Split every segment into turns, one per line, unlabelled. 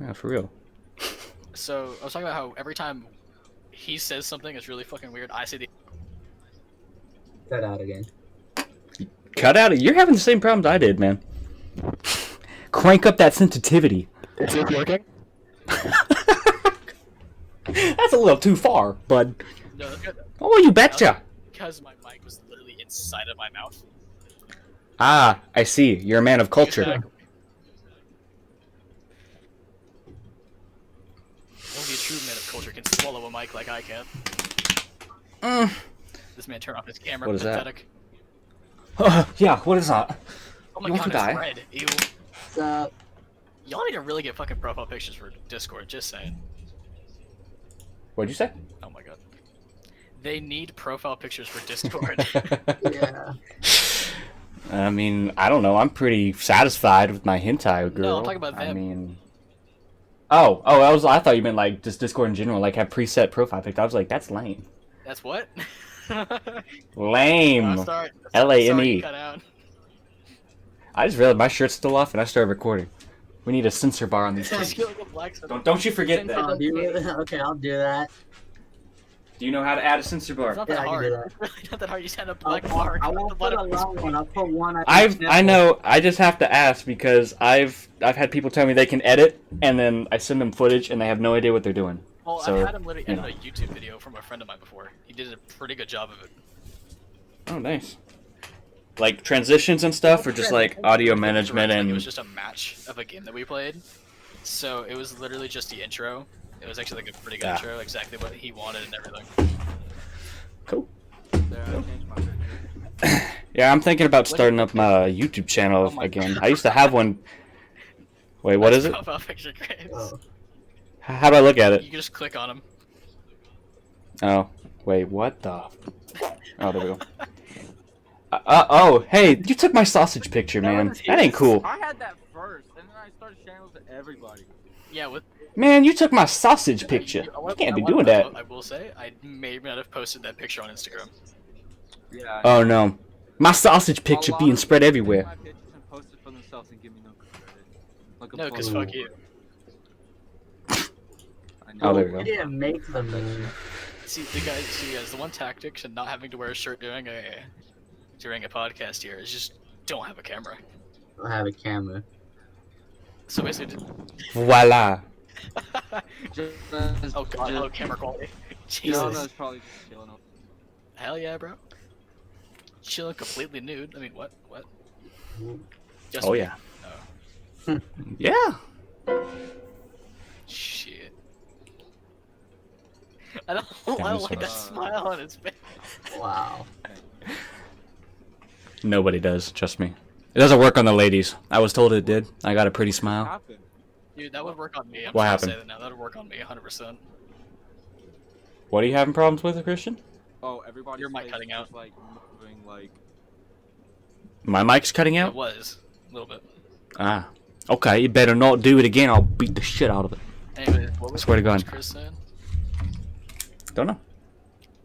Yeah, for real.
So I was talking about how every time he says something is really fucking weird, I say the.
Cut out again.
Cut out it. You're having the same problems I did, man. Crank up that sensitivity.
Is it working?
That's a little too far, bud.
No,
Oh, you betcha.
because my mic was literally inside of my mouth.
Ah, I see. You're a man of culture.
Exactly. Only a true man of culture can swallow a mic like I can. This man turned off his camera.
What is that?
Pathetic.
Yeah, what is that?
Oh my
You want
god,
to die?
it's red. Ew.
What's up?
Y'all need to really get fucking profile pictures for Discord, just saying.
What'd you say?
Oh my god. They need profile pictures for Discord.
Yeah.
I mean, I don't know. I'm pretty satisfied with my hentai girl.
No, I'm talking about
I
them.
mean, oh, I thought you meant like just Discord in general, like have preset profile pictures. I was like, that's lame.
That's what?
Lame.
Oh, sorry.
Lame.
Sorry, you cut out.
I just realized my shirt's still off and I started recording. We need a censor bar on these
Just
things.
feel like a black
Don't you forget that.
Oh, do you, okay, I'll do that.
Do you know how to add a censor
It's
bar?
not
Yeah,
that
I can
hard.
do that.
It's really not that hard. You just had a
I'll,
black bar.
I won't put a long one. I'll put one.
I know. I just have to ask because I've had people tell me they can edit and then I send them footage and they have no idea what they're doing.
Well,
So,
I've had him literally
you
edit
know.
a YouTube video from a friend of mine before. He did a pretty good job of it.
Oh, nice. Like transitions and stuff, or just like audio management
It
and.
was just a match of a game that we played. So it was literally just the intro. It was actually like a pretty good
Yeah.
intro, exactly what he wanted and everything.
Cool.
There, I changed my picture.
Yeah, I'm thinking about starting up my YouTube channel
Oh my
again.
God.
I used to have one. Wait, what is it?
Profile picture, Graves.
Oh.
How do I look at
You
it?
can just click on him.
Oh, wait, what the? Oh, there we go. Oh, hey, you took my sausage picture, man. That ain't cool.
I had that first, and then I started sharing it to everybody.
Yeah, with
Man, you took my sausage picture. You can't be doing that.
I will say, I may or may not have posted that picture on Instagram.
Yeah.
Oh no, my sausage picture being spread everywhere.
My pictures and post it for themselves and give me no credit. Like a
No, because
plug.
fuck you.
I know.
Oh, there we go.
We didn't make the meme.
See, guys, the one tactic to not having to wear a shirt during a podcast here is just don't have a camera.
I have a camera.
So basically,
Voila.
Jonah's
oh god, hello camera quality.
Jonah's
Jesus.
probably just chilling up.
Hell yeah, bro. Chilling completely nude. I mean, what? What? Just
Oh
me?
yeah.
Oh,
Yeah.
shit. I don't
Damn,
like that
so-
smile on his face.
Wow.
Nobody does. Trust me. It doesn't work on the ladies. I was told it did. I got a pretty
What
smile.
happened?
Dude, that would work on me. I'm
What
just gonna
happened?
say that now. That would work on me 100%.
What are you having problems with, Christian?
Oh, everybody's
Your mic
face
cutting
is
out.
just, like moving like.
My mic's cutting
It
out?
was. A little bit.
Ah. Okay, you better not do it again. I'll beat the shit out of it.
Anyways, what was,
Swear to
what was
God.
Chris saying?
Don't know.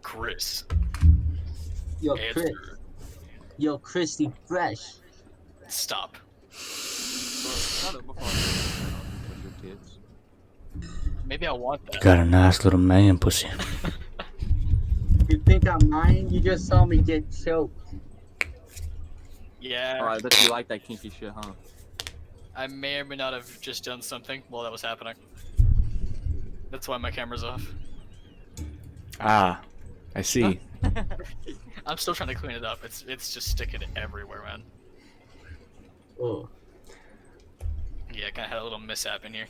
Chris.
Yo, Chris.
Answer.
Yo, Christy Fresh.
Stop.
Shut up before I with your kids.
Maybe I want that.
Got a nice little man pussy.
You think I'm lying? You just saw me get choked.
Yeah.
Alright, I bet you like that kinky shit, huh?
I may or may not have just done something while that was happening. That's why my camera's off.
Ah. I see.
I'm still trying to clean it up. It's just sticking everywhere, man.
Oh.
Yeah, I kind of had a little mishap in here.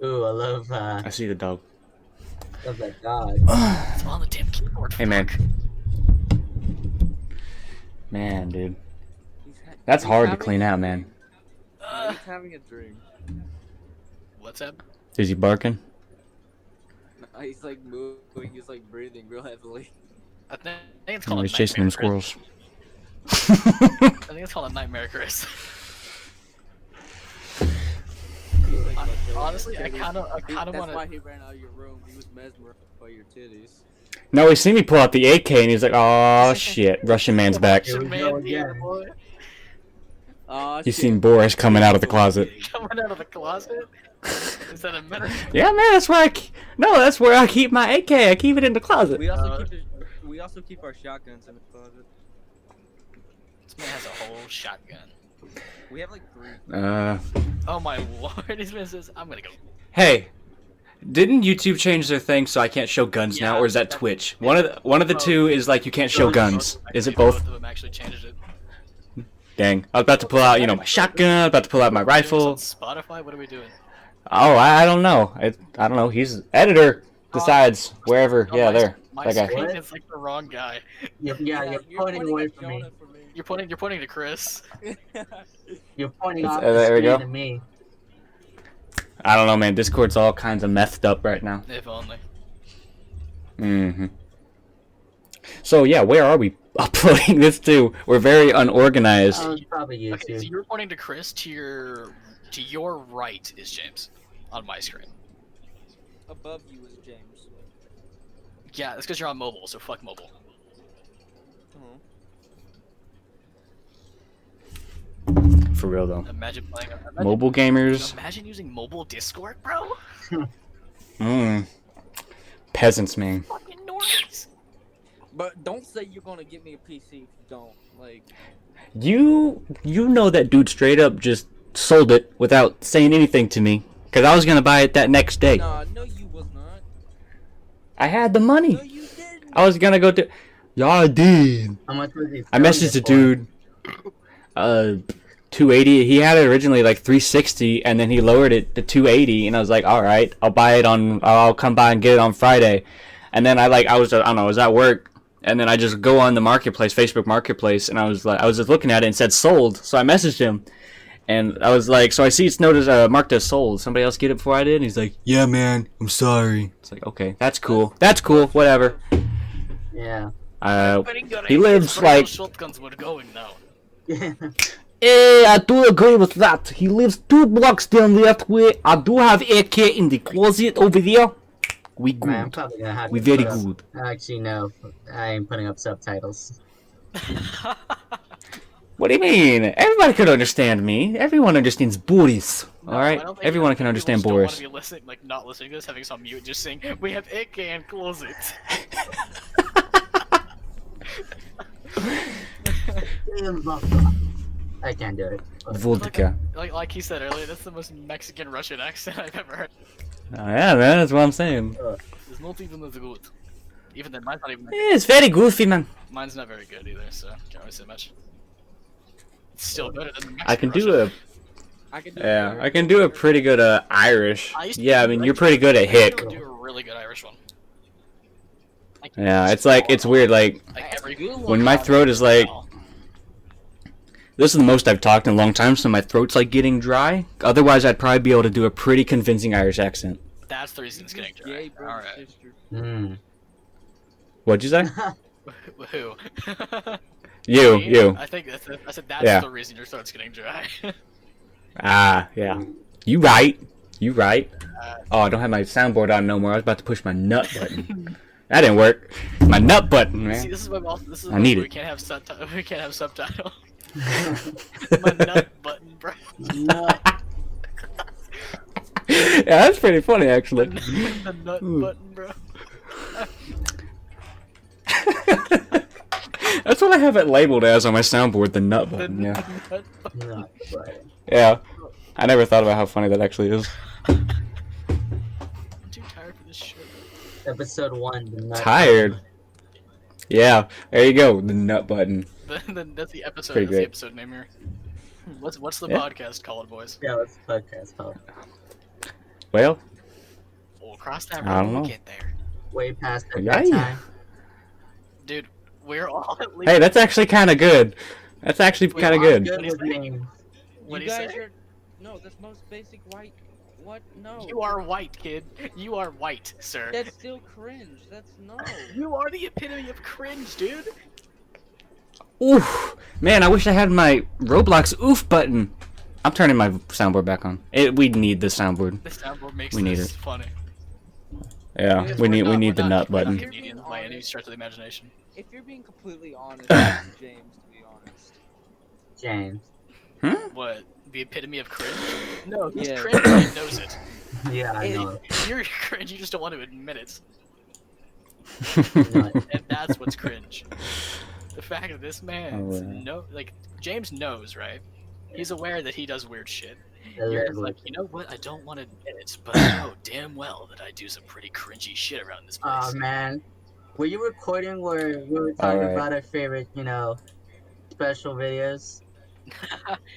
Ooh, I love
I see the dog.
that dog.
It's on the damn keyboard.
Hey, man.
fuck.
Man, dude. That's hard to clean out, man.
He's having a drink.
What's up?
Is he barking?
He's like moving, he's like breathing real heavily.
I think it's
Oh,
called
he's
a
chasing them
nightmare, Chris.
squirrels.
I think it's called a nightmare, Chris. Honestly, I kind of
That's
want
why
to.
he ran out of your room. He was mesmerized by your titties.
No, he seen me pull out the AK and he's like, "Oh shit, Russian man's back."
Here we
Man,
go
dear
again.
boy.
You seen Boris coming out of the closet.
Coming out of the closet? Is that a metaphor?
Yeah, man, that's where that's where I keep my AK. I keep it in the closet.
We also keep our shotguns in the closet.
This man has a whole shotgun.
We have like 3.
Oh my lord, this man says, I'm gonna go.
Hey, didn't YouTube change their thing so I can't show guns now, or is that Twitch? One of the two is like you can't show guns. Is it both?
Both of them actually changed it.
Dang, I was about to pull out, my shotgun. I was about to pull out my rifle.
Spotify, what are we doing?
Oh, I don't know. I don't know. He's editor decides wherever. Yeah, there.
My
That guy.
screen is like the wrong guy.
You're pointing away from me.
Jonah for me.
You're pointing to Chris.
You're pointing
It's-
off the
there we
screen
go.
to me.
I don't know, man. Discord's all kinds of methed up right now.
If only.
Mm-hmm. So yeah, where are we uploading this to? We're very unorganized.
Probably you
Okay,
too.
so you're pointing to Chris. To your right is James, on my screen.
Above you is James.
Yeah, that's because you're on mobile. So fuck mobile.
For real though.
Imagine playing.
Mobile gamers.
Imagine using mobile Discord, bro.
Peasants, man.
Fucking normies.
But don't say you're gonna get me a PC if you don't. Like,
You know that dude straight up just sold it without saying anything to me. Cause I was gonna buy it that next day.
nah, no, you was not.
I had the money.
No, you didn't.
I was gonna go to. Yeah, I did.
How much was he
I messaged the dude. 280. He had it originally like 360, and then he lowered it to 280. And I was like, all right, I'll buy it on. I'll come by and get it on Friday. And then I was at work, and then I just go on the marketplace, Facebook Marketplace, and I was just looking at it and it said sold. So I messaged him, and I was like, so I see it's noticed marked as sold. Somebody else get it before I did. And he's like, yeah, man, I'm sorry. It's like, okay, that's cool. That's cool. Whatever.
Yeah.
He lives like.
Shotguns were going now.
I do agree with that. He lives 2 blocks down that way. I do have AK in the closet over there. We good.
Man, I'm probably gonna have
We
to
very
put up-
good.
Actually, no. I ain't putting up subtitles.
What do you mean? Everybody could understand me. Everyone understands Boris.
No,
Alright?
I don't think
Everyone
people
can understand
still
Boris.
Want to be listening, like not listening to this, having us on mute, just saying we have AK and closet.
I can't do it.
Vodka.
Like he said earlier, that's the most Mexican Russian accent I've ever heard.
Oh, yeah, man, that's what I'm saying.
It's not even as good. Even then, mine's not even.
It's very goofy, man.
Mine's not very good either, so can't really say much. It's still better than the Mexican
I can do
Russian.
I can do a pretty good Irish.
used to
Yeah, I
do-
mean, you're pretty good at hick.
I do a really good Irish one. Like,
Yeah, it's weird, like,
every
when my throat is like, this is the most I've talked in a long time, so my throat's like getting dry. Otherwise, I'd probably be able to do a pretty convincing Irish accent.
That's the reason it's getting dry. Alright.
Mm.
What'd you say?
Who?
You,
Me?
you.
I think I said that's
Yeah.
the reason your throat's getting dry.
Ah, yeah. You right. Oh, I don't have my soundboard on no more. I was about to push my nut button. That didn't work. My nut button,
See,
man.
this is why this is
I need
we
it.
can't have we can't have subtitle. My nut button, bro.
Yeah, that's pretty funny, actually.
The nut button, bro.
That's what I have it labeled as on my soundboard, the nut button, yeah.
Nut button.
Not right.
Yeah. I never thought about how funny that actually is.
I'm too tired for this shit.
Episode 1. The nut
Tired. Yeah, there you go, the nut button.
That's the episode.
Pretty
That's
great.
the episode name here. What's the
Yeah.
podcast called, boys?
Yeah, what's the podcast called?
Well,
We'll cross that
I
road
don't
when we
know.
get there,
Way past the
Yeah.
bedtime.
dude. We're all at least.
hey, that's actually kind of good. That's actually
Wait,
kind of
I'm
good.
Good
What do you
with
say?
names.
What do
You
you
guys
say?
are. No, that's most basic white. What? No.
You are white, kid. You are white, sir.
That's still cringe. That's no.
You are the epitome of cringe, dude.
Oof. Man, I wish I had my Roblox oof button. I'm turning my soundboard back on. We need the soundboard.
The soundboard makes
We need
this
it.
funny.
Yeah,
Because
we
we're
need
We're
the
not-
nut
we're not
button.
Canadians by any stretch of the imagination.
If you're being completely honest, it's James, to be honest.
James.
What? The epitome of cringe? No, he's
Yeah.
cringe and he knows it.
Yeah, I
And
know.
you're cringe, you just don't want to admit it.
No,
And that's what's cringe. The fact that this man's
wow.
James knows, right? He's aware that he does weird shit.
the
You're just
level.
like, you know what? I don't want to admit it, but I know damn well that I do some pretty cringy shit around this place.
Oh man, were you recording where we were talking
Alright.
about our favorite, special videos?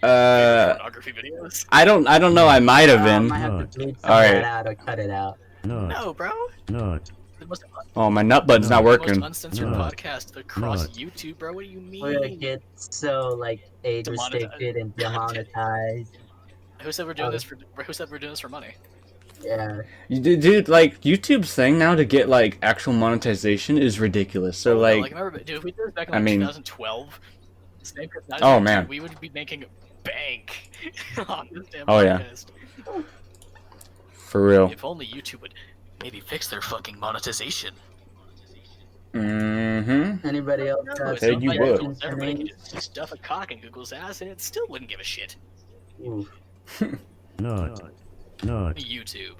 Uh,
Pornography videos?
I don't know. I might have
I
been.
might have to bleep some
All
of
right.
that out or cut it out.
No, bro. The most,
Oh, my nut button's not
the most
working.
uncensored podcast across YouTube, bro. What do you
We're gonna
mean?
get so age
Demonetized.
restricted and demonetized.
Who said we're doing this for? Who said we're doing this for money?
Yeah.
Dude, like YouTube's thing now to get like actual monetization is ridiculous. So
No,
like,
remember, dude, if we did this back in
I mean-
2012, same personality,
Oh, man.
we would be making bank on this damn
Oh, yeah.
podcast.
for real.
If only YouTube would maybe fix their fucking monetization.
Mm-hmm.
Anybody else?
No,
got
it's
Hey,
not
you
like
would.
Google. Everybody can just stuff a cock in Google's ass and it still wouldn't give a shit.
Oof.
YouTube.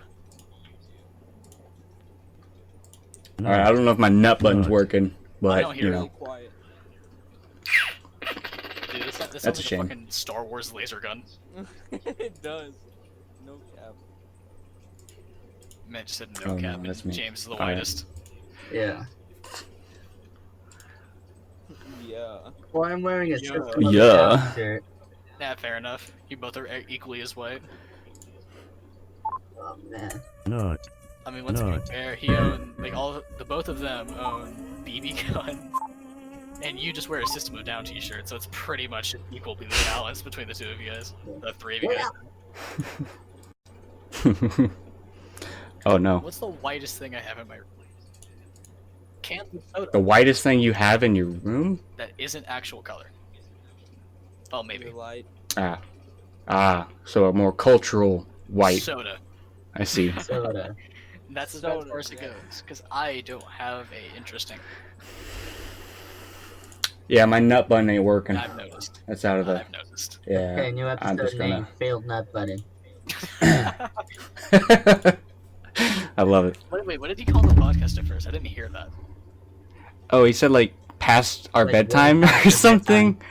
All right. I don't know if my nut button's working,
I
but
don't hear
you
it.
know.
Quiet.
Dude, this
That's
sounds
a
like
shame.
a fucking Star Wars laser gun.
It does. No cap.
Man just said
Oh,
no
no,
cap.
that's
and
me.
James is the
Alright.
whitest.
Yeah.
Yeah.
Well, I'm wearing a
Yeah.
System of a
Yeah.
Down shirt.
Nah, fair enough. You both are equally as white.
Oh man.
I mean, let's be fair. He owned both of them own BB guns, and you just wear a System of Down T-shirt, so it's pretty much equally balanced between the two of you guys, the three of you guys.
Oh no.
What's the whitest thing I have in my room? Cans of soda
The whitest thing you have in your room?
that isn't actual color. Oh, maybe
Your light.
So a more cultural white.
soda.
I see.
Soda.
That's as
Soda,
far as it
yeah.
goes, because I don't have a interesting.
Yeah, my nut button ain't working.
I've noticed.
That's out of the.
I've noticed.
Yeah.
Okay, new
I'm
episode
just
name:
gonna.
Failed Nut Button.
I love it.
Wait, what did he call the podcast at first? I didn't hear that.
Oh, he said like past our
Like,
bedtime
way
or
past your
something.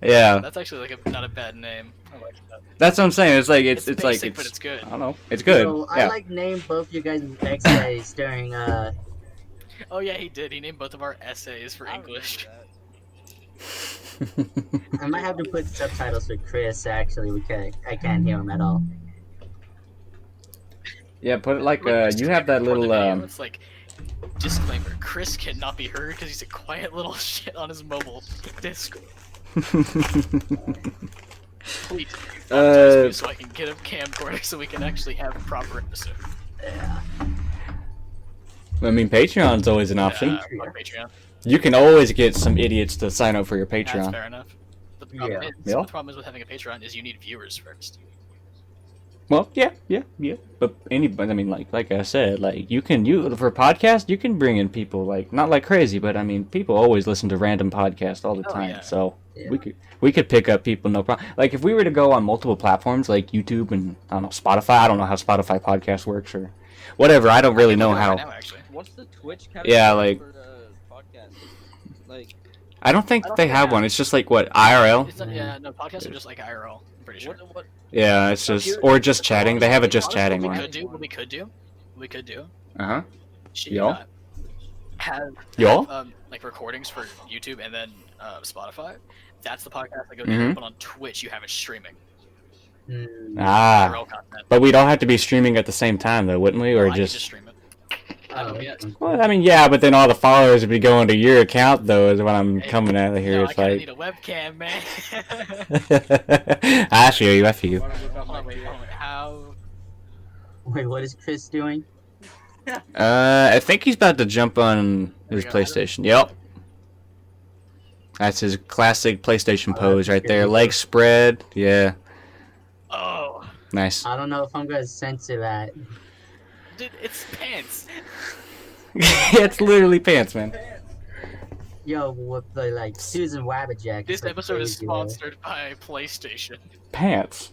Yeah,
That's actually not a bad name. I like that.
that's what I'm saying. It's like it's like
basic,
it's.
but it's good.
I don't know. It's good.
So I
Yeah.
named both you guys' X-rays during
Oh yeah, he did. He named both of our essays for
I remember
English.
that.
I might have to put subtitles for Chris actually because I can't hear him at all.
Yeah, put it like
Wait,
you have that
before the
little
video, It's like disclaimer: Chris cannot be heard because he's a quiet little shit on his mobile disc. Please, so I can get a camcorder so we can actually have a proper episode.
Yeah.
I mean, Patreon's always an option.
Fuck Patreon.
You can always get some idiots to sign up for your
That's
Patreon.
fair enough. The problem,
Yeah.
is,
Yeah.
the problem is with having a Patreon is you need viewers first.
Well, yeah. But anybody, I mean, like I said, like you for a podcast, you can bring in people like not like crazy, but I mean, people always listen to random podcasts all the
Oh,
time.
yeah.
So
Yeah.
we could pick up people no problem. Like if we were to go on multiple platforms like YouTube and I don't know Spotify. I don't know how Spotify podcast works or whatever. I don't really know
Right
how.
now, actually.
What's the Twitch category
Yeah, like-
for podcast? Like,
I don't think
I don't
they
think
have
they
one.
have-
It's just like what IRL.
It's not, yeah, no, podcasts are just like IRL. I'm pretty sure.
what?
Yeah, it's just or just chatting. They have a just chatting
What
one.
we could do.
Uh huh.
Should
Y'all?
have
Y'all?
like recordings for YouTube and then Spotify. That's the podcast that goes
Mhm.
but on Twitch you have it streaming.
Ah,
IRL content.
but we'd all have to be streaming at the same time though, wouldn't we? Or
I could
just.
just stream it. I don't yet.
Well, I mean, yeah, but then all the followers would be going to your account, though, is what I'm
Hey,
coming at here.
No, I
It's
kinda
like,
need a webcam, man.
I feel you, I feel you.
Hold on, wait, how?
Wait, what is Chris doing?
I think he's about to jump on his
There we go.
PlayStation. Yep. That's his classic PlayStation
Oh,
pose
that's
right there.
good.
Legs spread. Yeah.
Oh,
Nice.
I don't know if I'm gonna censor that.
dude, it's pants.
It's literally pants, man.
Yo, with the like Susan Wabbajack.
This
it's
episode is
crazy, though.
sponsored by PlayStation.
Pants.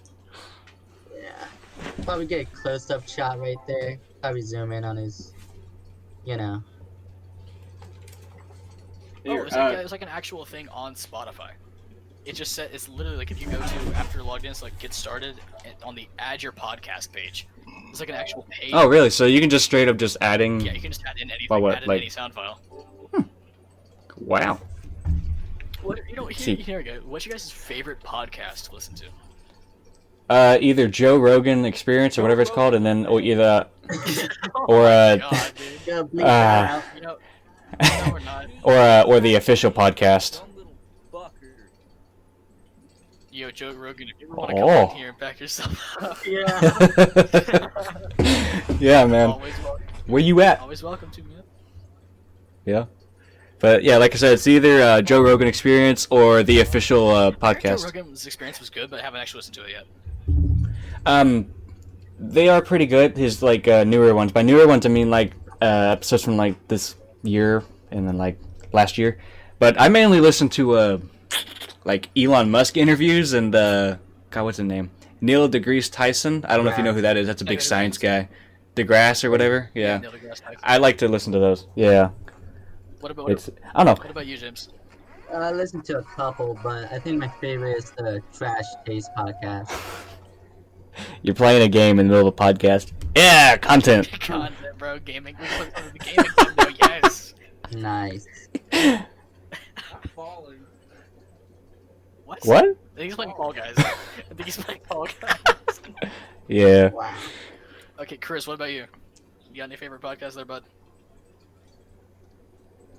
Yeah. Probably get a close-up shot right there. Probably zoom in on his, you know.
Oh, it's like an actual thing on Spotify. It just said it's literally like if you go to after logged in, it's like get started on the add your podcast page. It's like an actual page.
Oh, really? So you can just straight up just adding.
Yeah, you can just add in anything.
Well, what,
add in
like-
any sound file.
Wow.
What you know?
See.
Here we go. What's your guys' favorite podcast to listen to?
Either Joe Rogan Experience or whatever it's called, and then or either or
God, dude.
Gotta bleep that out.
You know, no, we're not.
or the official podcast.
Dumb little fucker.
Yo, Joe Rogan, if you ever want to
Oh.
come in here and back yourself up,
Yeah.
Yeah, man.
always welcome.
Where you at?
Always welcome to me.
Yeah. But yeah, like I said, it's either Joe Rogan Experience or the official
Joe
podcast.
Rogan's experience was good, but I haven't actually listened to it yet.
They are pretty good. His like newer ones. By newer ones, I mean like episodes from like this year and then like last year. But I mainly listen to like Elon Musk interviews and God, what's his name? Neil deGrasse Tyson. I don't know if you know who that is. That's a big science guy. DeGrasse or whatever. Yeah.
Neil deGrasse Tyson.
I like to listen to those. Yeah.
What about
I don't know.
what about you, James?
I listened to a couple, but I think my favorite is the Trash Taste podcast.
You're playing a game in the middle of a podcast. Yeah, content.
Content, bro. Gaming. We put some of the gaming though. Yes.
Nice.
I'm falling.
What?
What?
I think he's playing Fall Guys. I think he's playing Fall Guys.
Yeah.
Wow.
Okay, Chris, what about you? You got any favorite podcasts there, bud?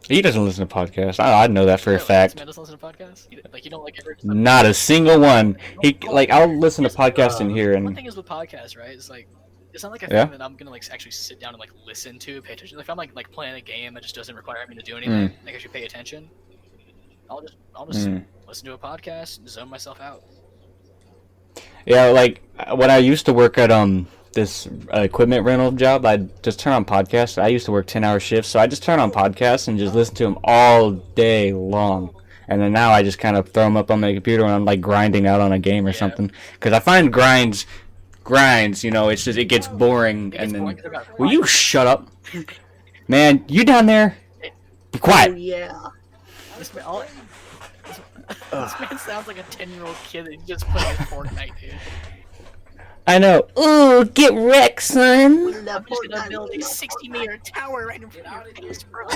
He doesn't listen to podcasts. I know that for a
Yeah, like,
fact.
this man doesn't listen to podcasts? You don't like ever...
Not a single one. He like I'll listen to podcasts in here
One
and
thing is with podcasts, right? It's like it's not like a
Yeah.
thing that I'm gonna like actually sit down and like listen to, pay attention. Like if I'm like playing a game that just doesn't require me to do anything, like I should pay attention. I'll just listen to a podcast, and zone myself out.
yeah, like when I used to work at this equipment rental job, I'd just turn on podcasts. I used to work 10-hour shifts, so I just turn on podcasts and just listen to them all day long. And then now I just kind of throw them up on my computer when I'm like grinding out on a game or something. Because I find grinds, you know, it's just it gets boring.
It
And
gets boring
then
'cause they're about
will you
5
shut up, man? You down there? Be
Oh
quiet.
yeah.
This man sounds like a 10-year-old kid that just playing Fortnite, dude.
I know. Ooh, get wrecked, son.
I'm just gonna build a 60-meter tower right in front of your face, bro.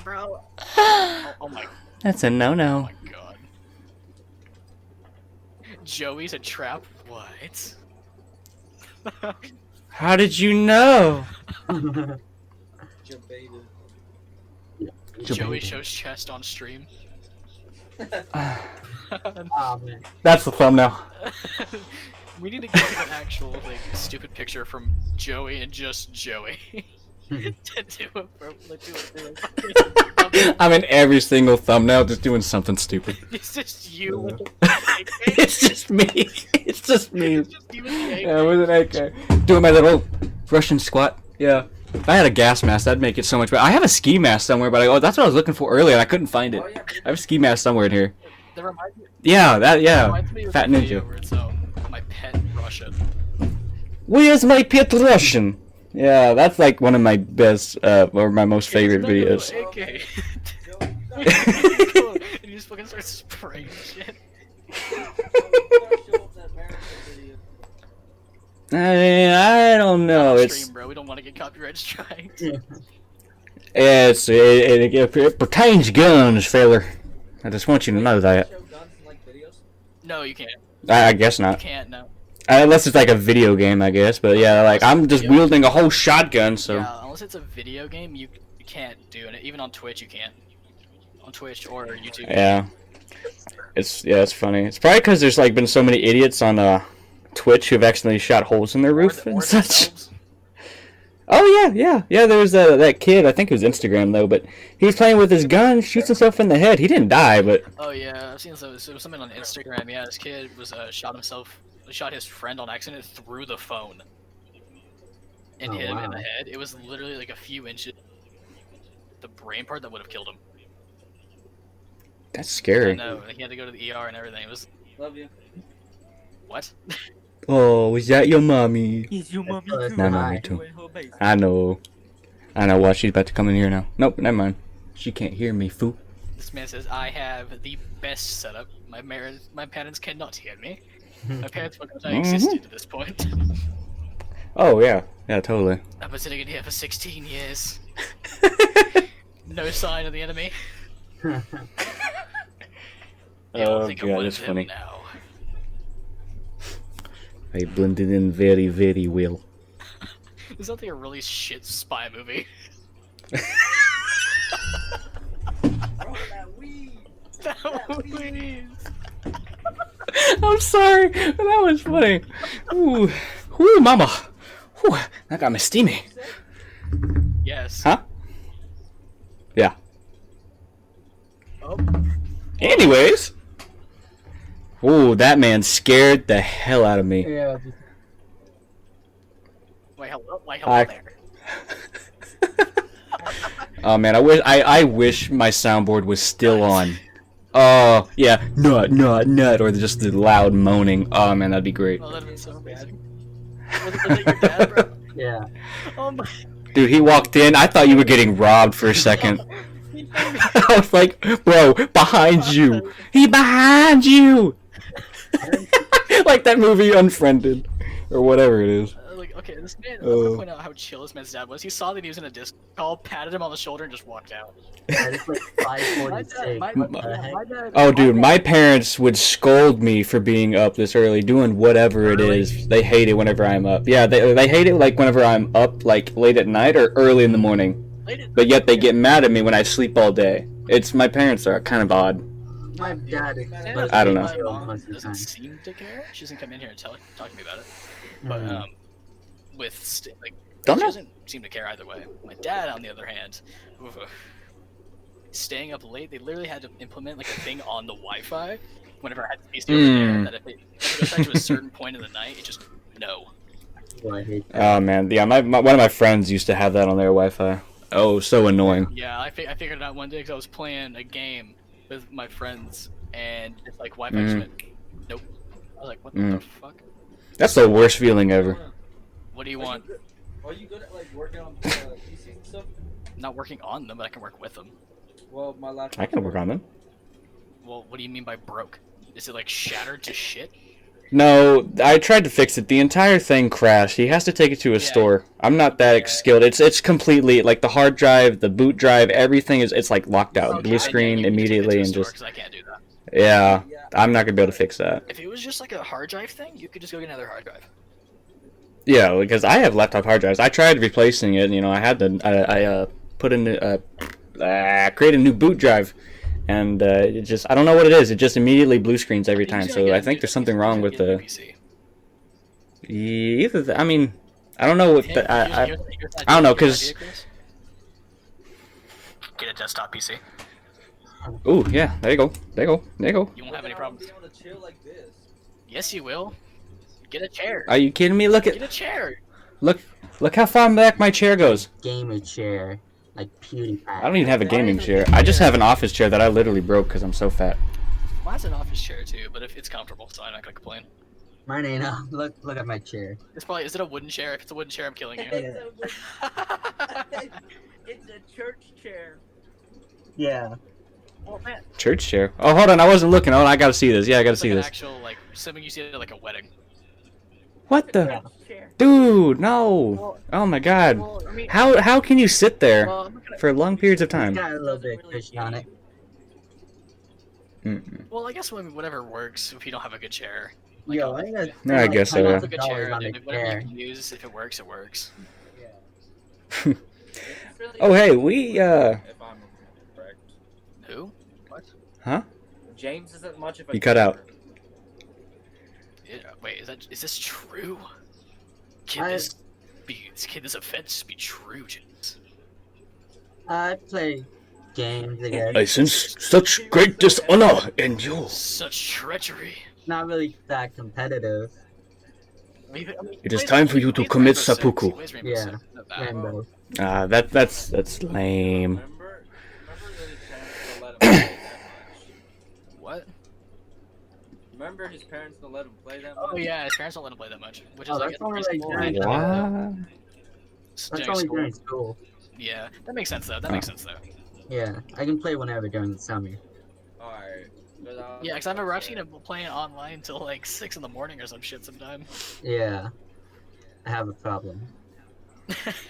Bro. Oh my
That's a no-no.
my god. Joey's a trap? What?
How did you know?
Jabaited.
Joey shows chest on stream.
Oh man.
That's the thumbnail.
We need to get like, an actual like stupid picture from Joey and just Joey. to do it for
I'm in every single thumbnail just doing something stupid.
It's just you with
It's just me. It's just me.
It's just you with the
Yeah, with an AK. Doing my little Russian squat. Yeah. If I had a gas mask, that'd make it so much better. I have a ski mask somewhere, but that's what I was looking for earlier, and I couldn't find it. I have a ski mask somewhere in here.
That reminds me,
Yeah,
reminds me of
Fat
the video
Ninja.
where it's my pet Russian.
Where's my pet Russian? Yeah, that's like one of my best, or my most favorite videos.
AK. And you just fucking start spraying shit.
I don't know.
Stream,
It's
bro. We don't want to get copyright strikes.
it pertains to guns, feller. I just want you to know that.
Show guns in like videos?
No, you can't.
I guess
You
not.
can't. No.
Unless it's like a video game, I guess. But yeah, like I'm just wielding a whole shotgun, so.
Yeah, unless it's a video game, you can't do it. Even on Twitch, you can't. On Twitch or YouTube.
Yeah. It's funny. It's probably because there's like been so many idiots on Twitch who've accidentally shot holes in their roof and such.
themselves.
Oh yeah. There was that kid. I think it was Instagram though, but he was playing with his gun, shoots himself in the head. He didn't die, but
Oh yeah, I've seen something on Instagram. Yeah, this kid was shot his friend on accident through the phone, and
Oh,
hit him in
wow.
the head. It was literally like a few inches. the brain part that would have killed him.
That's
I
scary.
know, he had to go to the ER and everything. It was
Love you.
what?
Oh, was that your mommy?
He's your
mommy too.
My mommy too. I know. Watch, she's about to come in here now. Nope, never mind. She can't hear me, fool.
This man says I have the best setup. My parents cannot hear me. My parents forgot I existed at this point.
Oh yeah, totally.
I've been sitting in here for 16 years. No sign of the enemy. They all think I'm
God,
one
that's
of them
funny.
now.
I blended in very, very well.
Is that like a really shit spy movie?
Bro, that weed.
That weed.
I'm sorry, but that was funny. Ooh, ooh, mama. Ooh, that got me steamy.
Yes.
Huh? Yeah.
Oh.
Anyways. Ooh, that man scared the hell out of me.
Yeah.
Wait, hello
Hi.
there.
Oh man, I wish my soundboard was still on. Oh yeah, nut, or just the loud moaning. Oh man, that'd be great.
Oh, that'd been so amazing. Was it your dad, bro?
Yeah.
Oh my.
Dude, he walked in. I thought you were getting robbed for a second. I was like, bro, behind you. He behind you. Like that movie Unfriended, or whatever it is.
Like, okay, this man, I'm gonna point out how chill this man's dad was. He saw that he was in a disc call, patted him on the shoulder, and just walked out.
It's like 5:46. What the heck?
Oh, dude, my parents would scold me for being up this early, doing whatever it is. They hate it whenever I'm up. Yeah, they hate it like whenever I'm up like late at night or early in the morning. But yet they get mad at me when I sleep all day. My parents are kind of odd.
My dad is.
I don't know.
My mom doesn't seem to care. She doesn't come in here and talk to me about it. But
Don't
she
know.
doesn't seem to care either way. My dad, on the other hand, staying up late, they literally had to implement like a thing on the Wi-Fi whenever I had to be over there that if it goes back to a certain point in the night, it just no.
Oh, I hate that.
Oh man, yeah, one of my friends used to have that on their Wi-Fi. Oh, so annoying.
Yeah, I figured it out one day because I was playing a game with my friends and it's like Wi-Fi just went nope. I was like, what the fuck?
That's the worst feeling ever.
What do you want?
Are you good at like working on PCs and stuff?
I'm not working on them, but I can work with them.
Well, my laptop.
I can work on them.
Well, what do you mean by broke? Is it like shattered to shit?
No, I tried to fix it. The entire thing crashed. He has to take it to a store. I'm not that skilled. It's completely like the hard drive, the boot drive, everything it's like locked out.
Okay,
Blue screen
then you can take it
immediately
to a
and
store,
just
'cause I can't do that.
yeah. I'm not gonna be able to fix that.
If it was just like a hard drive thing, you could just go get another hard drive.
Yeah, because I have laptop hard drives. I tried replacing it. You know, I had to. I put in create a new boot drive, and it just I don't know what it is. It just immediately blue screens every time. So I think there's something wrong with the. Either I mean, I don't know if I don't know because.
Get a desktop PC.
Ooh, yeah, there you go. There you go. There you go.
You won't have any problems.
Able to chill like this.
Yes, you will. Get a chair.
Are you kidding me? Look
Get
at
a chair.
look how far back my chair goes.
Gamer chair, like PewDiePie.
I don't even have a gaming chair. I just have an office chair that I literally broke because I'm so fat.
Mine's an office chair too, but if it's comfortable, so I'm not gonna complain.
Mine ain't. Look at my chair.
It's probably. Is it a wooden chair? If it's a wooden chair, I'm killing you.
It's a church chair.
Yeah.
Oh man.
Church chair. Oh, hold on, I wasn't looking. Oh, I gotta see this. Yeah, I gotta
It's
see
like an
this.
actual like something you see at like a wedding.
What the? Dude, no. Oh my god.
Well, I mean,
How can you sit there
well, I'm not gonna-
for long periods of
It's
time?
got a little bit of cushion on it.
Well, I guess whatever works if you don't have a good chair.
Yo, I got.
Yeah, I guess so, yeah.
Have a good chair,
on
and
the
whatever you
chair.
can use, if it works, it works.
Oh, hey, we
If I'm correct.
Who? What?
huh?
James isn't much of a.
You cut out.
Wait, is this true? Can this offense be true, James?
I play games again.
I sense such great dishonor in you.
Such treachery.
Not really that competitive.
It is time for you to commit seppuku.
Yeah. Rainbow.
That's lame.
Remember
What?
Remember his parents don't let him play that
Oh
much?
yeah, his parents don't let him play that much, which is
Oh,
like
that's
it's
only
pretty
like
cool.
during
What?
That's
During
only
school.
during school.
Yeah, that makes sense though. That
Oh.
makes sense though.
Yeah, I can play whenever during the summer.
Alright.
Yeah, because I remember I've seen him playing online till like 6 in the morning or some shit sometime.
Yeah, I have a problem.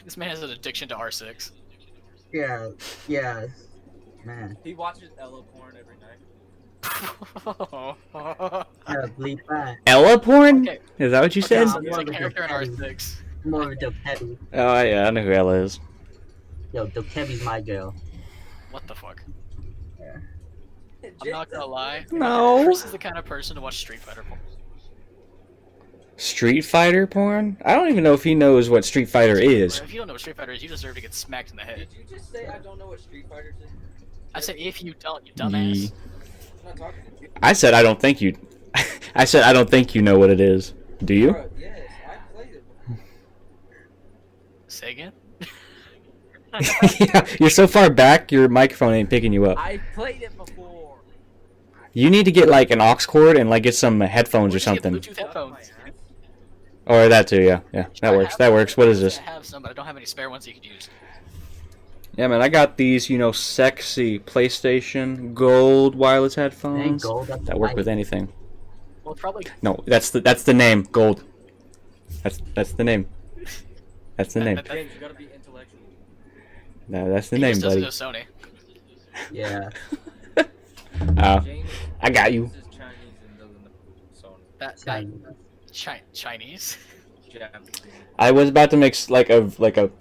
This man has an addiction to R6.
Yeah, yeah, man.
He watches Ella porn every night.
Yeah, bleep that.
Ella porn?
Okay.
Is that what you
Okay,
said?
so
I'm
he's
more
a
of a
character in
Dokebi.
R6.
More of a Dokebi.
Oh yeah, I know who Ella is.
Yo, Dokebi's my girl.
What the fuck?
Yeah.
I'm not gonna lie.
No.
Chris is the kind of person to watch Street Fighter porn.
Street Fighter porn? I don't even know if he knows what Street Fighter is.
If you don't know what Street Fighter is, you deserve to get smacked in the head.
Did you just say I don't know what Street Fighter is?
I said if you don't, you dumbass.
I'm not talking to you.
I said I don't think you. I said I don't think you know what it is. Do you?
Bro, yes, I played it before.
Say again?
Yeah, you're so far back, your microphone ain't picking you up.
I played it before.
You need to get like an aux cord and like get some headphones or
Just get
something.
Bluetooth headphones.
Or that too, yeah. Yeah, that works. That works. What is this?
I have some, but I don't have any spare ones you could use.
Yeah, man, I got these, you know, sexy PlayStation gold wireless
Ain't
headphones
gold, that's
that work
white.
with anything.
Well, it's probably.
No, that's the name, gold. That's the name. That's the name.
James, you gotta be intellectual.
No, that's the
He
name,
just doesn't
buddy.
know Sony.
Yeah.
James
I got you.
uses Chinese and doesn't know Sony.
That Chinese.
Japanese.
I was about to make like a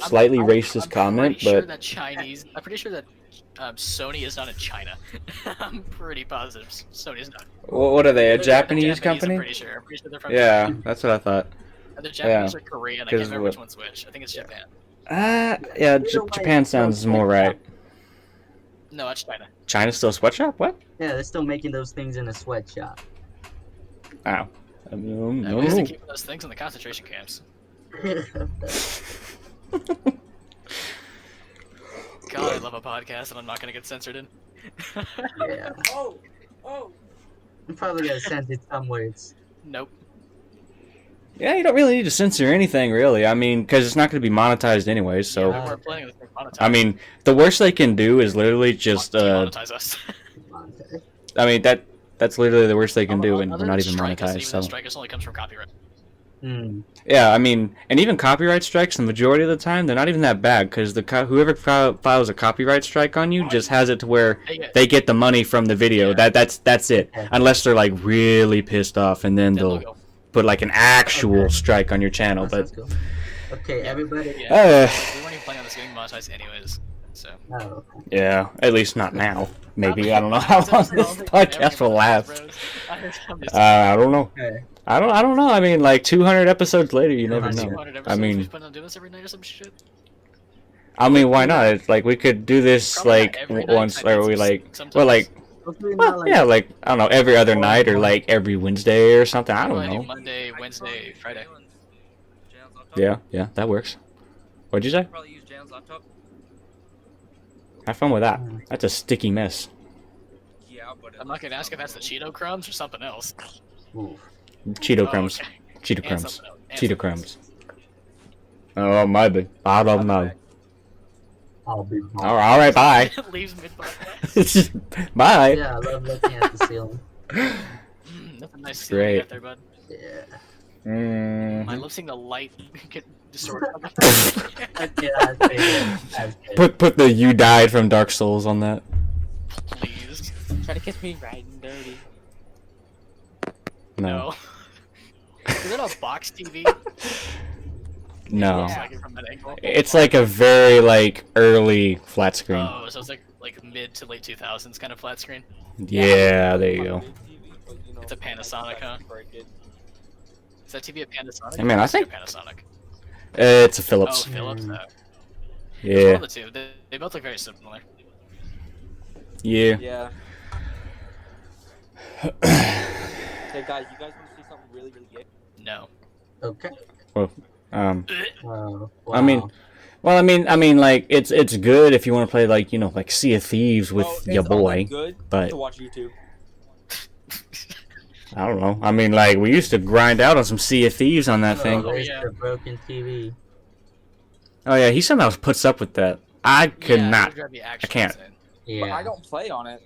slightly racist comment,
pretty sure
but
that Chinese. I'm pretty sure that Sony is not in China. I'm pretty positive Sony is not.
what are they? A
They're
Japanese
I'm
company?
pretty sure. I'm pretty sure they're from.
Yeah,
Japan.
that's what I thought.
Either Japanese
yeah.
or Korean. I
'Cause
can't remember
what-
which one's which. I think it's Japan.
Yeah, Japan sounds more right.
No, that's China.
China's still a sweatshop? What?
Yeah, they're still making those things in a sweatshop.
Oh.
We used to
No.
keep those things in the concentration camps. God, I love a podcast, and I'm not gonna get censored in.
Yeah.
Oh!
I'm probably gonna censor some words.
Nope.
Yeah, you don't really need to censor anything, really. I mean, because it's not going to be monetized anyway, so...
Yeah, we're playing with monetize.
I mean, the worst they can do is literally just,
demonetize us.
I mean, that's literally the worst they can do, and
Other
we're not
than
even
strike us,
monetized,
even
so...
though strike us only comes from copyright.
Hmm.
Yeah, I mean, and even copyright strikes, the majority of the time, they're not even that bad, because whoever files a copyright strike on you just has it to where they get the money from the video.
Yeah.
That's it. Unless they're, like, really pissed off, and then they'll
go.
put, like, an actual strike on your channel,
That
but...
sounds cool. Okay, everybody.
Yeah. We weren't even planning on this getting monetized anyways, so.
Oh.
Yeah, at least not now. Maybe, I don't know how long this podcast will last. I don't know.
Okay.
I don't know. I mean, like 200 episodes later, you never know.
200 episodes,
I
we
mean,
plan on doing this every night or some shit.
I mean, why not? It's like we could do this
Probably
like
not every night,
once,
I mean,
or we like,
sometimes.
well, like,
Hopefully not
well, yeah, like I don't know, every other night or like every Wednesday or something. I don't
Probably
know.
Monday, Wednesday, Friday.
Yeah, that works. What'd you say?
Probably use Jan's laptop.
Have fun with that. That's a sticky mess.
Yeah, but
I'm not gonna ask if that's the Cheeto crumbs or something else.
Ooh.
Cheeto
Oh,
crumbs.
okay.
Cheeto
And
crumbs.
something else. And
Cheeto
something
crumbs. Oh, maybe. I don't know.
I'll be
All right, bye.
else. Leaves mid-podcast.
Bye.
Yeah, I love looking at the ceiling.
That's a nice ceiling you
Great.
got there, bud.
Yeah.
I
Mm.
love seeing the light get distorted.
Okay, that's pretty good. That's good.
Put the "You died from Dark Souls" on that.
Please.
try to catch me riding dirty.
No.
No. Is that a box TV?
No.
Looks like it from that angle.
It's like a very like early flat screen.
Oh, so it's like mid to late 2000s kind of flat screen.
Yeah, there you go.
It's a Panasonic, huh? Is that TV a Panasonic?
I mean,
Or
I
is it a
think-
Panasonic.
It's a
Oh,
Philips.
Philips. No. One
Yeah,
of the two. They both look very similar.
yeah.
Yeah. Hey guys, you guys want to see something really, really gay?
No.
Okay.
Wow.
Wow.
Well, I mean, like it's good if you want to play like Sea of Thieves with
Well,
your
it's only
boy,
good
but
to watch YouTube.
I don't know. I mean, like, we used to grind out on some Sea of Thieves on that thing.
There's
yeah.
the broken TV.
Oh yeah, he somehow puts up with that. I could
Yeah,
not.
it would drive me actually
can't.
insane.
But
Yeah,
I don't play on it.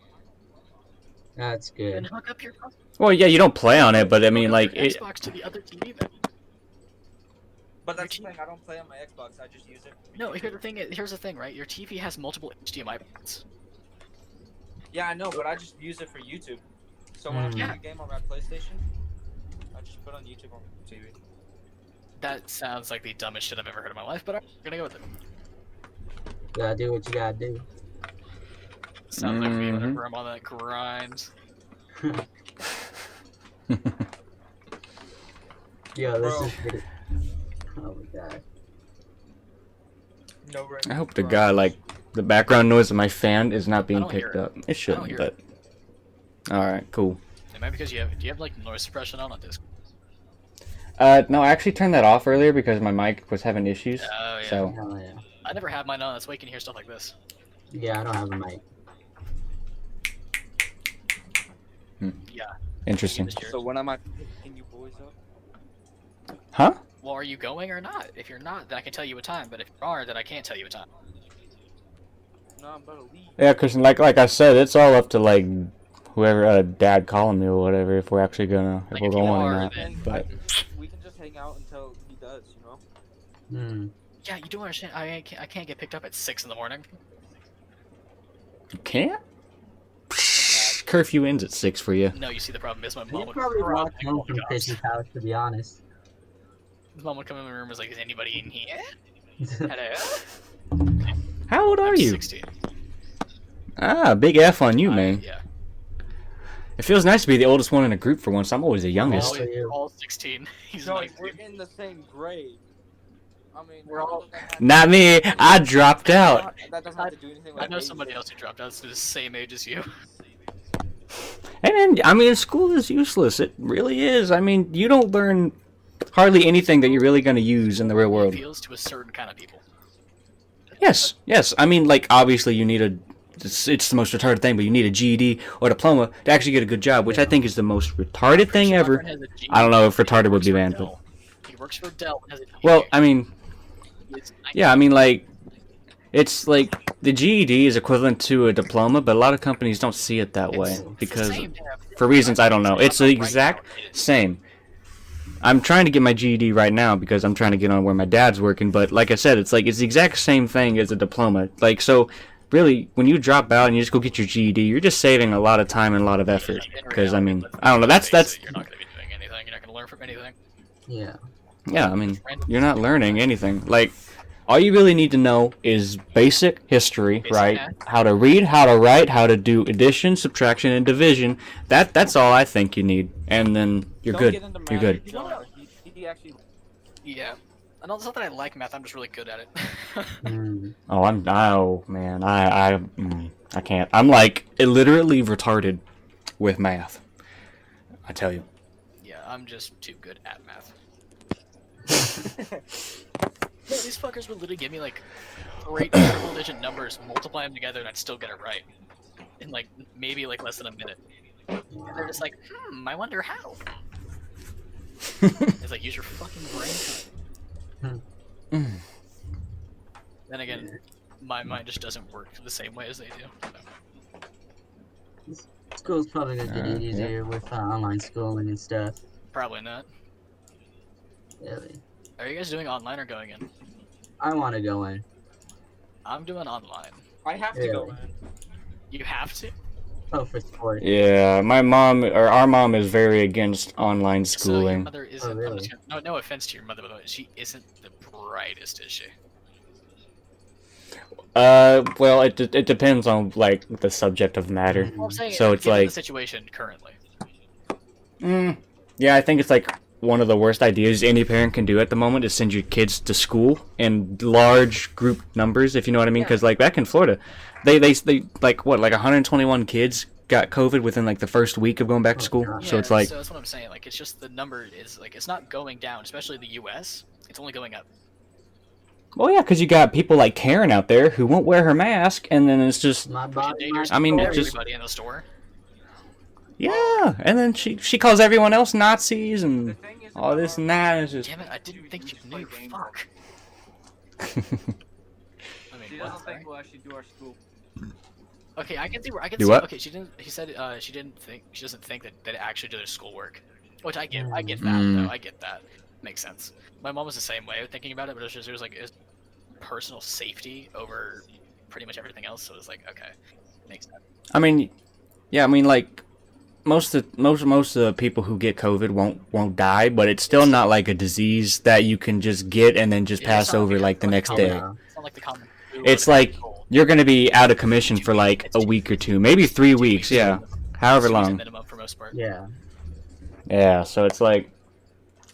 that's
Then
good.
hook up your
Well, yeah, you don't play on it, but I mean,
hook up
like,
your
it.
Xbox to the other TV. Then.
But that's the thing, I don't play on my Xbox, I just use it.
No, here's the thing, right? Your TV has multiple HDMI ports.
Yeah, I know, but I just use it for YouTube. So when I'm playing a game on my PlayStation, I just put on YouTube on TV.
That sounds like the dumbest shit I've ever heard in my life, but I'm gonna go with it.
Gotta do what you gotta do.
Sounds like me
Mhm.
whenever I'm on that grind.
Yo, this
Bro.
is good. Oh my god.
No rain.
I hope to God, like, the background noise of my fan is not being
don't hear
picked
it.
up. It shouldn't,
hear
but. Alright, cool.
It might be because do you have like noise suppression on this?
No, I actually turned that off earlier because my mic was having issues.
Oh yeah.
So,
Hell yeah.
I never have mine on. That's why you can hear stuff like this.
Yeah, I don't have a mic.
Yeah.
interesting.
Just hear it.
So when am I picking you boys up?
Huh?
Well, are you going or not? If you're not, then I can tell you a time. But if you are, then I can't tell you a time.
No, I'm about to leave.
Yeah, because like I said, it's all up to, like, whoever, Dad calling me or whatever, if we're actually gonna, if
Like,
we're
if you
going or
are,
not.
then-
But,
We can just hang out until he does, you know?
Hmm.
Yeah, you don't understand. I can't get picked up at 6 in the morning.
you can't? Curfew ends at 6 for you.
No, you see the problem is my
You
mom would
probably walked
probably
home
call the
from
cops.
Fishy's house, to be honest.
His mom would come in my room and was like, "Is anybody in here?" Hello.
How old are
I'm
you?
16.
Ah, big F on you, man.
Yeah.
It feels nice to be the oldest one in a group for once. I'm always the
We're
youngest.
Always.
we're all 16. He's
Joey,
19.
we're in the same grade. I mean,
We're all-
Not me. I dropped out.
That doesn't have to do anything with
I know
age.
somebody else who dropped out. That's the same age as you.
Hey, man, I mean, school is useless. It really is. I mean, you don't learn hardly anything that you're really going to use in the real
It
world.
appeals to a certain kind of people.
Yes, yes. I mean, like, obviously you need a... It's the most retarded thing, but you need a GED or diploma to actually get a good job, which I think is the most retarded thing
Sure, my
ever.
friend has a GED.
I don't know if retarded
He
would be
works for
banned, but...
Dell. He works for Dell and has a GED.
Well, I mean,
He's
yeah, I mean, like, it's like the GED is equivalent to a diploma, but a lot of companies don't see it that way
It's
because,
the same.
for reasons I don't know. It's the
Right
exact
now, it is.
same. I'm trying to get my GED right now because I'm trying to get on where my dad's working, but like I said, it's like it's the exact same thing as a diploma. Like, so really, when you drop out and you just go get your GED, you're just saving a lot of time and a lot of effort.
In
Because I
reality,
mean,
let's
I don't know. That's
face it, You're not going to be doing anything. You're not going to learn from anything.
Yeah.
yeah. I mean, you're not learning anything. Like, all you really need to know is basic history,
Basic
right?
math.
How to read, how to write, how to do addition, subtraction, and division. That's all I think you need, and then you're
Don't
good.
get into
You're
math,
good.
Jonah. He actually.
Yeah. And it's not that I like math. I'm just really good at it.
Hmm.
Oh man, I can't. I'm like literally retarded with math. I tell you.
Yeah, I'm just too good at math. Yeah, these fuckers would literally give me like 3 triple-digit numbers, multiply them together, and I'd still get it right in like maybe like less than a minute. And they're just like, I wonder how. It's like, use your fucking brain. Then again, my mind just doesn't work the same way as they do. So,
School's probably gonna get
Yeah.
easier with online schooling and stuff.
probably not.
Really.
Are you guys doing online or going in?
I want to go in.
I'm doing online.
I have to go
Really?
in.
You have to.
Oh, for sport.
Yeah, my mom or our mom is very against online
So your
schooling.
mother isn't. I'm
really?
just gonna, no offense to your mother, by the way. She isn't the brightest, is she?
Well, it depends on like the subject of the matter.
Well, I'm saying,
So it's
given
like,
the situation currently.
yeah, I think it's like one of the worst ideas any parent can do at the moment is send your kids to school in large group numbers, if you know what I mean. Because like back in Florida, they like what, like 121 kids got COVID within like the first week of going back to school.
God.
So it's like,
So that's what I'm saying. Like, it's just the number is like it's not going down, especially the U.S. It's only going up.
well, yeah, because you got people like Karen out there who won't wear her mask, and then it's just,
My body,
Dangerous
my
I mean,
for
it just-
everybody in the store.
Yeah, and then she calls everyone else Nazis
The
and
thing is
all this and that. It's just
Damn it! I didn't think you knew. Fuck. I mean,
She
what?
doesn't think we'll actually do our school.
Okay, I can see where I can
Do
see.
what?
Okay, she didn't. He said she didn't think. She doesn't think that they actually do their schoolwork, which I get. I get that though. I get that. Makes sense. My mom was the same way thinking about it, but it was like it was personal safety over pretty much everything else. So it was like, okay, makes sense.
I mean, yeah, I mean like most of the people who get COVID won't die, but it's still not like a disease that you can just get and then just
Yeah, it's
pass
not
over like the next day.
Yeah.
It's not like the common flu or
It's
the
like
cold.
you're gonna be out of commission for like a week or two, maybe 3 weeks, yeah, however
2 weeks
long.
minimum for most part.
Yeah.
Yeah, so it's like,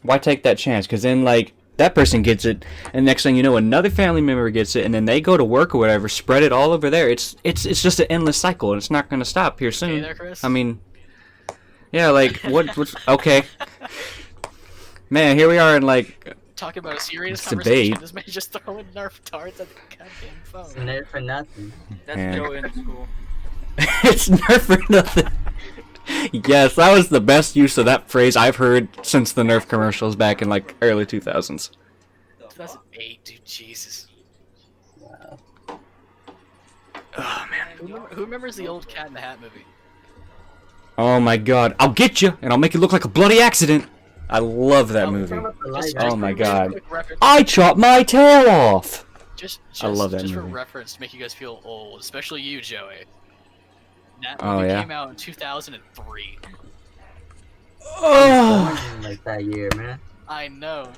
why take that chance? Because then like that person gets it, and next thing you know, another family member gets it, and then they go to work or whatever, spread it all over there. It's just an endless cycle, and it's not gonna stop here
Okay
soon.
there, Chris?
I mean, yeah, like what's okay, man. Here we are in like
Talking about a serious
It's
conversation.
debate.
This man just throwing Nerf darts at the goddamn phone.
It's nerf for nothing.
That's
Yeah.
Joe in school.
it's Nerf for nothing. Yes, that was the best use of that phrase I've heard since the Nerf commercials back in like early 2000s.
2008, dude. Jesus.
Wow.
Oh man.
Who remembers the old Cat in the Hat movie?
Oh my God! I'll get you, and I'll make it look like a bloody accident. I love that movie. Oh my God!
Quick reference,
I chopped my tail off.
just
I love that
just
movie.
for reference to make you guys feel old, especially you, Joey. That
Oh,
movie
yeah?
came out in 2003.
Oh.
Like that year, man.
I know.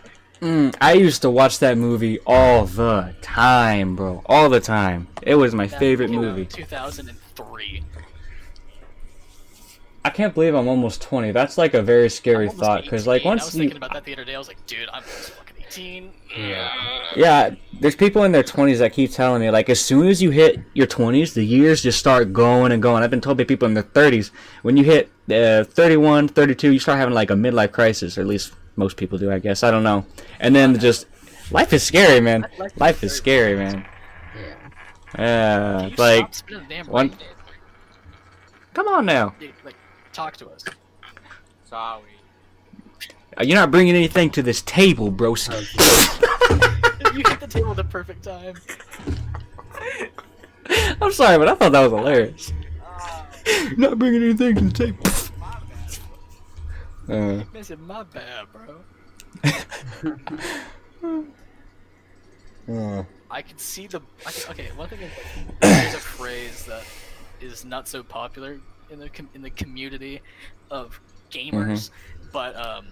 I used to watch that movie all the time, bro. All the time. It was my
That
favorite
came out
movie.
in 2003.
I can't believe I'm almost 20. That's like a very scary
I'm almost
thought, because like
18. I
once
was
you,
thinking about that the other day. I was like, dude, I'm almost fucking 18.
yeah, there's people in their 20s that keep telling me like as soon as you hit your 20s, the years just start going and going. I've been told by people in their 30s when you hit 31, 32, you start having like a midlife crisis, or at least most people do, I guess. I don't know. And then just life is scary, man. Life is scary, man.
Yeah.
Can you
Like
stop spinning the damn
one-
right?
come on now.
Dude, like, talk to us.
Sorry.
You're not bringing anything to this table, bro.
Okay.
You hit the table at the perfect time.
I'm sorry, but I thought that was hilarious. Not bringing anything to the table.
Man said, my bad, bro. I can see the. Okay, one thing is there's a phrase that is not so popular in the community of gamers, but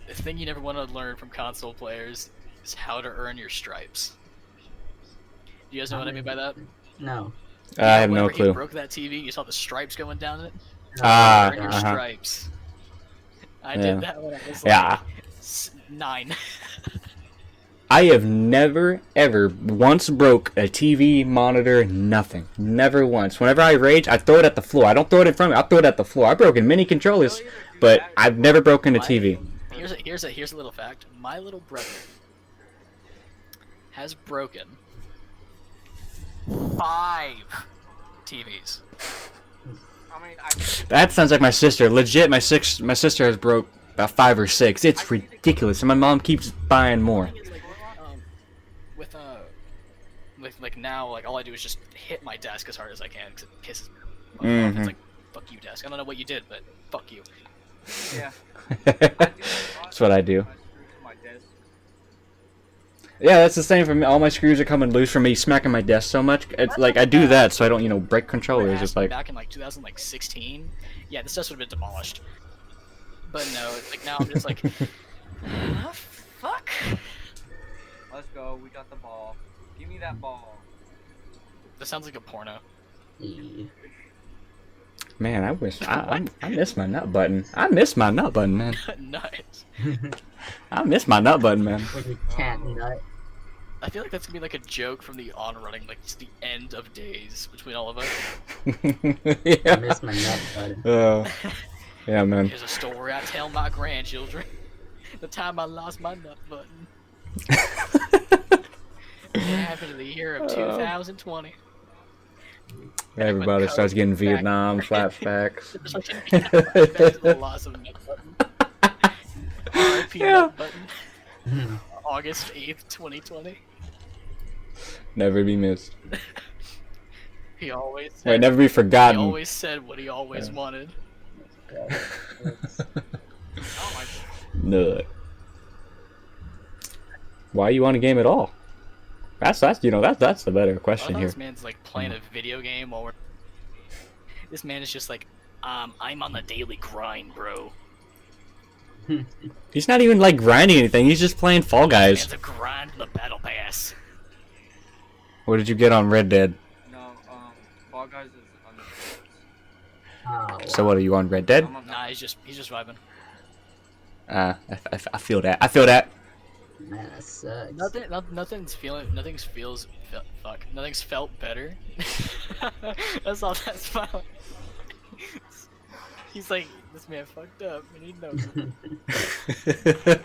the thing you never want to learn from console players is how to earn your stripes. Do you guys know what I mean by that?
No.
I have no
Whenever you
clue.
broke that TV, you saw the stripes going down it.
Ah,
Earn your
uh-huh.
stripes. I
Yeah.
did that when I was like
Yeah.
9.
I have never, ever once broke a TV, monitor, nothing. Never once. Whenever I rage, I throw it at the floor. I don't throw it in front of me. I throw it at the floor. I've broken many controllers, but I've never broken a TV.
Here's a little fact. My little brother has broken 5 TVs.
I mean,
That sounds like my sister. Legit, my sister has broke about 5 or 6. It's ridiculous, and my mom keeps buying more.
Thing is, like, with like now, like all I do is just hit my desk as hard as I can because it pisses me off.
Mhm.
It's like, fuck you, desk. I don't know what you did, but fuck you.
yeah.
That's what I do.
My screws in my desk.
Yeah, that's the same for me. All my screws are coming loose from me smacking my desk so much. It's like I do that so I don't, break controllers. It's like
Back in like 2016, yeah, this desk would have been demolished. But no, it's like now I'm just like, ah, fuck.
Let's go. We got the ball. Give me that ball.
This sounds like a porno.
Yeah.
man, I wish I miss my nut button. I miss my nut button, man.
Nice.
I miss my nut button, man.
When you can't nut.
I feel like that's gonna be like a joke from the on running, like just the end of days between all of us.
I
Yeah.
miss my nut button.
Yeah, man.
Here's a story I tell my grandchildren. The time I lost my nut button. It happened in the year of 2020.
Everybody starts getting Vietnam flashbacks.
Back to the loss of nut button. RIP
Yeah.
nut button. August 8th, 2020.
Never be missed.
He always
Wait,
said,
never be
he
forgotten.
always said what he always wanted.
Oh my god.
Nut. Why you want a game at all? That's that's the better
I
question
thought
here.
this man's like playing a video game while we're. This man is just like, I'm on the daily grind, bro.
He's not even like grinding anything. He's just playing Fall Guys.
Man's a grind in the battle pass.
What did you get on Red Dead?
No, Fall Guys is on the
Oh,
So what are you on Red Dead?
I'm on
Nah, he's just vibing.
I feel that. I feel that.
man, that sucks.
Nothing's felt better. That's all that smiling. He's like, this man fucked up, and he knows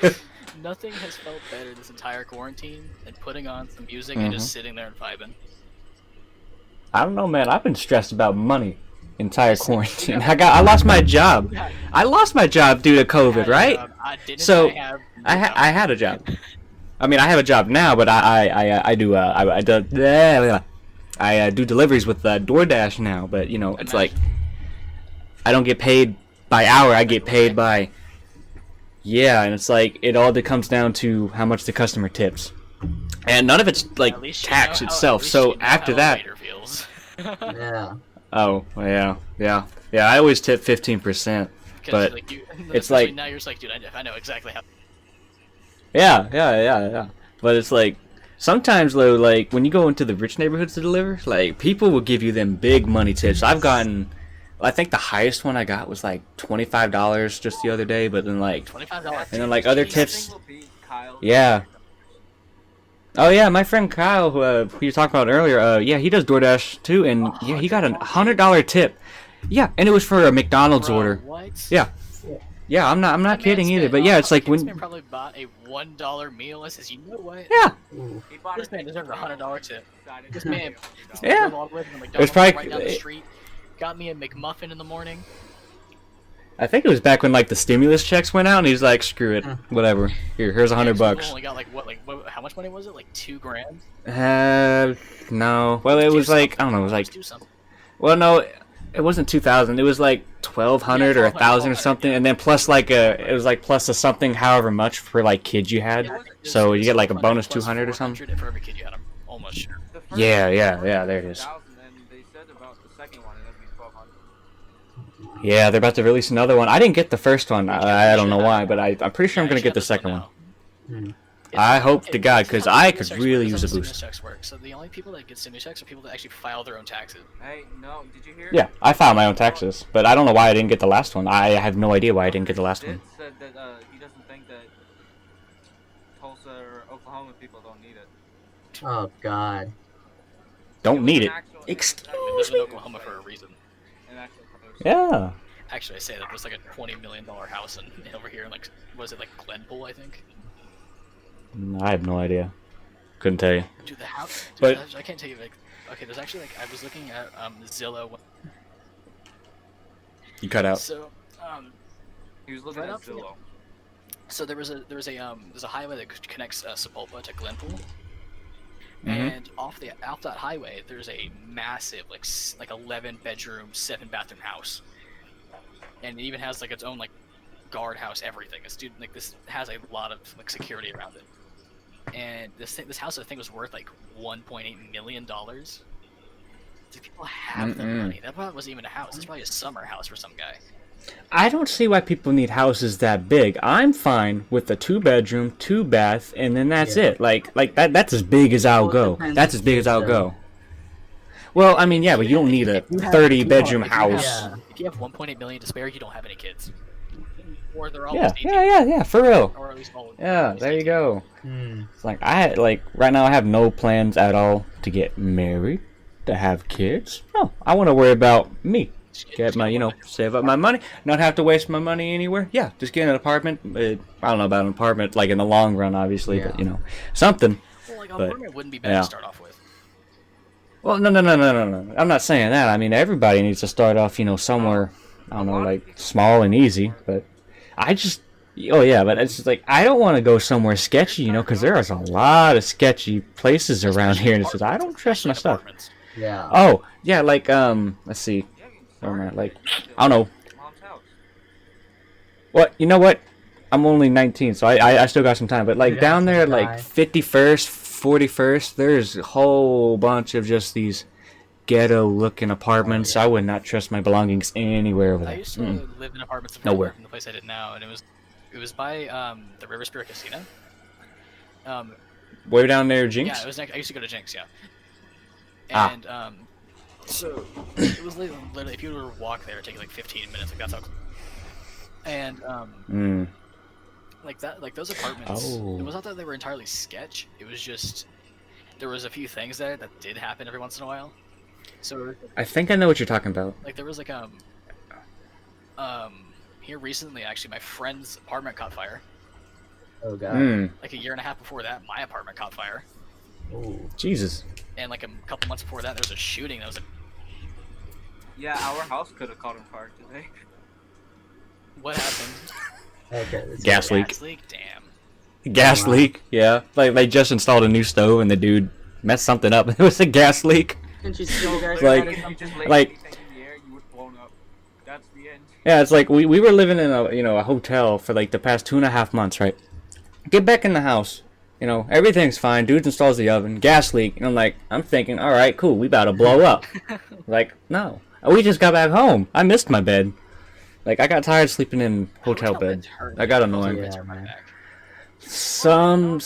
it. Nothing has felt better this entire quarantine than putting on some music and just sitting there and vibing.
I don't know, man. I've been stressed about money entire quarantine. I lost my job. I lost my job due to COVID, right? So I had a job. I mean, I have a job now, but I do deliveries with DoorDash now. But you know, it's like I don't get paid by hour. I get paid by and it's like it all comes down to how much the customer tips, and none of it's like tax itself. So after that,
Yeah.
oh yeah. I always tip 15%. But it's like
now you're just like, dude, I know exactly how.
Yeah. But it's like sometimes though, like when you go into the rich neighborhoods to deliver, like people will give you them big money tips. I've gotten, I think the highest one I got was like $25 just the other day. But then like
$25.
and then like other tips.
Single beat Kyle.
Yeah. Oh yeah, my friend Kyle, who you were talking about earlier, yeah, he does DoorDash too, and yeah, he got a $100 tip. Yeah, and it was for a McDonald's order.
What?
Yeah. Yeah, I'm not kidding either, but yeah, it's like
this
when.
man probably bought a $1 meal and says, you know what?
Yeah.
Ooh.
He bought
This man deserves a $100 tip. This man.
Yeah.
drove all the way from
It was
McDonald's
probably-
right down the street. Got me a McMuffin in the morning.
I think it was back when like the stimulus checks went out, and he's like, "Screw it, whatever. Here's $100."
Only got like how much money was it? Like $2,000.
No. Well, it was like I don't know. It was like,
Do something.
well, no, it wasn't 2,000. It was like 1,200 or 1,000 or something, and then plus like it was like plus a something, however much for like kids you had. So you get like a bonus 200 or something.
For every kid you had, I'm almost sure.
Yeah, there it is.
And they said about the second one, it'll be 1,200.
Yeah, they're about to release another one. I didn't get the first one. I don't know why, but I'm pretty sure I'm gonna get the second one. I hope to God, because I could really use a boost.
Checks work. So the only people that get stimulus checks are people that actually file their own taxes.
Hey, no, did you hear?
Yeah, I filed my own taxes, but I don't know why I didn't get the last one. I have no idea why I didn't get the last
Sid
one.
said that he doesn't think that Tulsa or Oklahoma people don't need it.
Oh God.
Don't need it.
I mean,
Excuse
there's in
me.
Oklahoma for a reason.
And actually,
Yeah.
Actually, I say that there's like a $20 million house over here in like, was it like Glenpool, I think?
I have no idea. Couldn't tell you.
Dude, the house. Dude,
But-
I can't tell you like. Okay, there's actually like I was looking at Zillow.
You cut out.
So
he was looking
Right
at
off the-
Zillow.
So there's a highway that connects Sepulpa to Glenpool,
Mhm.
and off that highway there's a massive like 11 bedroom 7 bathroom house, and it even has like its own like guardhouse, everything. This has a lot of like security around it, and this house I think was worth like $1.8 million. Do people have the money? That probably wasn't even a house. It's probably a summer house for some guy.
I don't see why people need houses that big. I'm fine with a 2-bedroom, 2-bath, and then that's
Yeah.
it. Like that's as big as I'll
Well, it
go.
depends
That's as big as I'll
on
go. Well, I mean, yeah, but you don't need a
If you have-
30-bedroom
if you have-
house.
Yeah.
If you have 1.8 million to spare, you don't have any kids, or they're
Yeah,
almost 18,
yeah, for real.
or at least all.
Yeah, there you go.
Hmm.
It's like right now I have no plans at all to get married, to have kids. No, I want to worry about me. Get my, save up my money, not have to waste my money anywhere. Yeah, just get an apartment. I don't know about an apartment, like in the long run, obviously, but
Yeah.
something.
Well, like,
but,
apartment wouldn't be bad
yeah.
to start off with.
Well, no. I'm not saying that. I mean, everybody needs to start off, somewhere, I don't know, like small and easy. But I just, oh yeah, but it's just like I don't want to go somewhere sketchy, because there is a lot of sketchy places around here, and it's just I don't trust my stuff.
Yeah.
Oh yeah, like let's see, like I don't know. What you know what? I'm only 19, so I still got some time. But like down there, like 51st, 41st, there's a whole bunch of just these ghetto-looking apartments. I would not trust my belongings anywhere over there.
I used to live in apartments
Nowhere.
in the place I did now, and it was by the River Spirit Casino.
Way down there, Jinx.
Yeah, it was. I used to go to Jinx, yeah.
Ah.
And so it was literally if you were to walk there, it'd take like 15 minutes. Like that's how. And like that, like those apartments.
Oh.
It was not that they were entirely sketch. It was just there was a few things there that did happen every once in a while. So
I think I know what you're talking about.
like there was like here recently actually my friend's apartment caught fire.
Oh god.
Like a year and a half before that, my apartment caught fire.
Oh.
Jesus.
And like a couple months before that, there was a shooting. That was a
Yeah, our house could have caught on fire today.
what happened?
Okay.
Gas leak.
Gas leak. Damn.
Gas leak. Yeah. Like they just installed a new stove and the dude messed something up. It was a gas leak.
Didn't you see the guys?
Like-
If you just laid
like-
anything in the air, you would blown up. That's the end.
Yeah, it's like we were living in a hotel for like the past 2.5 months, right? Get back in the house. Everything's fine. Dude installs the oven. Gas leak. And I'm thinking, all right, cool. We about to blow up. Like, no. We just got back home. I missed my bed. Like, I got tired sleeping in hotel beds. I got annoying.
Yeah, man.
Some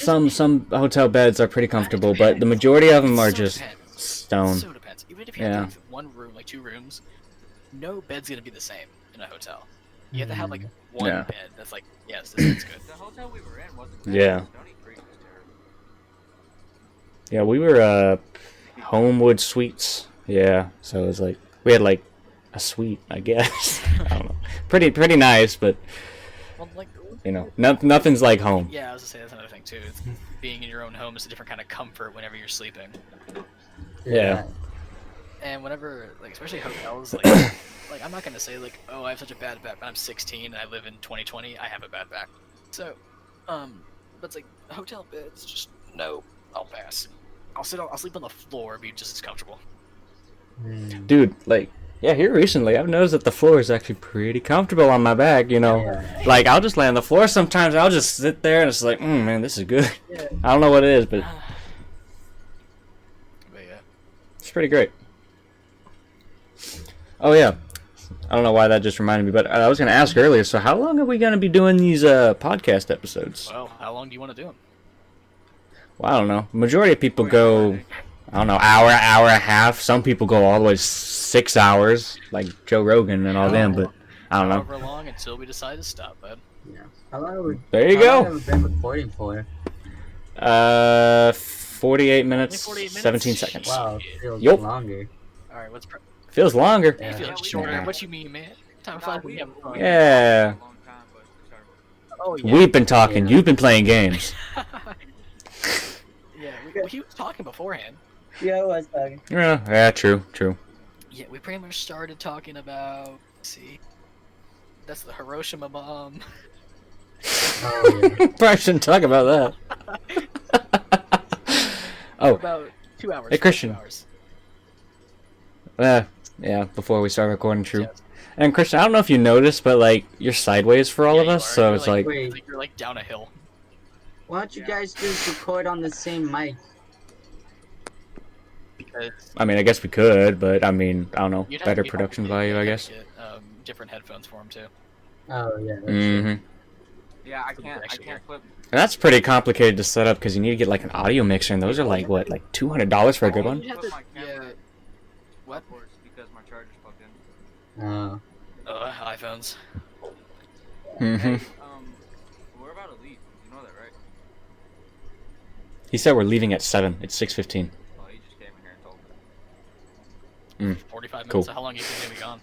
hotel beds are pretty comfortable, but the majority of them are just stone.
So depends. Even if you
Yeah.
have one room, like 2 rooms, no bed's gonna be the same in a hotel. You have to have like one
Yeah.
bed that's like, yes, this bed's good.
The hotel we were in wasn't bad.
Yeah.
Stony Creek was terrible.
Yeah, we were Homewood Suites. Yeah, so it was like we had like a suite, I guess. I don't know. Pretty nice, but
Well, like,
nothing's like home.
yeah, I was gonna say that's another thing too. It's being in your own home is a different kind of comfort whenever you're sleeping.
Yeah.
And whenever, like, especially hotels, like I'm not gonna say like, oh, I have such a bad back, but I'm 16 and I live in 2020. I have a bad back. So, but it's like hotel beds, just no, I'll pass. I'll sleep on the floor, be just as comfortable.
Dude, like, yeah, here recently, I've noticed that the floor is actually pretty comfortable on my back,
Yeah.
Like, I'll just lay on the floor sometimes, I'll just sit there, and it's like, man, this is good.
Yeah.
I don't know what it is, but
But yeah.
it's pretty great. Oh, yeah. I don't know why that just reminded me, but I was going to ask earlier, so how long are we going to be doing these podcast episodes?
Well, how long do you want to do them?
Well, I don't know. Majority of people go, I don't know, hour and a half. Some people go all the way 6 hours, like Joe Rogan and all them, but I don't know.
However long until we decide to stop, bud.
Yeah. How long have we,
There you
how long
go.
have we been recording for?
48 minutes,
48 minutes?
17 seconds.
Wow, it feels
Yup.
longer.
All right, what's
Feels longer.
Yeah.
it feels
we-
shorter?
Yeah.
What you mean, man? Time flies when you have fun.
Yeah.
A long time, but we started-
Oh yeah.
We've been talking.
Yeah.
You've been playing games.
Yeah, he was talking beforehand.
Yeah, I was talking.
Yeah, true.
Yeah, we pretty much started talking about. Let's see, that's the Hiroshima bomb.
Oh, yeah.
Probably shouldn't talk about that. Oh,
About 2 hours.
Hey, Christian.
2 hours.
yeah, before we start recording, true.
Yes.
And Christian, I don't know if you noticed, but like you're sideways for all
Yeah,
of
you
us,
are.
so
You're
it's like,
Wait.
you're like down a hill.
Why don't you guys just record on the same mic?
Because
I mean, I guess we could, but I mean, I don't know,
you'd have-
better
you'd have
production
to
value, I
get,
guess.
different headphones for him too.
Oh, yeah. That's true.
Mm-hmm.
Yeah, I can't clip.
And that's pretty complicated to set up because you need to get like an audio mixer, and those are like what, like $200 for a good one?
You'd have
Put
to-
my camera
yeah. What?
backwards because my charger's plugged in.
Oh.
iPhones.
Mm-hmm.
Hey, we're about to leave. You know that, right?
He said we're leaving at 7. It's 6:15.
Well, he just came in here and told me.
45 minutes.
Cool.
So how long you think he'll be gone?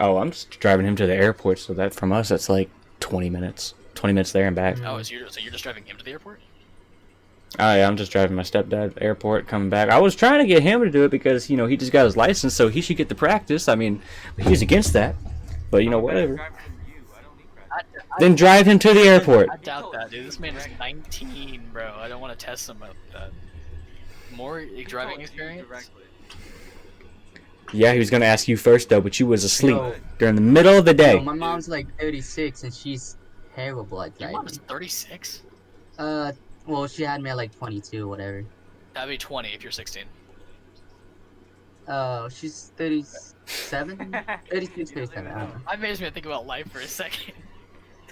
Oh, I'm just driving him to the airport, so that from us that's like 20 minutes. 20 minutes there and back.
Oh, so you're just driving him to the airport?
Oh yeah, I'm just driving my stepdad to the airport, coming back. I was trying to get him to do it because, you know, he just got his license, so he should get the practice. I mean, he's against that. But, you know,
I'm a better
whatever.
driver than you. I don't need practice.
Then drive him to the airport.
I doubt that, dude. This man is 19, bro. I don't want to test him about that. More driving
told you
experience?
directly.
Yeah, he was going to ask you first, though, but you was asleep
Yo.
during the middle of the
Yo,
day.
my mom's like 36 and she's terrible at
Your
driving.
mom is 36?
Well, she had me at like 22 or whatever.
That'd be 20 if you're 16.
She's 37? 36, 37, I don't know.
I made me think about life for a second.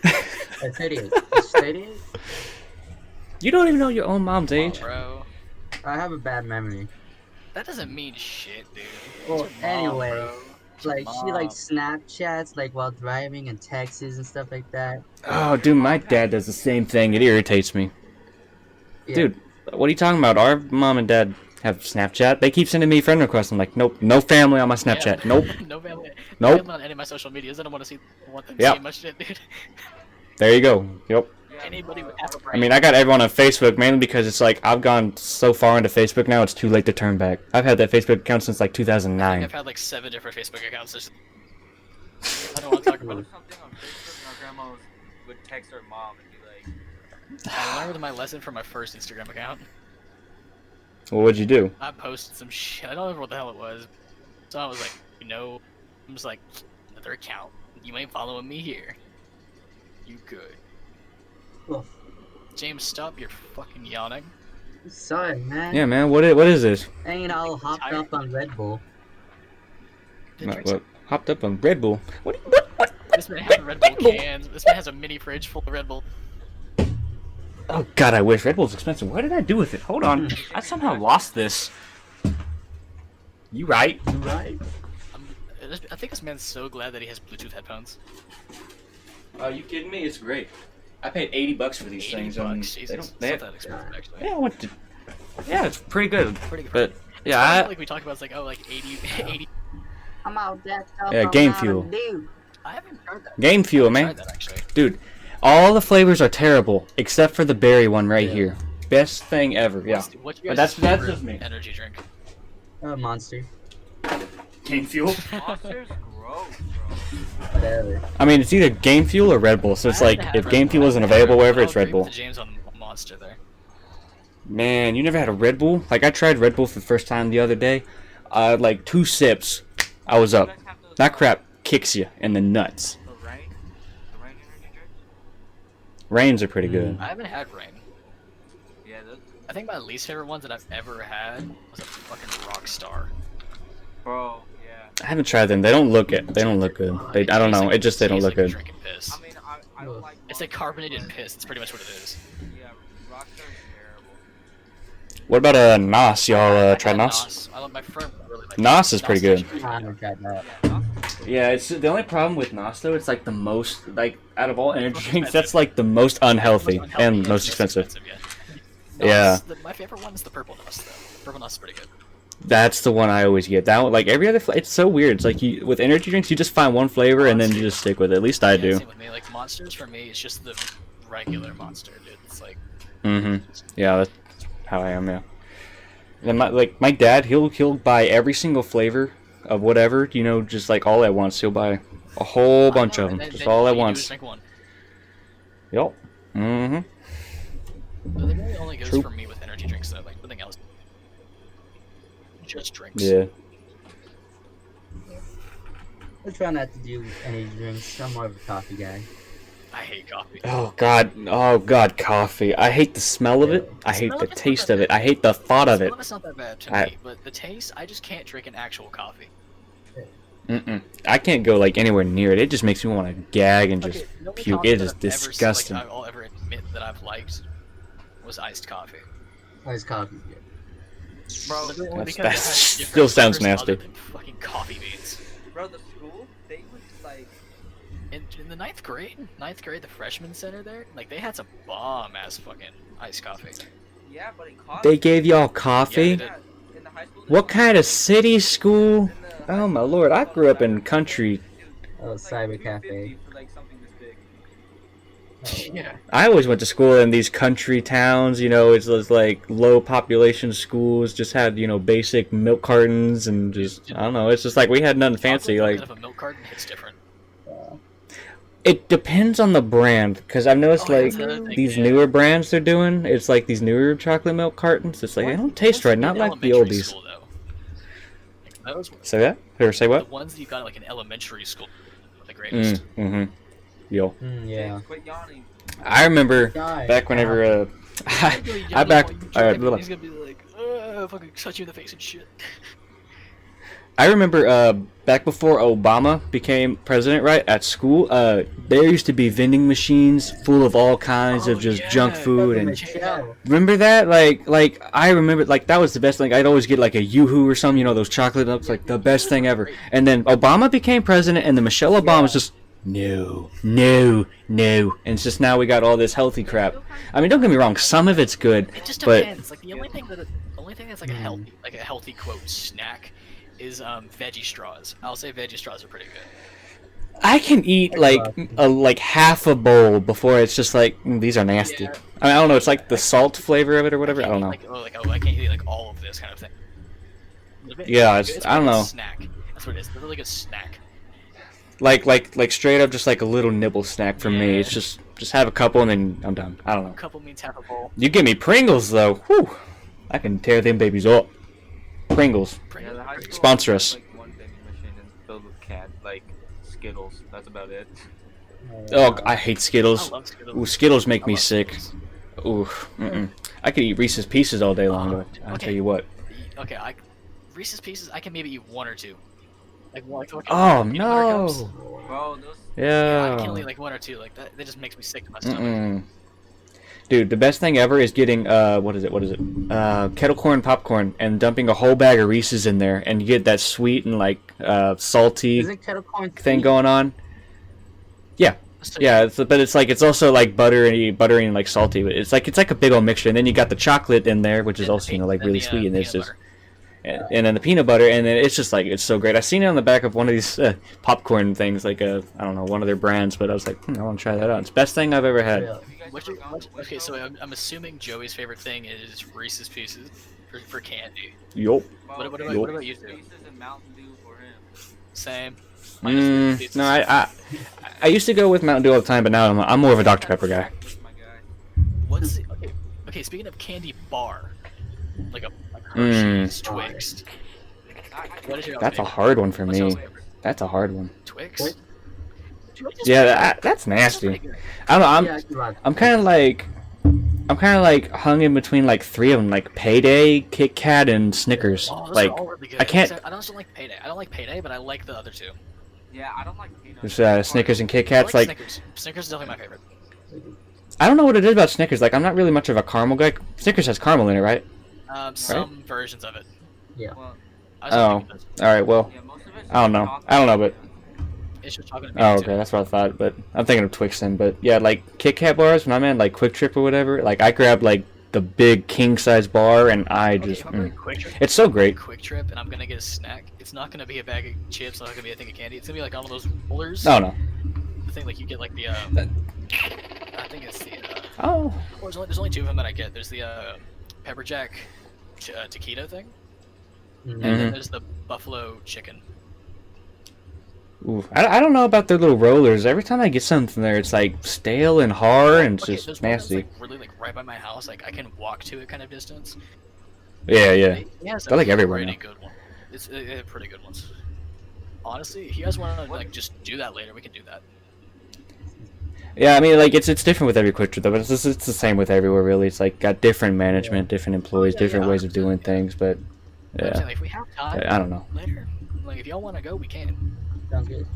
38. She's 38?
You don't even know your own mom's
Come on,
age.
bro.
I have a bad memory.
That doesn't mean shit, dude.
Well,
It's your mom,
anyway,
bro. It's your
Like, she like
mom.
Snapchats like while driving and texts and stuff like that.
Oh, dude, my dad does the same thing. It irritates me.
Yeah.
Dude, what are you talking about? Our mom and dad have Snapchat. They keep sending me friend requests. I'm like, nope, no family on my Snapchat.
Yeah.
Nope.
No family.
Nope.
No family on any of my social medias. I don't want to want them
Yep.
seeing my shit, dude.
There you go. Yep.
Anybody with half a
I
brain.
mean, I got everyone on Facebook mainly because it's like I've gone so far into Facebook now, it's too late to turn back. I've had that Facebook account since like
I think
2009.
I've had like 7 different Facebook accounts. I don't want to talk about it.
Something on Facebook, and our grandma would text her mom and be like,
I learned my lesson from my first Instagram account.
Well, what'd you do?
I posted some shit. I don't remember what the hell it was. So I was like, I'm just like, another account. You ain't following me here. You good.
Oh,
James, stop your fucking yawning.
sorry, man.
Yeah, man. What is this?
Ain't all hopped up on Red Bull.
What? Hopped up on Red Bull. What?
This man has Red Bull cans. This man has a mini fridge full of Red Bull.
Oh God, I wish Red Bull's expensive. What did I do with it? Hold on. I somehow lost this. You right?
You right?
I think this man's so glad that he has Bluetooth headphones.
Are you kidding me? It's great. I paid $80 for these
80
things.
bucks,
They
Jesus.
don't.
It's
They
not
have,
that expensive, actually.
yeah, I went to. Yeah, it's pretty good.
Pretty good.
But
It's
yeah,
funny,
I,
like we talk about, it's like, oh, like 80.
I'm out that stuff.
Yeah,
I'm
Game
out
Fuel.
of dude.
I haven't tried that.
Game Fuel,
I
man.
tried that, actually.
Dude, all the flavors are terrible except for the berry one right
Yeah.
here. Best thing ever. Yeah.
What's
But
your
that's
favorite
just me.
energy drink?
Monster.
Game Fuel.
Monster's gross, bro.
Whatever.
I mean, it's either Game Fuel or Red Bull. So it's
I
like
haven't had
if
Red
Game
Bull.
Fuel isn't
I'll
available wherever,
agree
it's Red
with
Bull.
the James on Monster there.
Man, you never had a Red Bull? Like I tried Red Bull for the first time the other day. Like 2 sips, I was up.
You guys have those,
That crap kicks you in the nuts.
The rain energy drinks?
Rains are pretty good.
I haven't had Rain.
Yeah, those,
I think my least favorite ones that I've ever had was a fucking Rockstar.
bro, yeah.
I haven't tried them. They don't look it. They don't look good. I don't know. It just they don't look good.
Drinking piss.
I mean, I don't like
It's like carbonated piss. That's pretty much what it is.
Yeah, Rockstar's terrible.
What about Nos? Y'all
I
tried
had
Nos?
I love my friend. Really like
Nos is pretty good.
I haven't tried that.
Yeah, Nos-
Yeah, it's the only problem with Nos though. It's like the most like out of all energy drinks, that's like the most unhealthy and most expensive. Yeah.
My favorite one is the purple Nos though. Purple Nos is pretty good.
That's the one I always get. That one, like every other, it's so weird. It's like you with energy drinks, you just find one flavor and then you just stick with it. At least I
Yeah,
do.
same with me. Like Monsters for me, it's just the regular Monster, dude. It's like
Yeah, that's how I am. Yeah. And my dad, he'll buy every single flavor of whatever, you know, just like all at once. He'll buy a whole bunch of them, just all at once.
Drink one.
Yep.
But it really only goes
True.
for me with energy drinks though. Like nothing else. Just drinks.
Yeah.
I try not to do any drinks. I'm more of a coffee guy.
I hate coffee.
Oh god, coffee. I hate the smell of it. I hate
smell
the
of it's not
taste
that
of it.
bad.
I hate the thought of it.
It's not that bad to
I-
me, but the taste, I just can't drink an actual coffee.
I can't go like anywhere near it. It just makes me want to gag and just
Okay, the only
puke.
coffee
It
that
is
I've ever-
disgusting.
I'll ever admit that I've liked was iced coffee.
Iced coffee. Yeah.
Bro,
Literally only
That's-
because it
that
has
still
different
sounds
flavors other
nasty.
than fucking coffee beans.
bro, the school, they would like,
In the ninth grade, the freshman center there, like they had some bomb ass fucking iced coffee.
yeah, but in college,
They gave y'all
Yeah,
coffee?
they did.
in the high school,
What kind of city school? Oh my lord, I grew up in country.
Oh,
it's
Cyber
like
Cafe.
$2.50 for like something this big.
Yeah.
I always went to school in these country towns. You know, it's those like low population schools. Just had basic milk cartons and just I don't know. It's just like we had nothing fancy.
Chocolate
Like
milk out of a milk carton hits different.
it depends on the brand because I've noticed
Oh, yeah,
like
that's another thing,
these
yeah.
newer brands they're doing. It's like these newer chocolate milk cartons. It's like they don't taste right. Not
In
like the
elementary
oldies.
school, though. Like, those were
Say that? Or say
the
what?
ones that you got like in elementary school were the greatest.
Mm-hmm. Yo.
Yeah.
James, quit yawning.
I remember
Guy,
back whenever I back.
He's gonna be like, fucking touch you in the face and shit.
I remember back before Obama became president, right, at school, there used to be vending machines full of all kinds of just junk food and
Michelle.
remember that? Like I remember like that was the best thing. I'd always get like a Yoo-Hoo or something, those chocolate nuts, like the best thing ever. And then Obama became president and the Michelle Obama was just no. And it's just now we got all this healthy crap. I mean, don't get me wrong, some of it's good,
It just
but
depends. Like the only thing that's like a healthy quote snack is veggie straws. I'll say veggie straws are pretty good.
I can eat like half a bowl before it's just like these are nasty.
Yeah.
I mean, I don't know. It's like the salt flavor of it or whatever. I don't know.
I can't eat like all of this kind of thing.
Yeah,
it's
I don't
like a
know.
Snack. That's what it is. It's really good snack.
Like straight up, just like a little nibble snack for me.
Yeah.
It's just have a couple and then I'm done. I don't know.
A couple means half a bowl.
You give me Pringles though, whew, I can tear them babies up. Pringles.
Yeah, the high school
Sponsor
had,
us.
Like one vending machine and filled with like Skittles. That's about it.
Oh, I hate Skittles.
I love Skittles.
Ooh, Skittles make
I
me
love
sick.
Skittles.
Ooh, I could eat Reese's Pieces all day long. Though. I'll
Okay.
tell you what.
Okay, Reese's Pieces, I can maybe eat one or two. Like
Oh
peanut butter cups.
no.
Bro, those.
Yeah, I
Yeah.
can only eat like one or two. Like that just makes me sick to my stomach.
Mm-mm. Dude, the best thing ever is getting what is it? Kettle corn popcorn and dumping a whole bag of Reese's in there, and you get that sweet and like salty
Isn't kettle corn
thing
sweet?
going on.
So,
Yeah, but it's also like buttery and like salty. But it's like a big old mixture, and then you got the chocolate in there, which is
and
also
the
like
and
really
the,
sweet, and it's
peanut
just
butter.
and then the peanut butter, and then it's just like it's so great. I seen it on the back of one of these popcorn things, like I don't know, one of their brands, but I was like, I want to try that out. It's the best thing I've ever had.
Really?
Have you guys
What's
ever
your,
gone
what's,
to, like,
okay, so I'm assuming Joey's favorite thing is Reese's Pieces for candy.
Yup.
Well,
What
Reese's
about you two?
Pieces and Mountain Dew for him.
Same. Minus Reese's Pieces.
No, I used to go with Mountain Dew all the time, but now I'm more of a Dr. Pepper guy.
That's my guy.
What's okay? Speaking of candy bar, like a Hershey's Twix. What is your
That's a
favorite?
hard one for
What's your
me.
favorite?
That's a hard one.
Twix.
What?
Twix is
Yeah,
pretty
that's
good.
nasty.
Twix is pretty good.
I don't know.
Yeah, you're right.
I'm kind of like hung in between like three of them, like Payday, Kit Kat, and Snickers.
Oh, those
Like
are all really good.
I can't.
Except I don't like Payday. I don't like Payday, but I like the other two.
Yeah, I don't like peanuts.
There's Snickers and Kit
I
Kats. Like
Snickers. Snickers is definitely my favorite.
I don't know what it is about Snickers. Like I'm not really much of a caramel guy. Snickers has caramel in it, right?
Some versions of it.
Well,
I was
Oh.
thinking this.
All right. Well,
yeah, most of it's
I don't know. I don't know, but
It's just chocolate.
oh, okay, that's what I thought. But I'm thinking of Twix then. But yeah, like Kit Kat bars when I'm in like Quick Trip or whatever. Like I grab like the big king size bar and I just.
if I'm going Quick Trip,
It's so great.
Quick Trip, and I'm gonna get a snack. It's not gonna be a bag of chips. Not gonna be a thing of candy. It's gonna be like one of those rollers.
Oh no.
The thing like you get like the I think it's the
Oh.
well, there's only two of them that I get. There's the pepper jack taquito thing,
Mhm.
and
Mm-hmm.
then there's the buffalo chicken.
Ooh, I don't know about their little rollers. Every time I get something there, it's like stale and hard and it's
Okay,
just
there's one that's
nasty.
like really like right by my house. Like I can walk to it kind of distance.
Yeah, yeah.
He has
They're like everywhere
pretty
now.
good one. It's pretty good ones. Honestly, if you guys want to like just do that later, we can do that.
Yeah, I mean, like it's different with every Quick Trip though, but it's the same with everywhere really. It's like got different management, different employees,
Yeah,
different
yeah,
ways of doing
100%,
things. But
I'm saying,
yeah,
like, if we have time
I don't know.
later, like if y'all want to go, we can.
Sounds good.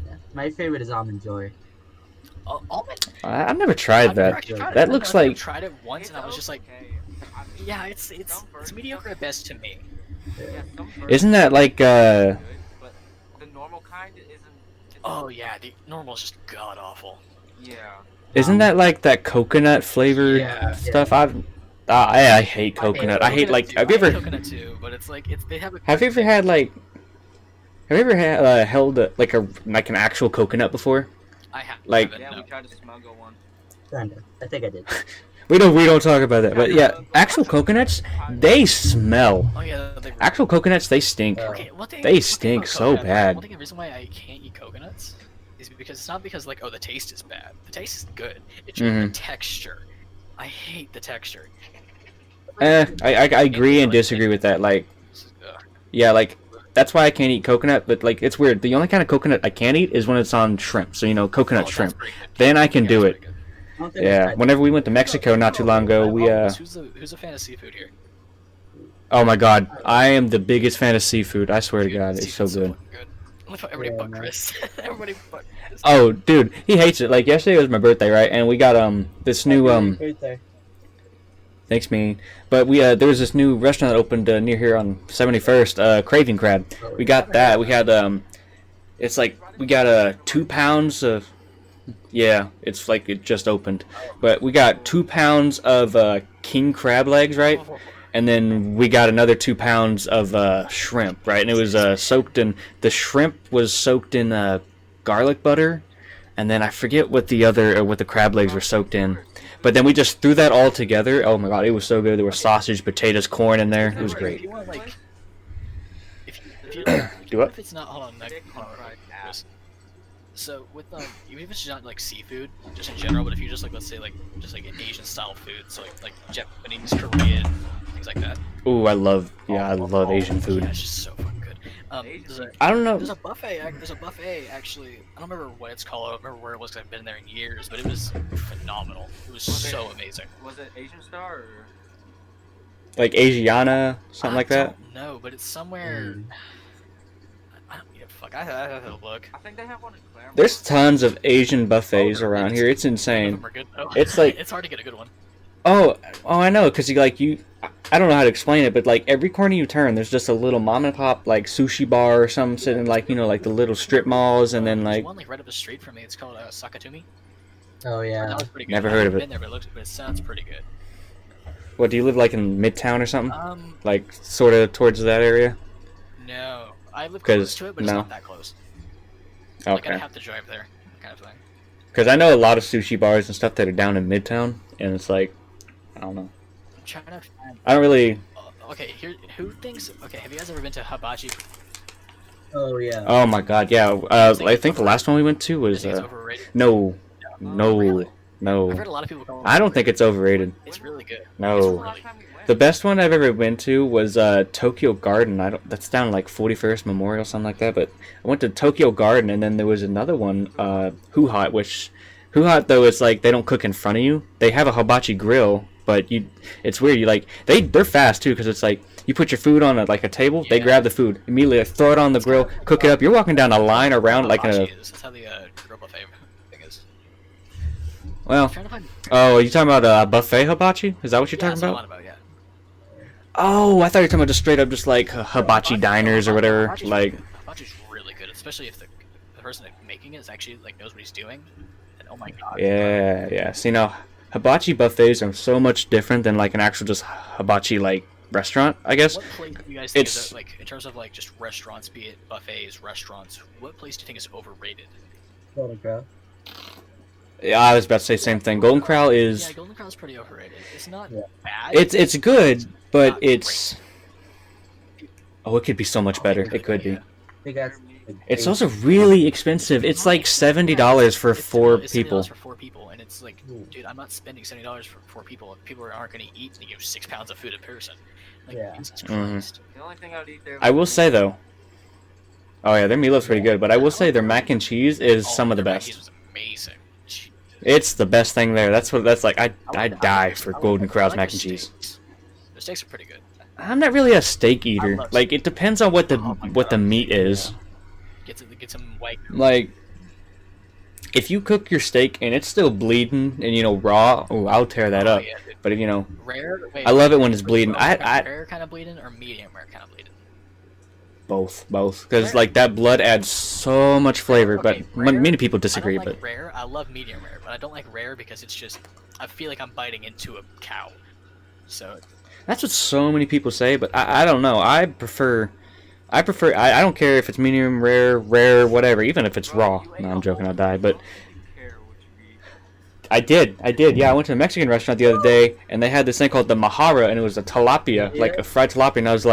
Yeah. My favorite is Almond Joy.
Almond.
I've never tried
I've never
that.
actually tried it.
That
I've
looks
never
like
tried it once, and I was just like,
okay. I mean,
yeah, it's
some versions
mediocre at best to me.
Yeah, some
Isn't
versions
that like
are good, but the normal kind isn't. It's,
Oh yeah, the normal is just god awful.
Yeah.
isn't that like that coconut flavored
Yeah,
stuff? I hate coconut. I hate like.
too.
Have you
I hate
ever
coconut too? But it's like they have a.
have you ever had like have you ever held like an actual coconut before?
I have
like-
haven't,
Yeah,
no.
we tried to smuggle one.
Kinda. I think I did.
We don't talk about that. But yeah, actual coconuts, they smell.
Oh yeah,
Actual coconuts, they stink.
okay, one thing,
They
one thing
stink
about
so
coconuts,
bad.
One thing, the reason why I can't eat coconuts is because it's not because like, oh, the taste is bad. The taste is good. It's just the texture. I hate the texture.
I agree and disagree with that. Like, yeah, like that's why I can't eat coconut. But like, it's weird. The only kind of coconut I can't eat is when it's on shrimp. So coconut shrimp. Then I can do it. Yeah. Whenever we went to Mexico not too long ago, we
Who's a fan of seafood here?
Oh my god, I am the biggest fan of seafood. I swear to God, it's so good.
Everybody but Chris. Everybody but Chris.
Oh, dude, he hates it. Like yesterday was my birthday, right? And we got this new Thanks, me. But we there was this new restaurant that opened near here on 71st, Craving Crab. We got that. We had it's like we got 2 pounds of. Yeah, it's like it just opened. But we got 2 pounds of king crab legs, right? And then we got another 2 pounds of shrimp, right? And it was soaked in. The shrimp was soaked in garlic butter, and then I forget what the crab legs were soaked in. But then we just threw that all together. Oh my god, it was so good. There was sausage, potatoes, corn in there. It was great.
If you want, like,
Do what?
if it's not, hold on. So with even if it's not like seafood, just in general, but if you just like, let's say like just like an Asian style food, so like Japanese, Korean, things like that.
Ooh, I love Asian food.
Yeah, it's just so fucking good.
I don't know.
There's a buffet actually. I don't remember what it's called. I don't remember where it was. 'Cause I've been there in years, but it was phenomenal. It was so amazing.
Was it Asian Star or?
Like Asiana, something like that.
No, but it's somewhere. I don't give a fuck. I have to look.
I think they have one in Claremont.
There's tons of Asian buffets around here. It's
None of
insane.
them are good, though.
It's like
it's hard to get a good one.
oh, I know, cause I don't know how to explain it, but like every corner you turn, there's just a little mom and pop like sushi bar or something sitting like like the little strip malls, and then
There's
like
one like right up the street from me. It's called Sakatumi.
Oh yeah.
That was pretty good.
Never
I
heard
haven't
of
been there, but it sounds pretty good.
what do you live like in Midtown or something?
Um,
Like sort of towards that area?
no, I live
'Cause-
close to it, but it's
no.
not that close. Like I'd
Okay.
have to drive there, kind of thing.
Because I know a lot of sushi bars and stuff that are down in Midtown, and it's like I don't know.
I'm trying to find.
I don't really.
Okay, here. Who thinks? Okay, have you guys ever been to Hibachi?
Oh yeah.
Oh my god, yeah. I think the last one we went to
I
was
think it's overrated.
no,
Really?
no.
I've heard a lot of people call it
I don't think it's overrated.
It's really good.
No.
It's
The
really
last time we went.
The best one I've ever been to was Tokyo Garden. That's down like 41st Memorial, something like that. But I went to Tokyo Garden, and then there was another one, Hoo Hot, which Hoo Hot though it's like they don't cook in front of you. They have a hibachi grill, but it's weird. You like they're fast too because it's like you put your food on a table, they
Yeah.
grab the food immediately, throw it on the grill, cook it up. You're walking down a line around like in a
Hibachi is. That's how the grill buffet thing is.
well.
I'm trying to find.
Oh, are you talking about buffet hibachi? Is that what you're
Yeah,
talking
that's what I'm
about?
on about, yeah.
Oh, I thought you were talking about just straight up just like hibachi diners or whatever.
Hibachi's
Like,
really good. Hibachi's really good, especially if the person making it is actually like knows what he's doing. And oh my god.
yeah. See, now hibachi buffets are so much different than like an actual just hibachi like restaurant, I guess.
What place do you guys think
It's-
is like in terms of like just restaurants, be it buffets, restaurants? What place do you think is overrated?
Golden Crow.
Yeah, I was about to say the same thing. Golden Corral
Yeah,
is
Golden Corral's pretty overrated. It's not
Yeah.
bad.
it's good, but
not
it's oh, it could be so much better. It could be.
They got.
It's also really expensive. It's like $70 for
It's
four
$70
people.
for 4 people, and it's like,
Ooh.
dude, I'm not spending $70 for 4 people if people aren't going to eat 6 pounds of food a person. Like,
Yeah.
Jesus
Mhm.
Christ.
The only thing I would eat there.
I will say though. Oh yeah, their meatloaf's pretty good, but I will say their mac and cheese is
Oh,
some of the
their mac and cheese
best.
was amazing. Gee.
It's the best thing there. That's like I
I
die
like-
for
I like-
Golden
I
Corral's
like
mac
their
and cheese.
steaks. Their steaks are pretty good.
I'm not really a steak eater.
love
Like it depends on what the
Oh my
what the
God.
meat is.
Get some white.
Like if you cook your steak and it's still bleeding and raw, oh, I'll tear that up.
Yeah, dude.
But if
Rare. Wait,
I love it when it's bleeding.
rare kind of bleeding or medium rare kind of bleeding.
both because like that blood adds so much flavor.
Okay,
But
rare,
many people
I
disagree.
don't like
But
rare. I love medium rare, but I don't like rare because it's just I feel like I'm biting into a cow. So
that's what so many people say. But I don't know. I prefer. I don't care if it's medium rare, whatever. Even if it's raw. No, I'm joking. I'll die. But I did. Yeah, I went to a Mexican restaurant the other day, and they had this thing called the majara, and it was a tilapia,
Yeah.
like a fried tilapia. And I was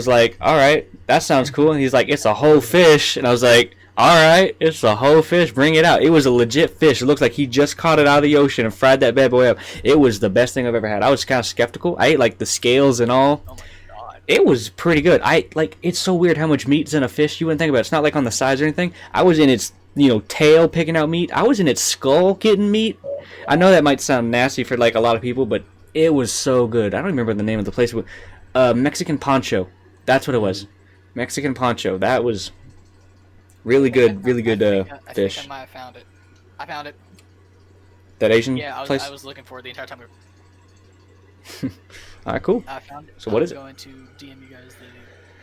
like, all right, that sounds cool. And he's like, it's a whole fish, and I was like, all right, it's a whole fish. Bring it out. It was a legit fish. It looks like he just caught it out of the ocean and fried that bad boy up. It was the best thing I've ever had. I was kind of skeptical. I ate like the scales and all.
Oh my god.
It was pretty good. It's so weird how much meat's in a fish. You wouldn't think about it. It's not like on the sides or anything. I was in its tail picking out meat. I was in its skull getting meat. I know that might sound nasty for like a lot of people, but it was so good. I don't remember the name of the place. Mexican Poncho. That's what it was. Mexican Poncho. That was really good. Really good
I
fish.
think I might have found it. I found it.
That Asian
Yeah,
place.
I was looking for it the entire time.
All right, cool.
I found it.
So what is it?
I'm going to DM you guys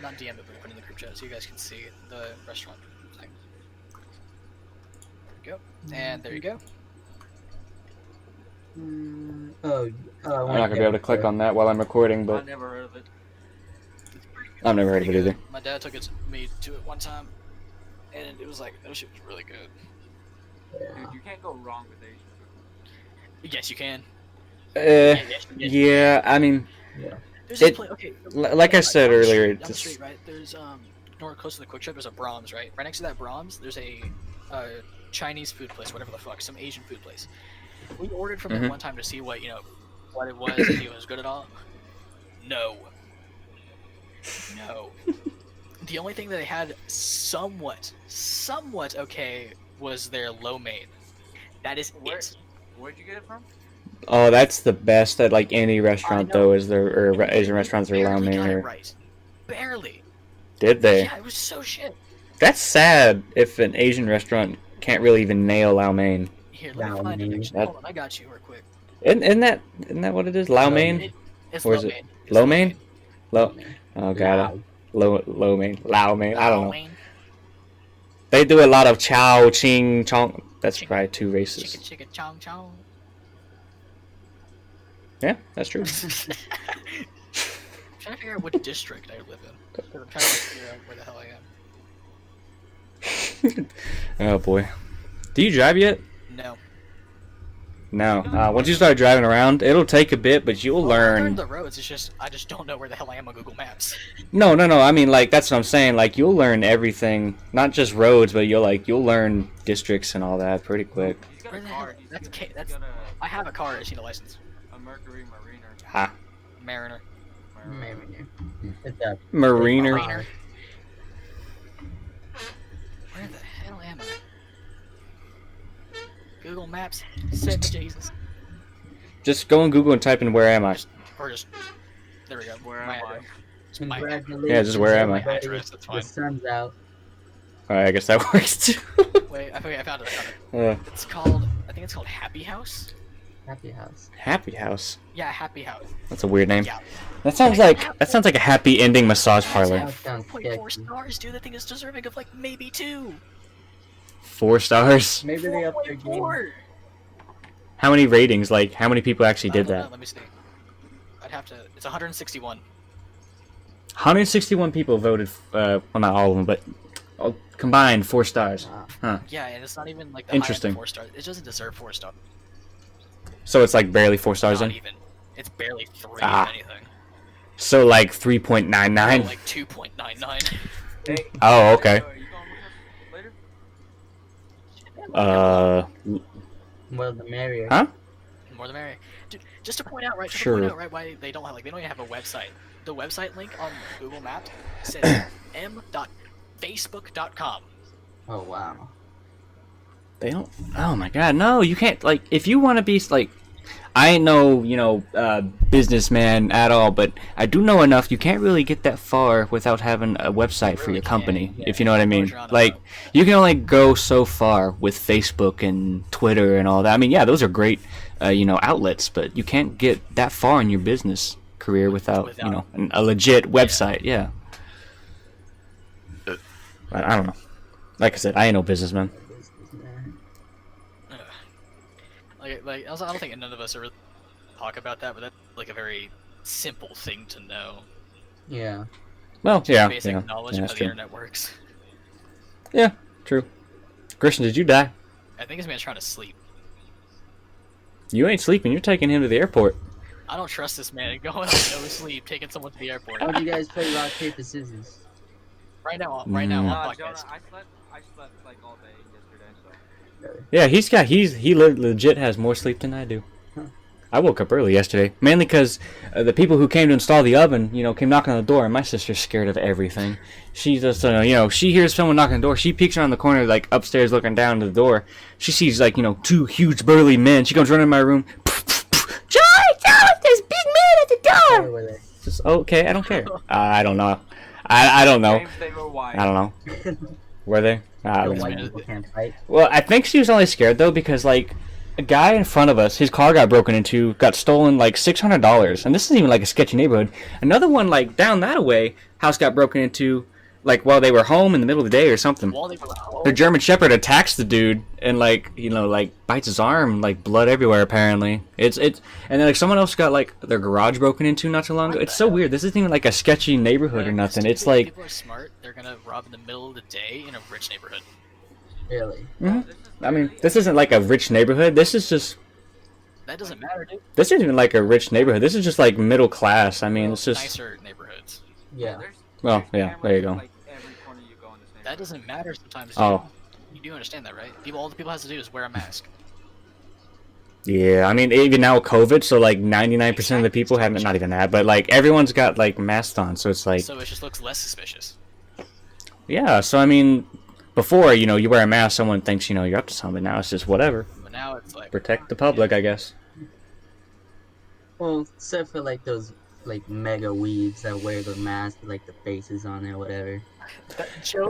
not DM it, but put it in the group chat so you guys can see the restaurant thing. There you go. And there you go.
Oh,
I'm not gonna be able to click on that while I'm recording,
I've
but
never heard of it.
I've never heard of it
Pretty
either.
good. My dad took me to it one time, and it was like, that shit was really good.
Dude, you can't go wrong with Asian food.
Yes, you can.
Yes, yeah. I mean,
There's
It-
a place, okay.
like I said
down the
earlier,
street- down the
it's-
street, right? There's nowhere close to the quick trip. There's a Brahms, right? Right next to that Brahms, there's a Chinese food place, whatever the fuck, some Asian food place. We ordered from
Mhm.
it one time to see what it was, if it was good at all. No. The only thing that they had somewhat okay was their lo mein. That is
Where-
it.
Where'd you get it from?
oh, that's the best at like any restaurant
I know.
though. Is their Asian restaurants are
Barely
ramen
got it
here?
right. Barely.
Did they?
Yeah, it was so shit.
That's sad if an Asian restaurant can't really even nail lao mein.
Here, let me
Lao
find it.
mein.
Actually, hold on, I got you real quick.
Isn't that what it is? Lao mein?
It's
Or is
lo
it
mein. It's
lo
lo
mein? Lo. Oh god. Lo mein. Lao mein. I don't
Lo
know.
mein.
They do a lot of chow, ching, chong. That's probably too racist.
Chicken, chong, chong.
Yeah, that's true.
I'm trying to figure out what district I live in. 'Cause I'm trying to figure out where the hell I am.
Oh boy. Do you drive yet?
No.
No. Once you start driving around, it'll take a bit, but you'll
I
learn.
learned the roads. It's just I just don't know where the hell I am on Google Maps.
No. I mean, like that's what I'm saying. Like you'll learn everything, not just roads, but you'll learn districts and all that pretty quick.
He's got
Where
a
the
car.
hell-
He's
that's
got,
ca-
he's
that's-
got
I have a car. I just need a license.
a Mercury Mariner.
Ha.
Mariner.
Maybe. It's a
Mariner.
Mariner. Where the hell am I? Google Maps. Send me Jesus.
Just go on Google and type in where am I?
Or just there we go.
Where
My
am I?
address. Just my
Congratulations.
Yeah, just where am I?
everybody.
Address, that's
The
fine.
sun's out.
Alright, I guess that works too.
Wait, I found it.
Uh,
It's called. I think it's called Happy House.
Happy house.
Happy House.
Yeah, Happy House.
That's a weird name.
Yeah.
That sounds like a happy ending massage parlor.
That sounds
4.4
sketchy.
stars, dude. That thing is deserving of like maybe 2.
4 stars.
Maybe they upped their game.
4.4.
How many ratings? Like how many people actually did
I don't know,
that?
Let me see. I'd have to. It's 161.
161 people voted. Well, not all of them, but combined 4 stars.
Wow.
Yeah, and it's not even like the
Interesting.
4 stars. It doesn't deserve 4 stars.
So it's like barely 4 stars
Not
in.
even. It's barely 3
Ah.
if anything.
So like
Or
3.99.
like 2.99.
Hey,
Oh, okay.
Are you going with us later?
Well, the merrier.
Huh?
More the merrier. Dude, just to point out, right? Just
Sure.
to point out, right? Why they don't have they don't even have a website. The website link on Google Maps says m.facebook.com.
Oh wow.
They don't. Oh my god, no! You can't. Like, if you want to be like, I ain't no businessman at all, but I do know enough. You can't really get that far without having a website for
Really
your company,
can't,
if you know what I mean.
You're on a
Like,
web.
you can only go so far with Facebook and Twitter and all that. I mean, yeah, those are great, outlets, but you can't get that far in your business career without a legit website. Yeah. I don't know. Like I said, I ain't no businessman.
Like also, I don't think none of us are really talk about that, but that's like a very simple thing to know.
Yeah.
Well,
Just
yeah,
basic
yeah,
knowledge
yeah,
of
that's
how the
true.
internet works.
Yeah, true. Christian, did you die?
I think this man's trying to sleep.
You ain't sleeping. You're taking him to the airport.
I don't trust this man. Going on no sleep, taking someone to the airport.
How do you guys play rock, paper, scissors?
Right now, on
Nah,
podcast.
Jonah, I slept like all day yesterday, so.
Yeah, he legit has more sleep than I do. I woke up early yesterday, mainly because the people who came to install the oven, came knocking on the door, and my sister's scared of everything. She just, she hears someone knocking on the door. She peeks around the corner, like upstairs, looking down to the door. She sees like two huge burly men. She comes running in my room. Joy, there's big man at the door.
Where were they?
Just okay, I don't care. I don't know. I don't know.
James, they were white.
I don't know. Were they?
The white people can't fight.
Well, I think she was only scared though because like a guy in front of us, his car got broken into, got stolen like $600, and this isn't even like a sketchy neighborhood. Another one like down that way, house got broken into, like while they were home in the middle of the day or something.
While they were home.
The German Shepherd attacks the dude and like bites his arm, like blood everywhere apparently. It's and then like someone else got like their garage broken into not too long ago. It's so weird. This isn't even like a sketchy neighborhood or nothing. It's like
people are smart. They're gonna rob in the middle of the day in a rich neighborhood.
Really?
I mean, this isn't like a rich neighborhood. This is just.
That doesn't matter, dude.
This isn't even like a rich neighborhood. This is just like middle class. I mean, it's just.
Nicer neighborhoods.
Yeah.
Well, yeah, there you go.
Like every corner you go in this
That doesn't matter sometimes. Dude.
Oh.
You do understand that, right? All the people has to do is wear a mask.
Yeah, I mean, even now with COVID, so like 99% of the people haven't, not even that, but like everyone's got like masks on, so it's like.
So it just looks less suspicious.
Yeah, so I mean, before, you wear a mask, someone thinks, you're up to something. Now it's just whatever.
But now it's like
Protect the public, I guess.
Well, except for like those like mega weebs that wear the mask with like the faces on it or whatever.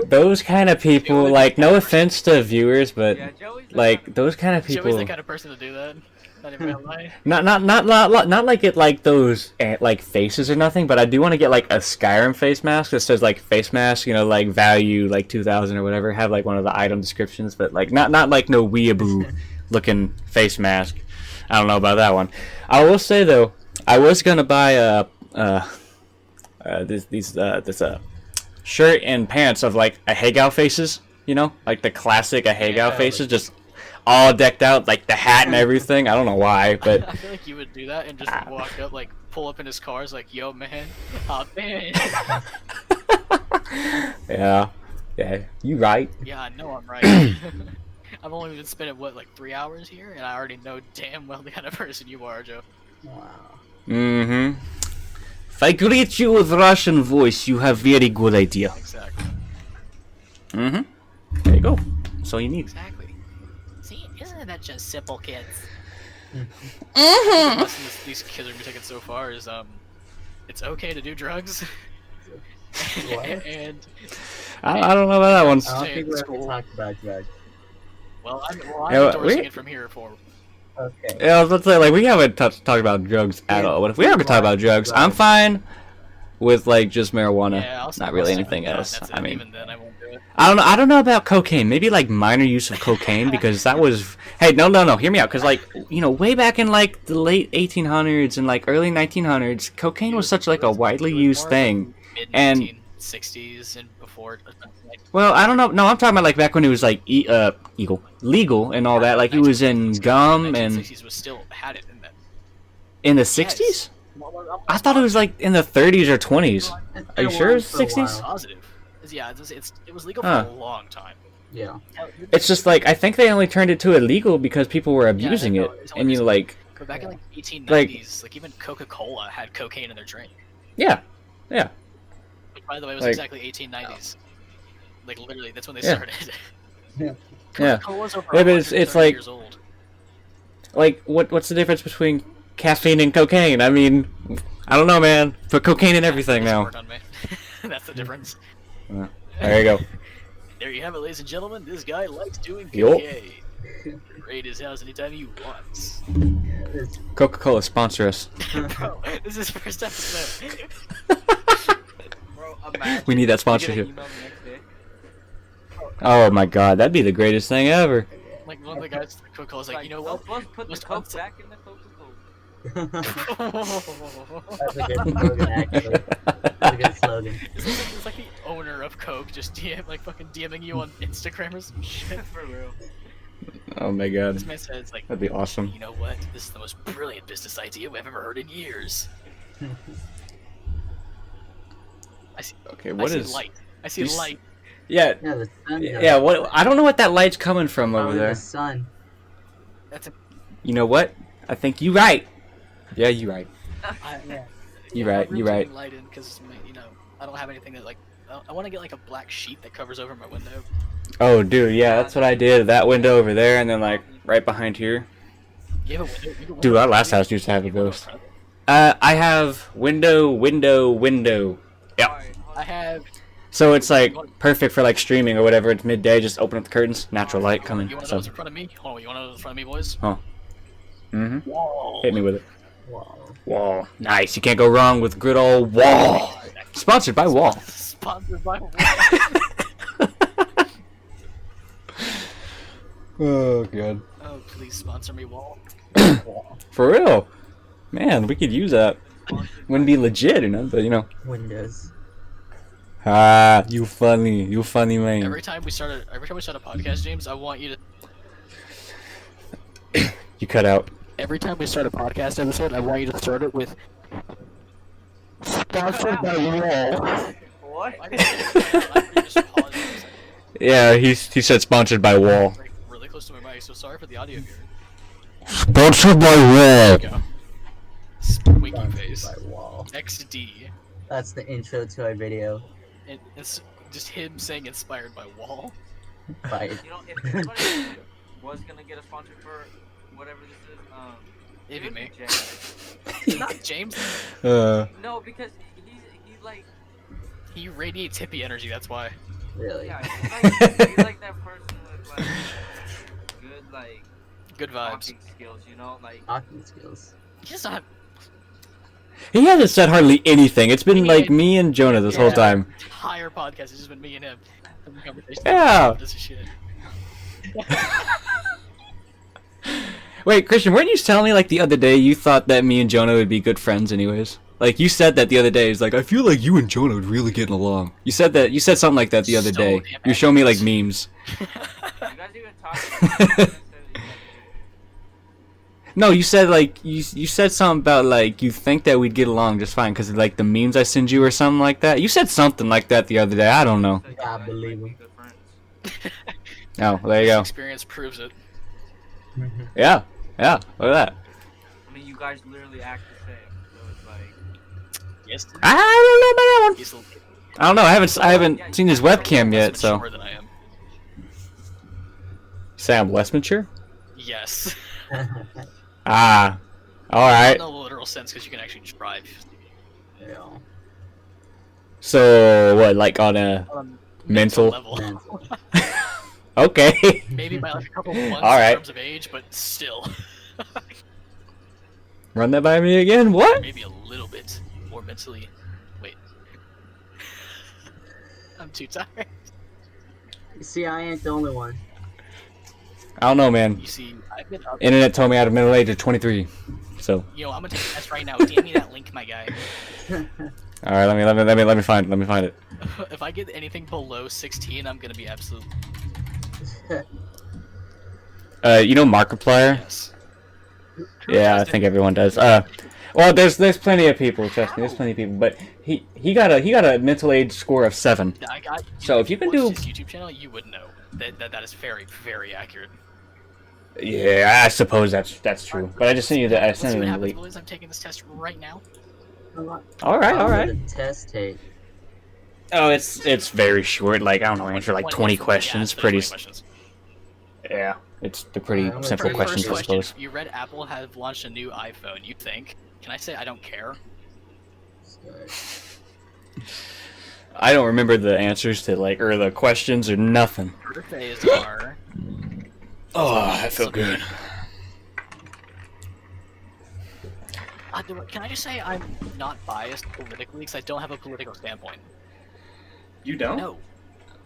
Those kind of people, like, no offense to viewers, but
Yeah, Joey's the
like
kind of-
those kind of
Joey's
people.
the kind of person to do that. Not even gonna lie.
Not like it like those like faces or nothing, but I do want to get like a Skyrim face mask that says like face mask, like value like 2,000 or whatever. Have like one of the item descriptions, but like not like no weeaboo looking face mask. I don't know about that one. I will say though, I was gonna buy this shirt and pants of like a Hagao faces, like the classic Hagao faces, just all decked out, like the hat and everything. I don't know why, but
I feel like you would do that and just walk up, like pull up in his car, is like, "Yo, man, hop in."
yeah, you right.
Yeah, I know I'm right. I've only been spending like 3 hours here, and I already know damn well the kind of person you are, Joe.
Wow.
Mm-hmm. If I greet you with Russian voice, you have very good idea.
Exactly.
Mm-hmm. There you go. That's all you need.
Exactly. See, isn't that just simple, kids?
Mm-hmm.
The lesson these kids are gonna be taking so far is it's okay to do drugs.
What?
And
I don't know about that one.
I don't think we ever talked about drugs.
well, I'm
Yeah,
endorsing it from here forward.
Okay.
Yeah, I was about to say, like, we haven't talked about drugs at all. But if we ever talk about drugs, I'm fine with like just marijuana,
Yeah, I'll
not really
I'll
anything
stick with
else.
that. That's
I
it.
mean,
Even then, I won't do it.
I don't know about cocaine. Maybe like minor use of cocaine because that was. Hey, no. Hear me out, because like way back in like the late 1800s and like early 1900s, cocaine was such like a widely used thing.
Mid
And
1960s and before. Like,
well, I don't know. No, I'm talking about like back when it was like legal and all that. Like it was in gum and
1960s was still had it in that.
in the 60s. I thought it was like in the 30s or 20s. Are you sure it's 60s?
Positive. Yeah, it was legal for
Huh.
a long time.
Yeah.
It's just like I think they only turned it to illegal because people were abusing
no,
it,
it's only
and
recent.
like
But back in like 1890s, like even Coca-Cola had cocaine in their drink.
yeah.
Which, by the way, was
Like-
exactly 1890s. Like literally, that's when they
Yeah.
started.
Yeah.
Coca-Cola's over
Yeah, but it's
130
like-
years old.
Like what's the difference between caffeine and cocaine? I mean, I don't know, man. Put cocaine in everything
Doesn't
now.
work on me. That's the difference.
There you go.
There you have it, ladies and gentlemen. This guy likes doing
Yup.
PK. Raid his house anytime he wants.
Coca-Cola sponsor us.
Bro, this is the first episode.
Bro, imagine
We need that
you get an
sponsorship.
email the next day.
Oh my god, that'd be the greatest thing ever.
Like one of the guys at Coca-Cola's like, you know what?
Let's put the
Most
Coke
uns-
back in the Coca-Cola.
That's a good slogan, actually. That's a good slogan.
It's like the owner of Coke just fucking DMing you on Instagram or some shit.
For real.
Oh my god.
This man says like,
That'd be awesome.
you know what? This is the most brilliant business idea we've ever heard in years. I see.
Okay,
I
what
see
is?
light. I see
you s-
light.
Yeah,
Yeah, the sun.
yeah. What? I don't know what that light's coming from over
Probably
there.
the sun.
That's a.
You know what? I think you right. Yeah, you right.
Yeah.
You
Yeah,
right.
my
You
room's
right.
getting light in because you know I don't have anything that like. I want to get like a black sheet that covers over my window.
Oh, dude, yeah, that's what I did. That window over there, and then like right behind here.
You have a window. You have a window
Dude, our
in
last
front of
house used to have a
you? You have
ghost.
window in front of
I have window. Yeah.
Alright, hold
you? I have.
So it's like perfect for like streaming or whatever. It's midday. Just open up the curtains. Natural light coming.
You want to
So.
know what's in front of me? Hold on. You want to know what's in front of me, boys?
Mm-hmm.
Wall.
Hit me with it.
Wow.
Wall. Nice. You can't go wrong with good old Wall. Sponsored by Wall.
Sponsored by Wall.
Oh god.
Oh, please sponsor me, Wall.
For real. Man, we could use that. Wouldn't be legit, you know, but you know.
Windows.
Ah, you funny man.
Every time we start a podcast, James, I want you to.
You cut out.
Every time we start a podcast episode, I want you to start it with. Sponsored by Wall.
What?
Why did you just pause for a second?
Yeah, he said sponsored by Wall.
Like, really close to my mic, so sorry for the audio here.
Sponsored by
There
Wall.
we go. Squeaky
Sponsored
face.
by Wall.
XD.
That's the intro to our video.
And it's just him saying inspired by Wall.
By
You know, if anybody was gonna get a sponsor for whatever this is,
It'd
it
be
would
me.
James.
Not James.
No, because he's like,
He radiates hippie energy, that's why.
really.
yeah, he's like that person with like good like
Good vibes.
talking skills, you know, like
Talking skills.
He does not have
He hasn't said hardly anything. It's been like me and Jonah this whole time.
entire podcast. It's just been me and him having conversations.
Yeah.
This is shit.
Wait, Christian, weren't you telling me like the other day you thought that me and Jonah would be good friends anyways? Like you said that the other day. It's like I feel like you and Jonah would really getting along. You said that. You said something like that the other
So
day.
damn
You showed me like
accurate.
memes.
you guys even talk.
No, you said like you said something about like you think that we'd get along just fine because of like the memes I send you or something like that. You said something like that the other day. I don't know.
Yeah, I believe him.
Good friends.
Oh, there you go.
Experience proves it.
Yeah, yeah. Look at that.
I mean, you guys literally act the same, so it's like.
Yes.
I don't know about that one.
He's a little
I don't know. I haven't seen his webcam yet.
less
So
mature than I am.
say I'm less mature.
Yes.
Ah, all right.
In a literal sense, because you can actually drive.
Yeah.
So what, like on a mental?
level.
Mental.
Okay.
Maybe by like a couple of months
All right.
in terms of age, but still.
Run that by me again. What?
Maybe a little bit more mentally. Wait. I'm too tired.
You see, I ain't the only one.
I don't know, man.
You see, I've been up.
Internet told me I had a middle age of 23. So,
Yo, I'm gonna take a test right now. DM me that link, my guy.
all right. Let me find it.
If I get anything below 16, I'm gonna be absolute.
You know Markiplier?
Yes.
Yeah, I think everyone does. Well, there's plenty of people. Trust me, there's plenty of people. But he got a mental age score of 7.
I got.
So if you can
watched
do-
his YouTube channel, you would know that is very, very accurate.
Yeah, I suppose that's true. But I just sent you that. I
Let's
sent
see
you
what
the
happens,
link.
boys. I'm taking this test right now.
All right.
The test take.
Oh, it's very short. Like I don't know, answer like 20 questions.
Yeah,
Pretty.
20 questions.
Yeah, they're pretty
I'm gonna
simple
take-
questions, I
First question:
suppose.
you read Apple have launched a new iPhone. You think? Can I say I don't care?
I don't remember the answers to like or the questions or nothing.
Birthdays are.
Oh, I feel good.
Can I just say I'm not biased politically because I don't have a political standpoint?
You don't?
No.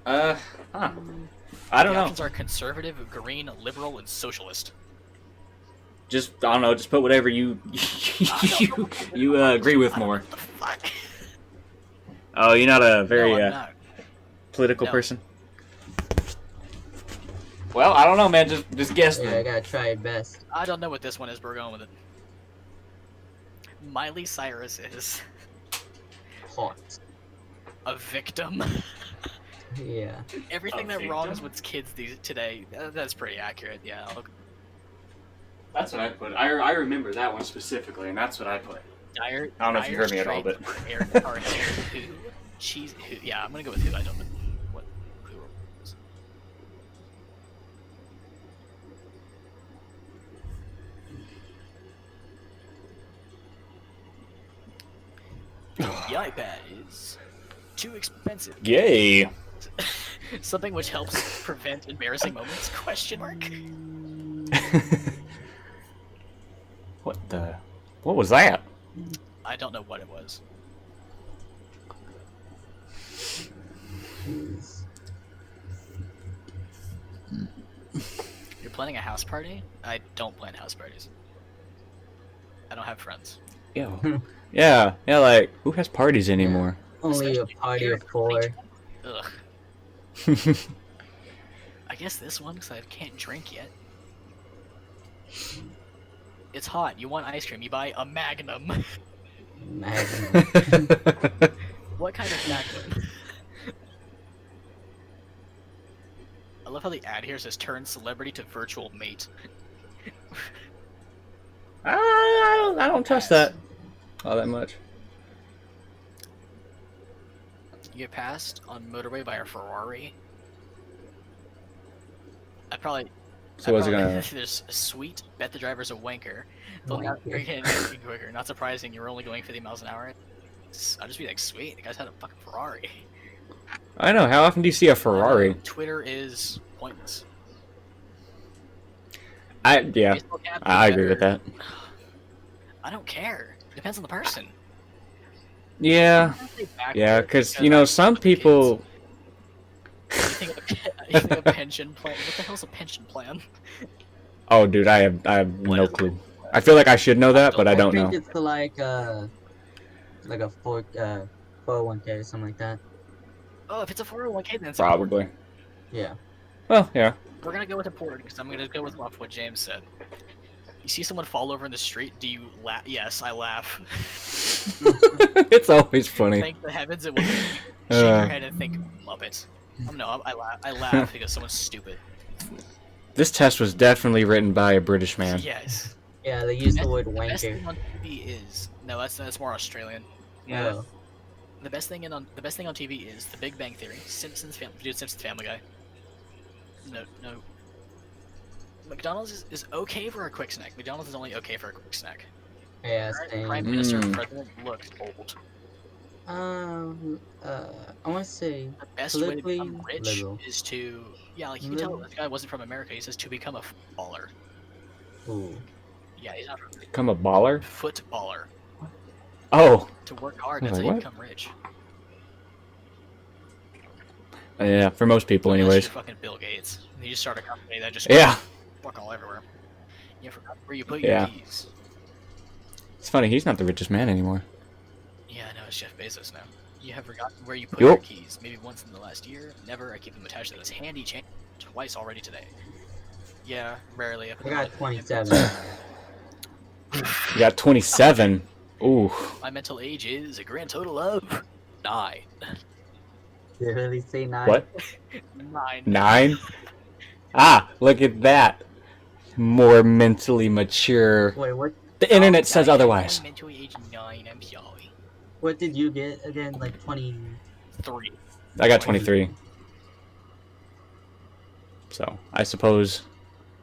Huh. I don't
The
know.
options are conservative, green, liberal, and socialist.
Just I don't know. Just put whatever you agree with more.
What the fuck?
Oh, you're not a very
No, I'm not.
political
No.
person. Well, I don't know, man. Just guess.
Yeah, I
Then.
gotta try it best.
I don't know what this one is, but we're going with it. Miley Cyrus is
Hot.
a victim.
Yeah.
Everything
A
that wrongs
victim?
with kids today, that's pretty accurate. Yeah.
That's what I put. I remember that one specifically, and that's what I put.
Dire,
I don't know if you heard me at all, but
who? Cheese. Who? Yeah, I'm gonna go with who. I don't know what. Who? The iPad is too expensive.
Yay!
Something which helps prevent embarrassing moments? Question mark.
What the? What was that?
I don't know what it was.
Jeez.
You're planning a house party? I don't plan house parties. I don't have friends.
Yeah. Yeah. Like who has parties anymore?
Only a
Especially
party
here
of
in
4.
Ugh. I guess this one, because I can't drink yet. It's hot. You want ice cream? You buy a Magnum.
Magnum.
What kind of Magnum? I love how the ad here says turn celebrity to virtual mate.
I don't trust that all that much.
You get passed on motorway by a Ferrari. I probably.
So what's it gonna?
There's a sweet. Bet the driver's a wanker. They'll
Wanker.
not get anything quicker. Not surprising. You're only going 50 miles an hour. I'll just be like, sweet. The guy's had a fucking Ferrari.
I know. How often do you see a Ferrari?
Twitter is pointless.
Yeah,
Facebook app is
I agree with
better.
that.
I don't care. Depends on the person.
Yeah, yeah, because you know some people.
You think a pension plan? What the hell's a pension plan?
Oh, dude, I have no clue. I feel like I should know that, but I don't know.
think it's like a 401k or something like that.
Oh, if it's a 401k, then it's
Probably.
Yeah.
Well, yeah.
We're gonna go with important because I'm gonna go with what James said. You see someone fall over in the street, do you laugh? Yes, I laugh.
It's always funny.
Thank the heavens it wasn't. Shake your head and think Muppets. No, I laugh. I laugh because someone's stupid.
This test was definitely written by a British man.
Yes.
Yeah, they use the word
The best
wanker.
thing on TV is no, that's more Australian.
Oh.
The best thing on TV is The Big Bang Theory, Simpsons Family Guy. No. McDonald's is okay for a quick snack. McDonald's is only okay for a quick snack.
Yeah,
Prime
same.
Minister and President looks old.
I want to say
The best way to
politically
become rich
liberal.
is to you can tell this guy wasn't from America. He says to become a footballer.
Ooh.
Yeah, he's not from
Become a baller?
footballer.
Oh,
To work hard,
I was
that's how
like,
you
what?
become rich.
yeah, for most people,
Unless
anyways.
you're fucking Bill Gates. You just start a company that just
Yeah,
fuck all everywhere. You forgot where you put
Yeah.
your keys.
it's funny. He's not the richest man anymore.
Yeah, I know, it's Jeff Bezos now. You have forgotten where you put
Yup.
your keys. Maybe once in the last year. Never. I keep them attached to this handy chain. Twice already today. Yeah, rarely.
I got 27.
You got 27. Ooh.
My mental age is a grand total of 9.
Did it really say 9?
What?
9.
9? Ah, look at that. More mentally mature.
Wait, what?
The internet says otherwise.
I'm mentally age 9. I'm sorry.
What did you get again? Like 20?
3.
I got 23. So, I suppose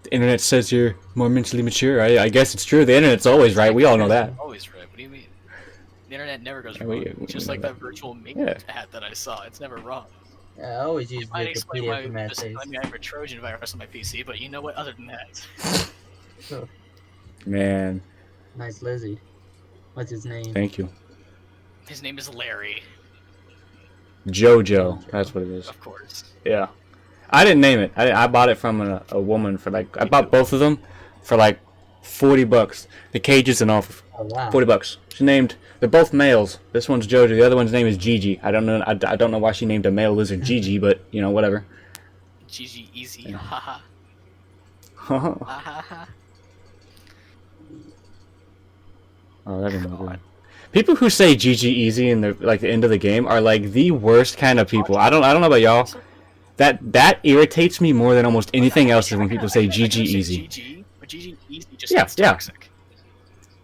the internet says you're more mentally mature. I guess it's true. The internet's always right. We all know that.
Always right. What do you mean? The internet never goes
Yeah,
wrong.
we
Just
know
like
that.
that virtual mate
Yeah.
hat that I saw. It's never wrong.
I always use
Might explain why
Wikipedia for
this
messages.
time I have a Trojan virus on my PC, but you know what? Other than that,
Man,
Nice lizard. What's his name?
thank you.
his name is Larry,
Jojo. That's what it is.
of course.
Yeah. I didn't name it. I bought it from a woman for like, I bought both of them for like $40. The cages and all for
Oh wow.
$40. She named, they're both males. This one's Jojo. The other one's name is Gigi. I don't know why she named a male lizard Gigi, but you know, whatever.
GG easy, haha. Ah,
Oh, that'd be no good. People who say GG easy in the like the end of the game are like the worst kind of people. I don't know about y'all. That irritates me more than almost anything else is when people say GG easy.
GG, but GG easy just
Yeah,
sounds
yeah.
toxic.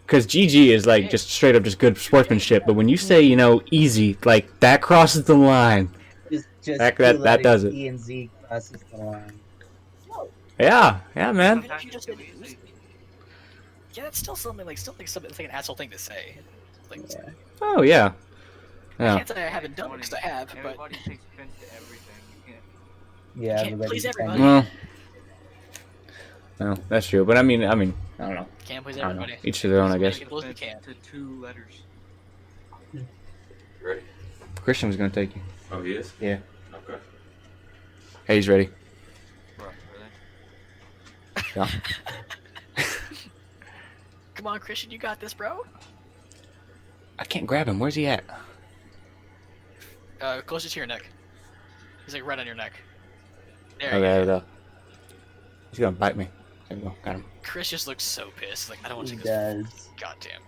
Because GG is like just straight up just good sportsmanship, but when you say easy, like that crosses the line.
Just
That
two
that does
letters,
it.
E and Z crosses the line.
Yeah, man.
Even if you just said easy. Yeah, it's still something like something it's like an asshole thing to say. Like,
Yeah.
Oh yeah.
I
Yeah.
can't say I haven't done it because I have, but
Everybody takes offense to everything. You can't.
Yeah,
can't
everybody
please
defends
everybody.
Well, no, that's true. But I mean, I don't know.
can't please
I don't know.
everybody.
Each to their own, I
As
guess.
many people as we
Offense
can.
to 2 letters.
Ready?
Christian was gonna take you.
Oh, he is?
Yeah.
Okay.
Hey, he's ready.
Bro, really?
Yeah.
Come on, Christian, you got this, bro.
I can't grab him. Where's he at?
Closer to your neck. He's like right on your neck. There
Okay,
you
there we
go.
go. He's gonna bite me. There we go. Got him.
Chris just looks so pissed. Like, I don't want to
He
take this
does.
goddamn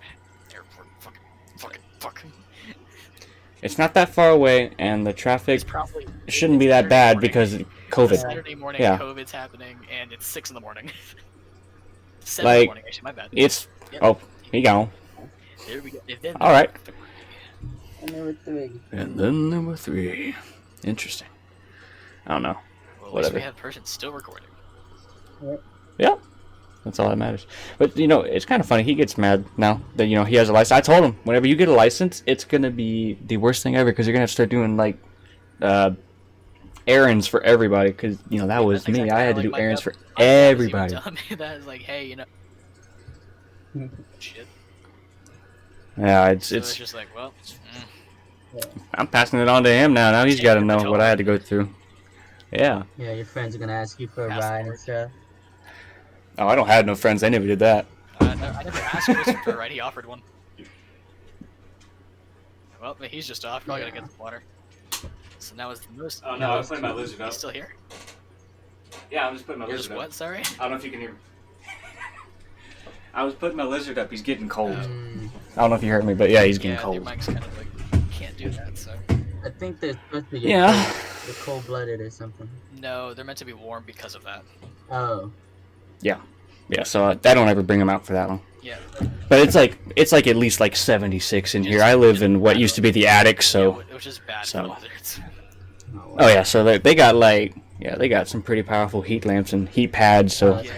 airport. Fucking.
It's not that far away, and the traffic
It's probably.
shouldn't be
it's
that
Saturday
bad
morning.
because
It's
COVID.
Saturday morning,
Yeah.
COVID's happening, and it's 6 in the morning. 7 in the
Like,
morning, actually, my bad.
it's
Yep.
oh, he gone.
There we go. And then
All right.
And number 3.
And then number 3. Interesting. I don't know.
Well, at least
Whatever.
we have a person still recording.
Yeah. That's all that matters. But it's kind of funny. He gets mad now that he has a license. I told him whenever you get a license, it's gonna be the worst thing ever because you're gonna have to start doing like errands for everybody. Because that was
That's
me.
exactly
I
how,
had to
like,
do
my
errands
dad-
for
my dad was even
everybody.
telling me that is like, hey, shit.
Yeah, it's
So it's just like, well,
I'm passing it on to him now. Now he's got to know what I had to go through. Yeah.
Yeah, your friends are gonna ask you for a
Ask
ride
for
and
it.
stuff.
Oh, I don't have no friends. They never did that.
I never asked Chris for a ride. He offered one. Well, he's just off. Probably gotta get some water. So now it's the most.
Oh no, I was putting my lizard
He's still here.
Yeah, I'm just putting my
You're just what? Sorry.
I don't know if you can hear me. I was putting my lizard up. He's getting cold.
Mm,
I don't know if you heard me, but yeah, he's getting
Yeah,
cold.
your mic's kind of like can't do that. So
I think they're supposed to get
Yeah.
cold-blooded or something.
no, they're meant to be warm because of that.
Oh.
Yeah, so I don't ever bring him out for that one.
Yeah.
But it's like at least like 76 in here. I live in what used to be the attic, so
Which is bad
so-
for lizards.
oh yeah, so they got they got some pretty powerful heat lamps and heat pads. So
Yeah.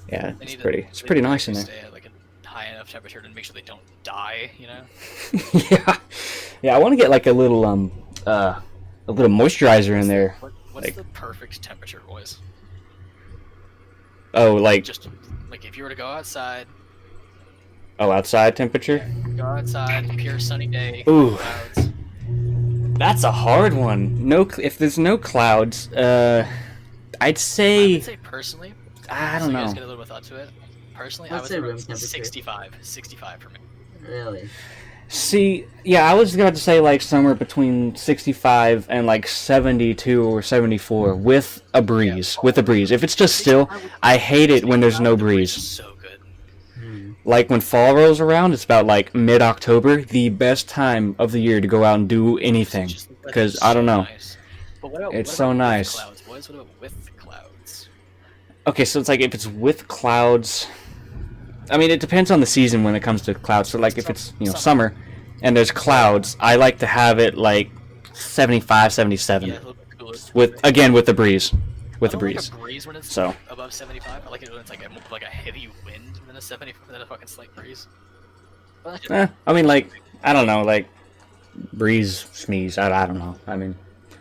yeah,
They
it's
need to-
pretty
they
pretty
need to
nice in there.
Stay at like a high enough temperature to make sure they don't die.
Yeah. I want to get like a little moisturizer in there.
What's
Like-
the perfect temperature, boys?
Oh, like
Just like if you were to go outside,
outside temperature.
pure sunny day,
Ooh.
clouds.
That's a hard one. If there's no clouds, I'd
I
say
would say personally,
I
so
don't
you guys
know.
get a little bit of thought to it. Personally, I
Let's
would
say
say
room temperature.
65 for me.
Really?
See, yeah, I was going to say like somewhere between 65 and like 72 or 74 with a breeze. If it's just still, I hate it when there's no
The breeze is
breeze.
so good.
Like when fall rolls around, it's about like mid-October, the best time of the year to go out and do anything.
Just- that's
Because
just
I don't
so
know.
nice. But what about,
It's
what
so
about with
nice.
Clouds, boys? What about with clouds?
Okay, so it's like if it's with clouds, I mean it depends on the season when it comes to clouds. So like if it's summer and there's clouds, I like to have it like 75, 77
Yeah, a little bit cooler.
with the breeze,
I don't like a breeze when it's
So
above 75. I like it when it's like a heavy wind than a fucking slight breeze. But that's just-
I mean like I don't know like breeze sneeze. I don't know. I mean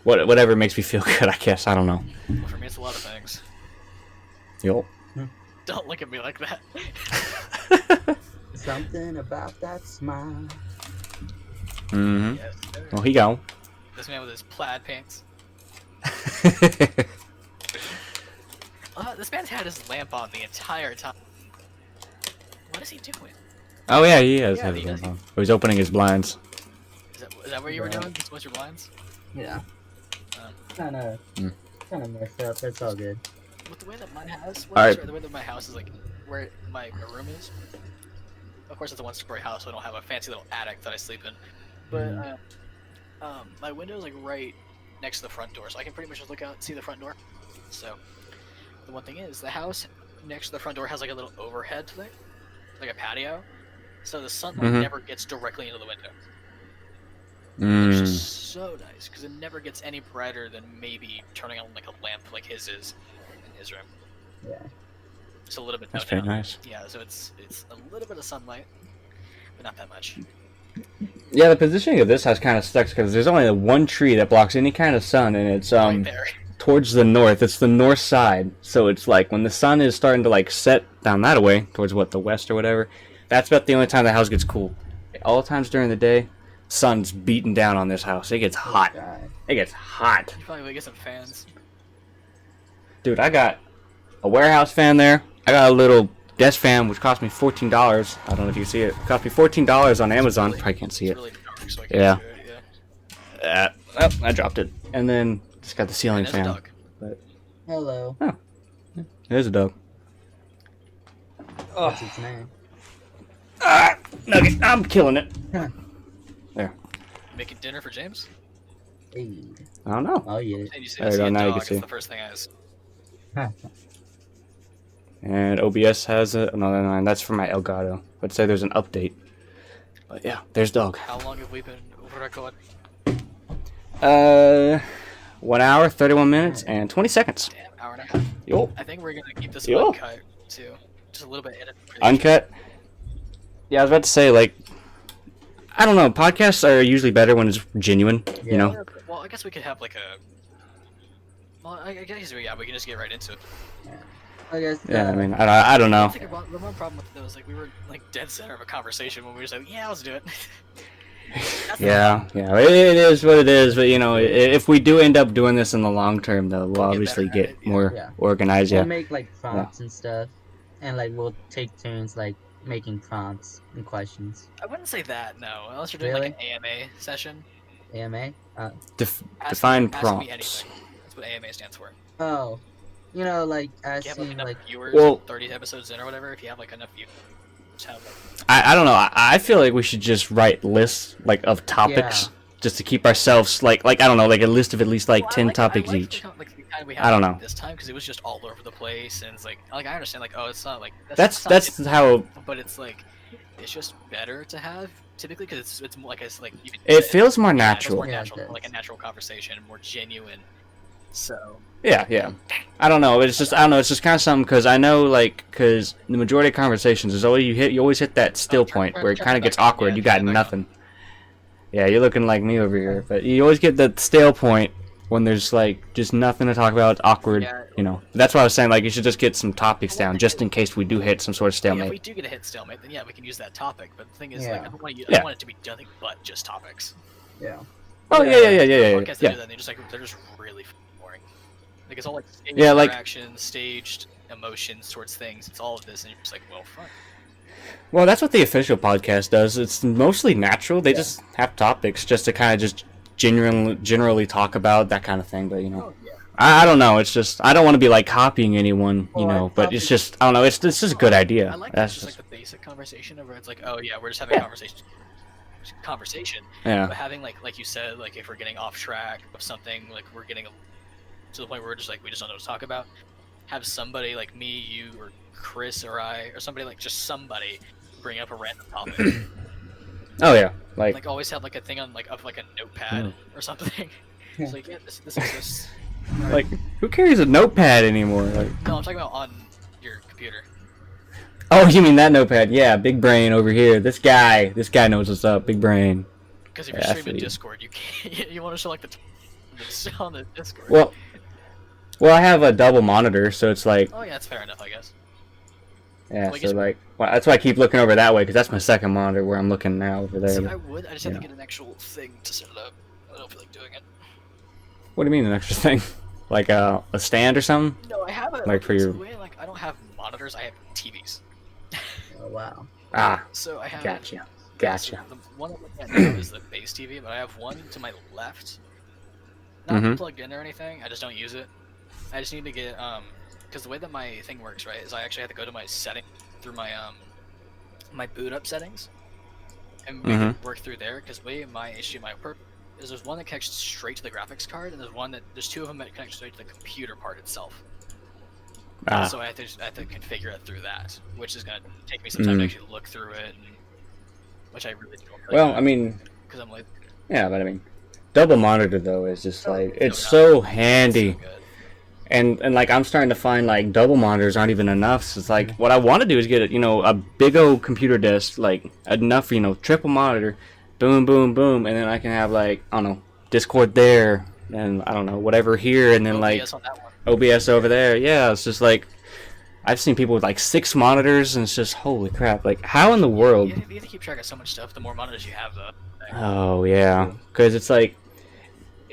whatever makes me feel good. I guess I don't know.
well, for me, it's a lot of things.
Yo.
Don't look at me like that.
Something about that smile.
Mm-hmm.
Yes, sir.
Well, he gone.
This man with his plaid pants. This man's had his lamp on the entire time. What is he doing?
Oh yeah, he has
Yeah,
had
he
his
does.
lamp on. Oh, he's opening his blinds.
Is that what you were doing? Just what's your blinds?
Yeah.
Oh.
Kinda messed up. That's all good.
with the way that my house
All
works,
right.
or the way that my house is like where my room is. Of course, it's a one-story house, so I don't have a fancy little attic that I sleep in. But my window is like right next to the front door, so I can pretty much just look out and see the front door. So the one thing is, the house next to the front door has like a little overhead thing, like a patio, so the sunlight
Mhm.
never gets directly into the window. Which
Mm.
is so nice because it never gets any brighter than maybe turning on like a lamp like his is in his room.
Yeah.
It's a little bit
That's
down.
very nice.
Yeah, so it's a little bit of sunlight, but not that much.
Yeah, the positioning of this house kind of sucks because there's only one tree that blocks any kind of sun, and it's
Right there.
towards the north. It's the north side, so it's like when the sun is starting to like set down that way towards the west or whatever. That's about the only time the house gets cool. All times during the day, sun's beating down on this house. It gets hot.
God.
It gets hot.
You probably get some fans.
Dude, I got a warehouse fan there. I got a little desk fan, which cost me $14. I don't know if you can see it. It cost me $14 on Amazon. Probably can't see
It's
it.
really dark, so I can't
Yeah.
do it. Yeah.
I dropped it. And then just got the ceiling
And there's a
fan.
dog.
Hello.
There's a dog.
What's its name?
Ah, Nugget, I'm killing it.
Making dinner for James?
Hey.
I don't know.
Oh yeah.
And you see,
There you
see
go,
a
now you
dog,
can
it's
see.
the first thing I see.
And OBS has it. No, no, no, that's for my Elgato. I'd say there's an update. But yeah, there's dog.
How long have we been recording?
1 hour, 31 minutes, and 20 seconds.
Damn, hour and a half.
Yo,
I think we're gonna keep this
Yo.
uncut too. Just a little bit edit.
uncut. Yeah, I was about to say, like, I don't know. Podcasts are usually better when it's genuine, you know?
Well, I guess we could have like a. Well, I guess we can just get right into it.
I guess.
Yeah, I mean, I don't know.
I think the one problem with it was like we were like dead center of a conversation when we were just like, yeah, let's do it. That's the
Yeah, it is what it is. But you know, if we do end up doing this in the long term, though, we'll obviously
better at
get
it, yeah.
more
Yeah.
organized.
We'll
Yeah,
make like prompts and stuff, and like we'll take turns like making prompts and questions.
I wouldn't say that, no. Unless you're doing like an AMA session.
AMA.
define
Ask me
prompts.
anything. That's what AMA stands for.
Oh, you know, like
If you have like
asking
enough
like
viewers,
Well-
30 episodes in or whatever, if you have like enough viewers, just have like,
I don't know. I feel like we should just write lists like of topics, just to keep ourselves like I don't know, like a list of at least like
Well, I
10
like-
topics
I like
each.
The kind we
I don't know.
this time because it was just all over the place and it's like I understand like oh it's not like
That's
not
how
but it's like it's just better to have typically because it's more like it's like you
it feels more
it's
natural.
more
Yeah, it
natural
does.
like a natural conversation more genuine so
Yeah. I don't know. It's just I don't know. It's just kind of something because I know because the majority of conversations is always you always hit that still point where it
turn
kind
it
of gets
back on,
awkward.
yeah,
You got
turn it back
nothing. Yeah, you're looking like me over here, but you always get that stale point when there's like just nothing to talk about. It's awkward,
Yeah.
you know. That's why I was saying like you should just get some topics down just in case we do hit some sort of
yeah, if we
stalemate.
do get a hit stalemate then yeah we can use that topic but the thing is
Yeah.
like I don't
Yeah.
want it to be nothing but just topics
yeah.
Oh yeah.
podcasts that do that they're just really boring like it's all like staged
Yeah, like-
interactions staged emotions towards things it's all of this and you're just like well fuck.
Well, that's what the official podcast does. It's mostly natural. They just have topics just to kind of just generally talk about that kind of thing. But you know,
Oh, yeah.
I don't know. It's just I don't want to be like copying anyone, you
Well,
know.
I
But
probably-
it's just I don't know. It's just a good idea.
I like
That's
just
just
like the basic conversation of where it's like, oh yeah, we're just having a conversation.
yeah.
But having like you said, like if we're getting off track of something, like we're getting to the point where we're just like we just don't know what to talk about. Have somebody like me, you, or Chris, or I, or somebody like just somebody bring up a random topic.
Oh yeah. Like
Like always have like a thing on like of like a notepad or something. It's like yeah, this is this.
like who carries a notepad anymore? Like
No, I'm talking about on your computer.
oh, you mean that notepad? Yeah, big brain over here. This guy knows what's up. Big brain.
Because if you're
Yeah, I
streaming
feel you.
Discord, you can't. You want to show like on the Discord.
Well, I have a double monitor, so it's like
Oh yeah, that's fair enough, I guess.
yeah.
Like,
So
it's-
like that's why I keep looking over that way because that's my second monitor where I'm looking now over there.
See,
but-
I just have to
yeah.
get an actual thing to set it up. I don't feel like doing it.
What do you mean an extra thing? Like a stand or something?
No, I have a
Like for your-
like I don't have monitors. I have TVs.
Oh wow.
Ah,
So I have.
gotcha.
So the one I'm looking at now is the base TV, but I have one to my left. Not
Mhm.
plugged in or anything. I just don't use it. I just need to get because the way that my thing works, right, is I actually have to go to my setting through my my boot up settings, and we can work through there. Because the way my HDMI works is there's one that connects straight to the graphics card, and there's two of them that connect straight to the computer part itself. So I have to configure it through that, which is gonna take me some time to actually look through it, and, which I really don't.
Well, I mean,
because I'm like,
yeah, but I mean, double monitor though is just like it's so handy.
So good.
And like I'm starting to find like double monitors aren't even enough. So it's like what I want to do is get a big old computer desk, like enough triple monitor, boom boom boom, and then I can have like I don't know Discord there, and I don't know whatever here, and then
OBS
like
on that one.
OBS over there. Yeah, it's just like I've seen people with like 6 monitors, and it's just holy crap. Like how in the world?
You have to keep track of so much stuff. The more monitors you have, though.
Oh yeah, because it's like.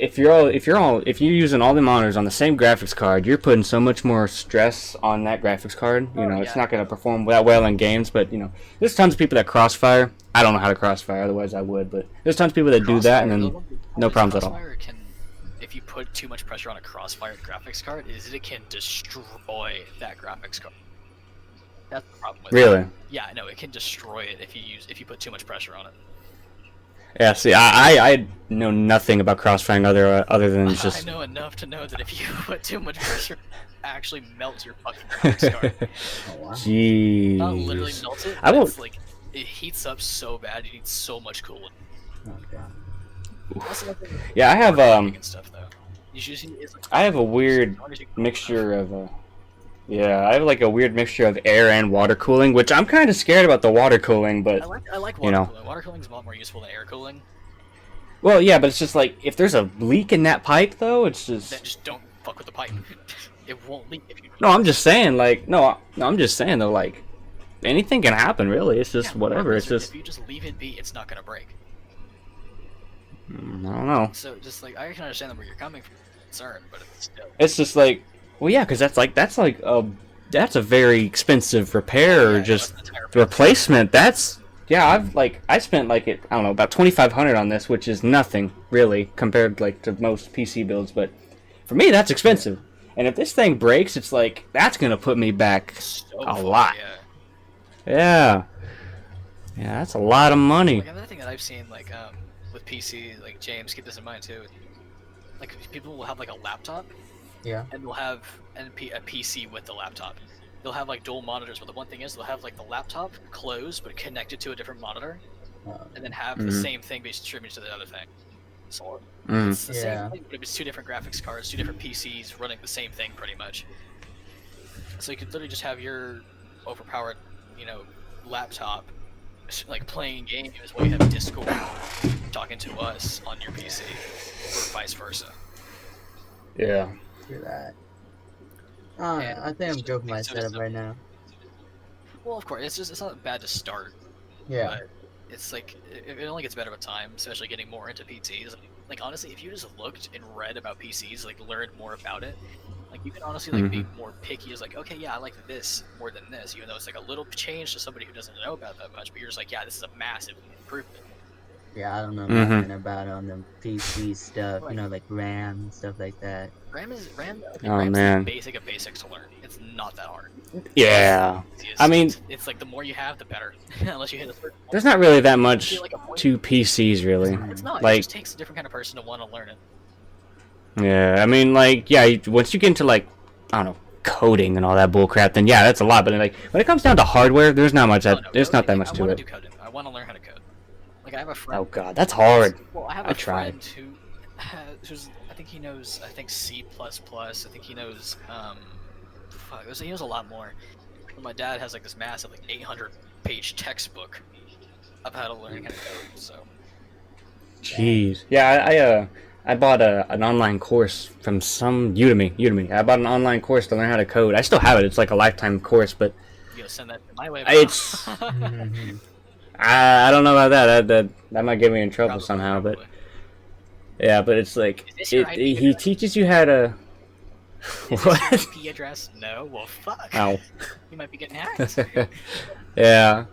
If you're using all the monitors on the same graphics card, you're putting so much more stress on that graphics card. It's not going to perform that well in games. But there's tons of people that crossfire. I don't know how to crossfire, otherwise I would. But there's tons of people that do that, and then no problems at all.
If you put too much pressure on a crossfire graphics card, it can destroy that graphics card. That's the problem with it.
Really?
Yeah, no, it can destroy it if you put too much pressure on it.
Yeah, see, I know nothing about crossfiring other than just.
I know enough to know that if you put too much pressure, it actually melts your fucking graphics card.
Oh, wow.
Jeez.
Not literally melts it,
I
but
won't.
it's like it heats up so bad. You need so much coolant.
Okay.
Yeah, I have
And stuff, though.
I have a weird mixture of yeah, I have like a weird mixture of air and water cooling, which I'm kind of scared about the water cooling, but
I like water cooling. Water cooling is a lot more useful than air cooling.
Well, yeah, but it's just like if there's a leak in that pipe, though, it's just.
Then just don't fuck with the pipe. It won't leak if you.
No, I'm just saying, like, no, I'm just saying though, like, anything can happen, really. It's just whatever. It's just.
If you just leave it be, it's not gonna break.
I don't know.
So just like I can understand where you're coming from, concern, but it's still.
It's just like, well, yeah, because that's a very expensive repair, or just replacement. That's I spent like I don't know about $2,500 on this, which is nothing really compared like to most PC builds, but for me that's expensive. And if this thing breaks, it's like that's gonna put me back a lot. Yeah, that's a lot of money.
Like another thing that I've seen, like with PC, like James, keep this in mind too. Like people will have like a laptop.
Yeah.
And they'll have a PC with the laptop. They'll have like dual monitors, but the one thing is they'll have like the laptop closed but connected to a different monitor, and then have the same thing be distributed to the other thing. So it's the same thing, but it's 2 different graphics cards, 2 different PCs running the same thing pretty much. So you could literally just have your overpowered, laptop like playing games while you have Discord talking to us on your PC, or vice versa.
Yeah.
Do that. I think I'm good with my setup right now.
Well, of course, it's not bad to start.
Yeah.
But it's like it only gets better with time, especially getting more into PCs. Like honestly, if you just looked and read about PCs, like learned more about it, like you can honestly like be more picky. As like, okay, yeah, I like this more than this, even though it's like a little change to somebody who doesn't know about that much. But you're just like, yeah, this is a massive improvement.
Yeah, I don't know nothing about on the PC stuff, like RAM and stuff like that.
RAM's
man.
the basic of basics to learn. It's not that hard.
Yeah. I mean,
it's like the more you have, the better. Unless you hit a certain point.
There's not really that much to PCs, really.
It's not.
Like,
it just takes a different kind of person to want to learn it.
Yeah, I mean, like, yeah, once you get into, like, I don't know, coding and all that bullcrap, then yeah, that's a lot. But, like, when it comes down to hardware, there's not much there's not that much to it.
I want to do coding. I want to learn how to code. Like, I have a friend.
Oh, God, that's hard.
Well, I have a friend who's, I think he knows, C++. I think he knows, he knows a lot more. But my dad has, like, this massive, like, 800-page textbook of how to learn how to code, so.
Jeez. Yeah, I bought an online course from some Udemy. I bought an online course to learn how to code. I still have it. It's like a lifetime course, but
You gotta send that my way.
it's I don't know about that. That might get me in trouble somehow. But yeah, but it's like he teaches you how to. What?
IP address? No. Well, fuck.
Ow.
You might be getting hacked.
Yeah.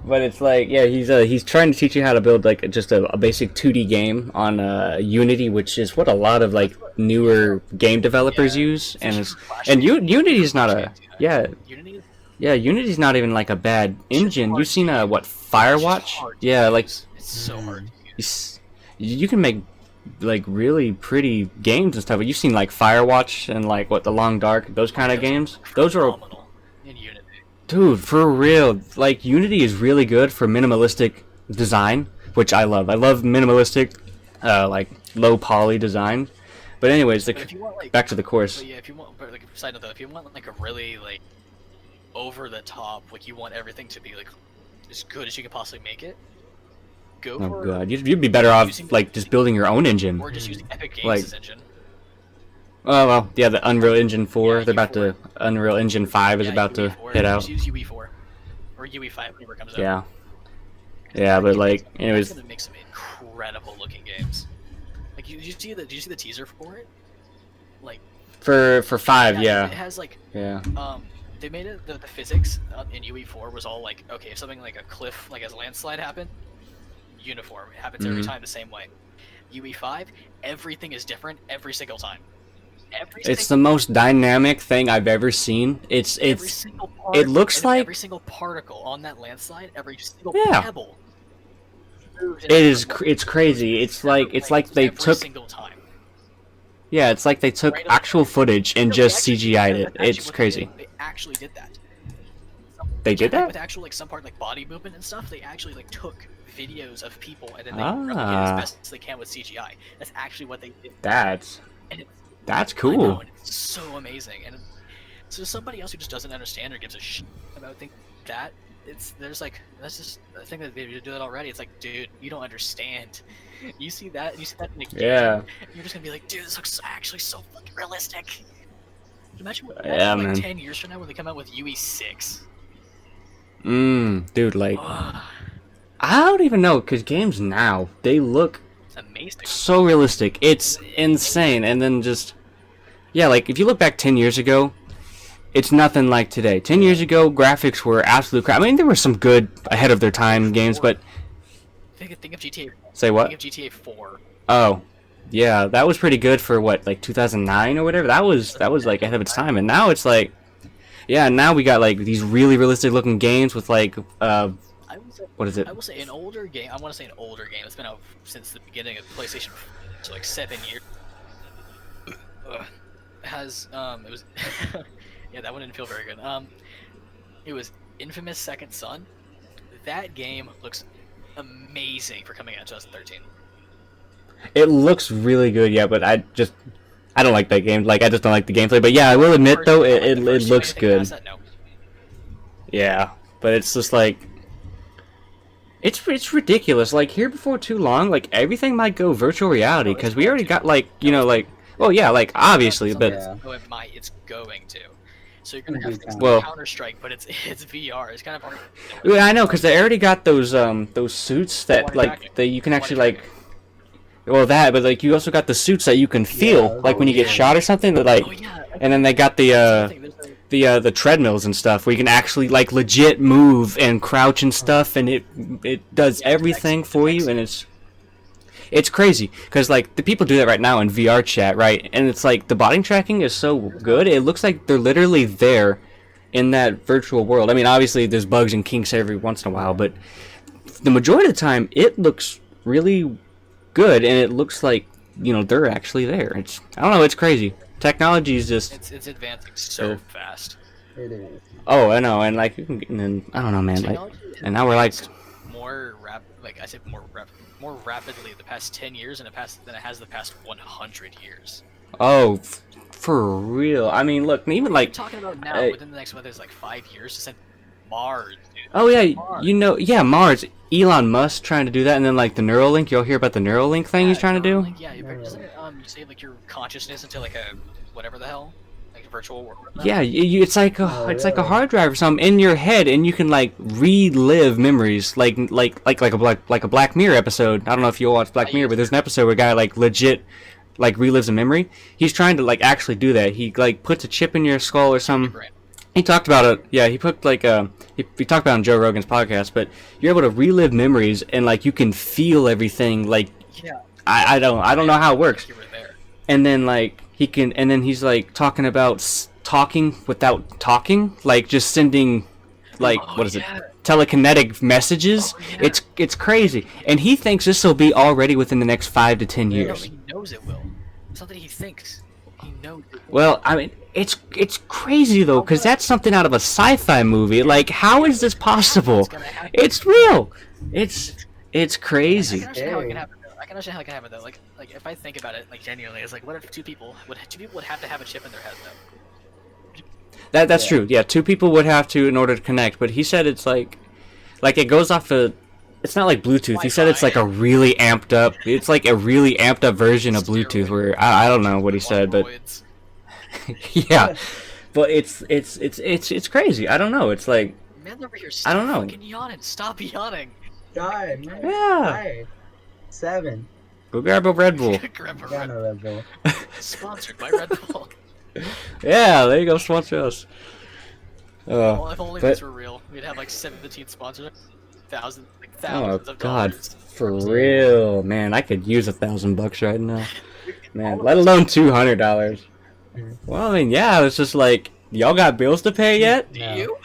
But it's like, yeah, he's trying to teach you how to build like just a basic 2D game on Unity, which is what a lot of like newer game developers use, Unity's not a
Unity.
yeah, Unity's not even like a bad engine. You've seen what Firewatch? Yeah, like
It's so hard.
you can make like really pretty games and stuff. You've seen like Firewatch and like what The Long Dark, those kind of games. Those are
phenomenal in Unity.
dude, for real. Like Unity is really good for minimalistic design, which I love. I love minimalistic, like low poly design. But anyways,
But if you want, like,
back to the course.
But yeah, if you want, but like side note though, if you want like a really like over the top, like you want everything to be like as good as you can possibly make it, go
Oh
for
god, you'd be better off
using-
like just building your own engine.
or just using Epic Games'
Like-
engine.
Oh well, yeah, the Unreal Engine 4.
Yeah,
They're about
UE4.
to Unreal Engine 5 is
Yeah,
about to
UE4.
hit out.
Just use UE4 or UE5 whenever it comes out.
Yeah. Yeah, but like,
It's
anyways,
gonna make some incredible looking games. Like, did you see the teaser for it? Like,
for 5,
it
yeah,
has like
yeah.
they made it the physics in UE4 was all like, okay, if something like a cliff, like as a landslide happened, uniform, it happens every
Mhm.
time the same way. UE5, everything is different every single time.
It's the most dynamic thing I've ever seen.
every single
it looks
and
like-
every single particle on that landslide, every single
Yeah.
pebble.
It's crazy. It's like they
every
took
single time.
yeah, it's like they took
Right on.
actual footage and
No,
just
they actually-
CGI'd
that's
it.
actually
It's
what
crazy.
They actually did that.
They did
Like,
that?
with actual like some part like body movement and stuff. They actually like took videos of people and then they
Ah.
replicated as best as they can with CGI. That's actually what they did.
That's
And it's
that's
I know,
cool.
and it's so amazing. And so somebody else who just doesn't understand or gives a shit about things like that, that's just I think that they do that already. It's like, dude, you don't understand. You see that in a game,
Yeah.
you're just gonna be like, dude, this looks actually so fucking realistic. Imagine,
Yeah,
like
man.
10 years from now when they come out with UE6.
Dude, like
Ugh,
I don't even know because games now they look
it's amazing.
so realistic. It's insane. And then just yeah, like if you look back 10 years ago, it's nothing like today. 10 years ago, graphics were absolute crap. I mean, there were some good ahead of their time games, but
Think of GTA.
say what?
Think of GTA 4.
Oh, yeah, that was pretty good for what, like 2009 or whatever. That was like ahead of its time, and now it's like, yeah, now we got like these really realistic looking games with like,
I will say,
what is it?
I will say an older game. I want to say an older game. It's been out since the beginning of PlayStation, so like 7 years. Has it was yeah, that one didn't feel very good. It was Infamous Second Son. That game looks amazing for coming out in 2013.
It looks really good, yeah, but I don't like that game. Like I just don't like the gameplay. But yeah, I will admit though, it looks good.
No.
Yeah, but it's just like it's ridiculous. Like here before too long, like everything might go virtual reality because we already got like like well yeah like obviously, but
Yeah.
Oh, it's going to. So you're gonna have things
Well-
like Counter Strike, but it's VR. It's kind of hard.
yeah, I know because they already got those suits that like you can actually like. Well, that, but like you also got the suits that you can feel, like when you get shot or something. That like,
Oh yeah.
and then they got the treadmills and stuff where you can actually like legit move and crouch and stuff, and it does everything for you, and it's crazy because like the people do that right now in VR chat, right? And it's like the body tracking is so good, it looks like they're literally there in that virtual world. I mean, obviously there's bugs and kinks every once in a while, but the majority of the time it looks really good, and it looks like they're actually there. I don't know, it's crazy. Technology is just
It's advancing so fast.
It is.
oh I know, and like you can, and then I don't know, man, like,
Technology has
and now we're like
advanced more rapidly the past 10 years than it has the past 100 years.
oh for real. I mean, look, even
We're
like
talking about now within the next whether it's like 5 years to send Mars, dude.
oh yeah,
Mars.
Mars. Elon Musk trying to do that, and then like the Neuralink. You'll hear about the Neuralink thing he's trying to do.
Like, yeah, doesn't it, you save like your consciousness into like a whatever the hell, like a virtual world?
Yeah, it's like a hard drive or something in your head, and you can like relive memories, like a Black Mirror episode. I don't know if you watch Black Mirror, but there's an episode where a guy like legit like relives a memory. He's trying to like actually do that. He like puts a chip in your skull or something. He talked about it. Yeah, he put like he talked about it on Joe Rogan's podcast. But you're able to relive memories and like you can feel everything. Like
Yeah.
I don't know how it works.
You were there.
And then like he can, and then he's like talking about talking without talking, like just sending like what is it, telekinetic messages.
Oh, yeah.
It's crazy, and he thinks this will be already within the next 5 to 10
No,
years.
he knows it will. It's not that he thinks. He knows it will.
Well, I mean, it's crazy though, because that's something out of a sci-fi movie. Like, how is this possible?
It's gonna happen.
It's real. It's
I
crazy.
can understand how it can happen though. I can understand how it can happen though. Like if I think about it, like genuinely, it's like what if two people would have to have a chip in their head though?
That's true. Yeah, 2 people would have to in order to connect. But he said it's like it goes off a. It's not like Bluetooth. He said it's like a really amped up. It's like a really amped up version of Bluetooth. Where I don't know what he said, but yeah, but it's crazy. I don't know. It's like
Man over here,
I don't know.
fucking yawning. Stop yawning.
God, man.
Yeah.
5, 7.
Go grab a Red Bull.
Grab a
Got
Red
no Red Bull.
Sponsored by Red Bull.
Yeah, there you go. Sponsor us.
Well, if only
but-
this were real, we'd have like 17 sponsors, thousands
Oh
of
God,
dollars.
for real, man! I could use $1,000 right now, man. Let alone $200. Well, I mean, yeah, it's just like y'all got bills to pay yet?
Do
No.
you?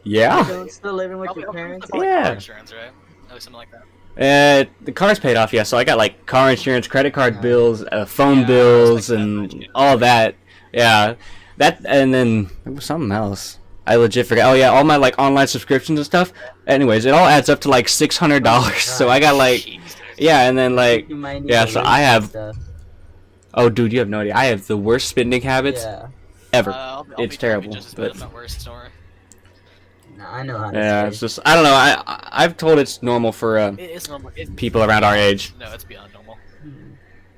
Yeah.
Still living with
Probably
your parents?
like
Yeah.
car insurance, right? Or something like that.
The car's paid off, yeah. So I got like car insurance, credit card
Yeah.
bills, phone
Yeah,
bills,
I was
and
like that much, yeah.
all that. Yeah, that, and then there was something else. I legit forgot. Oh yeah, all my like online subscriptions and stuff. Anyways, it all adds up to like $600. So I got like,
Jesus.
yeah, and then like,
You might need
yeah.
to
So
leave
I
and
have.
stuff.
Oh, dude, you have no idea. I have the worst spending habits
Yeah.
ever.
I'll
It's
be
terrible,
Just as bad,
but-
if not worse, don't
No, I know how to
Yeah,
save.
it's just I don't know. I've told it's normal for
worry. It is normal.
people around our age.
No, it's beyond normal.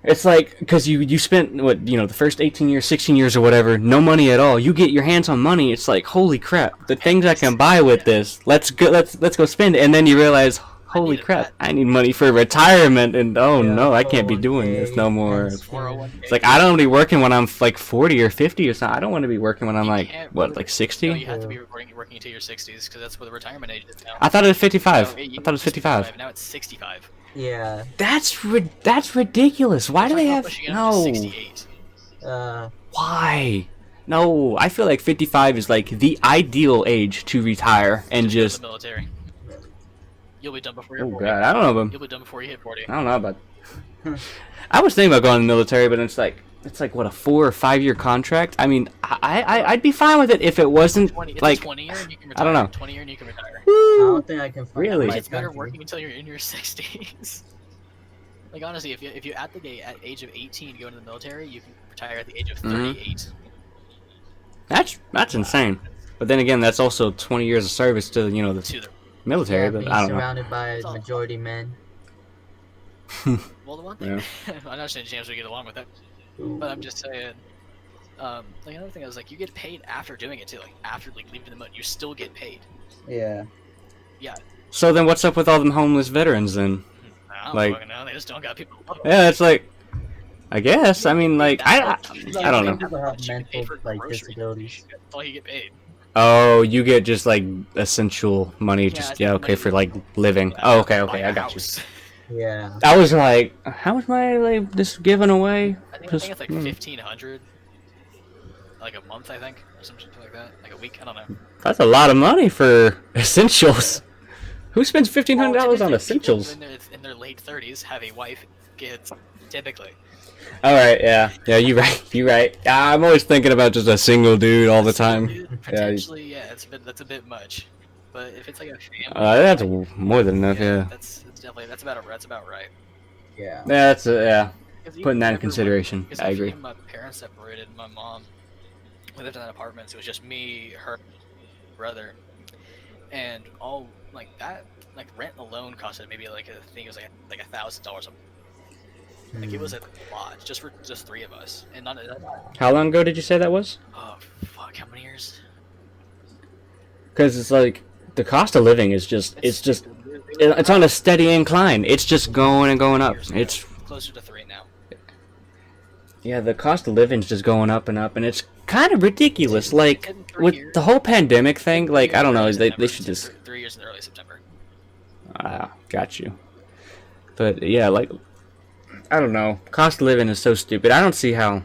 It's like because you spent what the first 18 years, 16 years or whatever, no money at all. You get your hands on money. It's like holy crap, the things I can buy with this. Let's go spend it, and then you realize holy
need a
crap,
pet.
I need money for retirement, and oh
Yeah,
no, I can't be doing
401k,
this no more.
pension.
401k.
It's like I don't want to be working when I'm like 40 or 50 or something. I don't want to be working when I'm
You
like
can't
what
really-
like
No,
60.
you have to be working until your 60s because that's what the retirement age is now.
I thought it was 55.
No,
I thought it was 55.
Now it's 65.
Yeah.
That's ridiculous. Why do
It's
they
like
have
pushing it up to
no?
68.
Why? No, I feel like 55 is like the ideal age to retire and
Go to
just.
the military. You'll be done before you're
Oh
40.
god, I don't know about.
You'll be done before you hit 40.
I don't know about. I was thinking about going in the military, but it's like what a 4 or 5 year contract. I mean, I'd be fine with it if it wasn't
20, it's
like.
a 20 year and you can
I
retire.
don't know.
20 year and you can retire.
I
Woo!
don't think I can find
Really?
my
It's better
country.
working until you're in your 60s. Like honestly, if you at the gate at age of 18 go into the military, you can retire at the age of
Mhm.
38.
That's insane. But then again, that's also 20 years of service to the
To the
military.
Yeah,
but
being
I don't know.
surrounded by
It's all-
majority men.
well, the one thing I'm not saying James would get along with it, but I'm just saying. Like another thing, I was like, you get paid after doing it too. Like after like leaving the mode, you still get paid.
Yeah.
So then, what's up with all them homeless veterans then?
I don't
Like-
fucking know. They just don't got people.
Yeah, it's like. I guess. I mean, like I don't know.
People have
You get paid
mental
for
like
groceries.
disabilities.
That's all you get paid.
Oh, you get just like essential money,
Yeah,
just
it's
yeah,
like
okay,
money
for like living. Oh, okay, I got you.
Yeah.
I was like, how much money are they just giving away?
I think
Just-
it's like 1,500, like a month, I think, or something like that, like a week. I don't know.
That's a lot of money for essentials. Who spends $1,500 on
Typically,
essentials?
people in their late 30s have a wife, kids, typically.
All right, yeah, you're right. I'm always thinking about just a single dude all the time.
Potentially, yeah, that's a bit much. But if it's like a family,
That's more than enough, yeah.
that's definitely that's about right.
Yeah.
That's yeah.
'Cause even
Putting that in
whenever
consideration,
because
I agree.
Even my parents separated. My mom, we lived in an apartment, so it was just me, her, brother, and all like that. Like rent alone costed maybe like I think it was like $1,000 a month. Like it was a lot just for just 3 of us, and none of that.
How long ago did you say that was?
Oh fuck! How many years?
Because it's like the cost of living is just it's on a steady incline. It's just going and going up.
Years ago.
It's
closer to 3 now.
Yeah, the cost of living's just going up, and it's kind of ridiculous.
It's
Like
hitting 3
with
years.
the whole pandemic thing, like I don't know, they should
It's
just
3 years in early September.
got you. But yeah, like I don't know, cost of living is so stupid. I don't see how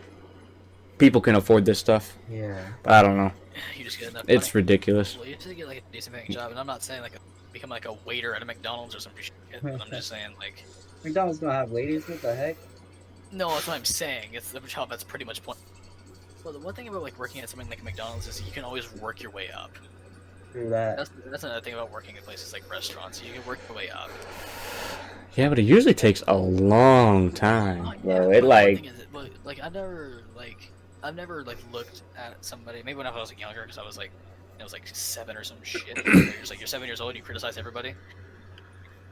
people can afford this stuff.
Yeah.
I don't know.
You just get enough
It's
money.
ridiculous.
Well, you have to get like a decent paying job, and I'm not saying like become like a waiter at a McDonald's or some shit. But I'm just saying like,
McDonald's don't have waiters. What the heck?
no, that's what I'm saying. It's a job that's pretty much point. Well, the one thing about like working at something like McDonald's is you can always work your way up.
Through that.
That's another thing about working at places like restaurants. You can work your way up.
Yeah, but it usually takes a long time, bro.
Yeah,
It
but
like
the thing is, like I've never like looked at somebody. Maybe when I was like younger, because I was like 7 or some shit. You're just like you're 7 years old, and you criticize everybody.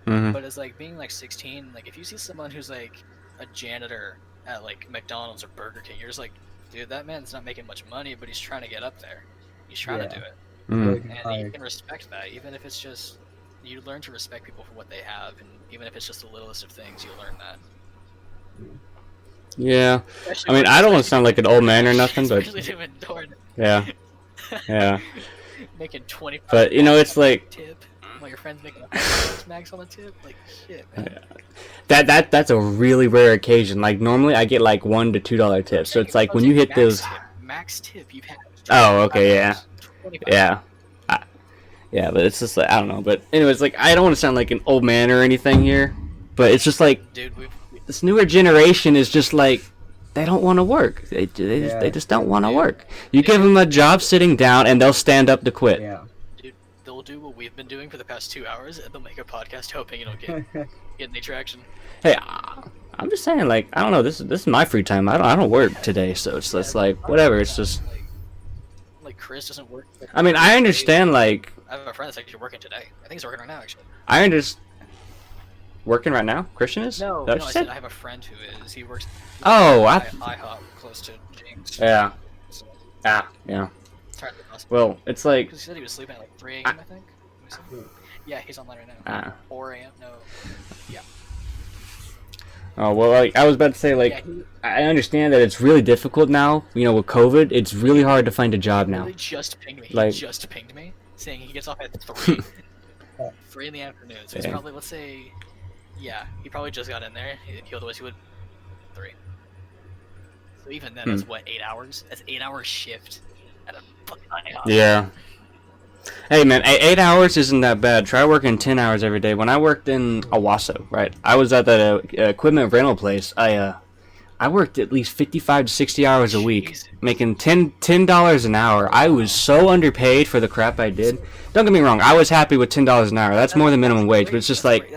mhm.
But it's like being like 16. Like if you see someone who's like a janitor at like McDonald's or Burger King, you're just like, dude, that man's not making much money, but he's trying to get up there. He's trying to
Yeah.
do it,
Mm.
and you can respect that, even if it's just you learn to respect people for what they have, and even if it's just the littlest of things, you learn that.
Yeah.
Especially
I mean,
when
I don't
you're
want to sound like an old man or nothing, but
especially doing door
yeah, yeah.
making 20.
But you know, it's like
tip while your friends making max on the tip, like shit, man.
that's a really rare occasion. Like normally, I get like $1 to $2 tips. So it's like when you hit those.
Max tip, you've had.
Oh, okay, yeah,
25.
yeah. Yeah, but it's just like I don't know. But anyways, like I don't want to sound like an old man or anything here, but it's just like
Dude,
this newer generation is just like they don't want to work. They just don't want to work. You give them a job sitting down, and they'll stand up to quit.
Yeah.
dude, they'll do what we've been doing for the past 2 hours, and they'll make a podcast hoping it'll get any traction.
Hey, I'm just saying, like I don't know. This is my free time. I don't work today, so it's just like whatever. It's just.
Like Chris doesn't work.
I mean, I understand. Like
I have a friend that's actually working today. I think he's working right now, actually.
I understand. Working right now, Christian is.
No,
Is that what
no,
you
I
said?
said I have a friend who is. He works.
Oh,
IHOP close to James.
Yeah.
So,
Yeah.
it's hardly possible.
Well, it's like.
Because he said he was sleeping at like 3 a.m. I think. Yeah, he's online right now. 4 a.m. No.
Oh well, like I was about to say, like
Yeah,
I understand that it's really difficult now. You know, with COVID, it's really hard to find a job now.
He just pinged me.
Like-
He just pinged me saying he gets off at 3. 3 in the afternoon. So he's
Yeah.
probably, let's say, yeah, he probably just got in there. Otherwise he would 3. So even then, that's what, 8 hours? That's 8 hour shift at a fucking IHOP.
Yeah. Hey man, 8 hours isn't that bad. Try working 10 hours every day. When I worked in Owasso, right? I was at that equipment rental place. I worked at least 55 to 60 hours a week,
Jesus.
making $10 an hour. I was so underpaid for the crap I did. Don't get me wrong, I was happy with $10 an hour. That's more than minimum wage, but it's just like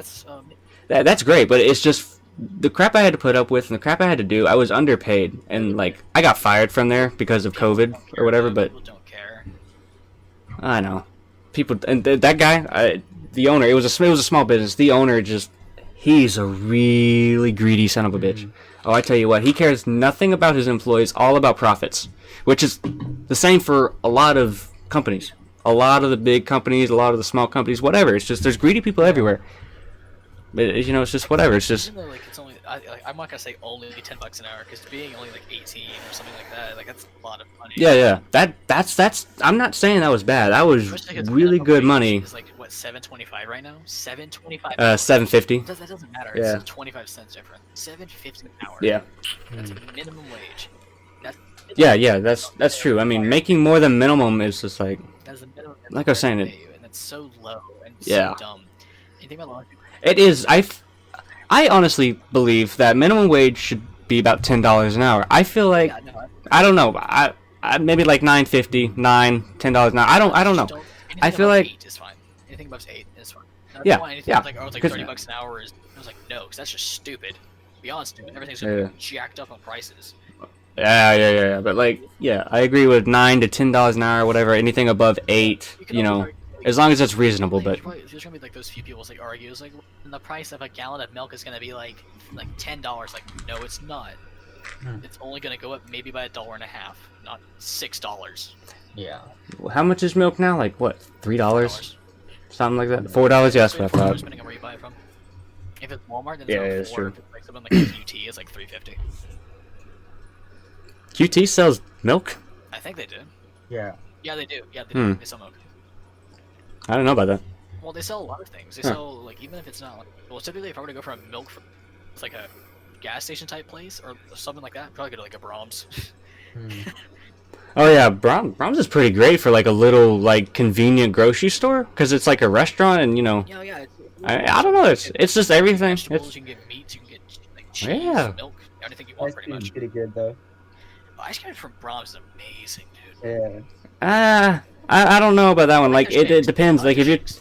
that's great. But it's just the crap I had to put up with and the crap I had to do. I was underpaid, and like I got fired from there because of COVID or whatever. But
People don't care.
I know people, and that guy, the owner. It was a small business. The owner he's a really greedy son of a bitch. Oh, I tell you what, he cares nothing about his employees, all about profits, which is the same for a lot of companies. A lot of the big companies, a lot of the small companies, whatever. It's just there's greedy people everywhere. But you know, it's just whatever. It's just
Even though, like, it's only, I'm not gonna say only $10 an hour, because being only like 18 or something like that, like that's a lot of money.
yeah. That's. I'm not saying that was bad. That was
Especially 'cause
really
minimum
good
wage
money.
Is like what, $7.25 right now? $7.25.
$7.50.
That doesn't matter.
Yeah.
It's 25 cents different. $7.50 an hour.
Yeah.
That's minimum wage. That's
Yeah. That's true. I mean, making more than minimum is just like.
That's the minimum.
Like I was saying,
and that's so low and
Yeah.
so dumb. You think about a lot of people.
It is. I honestly believe that minimum wage should be about $10 an hour. I feel like
Yeah, no,
I don't know. I maybe like $9.50, $10 an hour. I don't know.
Anything
I feel
above
like
8 is fine. Anything above 8 is fine. I
Yeah,
don't want anything
yeah,
that's like, oh, it's like
'cause-
$30 an hour. I was like, no, because that's just stupid. Beyond stupid. Everything's gonna be jacked up on prices.
Yeah. But like, yeah, I agree with $9 to $10 an hour, whatever. Anything above 8,
can
you
also
know,
argue, like,
as long as it's reasonable. But
there's gonna be like those few people like argue, it's like the price of a gallon of milk is gonna be like $10. Like, no, it's not. It's only gonna go up maybe by $1.50, not $6.
Yeah.
how much is milk now? Like what? $3, something like that. $4. Yeah, that's what I thought.
Depending on where you buy it from. If it's Walmart, then
Yeah,
it's
it's
like
true.
4. If it's like something like a UT, it's like $3.50.
QT sells milk?
I think they do.
Yeah.
Yeah, they do. Yeah, they do.
Hmm.
They sell milk.
I don't know about that.
Well, they sell a lot of things. They
Huh.
sell, like, even if it's not, like... Well, typically, if I were to go for a milk for... It's like a gas station type place, or something like that, I'd probably go to, like, a Brahms.
Hmm.
Oh yeah, Brahms is pretty great for like a little like convenient grocery store because it's like a restaurant and you know.
Yeah, yeah.
I don't know. It's just everything.
Vegetables,
It's,
you can get meats, you can get, like, cheese,
Yeah.
milk, anything you want,
Ice
pretty
cream's
much.
pretty good though.
Ice cream from Brahms is amazing, dude.
Yeah.
I don't know about that one. Like
their
it
shakes.
depends.
I
Like if
their
you,
shakes.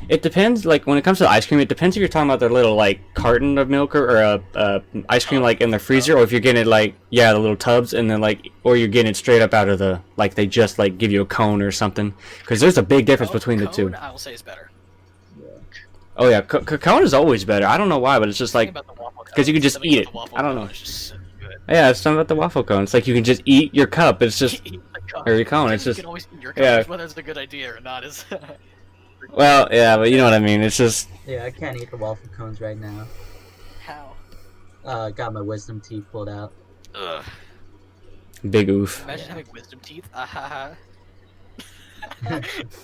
it depends. Like when it comes to ice cream, it depends if you're talking about their little like carton of milk or a ice cream like in the freezer, or if you're getting it like the little tubs and then like, or you're getting it straight up out of the like they just like give you a cone or something. Because there's a big difference between the two.
Cone, I will say is better.
Oh yeah, cone is always better. I don't know why, but it's just like
Something about the waffle
'cause you
cone-
can just
something
eat
about
it.
the waffle
I don't
cone
know.
is just so good.
yeah, it's something about the waffle cone. It's like you can just eat your cup. It's just
Eat the cone.
or your cone. It's
You
just
can always eat your
yeah.
cone, whether it's a good idea or not is.
well, yeah, but you know what I mean. It's just
Yeah, I can't eat the waffle cones right now.
How?
Got my wisdom teeth pulled out.
Ugh.
big oof.
Imagine having wisdom teeth. Ah,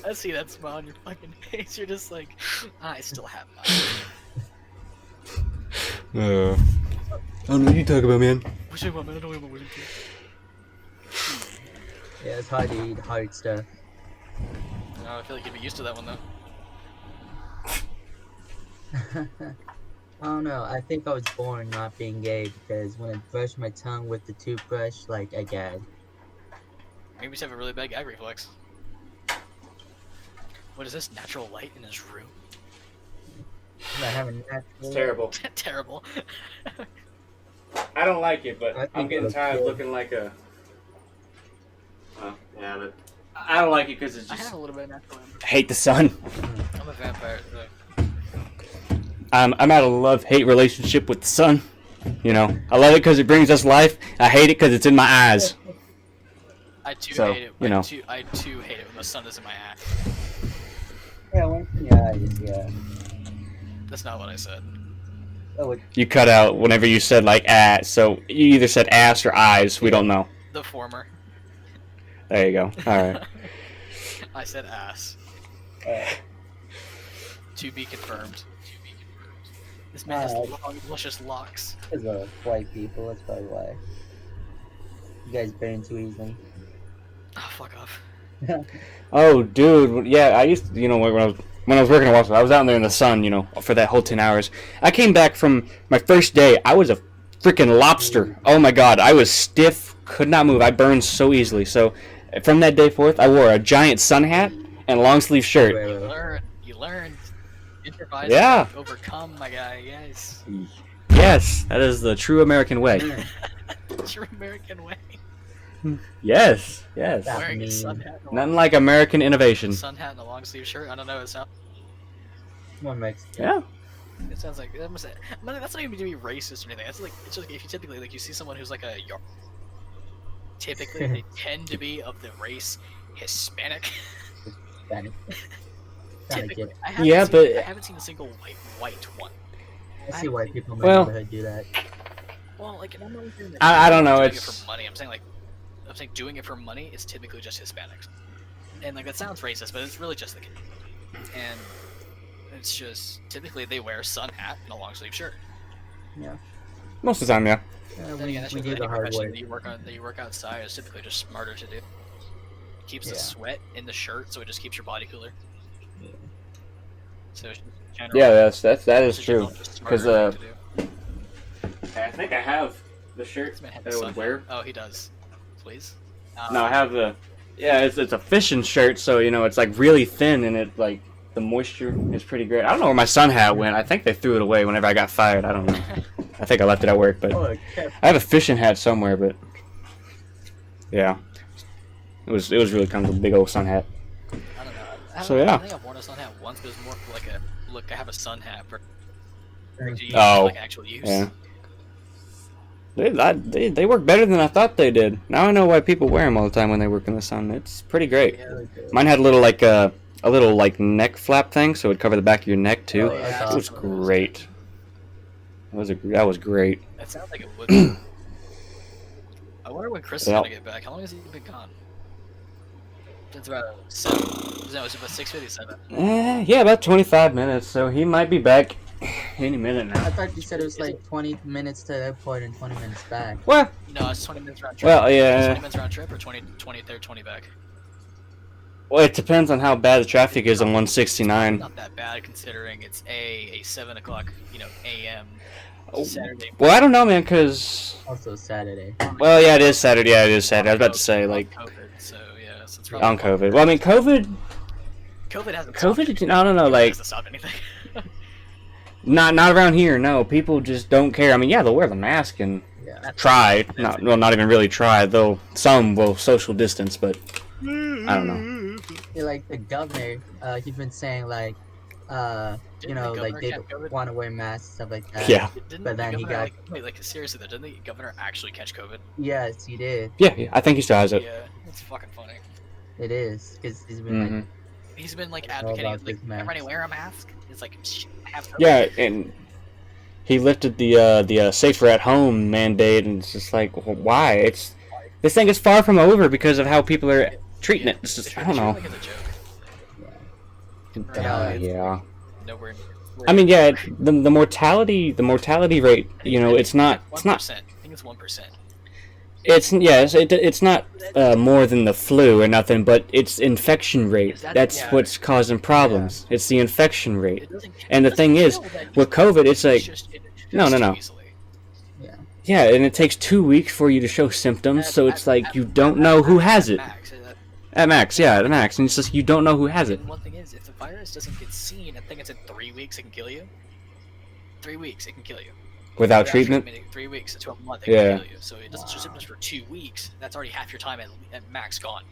I see that smile on your fucking face. You're just like, I still have mine.
I don't know what you talk about, man.
Wish I want, man. I don't have my wisdom teeth.
Yeah, it's hard to eat hard stuff.
No, I feel like you'd be used to that one though.
I don't know. I think I was born not being gay because when I brush my tongue with the toothbrush, like I gag.
Maybe you just have a really bad gag reflex. What is this? Natural light in his room?
I have a natural.
It's terrible.
Terrible.
I don't like it, but
I think
I'm getting
it
tired of
looks
looking like a. Oh, yeah, but I don't like it because it's
I
just.
have a little bit of natural light.
Hate the sun.
I'm a vampire. So.
I'm at a love-hate relationship with the sun. You know, I love it because it brings us life. I hate it because it's in my eyes.
I too
So,
hate it.
you know.
I too hate it when the sun is in my eye.
Yeah, once in your eyes, yeah.
That's not what I said.
Oh,
You cut out whenever you said like ass, so you either said ass or eyes. We don't know.
The former.
There you go. All right.
I said ass.
uh,
To be confirmed. This man has long, luscious locks.
because of white people, that's probably why. You guys burn too easily.
Oh, fuck off.
Oh, dude. Yeah, I used to, you know, when I was working at Walmart, I was out there in the sun, you know, for that whole 10 hours. I came back from my first day. I was a freaking lobster. Oh my god, I was stiff, could not move. I burned so easily. So, from that day forth, I wore a giant sun hat and a long sleeve shirt.
You learned. Improvise.
Yeah.
Overcome, my guy. Yes.
Yes, that is the true American way.
True American way.
Yes, yes.
That
Wearing a
mean-
sun hat. And a
Nothing like American innovation.
sun hat and a long sleeve shirt. I don't know. It sounds.
More Mexican.
Yeah.
It sounds like that must. But that's not even to be racist or anything. That's like it's just if you typically like you see someone who's like a yard. Typically, they tend to be of the race Hispanic.
Hispanic. Kinda
Typically,
get-
I haven't
Yeah,
seen,
but-
I haven't seen a single white one.
I see white people in my
Well-
neighborhood do that.
Well, like I'm not saying that
I don't know,
doing
it's-
it for money. I'm saying doing it for money. It's typically just Hispanics, and like that sounds racist, but it's really just the case. And it's just typically they wear a sun hat and a long sleeve shirt.
Most of the time, yeah.
Then
We,
again, that's
we
just
do
any
the hard
profession
work.
that you work outside is typically just smarter to do. Keeps the
Yeah.
sweat in the shirt, so it just keeps your body cooler.
Yeah.
So it's just general,
Yeah, that is
it's
true.
just smarter
'Cause,
thing to do.
I think I have the shirt
This man had
that
the
I
sun
would wear.
hat. Oh, he does. Please.
No, I have the. Yeah, it's a fishing shirt, so you know it's like really thin, and it like the moisture is pretty great. I don't know where my sun hat went. I think they threw it away whenever I got fired. I don't know. I think I left it at work, but
Oh, okay.
I have a fishing hat somewhere. But yeah, it was really kind of a big old sun hat.
I don't know.
So, yeah.
I think I've worn a sun hat once, but it was more for like a look. I have a sun hat for
Oh,
like actual use.
Yeah. They work better than I thought they did. Now I know why people wear them all the time when they work in the sun. It's pretty great.
Yeah.
Mine had a little like a little like neck flap thing, so it would cover the back of your neck too.
Oh, yeah.
It was great. That was great.
That sounds like it would. Be. I wonder when Chris is
Yep.
gonna get back. How long has he been gone? It's about 7. No, it's about 6:57.
Yeah, about 25 minutes. So he might be back any minute now.
I thought you said it was like 20 minutes to the airport and 20 minutes back.
Well,
No, it's 20 minutes round trip.
Well,
It's
yeah.
20 minutes round trip or 20 there, 20 back.
Well, it depends on how bad the traffic is on 169.
Not that bad considering it's a 7 o'clock, a.m. Saturday.
Well, I don't know, man, because...
Also Saturday.
Well, yeah, it is Saturday. Yeah, it is Saturday. I was about to say, like,
On COVID, so yeah, so it's
on COVID. Well, I mean, COVID,
COVID hasn't
I don't know, like,
hasn't stopped anything.
not around here, no. People just don't care. I mean, yeah, they'll wear the mask and
Yeah.
try. Not even really try. Some will social distance, but I don't know.
Yeah, like the governor, he's been saying like,
Didn't
like
governor
they
catch COVID?
want to wear masks, stuff like that.
Yeah.
Didn't
But
the
then he
governor,
got-
wait, seriously though, didn't the governor actually catch COVID?
Yes, he did.
Yeah, I think he still has it.
Yeah, it's fucking funny.
It is because he's been
hmm
like,
He's been like
All
advocating,
about
like,
this mask.
everybody wear a mask. It's like, have COVID.
Yeah, and he lifted the safer at home mandate, and it's just like, why? This thing is far from over because of how people are treating it. It's just, I don't know.
Like it's a joke.
Yeah.
Nowhere.
I mean, yeah, the mortality rate, it's not
1%. I think it's 1%.
it's not more than the flu or nothing, but it's infection rate. That's what's causing problems. It's the infection rate. And the thing is, with COVID, it's like, no. Yeah, and it takes 2 weeks for you to show symptoms, so it's like you don't know who has it. At max, and it's just you don't know who has it.
And one thing is, if the virus doesn't get seen, I think it's in 3 weeks it can kill you. 3 weeks it can kill you.
Without treatment?
3 weeks to a month it
Yeah.
can kill you. So it doesn't show symptoms for 2 weeks. That's already half your time at max gone.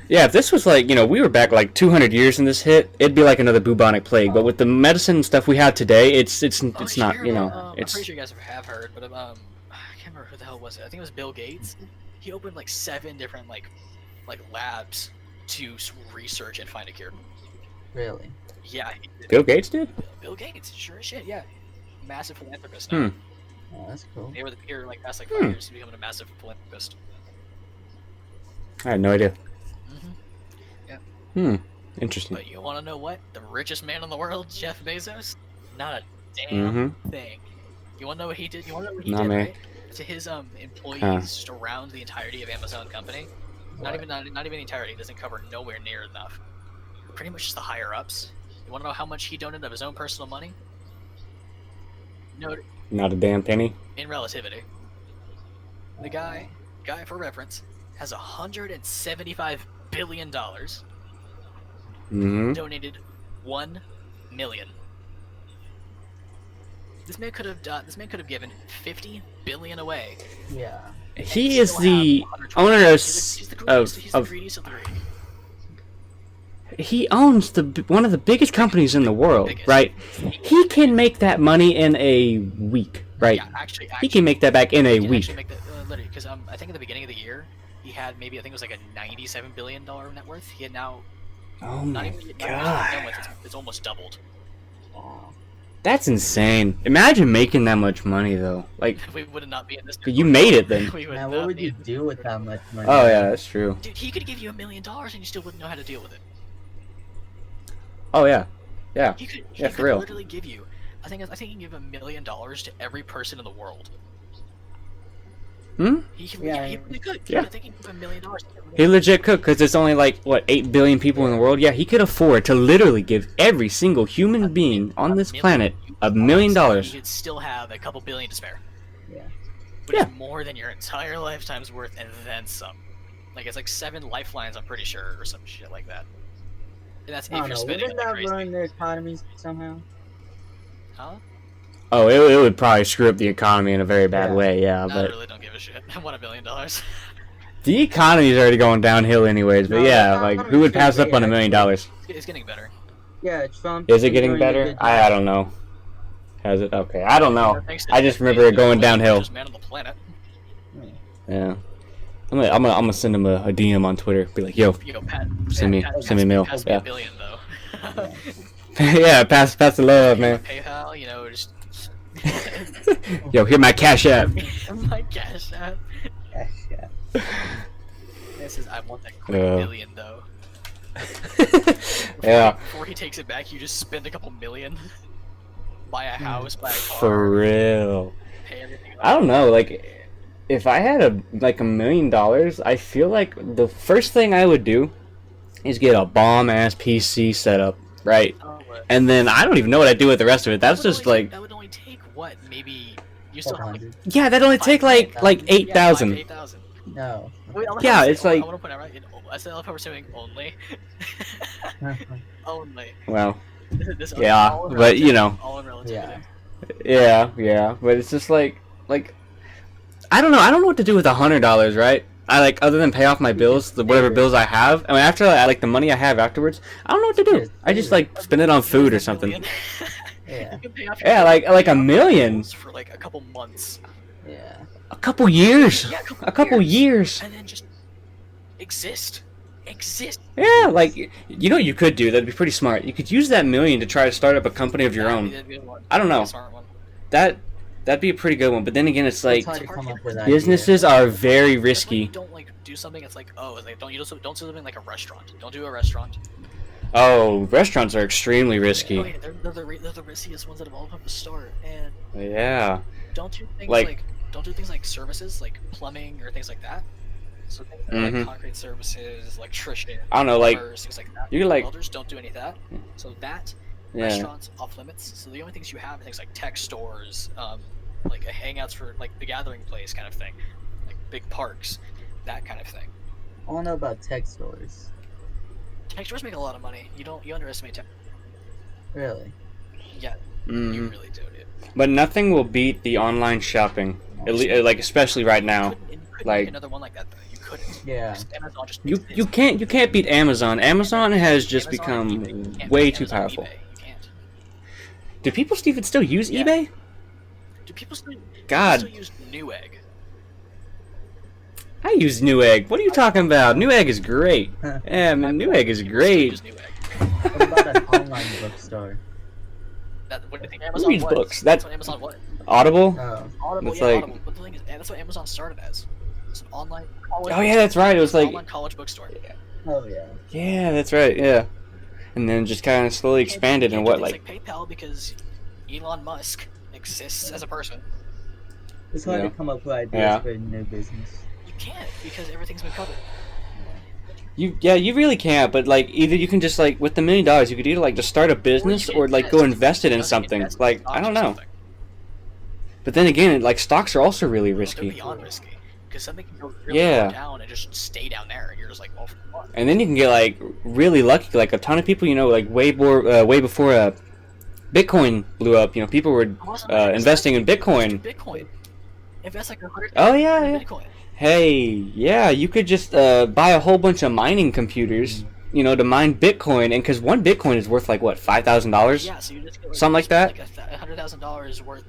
Yeah, if this was like, we were back like 200 years in this hit, it'd be like another bubonic plague. But with the medicine stuff we have today, it's not,
I'm
it's...
pretty sure you guys have heard, but I can't remember who the hell was it. I think it was Bill Gates. He opened like 7 different like labs to research and find a cure.
really?
Yeah. He did.
Bill Gates did?
Bill Gates, sure as shit. Yeah. Massive philanthropist now.
Oh, that's cool.
They were the peer like past like 5 years becoming a massive philanthropist.
I had no idea.
Mm-hmm.
Interesting.
But you want to know what? The richest man in the world, Jeff Bezos? Not a damn thing. You want to know what he did? You want to know what he
Nah,
did,
man.
right? To his employees just around the entirety of Amazon company. Not even the entirety. It doesn't cover nowhere near enough. Pretty much just the higher ups. You want to know how much he donated of his own personal money? No,
Not a damn penny.
in relativity. The guy for reference, has $175 billion. Donated 1 million. This man could have given 50 billion away.
Yeah.
He is the owner of...
He's the greediest of the greedy.
He owns one of the biggest companies in the world,
Biggest.
right? He can make that money in a week, right?
Yeah, actually,
He can make that back in a
he can
week.
actually make that, literally, because I think at the beginning of the year, he had maybe, I think it was like a $97 billion net worth. He had now,
Oh
not
my
even done
god.
with, it's almost doubled.
That's insane. Imagine making that much money, though. Like,
We would not be in this.
you made it then.
We would
Man,
not
what would
be
you
in this.
do with that much money?
Oh, yeah, that's true.
Dude, he could give you $1 million and you still wouldn't know how to deal with it.
Oh, yeah. Yeah.
He could,
Yeah,
he
for
could
real.
literally give you. I think he can give $1 million to every person in the world. He could.
Yeah,
He really could.
yeah.
I think he can give $1 million. To everyone.
He legit could, because it's only like, what, 8 billion people in the world? Yeah, he could afford to literally give every single human being on this planet $1 million.
You could still have a couple billion to spare.
Yeah.
But
Yeah.
it's more than your entire lifetime's worth and then some. Like, it's like 7 lifelines, I'm pretty sure, or some shit like that. And that's if
I don't
you're
know.
spending
Wouldn't
like
that
crazy.
ruin their economies somehow?
Huh?
Oh, it would probably screw up the economy in a very bad
Yeah.
way, yeah,
I
but
really don't give a shit. I want $1 billion.
the economy's already going downhill anyways, but
No,
yeah,
the
like, who
economy's
would pass
doing
up on $1
great,
million?
It's getting better.
Yeah, Trump.
Is it
is
getting
doing a
better?
good
I
job.
don't know. Has it? Okay, I don't know.
Thanks to
I just
Jeff
remember it
Bezos,
going
the
downhill.
richest man on the planet.
Yeah. I'm gonna send him a DM on Twitter. Be like, yo,
Yo, Pat.
Send me-
Pat,
send me mail.
Pass me
Yeah.
$1 billion, though.
yeah, pass the love, man.
PayPal, just
Yo, here my Cash App.
my cash app. This is I want that quick
Yeah.
million though.
Yeah.
Before he takes it back, you just spend a couple million, buy a house, buy a car,
For real.
pay everything.
I don't know, like, if I had $1 million, I feel like the first thing I would do is get a bomb ass PC set up, right?
Oh, but
And then I don't even know what I do with the rest of it. That's
that would
just
only
like,
that would only take what? Maybe you still have like
400.
yeah, that only take like 8,000.
8,000.
No.
Wait,
Yeah, it's like-
I want to point out right. I said I love how we're saying only. Only.
Well,
This is
yeah,
all in
but, you
relativity,
know.
all in relativity.
Yeah.
yeah, but it's just like, I don't know what to do with $100, right? I like, other than pay off my bills, whatever bills I have. I mean, after I like the money I have afterwards, I don't know what to do. I just like spend it on food or something.
Yeah.
You can pay off your
Yeah,
bills
like $1 million.
for like a couple months.
Yeah.
A couple years.
Yeah,
A couple years.
and then just exist.
Yeah, like, you know what you could do? That'd be pretty smart. You could use that $1 million to try to start up a company of your
That'd
own.
be a good one.
I don't know.
That'd be a smart one.
That'd be a pretty good one. But then again, it's like,
It's hard to come up with
businesses are very
That's why you
risky.
don't like do something. It's like like don't do something like a restaurant. Don't do a restaurant.
Oh, restaurants are extremely
Oh,
risky.
yeah, they're the riskiest ones that have all come to start. And
Yeah.
don't do things
Like-
like services like plumbing or things like that. So things
Mhm.
like concrete services, electrician,
I don't know, like,
plumbers, things like that.
you could, like-
Welders don't do any of that. So that
Yeah.
restaurants off limits. So the only things you have are things like tech stores, like a hangouts for like the gathering place kind of thing, like big parks, that kind of thing.
I don't know about tech stores.
Tech stores make a lot of money. You underestimate tech.
Really?
Yeah,
Mhm.
you really do, dude.
But nothing will beat the online shopping. Like, especially right now.
You couldn't
like-
make another one like that though. You couldn't.
Yeah.
Just Amazon just
You can't beat Amazon. Amazon has just
Amazon and eBay, you
become
can't
way
beat
too
Amazon and
powerful.
eBay. You can't.
Do people even still use
Yeah.
eBay?
Do people still
God.
use Newegg?
I use Newegg. What are you talking about? Newegg is great. Yeah, man, Newegg is
People still
great.
use Newegg.
What about an online bookstore?
What do you think
Who
Amazon
reads
was?
books?
That's what Amazon was.
Audible?
Oh.
Audible,
It's
yeah,
like-
Audible. But the thing is, that's what Amazon started as. It's an online college.
Oh yeah, that's right. It was
it's an
like,
online college bookstore.
Oh yeah.
yeah, that's right. Yeah, and then just kind of slowly expanded
You
and
can't
what
do
like,
things like PayPal because Elon Musk exists as a person.
It's hard
Yeah.
to come up with ideas
Yeah.
for a new business.
You can't because everything's been covered.
you really can't. But like, either you can just like with the $1 million, you could either like just start a business
can
or like go invest it in
Just
something.
invest in
Like
stocks
I don't
or
know.
something.
But then again, like stocks are also really
They're
risky.
beyond risky because something can go really
Yeah.
low down and just stay down there, and you're just like, well, for what?
And then you can get like really lucky. Like a ton of people, like way before Bitcoin blew up. People were investing in Bitcoin.
Bitcoin. Invest like 100.
Oh, yeah,
in
yeah.
Bitcoin.
Hey, yeah, you could just buy a whole bunch of mining computers, to mine Bitcoin, and because one Bitcoin is worth like what, $5,000?
Yeah, so you just get,
Something like that?
Like $100,000 worth.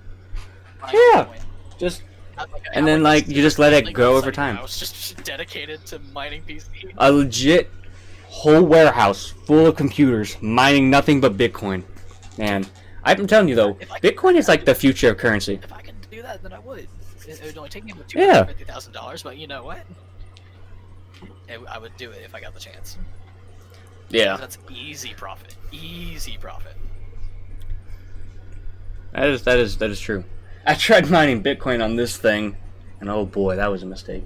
Of
Yeah.
Bitcoin.
Just
Have, like,
and then like you just let it grow over time.
House just dedicated to mining PC.
A legit whole warehouse full of computers mining nothing but Bitcoin. Man, I'm telling you though, Bitcoin is like the future of currency.
If I could do that, then I would. It would only take me about
Yeah.
$250,000, but you know what? I would do it if I got the chance.
Yeah,
That's easy profit. Easy profit.
that is true. I tried mining Bitcoin on this thing, and oh boy, that was a mistake.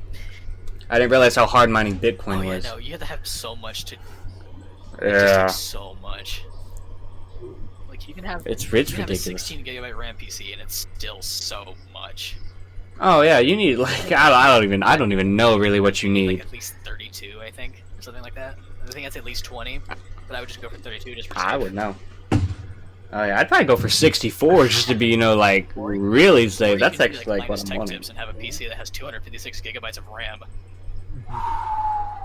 I didn't realize how hard mining Bitcoin
Oh yeah,
was.
no, you have to have so much to. It just
Yeah,
takes so much. Like you can have.
it's
You can have a
ridiculous.
16 gigabyte RAM PC, and it's still so much.
Oh yeah, you need like I don't even know really what you
Like
need.
at least 32, I think, or something like that. I think that's at least 20, but I would just go for 32 just for.
I
safe.
would know. Oh yeah, I'd probably go for 64 just to be like really
Or
safe.
you
That's
can do,
actually like
Linus
what
Tech
I'm wanting.
Tips and have a PC that has 256 gigabytes of RAM.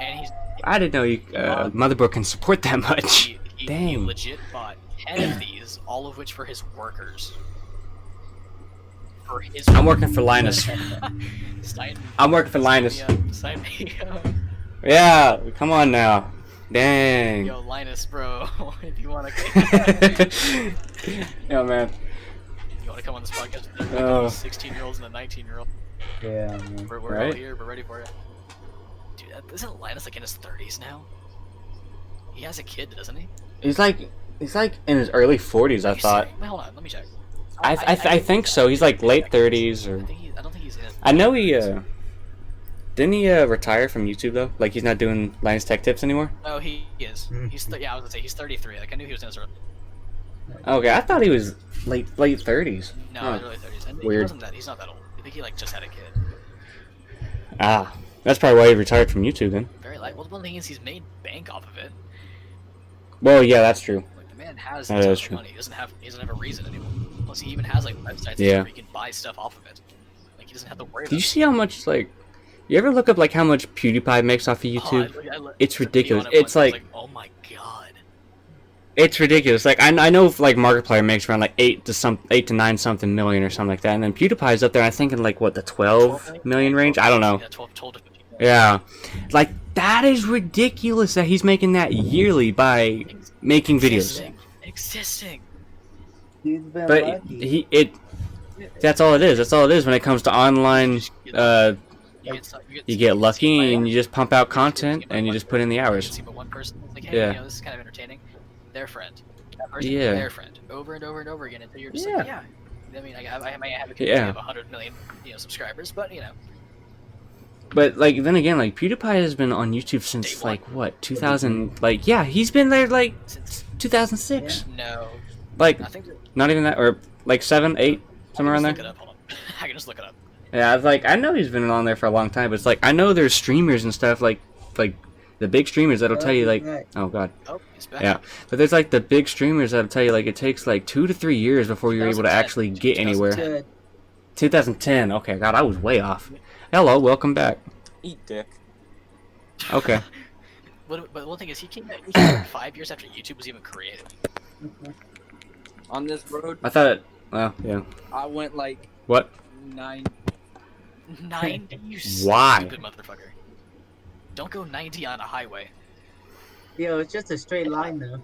And he's
I didn't know you motherboard can support that much.
he
Dang.
legit bought 10 of these, all of which for his workers. For his.
I'm working for Linus.
Sign,
I'm working for Linus.
sign me up.
Yeah, come on now. Dang.
Yo, Linus, bro, if you wanna, you
Yo, man.
wanna come on this podcast?
Oh.
16-year-olds and a 19-year-old.
Yeah, man.
We're all
Right.
here. We're ready for you. isn't Linus like in his 30s now? He has a kid, doesn't he?
He's like in his early 40s. I thought.
Wait, hold on, let me check.
I think so. He's like late 30s or.
I don't think he's in.
I know he didn't he retire from YouTube though? Like he's not doing Linus Tech Tips anymore.
Oh, he is. Yeah, I was gonna say he's 33. Like I knew he was in his early.
Okay, I thought he was late 30s.
No,
Huh.
his early 30s. And
Weird.
He's not that old. I think he like just had a kid.
Ah, that's probably why he retired from YouTube then.
Very light. Well, the one thing is he's made bank off of it.
Well, yeah, that's true.
Like the man has
That
tons
is
of
true.
money. He doesn't have a reason anymore. Plus, he even has like websites
Yeah.
where he can buy stuff off of it. Like he doesn't have to worry.
Did you
about
see how much like? You ever look up like how much PewDiePie makes off of YouTube? It's ridiculous. It's like
oh my god.
it's ridiculous. Like I know like Markiplier makes around like 8 to 9 something million or something like that, and then PewDiePie's up there. I think in like what the 12 million range. I don't know.
Yeah, 12 to 15.
Yeah, like that is ridiculous that he's making that yearly by making videos.
Existing.
He's been
But
lucky.
that's all it is. That's all it is when it comes to online. You get lucky and you just pump out content and you just put in the hours.
See, but one person is like, hey,
Yeah.
you know, this is kind of entertaining. Their friend. That person,
Yeah.
their friend. Over and over and over again until you're just
Yeah.
like, yeah. I mean, I might have a community
Yeah.
of 100 million, subscribers, but
But like then again, like PewDiePie has been on YouTube
Day
since
one.
like what 2000? Like yeah, he's been there like
since
2006.
no,
Like
I think
not even that, or like 7, 8, somewhere around
Look
there.
it up. Hold on. I can just look it up.
Yeah, I was like I know he's been on there for a long time, but it's like I know there's streamers and stuff like the big streamers that'll tell you like oh god.
Oh, he's back.
Yeah, but there's like the big streamers that'll tell you like it takes like 2 to 3 years before you're able to
2010.
actually get anywhere.
2010.
2010. Okay, God, I was way off. Hello, welcome back.
Eat dick.
Okay.
But one thing is, he came back 5 years after YouTube was even created.
On this road,
I thought. Well, yeah.
I went like
What?
9.
90, you
Why?
stupid motherfucker. Don't go 90 on a highway.
Yo, it's just a straight line though.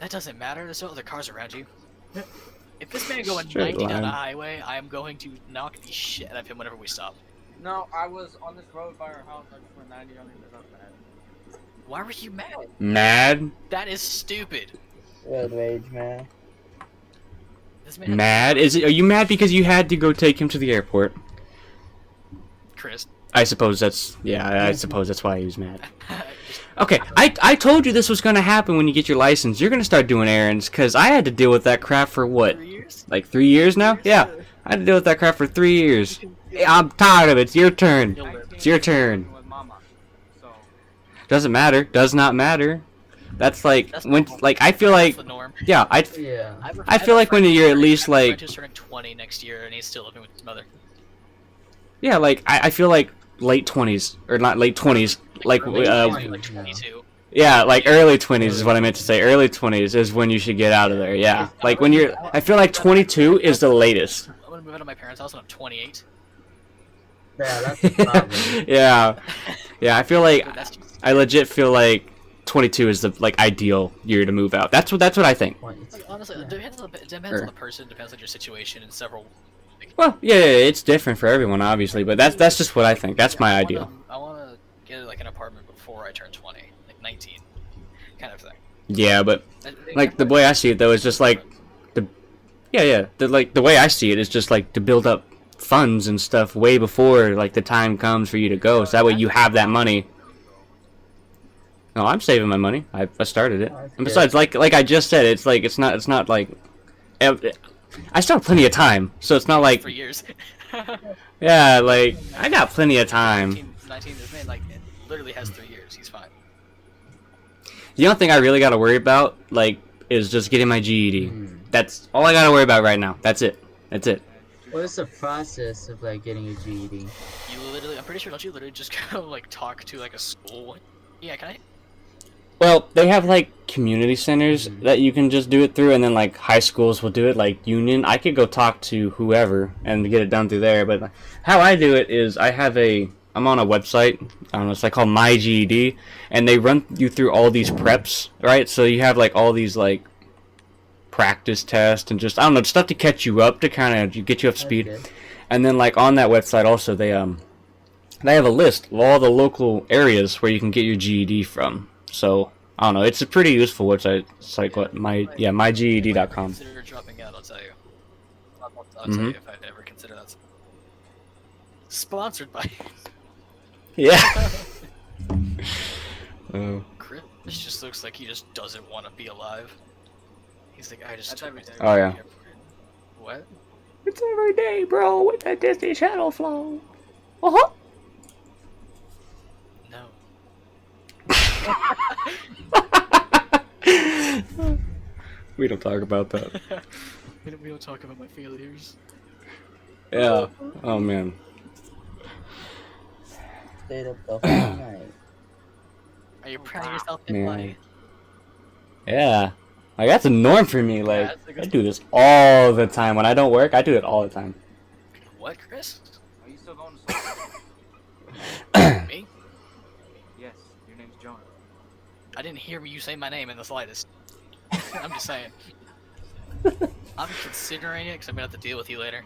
That doesn't matter. There's no other cars around you. If this man going
Straight
90 down
line.
a highway, I am going to knock the shit out of him whenever we stop.
No, I was on this road by our house. I just went 90 on it. That's not bad.
Why were you mad?
Mad?
That is stupid.
Road rage, man.
This man
Mad? Is it? Are you mad because you had to go take him to the airport?
Chris.
I suppose that's. Yeah, I suppose that's why he was mad. Okay, I told you this was gonna happen when you get your license. You're gonna start doing errands, cause I had to deal with that crap for what?
3 years?
Like 3 years now? Yeah, I had to deal with that crap for 3 years. Yeah, I'm tired of it. It's your turn. It's your turn.
With mama. So
Doesn't matter. Does not matter. That's like
That's
when,
normal.
like I feel like,
That's the norm.
yeah,
Yeah.
I feel like when you're at least
My friend
like,
who's turning 20 next year and he's still living with his mother.
yeah, like I feel like late 20s or not late 20s, like
Like
uh,
22.
yeah, like early 20s is what I meant to say. Early 20s is when you should get out of there. Yeah, like when you're, I feel like 22 is the latest.
I'm gonna move out of my parents' house when I'm 28.
Yeah, that's the problem.
Yeah, yeah, I feel like
But that's just
I legit feel like 22 is the like ideal year to move out. That's what I think.
like, honestly, it depends on the person, depends on your situation, and several.
Well, yeah, it's different for everyone, obviously, but that's just what I think. That's my ideal.
I wanna get like an apartment before I turn 20, like 19, kind of thing.
Yeah, but like the way I see it though is just like the way I see it is just like to build up funds and stuff way before like the time comes for you to go, so that way you have that money. No, I'm saving my money. I started it, and besides, like I just said, it's like it's not like I still have plenty of time, so it's not like
for years.
yeah, like I got plenty of time.
19, this man like it literally has 3 years. He's fine.
The only thing I really got to worry about like is just getting my GED. That's all I got to worry about right now. That's it. That's it.
What is the process of like getting a GED?
You literally, I'm pretty sure, don't you literally just go like talk to like a school? Yeah, can I?
Well, they have like community centers that you can just do it through, and then like high schools will do it, like Union. I could go talk to whoever and get it done through there. But how I do it is I'm on a website. I don't know, it's like called My GED, and they run you through all these preps, right? So you have like all these like practice tests and just I don't know stuff to catch you up to kind of get you up to speed.
That's good.
And then like on that website also they And I have a list of all the local areas where you can get your GED from. So I don't know. It's a pretty useful website. It's like what myged.com.
Consider dropping out. I'll tell you. I'll
Mhm.
tell you if I ever consider that. Sponsored by.
Yeah. Oh.
Chris just looks like he just doesn't want to be alive. He's like, I just.
That's every day.
Oh, yeah.
What?
It's every day, bro, with that Disney Channel flow. Uh-huh.
No.
We don't talk about that.
we don't talk about my failures.
Yeah. Oh, man.
Stayed up the whole night.
Are you proud of yourself,
Man.
buddy?
Yeah. Like, that's a norm for me. Like,
that's a good-
I do this all the time. When I don't work, I do it all the time.
What, Chris?
Are you still going to school?
Me?
Yes, your name's Jonah.
I didn't hear you say my name in the slightest. I'm just saying. I'm considering it because I'm gonna have to deal with you later.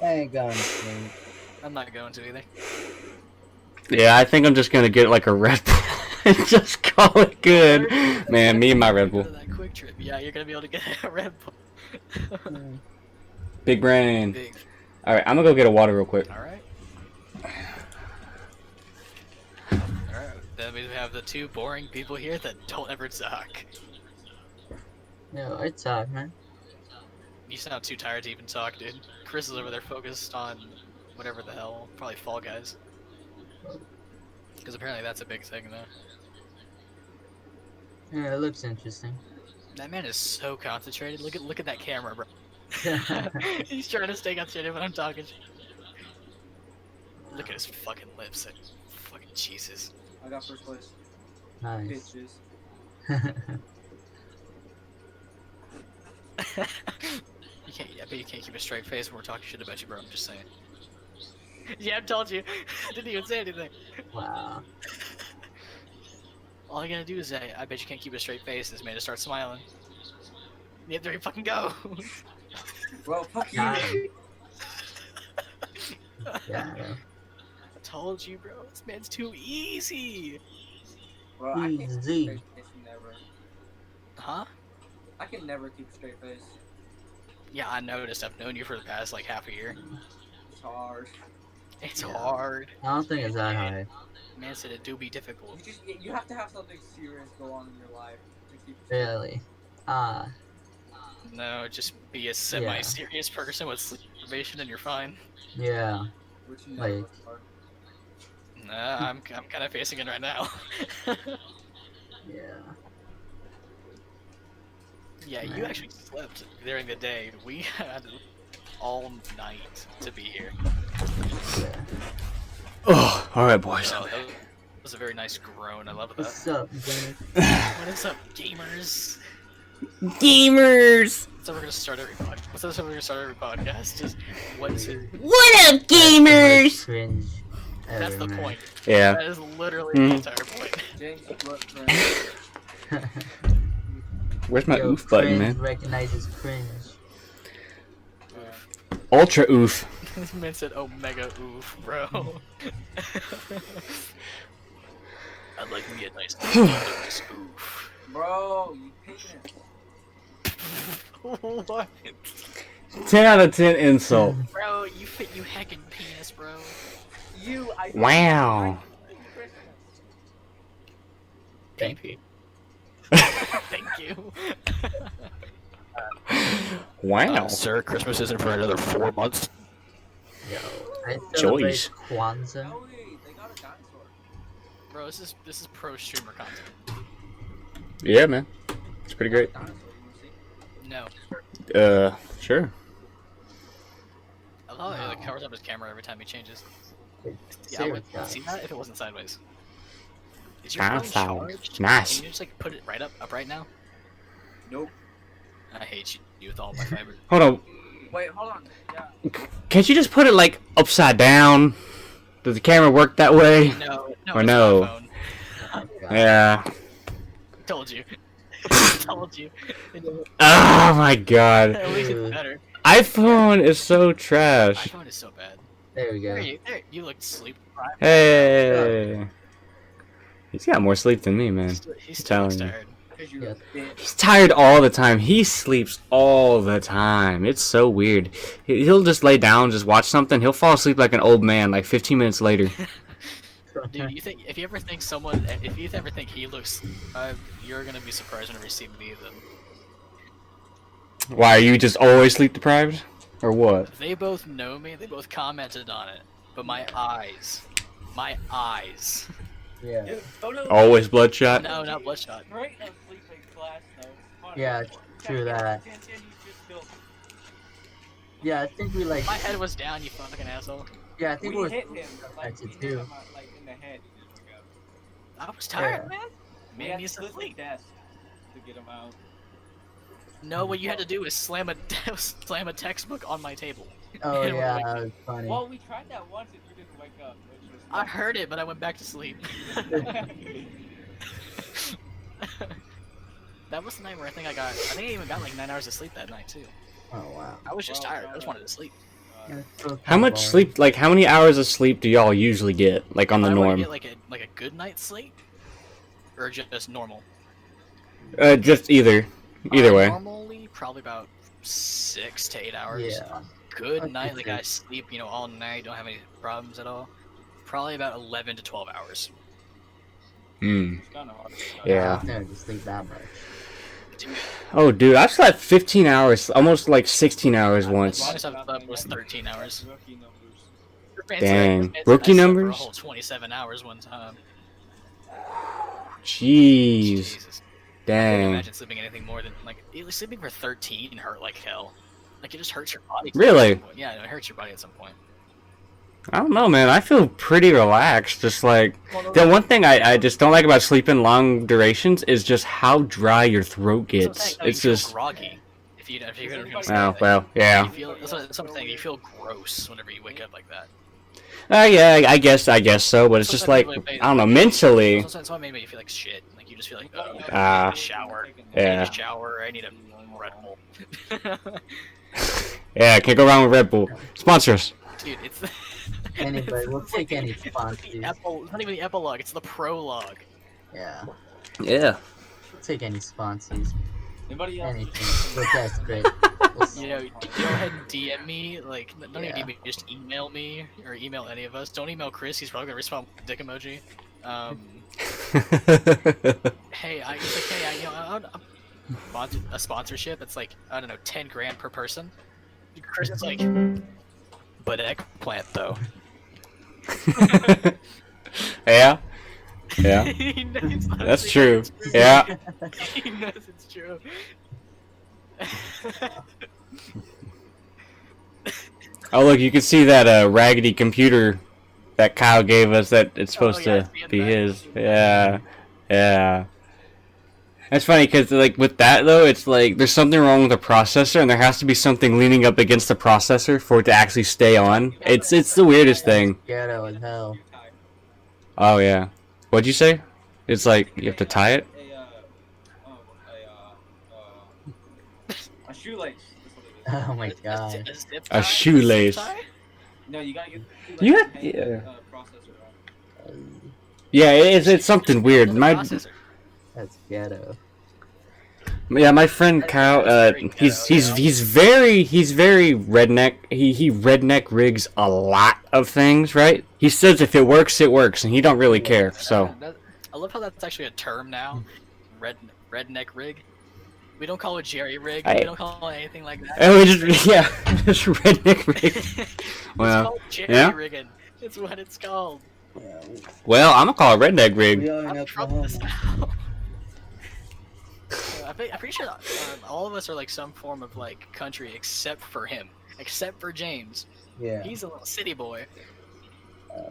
I ain't going to sleep.
I'm not going to either.
Yeah, I think I'm just gonna get like a Red Bull and just call it good. Man, me and my Red Bull.
That quick trip. Yeah, you're gonna be able to get a Red Bull.
Big brain.
Big.
Alright, I'm gonna go get a water real quick.
Alright. Alright, then we have the two boring people here that don't ever talk.
No, I talk, man.
You sound too tired to even talk, dude. Chris is over there focused on whatever the hell, probably Fall Guys. Because apparently that's a big thing, though.
Yeah, it looks interesting.
That man is so concentrated. Look at that camera, bro. He's trying to stay concentrated when I'm talking. Look at his fucking lips. Fucking Jesus.
I got first place.
Nice.
Bitches.
You can't. I bet you can't keep a straight face when we're talking shit about you, bro. I'm just saying. Yeah, I told you. I didn't even say anything.
Wow.
All I gotta do is say, I bet you can't keep a straight face. This man to start smiling. Yeah, there he fucking goes.
Well, fuck you.
Got him. Yeah.
I told you, bro. This man's too easy.
Well, I can't keep a
Easy.
straight face never.
Huh?
I can never keep a straight face.
Yeah, I noticed. I've known you for the past like half a year.
It's hard.
It's
Yeah.
hard.
I don't think it's that hard.
Man said it do be difficult.
You have to have something serious go on in your life to keep a straight
Really. Ah.
No, just be a semi-serious person with sleep deprivation and you're fine.
Yeah.
face, which never
Like-
is hard.
Nah, I'm kind of facing it right now.
Yeah.
Yeah, you actually slept during the day. We had all night to be here.
Yeah.
Oh, alright, boys.
Oh, that was a very nice groan. I love that.
What's up, Jimmy?
What is up, gamers?
Gamers!
So we're gonna start every podcast. Just what's it?
What up,
Most cringe ever,
That's the
man.
point.
Yeah.
That is literally
Mhm.
the entire point.
James, what friend?
Where's my
Yo,
oof button,
cringe
man?
recognizes cringe.
Ultra oof.
This man said omega oof, bro. I'd like me a nice oof.
Bro, you penis.
What?
10 out of 10 insult.
Bro, you heckin' penis, bro.
Wow.
Thank you.
Thank you.
Wow.
Sir, Christmas isn't for another 4 months.
Yo, I celebrate
Joyce.
Kwanzaa.
Oh, wait, they got a dinosaur.
Bro, this is pro streamer content.
Yeah, man. It's pretty great.
Dinosaur, you wanna see?
No.
Sure.
I love how he
No.
covers up his camera every time he changes. Yeah, I
Serious
would
guys.
see that if it wasn't sideways. Is your
That
phone
sounds
charged?
nice.
Can you just like put it right up right now?
Nope.
I hate you with all my fiber.
Hold on.
Wait, hold on. Yeah.
Can't you just put it like upside down? Does the camera work that way?
No,
Or
it's
no?
my phone.
Oh, God.
Yeah.
Told you. Told you.
Oh my god.
At least it's better.
iPhone is so trash.
iPhone is so bad.
There we go.
You look sleep deprived.
Hey. He's got more sleep than me, man.
He's still
telling
looks
you.
tired.
Because you're
Yeah.
a bitch.
He's tired all the time. He sleeps all the time. It's so weird. He'll just lay down, just watch something. He'll fall asleep like an old man, like 15 minutes later.
Dude, if you ever think he looks, you're gonna be surprised whenever you see me. Then
Why, are you just always sleep deprived? Or what?
they both know me. They both commented on it. But my eyes.
Yeah.
Dude, photo-
Always bloodshot?
No, not bloodshot.
Great asleep in class, though.
Yeah, true that. Yeah, I think we like.
My head was down, you fucking asshole.
Yeah, I think
We
we're.
hit him, like,
That's
we
it
hit
too.
him, like, in the head. He just woke up.
I was tired,
Yeah.
man.
We
Man
had
needs
to
to
split the
sleep.
desk to get him out.
No, what you had to do is slam a textbook on my table.
Oh
It
yeah,
was
that was funny.
Well, we tried that once and you didn't wake up, which was.
I heard it, but I went back to sleep. That was the night where I think I even got like 9 hours of sleep that night too.
Oh wow.
I was just tired. I just wanted to sleep.
Yeah, it's so
How much
boring.
sleep, like, how many hours of sleep do y'all usually get, like, on the
I wanna
norm?
get like a good night's sleep, or just normal.
Just either way.
Normally, probably about 6 to 8 hours.
Yeah.
Good
That's
night, like I
decent.
sleep, all night, don't have any problems at all. Probably about 11 to 12 hours.
Hmm.
It's kinda hard.
Yeah.
I've never just sleep that much.
Oh, dude, I slept 15 hours, almost like 16 hours
The
once.
longest I've slept was 13 hours.
Rookie numbers.
Dang.
I
Rookie
slept for a
numbers?
whole 27 hours one time.
Jeez.
Jesus. I couldn't
Dang.
imagine sleeping anything more than sleeping for 13 hurt like hell. Like it just hurts your body.
Really?
At some point. Yeah, it hurts your body at some point.
I don't know, man. I feel pretty relaxed. Just like the one thing I just don't like about sleeping long durations is just how dry your throat gets. It's
you feel
just.
groggy. If you don't
Oh well, yeah.
that's what I'm saying. You feel gross whenever you wake up like that.
Yeah, I guess so. But it's just like I don't know. Mentally,
That's what made me feel like shit. Like you just feel like, oh, I
Ah,
need a shower. I
yeah.
need a shower. I need a Red Bull.
yeah, can't go wrong with Red Bull. Sponsor us.
Dude, it's
Anybody, we'll take any
it's
sponsors.
not even the epilogue. It's the prologue.
Yeah,
Yeah.
we'll take any sponsors.
Anybody else?
Anything. But that's great.
You know, go ahead and DM me. Like, don't even
Yeah.
DM me. Just email me or email any of us. Don't email Chris. He's probably gonna respond with a dick emoji. Hey, he's like, hey, a sponsorship. It's like, I don't know, 10 grand per person. Chris is like, but eggplant though.
yeah. Yeah.
He knows
That's true. Yeah.
He knows it's true.
Oh look, you can see that raggedy computer that Kyle gave us. That it's supposed
yeah,
to
it's being
be
back.
his. Yeah. Yeah. That's funny because like with that though, it's like there's something wrong with the processor, and there has to be something leaning up against the processor for it to actually stay on. It's the weirdest thing.
Ghetto as hell.
Oh yeah. What'd you say? It's like you have to tie it.
A shoelace. That's what it is.
Oh my god.
zip
A
tie?
shoelace.
Zip tie?
No, you gotta get.
You had-
hang the,
yeah.
Processor up.
Yeah, it's something weird. My
Processor.
That's ghetto.
yeah, my friend Kyle. He's very redneck. He redneck rigs a lot of things, right? He says if it works, it works, and he don't really care. So
I love how that's actually a term now. Redneck rig. We don't call it jerry rig. We don't call it anything like that.
oh, just just redneck rig.
It's
Well,
called jerry
yeah.
rigging. It's what it's called.
Yeah,
well, I'm gonna call it redneck rig.
we are in
I'm from
Oklahoma.
the South. I'm pretty sure all of us are like some form of like country except for him. Except for James.
Yeah.
He's a little city boy.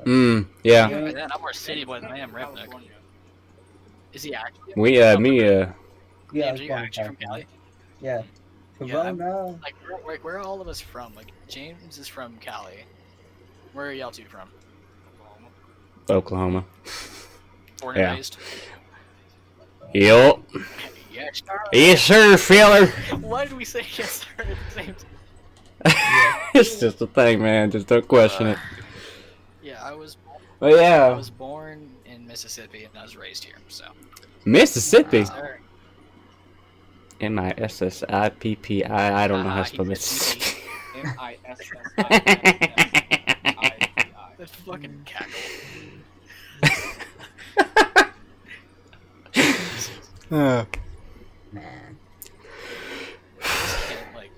Yeah.
Look at that, I'm more city boy than I am redneck.
California.
Is he actually?
Yeah,
James,
I
are
was
you
born in
actually from
California.
Cali?
Yeah.
Yeah, I'm-
Corona.
Like, where are all of us from? Like, James is from Cali. Where are y'all two from?
Oklahoma.
Born
Yeah.
and raised?
Yup.
Yes, sir.
Yes, sir, feller.
Why did we say yes, sir at the same time?
It's just a thing, man. Just don't question it.
Yeah,
But
I
yeah,
was born in Mississippi and I was raised here, so.
Mississippi.
Sir.
Mississippi. I don't know how to spell
he
Mississippi.
said
MISSISSIPPI.
That fucking cackle.
Uh,
Man.
Like,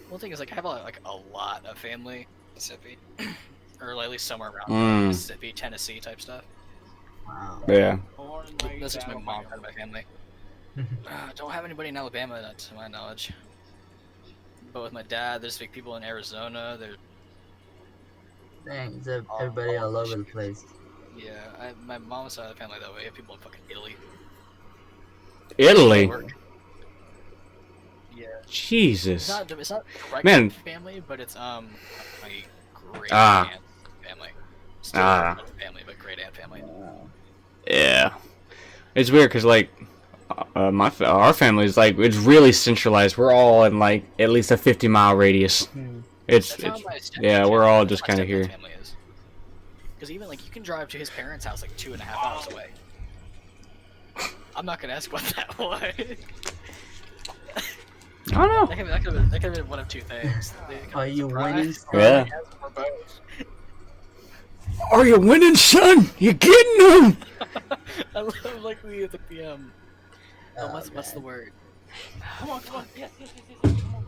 one thing is like I have a lot of family in Mississippi, or at least somewhere around Mississippi, Tennessee type stuff.
Wow.
yeah.
That's just my mom part of my family. Don't have anybody in Alabama, not to my knowledge. But with my dad, there's like people in Arizona. There's
Dang, it's everybody all over the place.
my mom's side of the family that way. We have people in fucking Italy.
Italy.
Yeah.
Jesus.
It's not direct
Man.
family, but it's my great
Ah.
aunt family. Still
Ah.
not family, but great aunt family.
Yeah. It's weird because like our family is like it's really centralized. We're all in like at least a 50-mile radius. It's yeah, we're all just kind of here.
Because even like you can drive to his parents' house like 2.5 hours away. I'm not gonna ask what that was.
I don't know.
That could have been one of two things.
Are you winning?
Yeah.
Or both.
Are you winning, son? You getting them?
I love like the what's the word?
Come on, yes.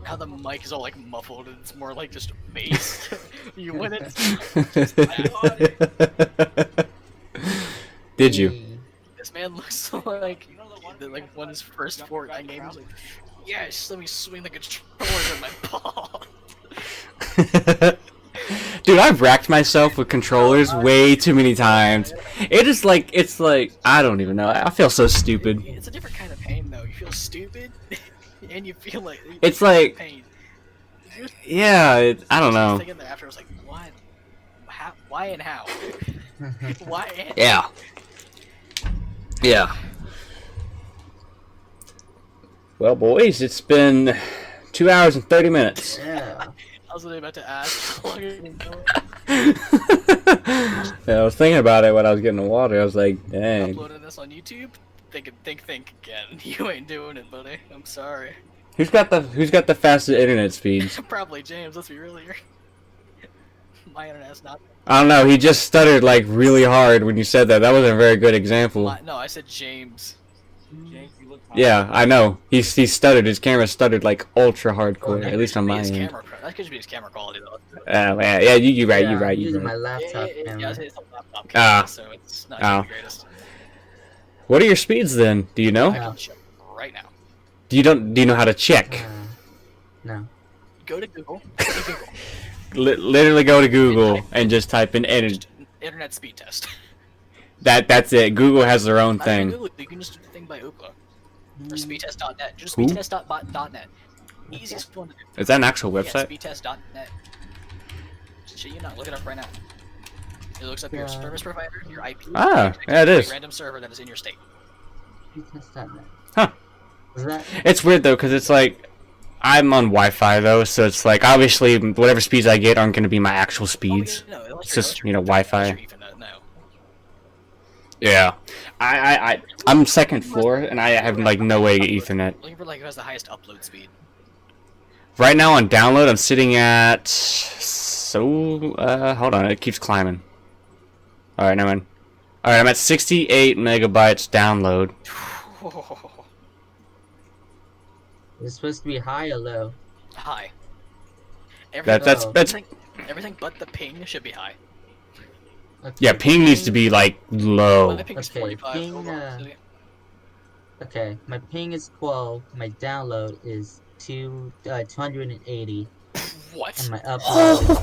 How the mic is all like muffled and it's more like just bass. You win it.
Did you?
This man looks like one of his first Fortnite games. Like, yes, let me swing the controller in my paw.
Dude, I've racked myself with controllers way too many times. It's like I don't even know. I feel so stupid.
It's a different kind of pain though. You feel stupid, and you feel like
It's like
pain.
yeah, I don't
I was
know.
thinking that after I was like, what? How? Why and how? Why? And
Yeah. Yeah. Well, boys, it's been 2 hours and 30 minutes.
Yeah.
I was really about to ask how long it been going.
Yeah, I was thinking about it when I was getting the water. I was like, dang.
Uploading this on YouTube? Think again. You ain't doing it, buddy. I'm sorry.
Who's got the fastest internet speeds?
Probably James. Let's be real here. My internet's not.
I don't know. He just stuttered like really hard when you said that. That wasn't a very good example.
No, I said James.
James, you look
Yeah, I know. He stuttered. His camera stuttered like ultra hardcore. At least on my end.
That could be his camera quality though.
Yeah, you right.
Yeah,
You right.
I'm
You
using
right.
my laptop
Yeah,
camera.
it's a laptop camera,
Ah.
so it's not
Ah.
the greatest.
What are your speeds then? Do you
I
know?
can check right now.
Do you know how to check?
No.
Go to Google. Go to Google.
Literally go to Google and just type in
Internet speed test.
that's it. Google has their own
Not
thing.
Google, you can just do the thing by Ookla. Or speedtest.net. Just
Who?
speedtest.net. Easiest one to do.
Is that an actual
Yeah,
website?
speedtest.net. Shit, you not. Look it up right now. It looks up your
Yeah.
service provider, your IP.
Ah,
and
yeah, it
a
is.
random server that is in your state.
Huh.
Is that?
It's weird though, because it's like I'm on Wi-Fi though, so it's like obviously whatever speeds I get aren't going to be my actual speeds.
Oh, yeah, no,
It's just, you know, Wi-Fi.
No.
Yeah, I'm second floor and I have like no way to get Ethernet.
Looking for like who has the highest upload speed.
Right now on download, I'm sitting at hold on, it keeps climbing. All right, never mind. All right, I'm at 68 megabytes download.
It's supposed to be high or low?
High.
That's
Everything but the ping should be high.
Okay,
yeah. Ping needs to be like low.
My ping is
Okay,
45
ping,
overall, so yeah.
Okay, my ping is 12, my download is 280,
What?
and my upload is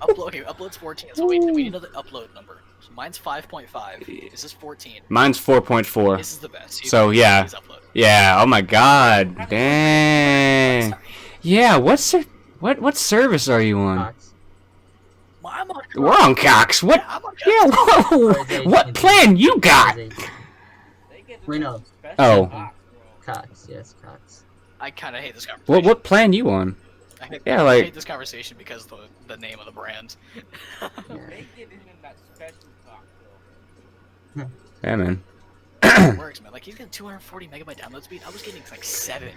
14.
Upload's 14. So we need to know the upload number. So mine's 5.5. This is 14.
Mine's 4.4.
This is the best.
So, yeah.
Please upload.
Yeah. Oh my God. Dang. Yeah. What service are you on?
Cox.
I'm on
We're on Cox. What?
I'm on
Yeah. Whoa. What plan you got?
They get
Wait, no.
special
Oh.
box, bro.
Cox, yes, Cox.
I kind of hate this conversation.
What plan you on? Yeah,
I
like-
hate this conversation because the name of the brand.
Make it in that special talk, though.
Yeah, man.
It works, man. Like he's getting 240 megabyte download speed. I was getting like 7.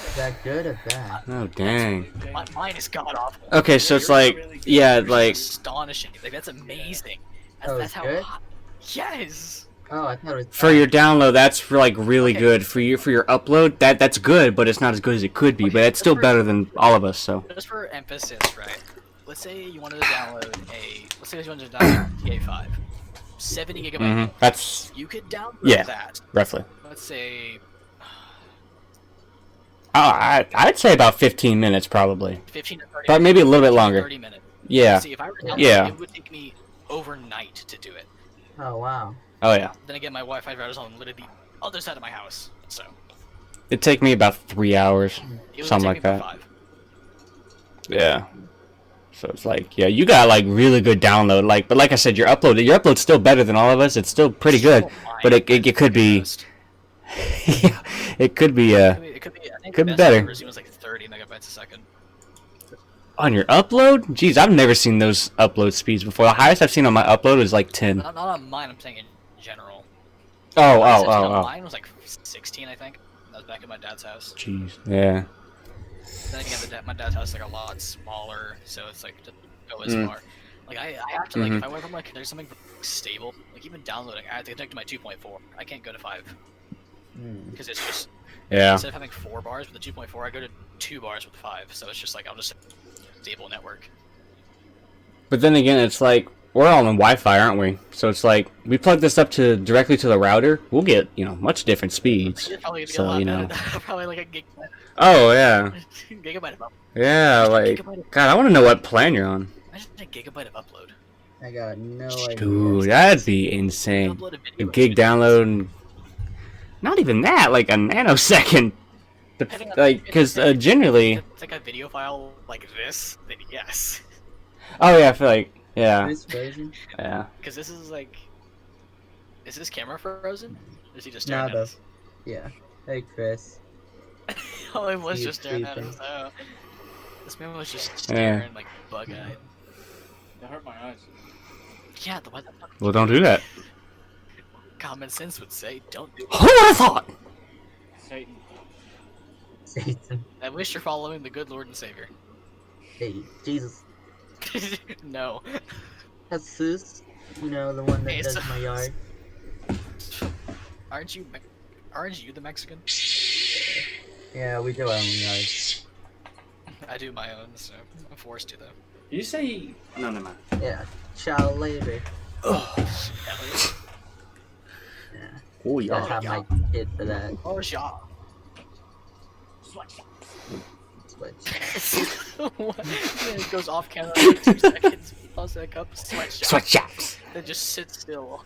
Is that good or bad?
Oh, dang.
Mine is god awful.
Okay, so it's like, yeah, like,
astonishing. Like that's amazing.
Oh,
That's
it's
how.
good?
Yes.
Oh, I thought it was
for
bad.
your download, that's like really
Okay.
good. For your upload, that's good, but it's not as good as it could be.
Okay,
But it's still
for-
better than all of us. So
Just for emphasis, right? Let's say you wanted to download Let's say you wanted to download TA5, 70 gigabyte.
that's
You could download
Yeah.
that.
roughly.
Let's say
I'd say about 15 minutes probably,
15 to 30.
but maybe a little bit
15 to
longer.
30 minutes.
Yeah.
See, if I were to download
Yeah.
it, it would take me overnight to do it.
Oh, wow.
Oh yeah.
Then again, my Wi-Fi router's on literally the other side of my house, so
It'd take me about 3 hours,
it would
something
take
like
me
that.
about 5.
Yeah. So it's like, yeah, you got like really good download. Like, but like I said, your upload's still better than all of us. It's still pretty good, but it could be, yeah, it could be
It could be. I think
could
the
be
best
better.
I've ever seen was like 30 megabytes a second.
on your upload. Jeez, I've never seen those upload speeds before. The highest I've seen on my upload is like 10.
Not on mine. I'm saying in general.
Oh,
The highest I've seen on
oh.
Mine was like 16, I think. That was back at my dad's house.
Jeez. Yeah.
Then again, my dad's house is like a lot smaller, so it's like to go as
Mm.
far. Like I have to like if I want to like connect something stable, like even downloading, I have to connect to my 2.4. I can't go to 5 because it's just
Yeah.
instead of having 4 bars with the 2.4, I go to 2 bars with 5. So it's just like I'll just stable network.
But then again, it's like we're all on Wi-Fi, aren't we? So it's like we plug this up to directly to the router. We'll get much different speeds.
It's probably gonna be a
So
lot
you know.
better. Probably like a
Oh yeah.
gigabyte of upload.
Yeah. Like God, I want to know what plan you're on.
Imagine a gigabyte of upload.
I got no idea.
Dude, that'd be insane.
Upload a
A
video.
gig download. And not even that. Like a nanosecond.
Depending on-
Like, because
if
generally.
it's like a video file like this, then yes.
Oh yeah, I feel like yeah,
This version?
yeah.
Because this is like, is this camera frozen? Or is he just
No,
staring at
though.
us?
Yeah. Hey, Chris.
Oh, he was
You
just staring at
creeping.
us. Oh. This man was just
Yeah.
staring like bug-eyed.
That hurt my eyes.
Yeah, the what the fuck?
Well, don't do that.
Common sense would say, don't do
Who would have thought?
Satan.
Satan.
it. I wish you're following the good Lord and Savior.
Hey, Jesus.
No.
Jesus. You know, the one that
Hey,
does
so-
my yard.
Aren't you the Mexican?
Yeah, we do our own yards.
I do my own, so I'm forced to though.
You say no, no, no.
Yeah. Child labor.
Hell yeah.
Yeah.
Oh
Gotta
yeah.
have my kid for that.
Oh yeah.
Switch.
What? It goes off camera for 2 seconds. Pause that up, sweatshop.
Sweatshops.
Then just sit still.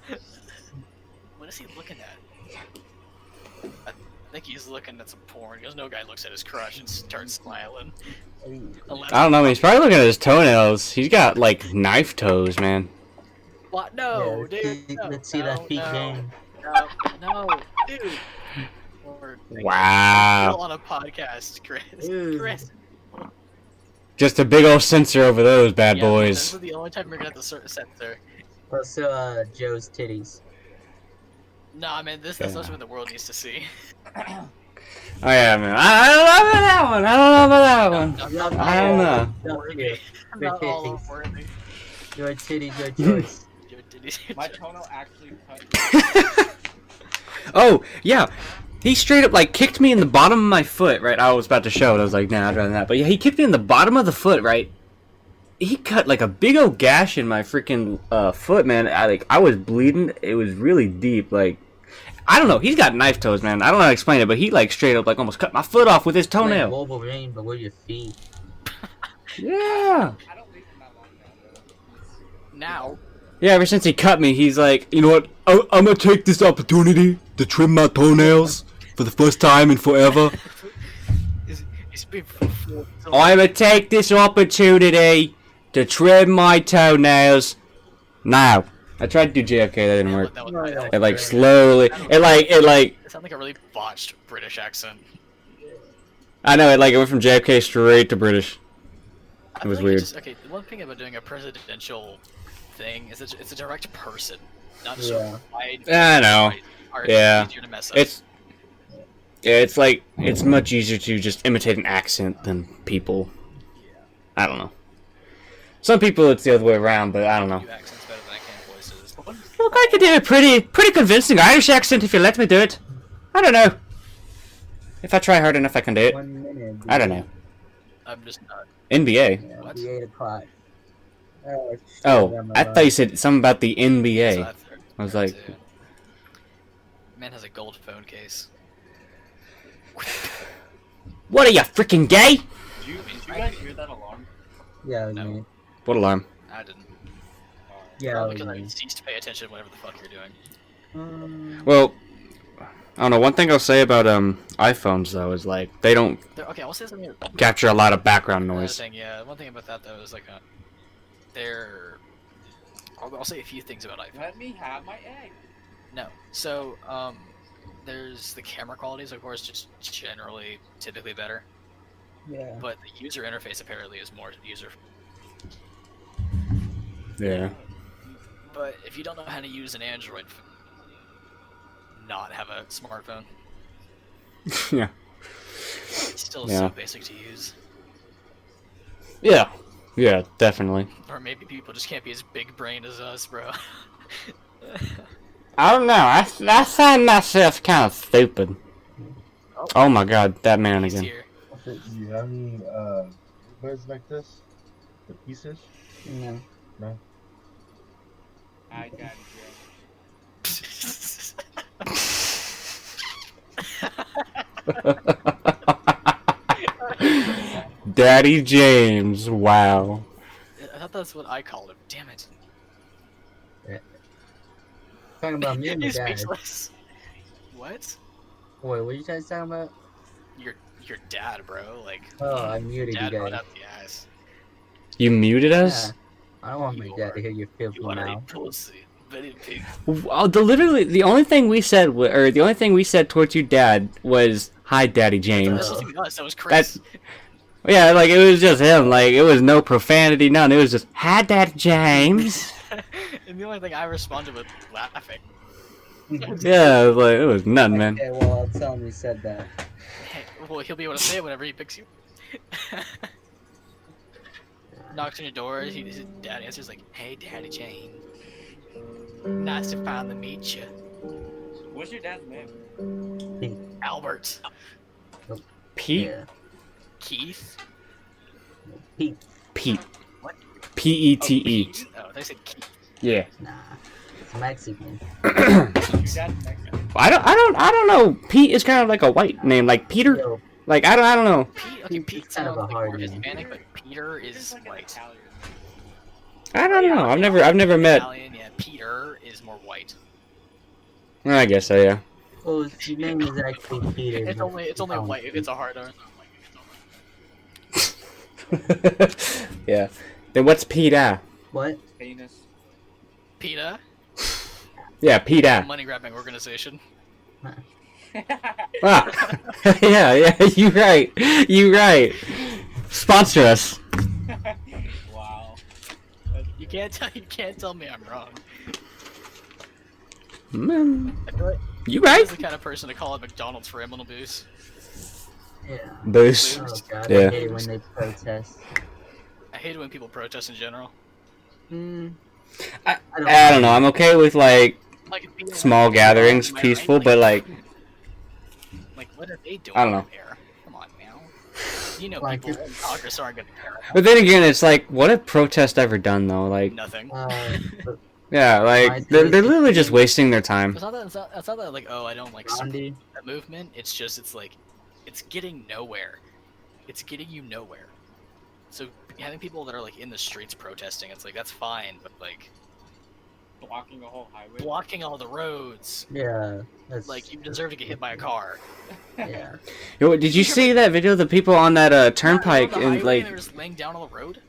What is he looking at? I think he's looking at some porn. Because no guy looks at his crush and starts smiling. Unless-
I don't know. He's probably looking at his toenails. He's got like knife toes, man.
What? No,
Yeah,
dude.
see-
No,
let's see
no,
that feet
no,
game.
no, dude. We're
Wow.
still on a podcast, Chris.
Ew.
Chris.
Just a big old sensor over those bad
Yeah, This
boys.
is the only time we're gonna have to censor.
Also, Joe's titties.
Nah, man, that's not
Yeah.
something the world needs to see.
Oh yeah, man. I don't know about that one. I don't know about that one.
Not
I don't know.
Not
worthy.
you.
Not all
titties.
of worthy.
Your titties, your choice.
Your titties-
My toenail actually cut.
Oh yeah. He straight up like kicked me in the bottom of my foot, right? I was about to show it. I was like, nah, I'd rather not. But yeah, he kicked me in the bottom of the foot, right? He cut like a big old gash in my freaking foot, man. I was bleeding. It was really deep. Like, I don't know. He's got knife toes, man. I don't know how to explain it, but he like straight up like almost cut my foot off with his
Like
toenail.
Wolverine, but with your feet.
Yeah.
I don't leave them that long now, though.
Now,
Yeah, ever since he cut me, he's like, you know what? I'm gonna take this opportunity to trim my toenails for the first time in forever.
he's been for
I'm gonna take this opportunity to trim my toenails now. I tried to do JFK, that didn't work.
That was,
It like slowly, it like,
It sounded like a really botched British accent.
I know it. Like it went from JFK straight to British.
I
was
feel like
weird.
Okay, the one thing about doing a presidential thing is it's a direct person, not just
Yeah.
a wide.
I know.
Are
Yeah.
easier to mess up.
It's like it's much easier to just imitate an accent than people. I don't know. Some people it's the other way around, but I don't know.
Do accents better than I can voices. But what-
Look, I could do a pretty convincing Irish accent if you let me do it. I don't know. If I try hard enough, I can do it.
1 minute.
I don't know.
I'm just not.
NBA.
Yeah,
What?
the 8 o'clock. Oh, shit,
Oh,
I'm
I thought you said something about the
So
NBA.
I've heard
I was
that
like-
too. Man has a gold phone case.
What are you, freaking gay?
Did you guys hear that alarm?
Yeah, it was
No.
me.
What alarm?
I didn't.
Yeah,
Probably
it
because
was
I
me.
ceased to pay attention to whatever the fuck you're doing.
Well, I don't know. One thing I'll say about iPhones though is like they don't
Okay, I'll say something.
capture a lot of background
Another
noise.
thing, yeah. One thing about that though is like, they're. I'll say a few things about iPhone.
Let me have my egg.
No, so there's the camera quality is of course just generally typically better,
Yeah.
but the user interface apparently is more user.
Yeah.
But if you don't know how to use an Android, not have a smartphone,
Yeah.
it's still
Yeah.
so basic to use.
Yeah. Yeah. Definitely.
Or maybe people just can't be as big brained as us, bro.
I don't know. I find myself kind of stupid. Oh my God, that man
He's
again.
here.
Do you have any words like this? The pieces?
No.
No.
I got
Daddy James. Wow.
I thought that's what I called him. Damn it.
Talking about me and my
He's
dad.
speechless. What?
Wait, what are you guys talking about?
Your dad, bro. Like,
Oh, I muted you
dad brought
guys.
up the ass.
You muted us?
Yeah. I don't want my
You
dad to
are-
hear your filthy
You are a
mouth.
pussy. Very big.
Oh, the only thing we said, or the only thing we said towards your dad was, "Hi, Daddy
That
James."
was supposed to be us. That was Chris.
Yeah, like it was just him. Like it was no profanity, none. It was just, "Hi, Daddy James."
And the only thing I responded with laughing.
Yeah, it was like it was nothing, man.
Okay, well, I'll tell him you said that.
Hey, well, he'll be able to say it whenever he picks you. Knocks on your door. His dad answers like, "Hey, Daddy Jane. Nice to finally meet you,
What's your dad's name?
Albert,
Pete,
Yeah.
Keith."
Pete.
Pete,
What?
Pete.
Pete? Oh, they said Keith.
Yeah.
Nah. It's Mexican.
Your dad's Mexican.
I don't know. Pete is kind of like a white name, like Peter.
Yo,
Like I don't know.
Pete. Okay,
It's
Pete
kind of
sounds
a
like
hard
more
name.
Hispanic, but Peter
It's
is
like an
white.
Italian.
I don't know. I've never met.
Italian, yeah. Peter is more white.
I guess so. Yeah.
oh, his name is actually Peter.
It's only
but we
white if
call
it's a hard R.
Yeah. Then what's Peter?
him What?
Penis.
PETA,
Yeah, Peter.
money grabbing organization.
Ah. Yeah. You right. You right. Sponsor us.
Wow.
You can't tell me I'm wrong.
Mm,
I feel like
you
I
right.
was the kind of person to call it McDonald's for Emily Booze.
Yeah.
Boost.
Oh god,
Yeah.
I hate it when they protest.
I hate it when people protest in general.
Hmm.
I don't know. I'm okay with like
Like if people
small gatherings,
Am I right?
peaceful, but like
Like what are they doing
I don't know.
over there? Come on now. You know
Like,
people in Congress aren't gonna care about
But then again, it's like, what have protests ever done though? Like,
nothing.
But
yeah, like they're literally just wasting their time.
It's not that like, oh, I don't like support
Gandhi,
that movement. It's like it's getting nowhere. It's getting you nowhere. So having people that are like in the streets protesting, it's like that's fine, but like
Blocking a whole highway.
blocking all the roads,
yeah, that's
like you deserve to get hit by a car.
yeah.
Yo, did you see that video of the people on that turnpike
On the
and
highway
like?
and they're just laying down on the road.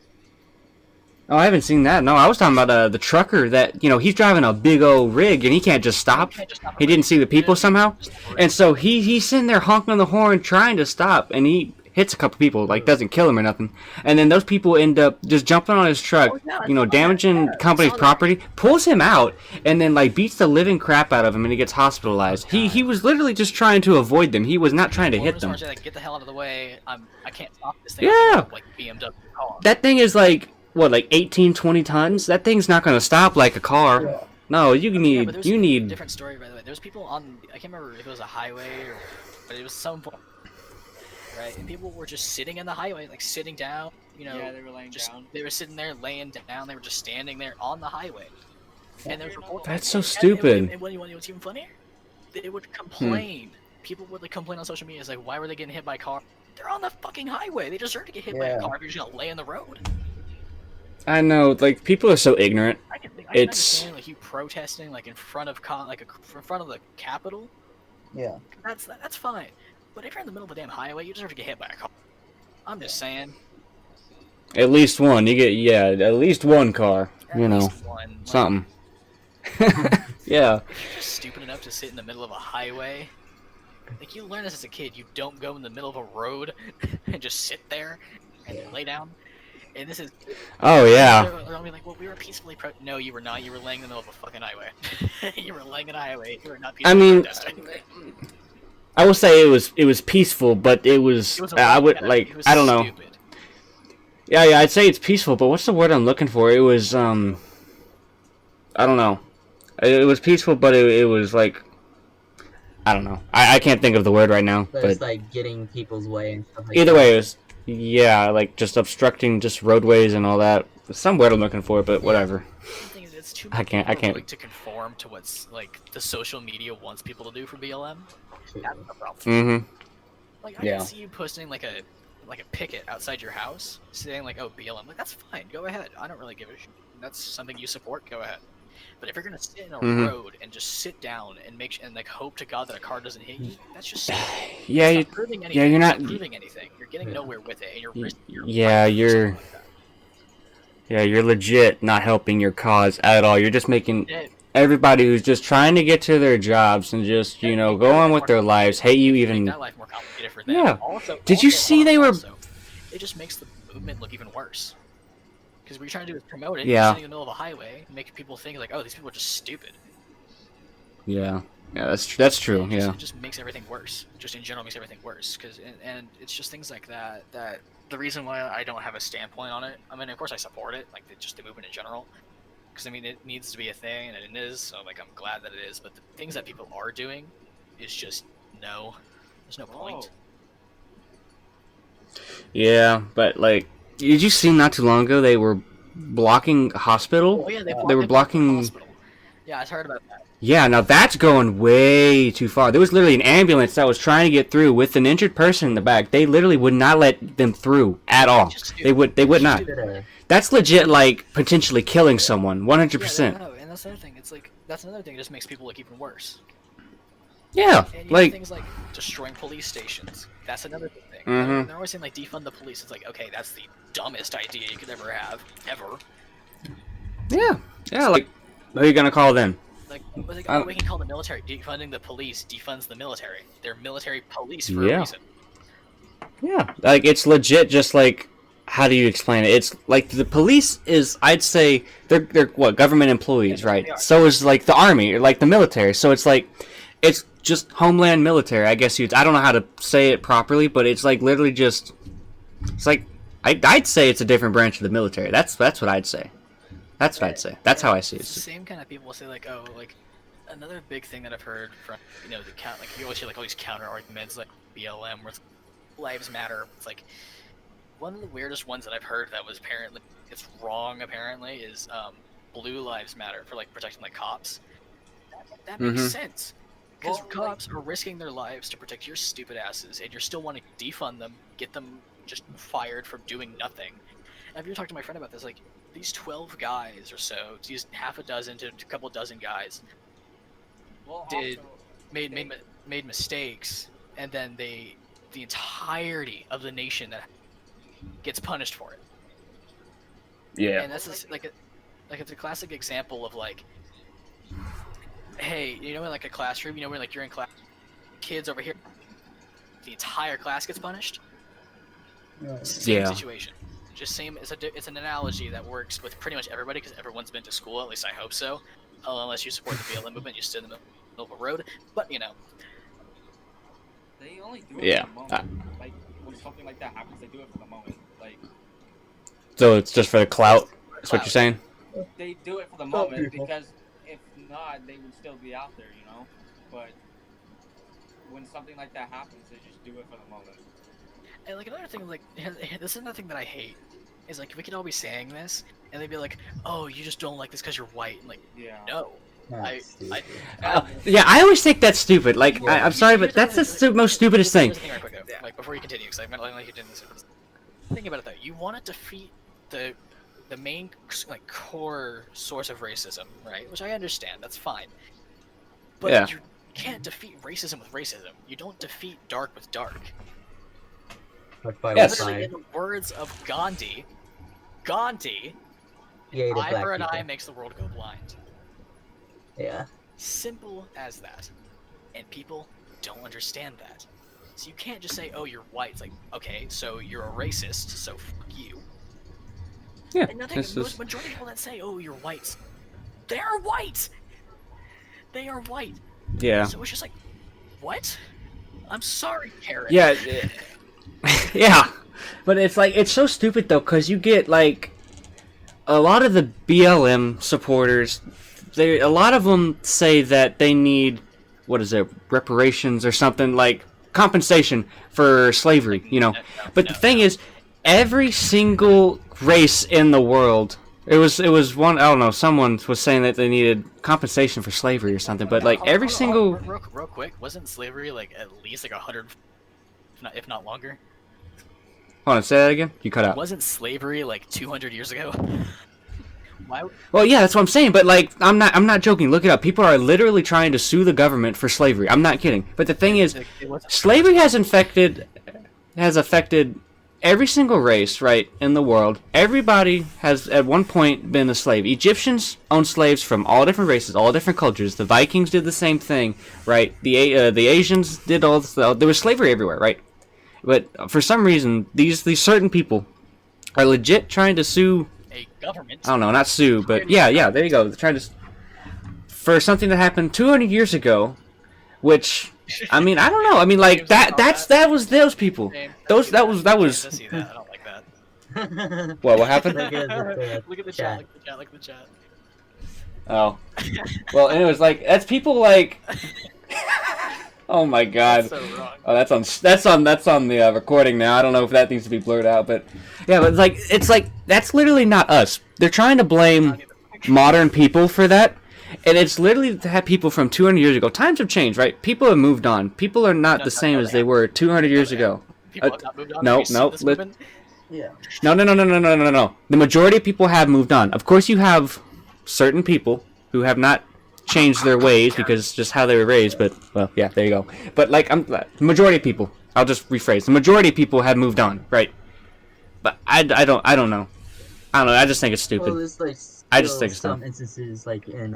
Oh, I haven't seen that. No, I was talking about the trucker that he's driving a big old rig and he can't just stop.
You can't just stop a
He
road.
didn't see the people
Yeah,
somehow,
just stop a road.
and so he's sitting there honking on the horn trying to stop, and he hits a couple people, like doesn't kill them or nothing, and then those people end up just jumping on his truck, damaging company's property, pulls him out, and then like beats the living crap out of him, and he gets hospitalized. He was literally just trying to avoid them. He was not trying to hit them.
Like, get the hell out of the way! I can't stop this thing.
Yeah.
Like BMW car.
That thing is like what, like 18, 20 tons? That thing's not gonna stop like a car.
Yeah.
No, you need
a different story, by the way. There's people on, I can't remember if it was a highway but it was some point, right? And people were just sitting in the highway, like sitting down,
Yeah, they were laying down.
They were sitting there laying down. They were just standing there on the highway. And there was reports.
That's so stupid.
And what's even funnier? They would complain. People would like complain on social media. It's like, why were they getting hit by a car? They're on the fucking highway. They deserve to get hit by a car if you're just gonna lay in the road.
I know, like people are so ignorant.
I can understand like you protesting like in front of in front of the Capitol.
Yeah.
That's fine. But if you're in the middle of a damn highway, you deserve to get hit by a car. I'm just saying.
At least one. You get at least one car.
At least one, like,
something. Yeah.
If you're just stupid enough to sit in the middle of a highway, like you learn this as a kid, you don't go in the middle of a road and just sit there and lay down. And this is.
Oh yeah.
They'll be like, well, we were peacefully No, you were not. You were laying in the middle of a fucking highway. You were laying in a highway. You were not peacefully protesting.
I will say it was peaceful, but it was I would like I don't know.
Stupid.
Yeah, I'd say it's peaceful, but what's the word I'm looking for? It was I don't know. It was peaceful, but it was like I don't know. I can't think of the word right now.
But it's like getting people's way and stuff like
either
that.
way, it was like just obstructing just roadways and all that. Some word I'm looking for, but whatever.
The thing is, it's too
I can't.
Like, to conform to what's like the social media wants people to do for BLM. That's the problem.
Mm-hmm.
Like I can see you posting like a picket outside your house, saying like, "Oh, BLM." Like that's fine. Go ahead. I don't really give a shit. That's something you support. Go ahead. But if you're gonna sit in a road and just sit down and like hope to God that a car doesn't hit you, that's just stupid.
Yeah,
you're not proving anything. You're getting nowhere with it, and you're risking your life.
You're legit not helping your cause at all. You're just making everybody who's just trying to get to their jobs and just go on with their lives hate you even.
Make that life more complicated for them.
Yeah.
Also,
Did you see they were?
It just makes the movement look even worse. Because what you're trying to do is promote it.
Yeah.
You're sitting in the middle of a highway, make people think like, oh, these people are just stupid.
Yeah. Yeah, that's true.
It just makes everything worse. Just in general, makes everything worse. And it's just things like that that the reason why I don't have a standpoint on it. I mean, of course, I support it, like just the movement in general. Because I mean, it needs to be a thing, and it is. So like, I'm glad that it is. But the things that people are doing is just no. There's no point.
Yeah, but like, did you see not too long ago they were blocking a hospital?
Oh, yeah,
they were blocking.
Hospital. Yeah, I heard about that.
Yeah, now that's going way too far. There was literally an ambulance that was trying to get through with an injured person in the back. They literally would not let them through at all. They would not. That's legit, like potentially killing someone, 100%.
Yeah, no, and that's another thing. It's like that's another thing that just makes people look even worse.
Yeah,
and
like
things like destroying police stations. That's another thing.
Mm-hmm.
They're always saying like defund the police. It's like, okay, that's the dumbest idea you could ever have, ever.
Yeah, like who are you gonna call then?
Like, we can call the military. Defunding the police defunds the military. They're military police for a reason.
Yeah, like it's legit. Just like, how do you explain it? It's like the police is, I'd say, they're what, government employees, right? So is like the army or like the military. So it's like, it's just homeland military. I guess I don't know how to say it properly, but it's like literally just. It's like I'd say it's a different branch of the military. That's what I'd say. That's what I'd say. That's how I see it.
It's the same kind of people say like, oh, like another big thing that I've heard from the like you always hear like all these counter arguments like BLM where lives matter. It's like one of the weirdest ones that I've heard that was apparently it's wrong apparently is blue lives matter for like protecting like cops. That makes sense because cops are risking their lives to protect your stupid asses, and you're still wanting to defund them, get them just fired for doing nothing. And I've even talked to my friend about this, like. These 12 guys or so, these half a dozen to a couple dozen guys, made mistakes, and then the entirety of the nation that gets punished for it.
Yeah.
And this is like it's a classic example of like, hey, in like a classroom, where like you're in class, kids over here, the entire class gets punished. Same
Yeah.
situation. Just same. It's an analogy that works with pretty much everybody because everyone's been to school. At least I hope so. Unless you support the BLM movement, you stood in the middle of a road. But you know,
They only do it
Yeah.
for the moment. Like when something like that happens, they do it for the moment. Like
So it's just for the clout. That's what you're
clout.
saying.
they do it for the
Oh,
moment
people.
because if not, they would still be out there, you know. But when something like that happens, they just do it for the moment.
And like another thing, like this is another thing that I hate is like we could all be saying this, and they'd be like, "Oh, you just don't like this because you're white." And like,
Yeah.
no,
That's stupid.
Yeah, I always think that's stupid. Like,
Yeah.
I'm sorry, but that's the most stupidest thing.
Here's the thing, right quick, though. Like before you continue, because I meant like you did this. Think about it though. You want to defeat the main like core source of racism, right? Which I understand. That's fine. But
Yeah.
you can't defeat racism with racism. You don't defeat dark with dark.
But fire
Yes.
with
Literally,
fire.
in the words of Gandhi,
Yay to
eye
black
for an
people.
eye makes the world go blind.
Yeah.
Simple as that. And people don't understand that. So you can't just say, "Oh, you're white." It's like, okay, so you're a racist, so fuck you.
Yeah.
And nothing.
This is.
Majority of people that say, "Oh, you're white," they are white. They are white.
Yeah.
So it's just like, what? I'm sorry, Karen.
Yeah. Yeah. But it's like it's so stupid though, because you get like a lot of the BLM supporters. A lot of them say that they need what is it, reparations or something like compensation for slavery. You know. But the thing is, every single race in the world. It was one. I don't know. Someone was saying that they needed compensation for slavery or something. But like every single.
Real quick, wasn't slavery like at least like 100, if not longer?
Hold on, say that again. You cut out.
Wasn't slavery like 200 years ago? Why?
Well, yeah, that's what I'm saying. But like, I'm not joking. Look it up. People are literally trying to sue the government for slavery. I'm not kidding. But the thing is,
It wasn't-
slavery has affected every single race, right, in the world. Everybody has at one point been a slave. Egyptians owned slaves from all different races, all different cultures. The Vikings did the same thing, right? The Asians did all this. There was slavery everywhere, right? But for some reason, these certain people are legit trying to sue.
a government.
I don't know, not sue, but yeah, there you go. They're trying to for something that happened 200 years ago, which I mean, I don't know. I mean, like that was those people. That was.
I see that. I don't like that.
What happened?
Look at
Look at the
chat.
chat. Look at the chat.
Oh, well, anyways, like that's people like. Oh my god.
That's so wrong.
Oh, that's on the recording now. I don't know if that needs to be blurred out, but yeah, but it's like that's literally not us. They're trying to blame modern people for that, and it's literally to have people from 200 years ago. Times have changed, right? People have moved on. People are not the same as they were 200 years ago.
People have not moved on.
no,
Have you seen
no,
this
let-
movement?
Yeah.
No. The majority of people have moved on. Of course, you have certain people who have not changed their ways because just how they were raised. But well, yeah, there you go. But like, the majority of people. I'll just rephrase. The majority of people have moved on, right? But I don't know. I don't know. I just think it's stupid.
Well, there's like
I just
still
think it's
some
dumb.
instances like in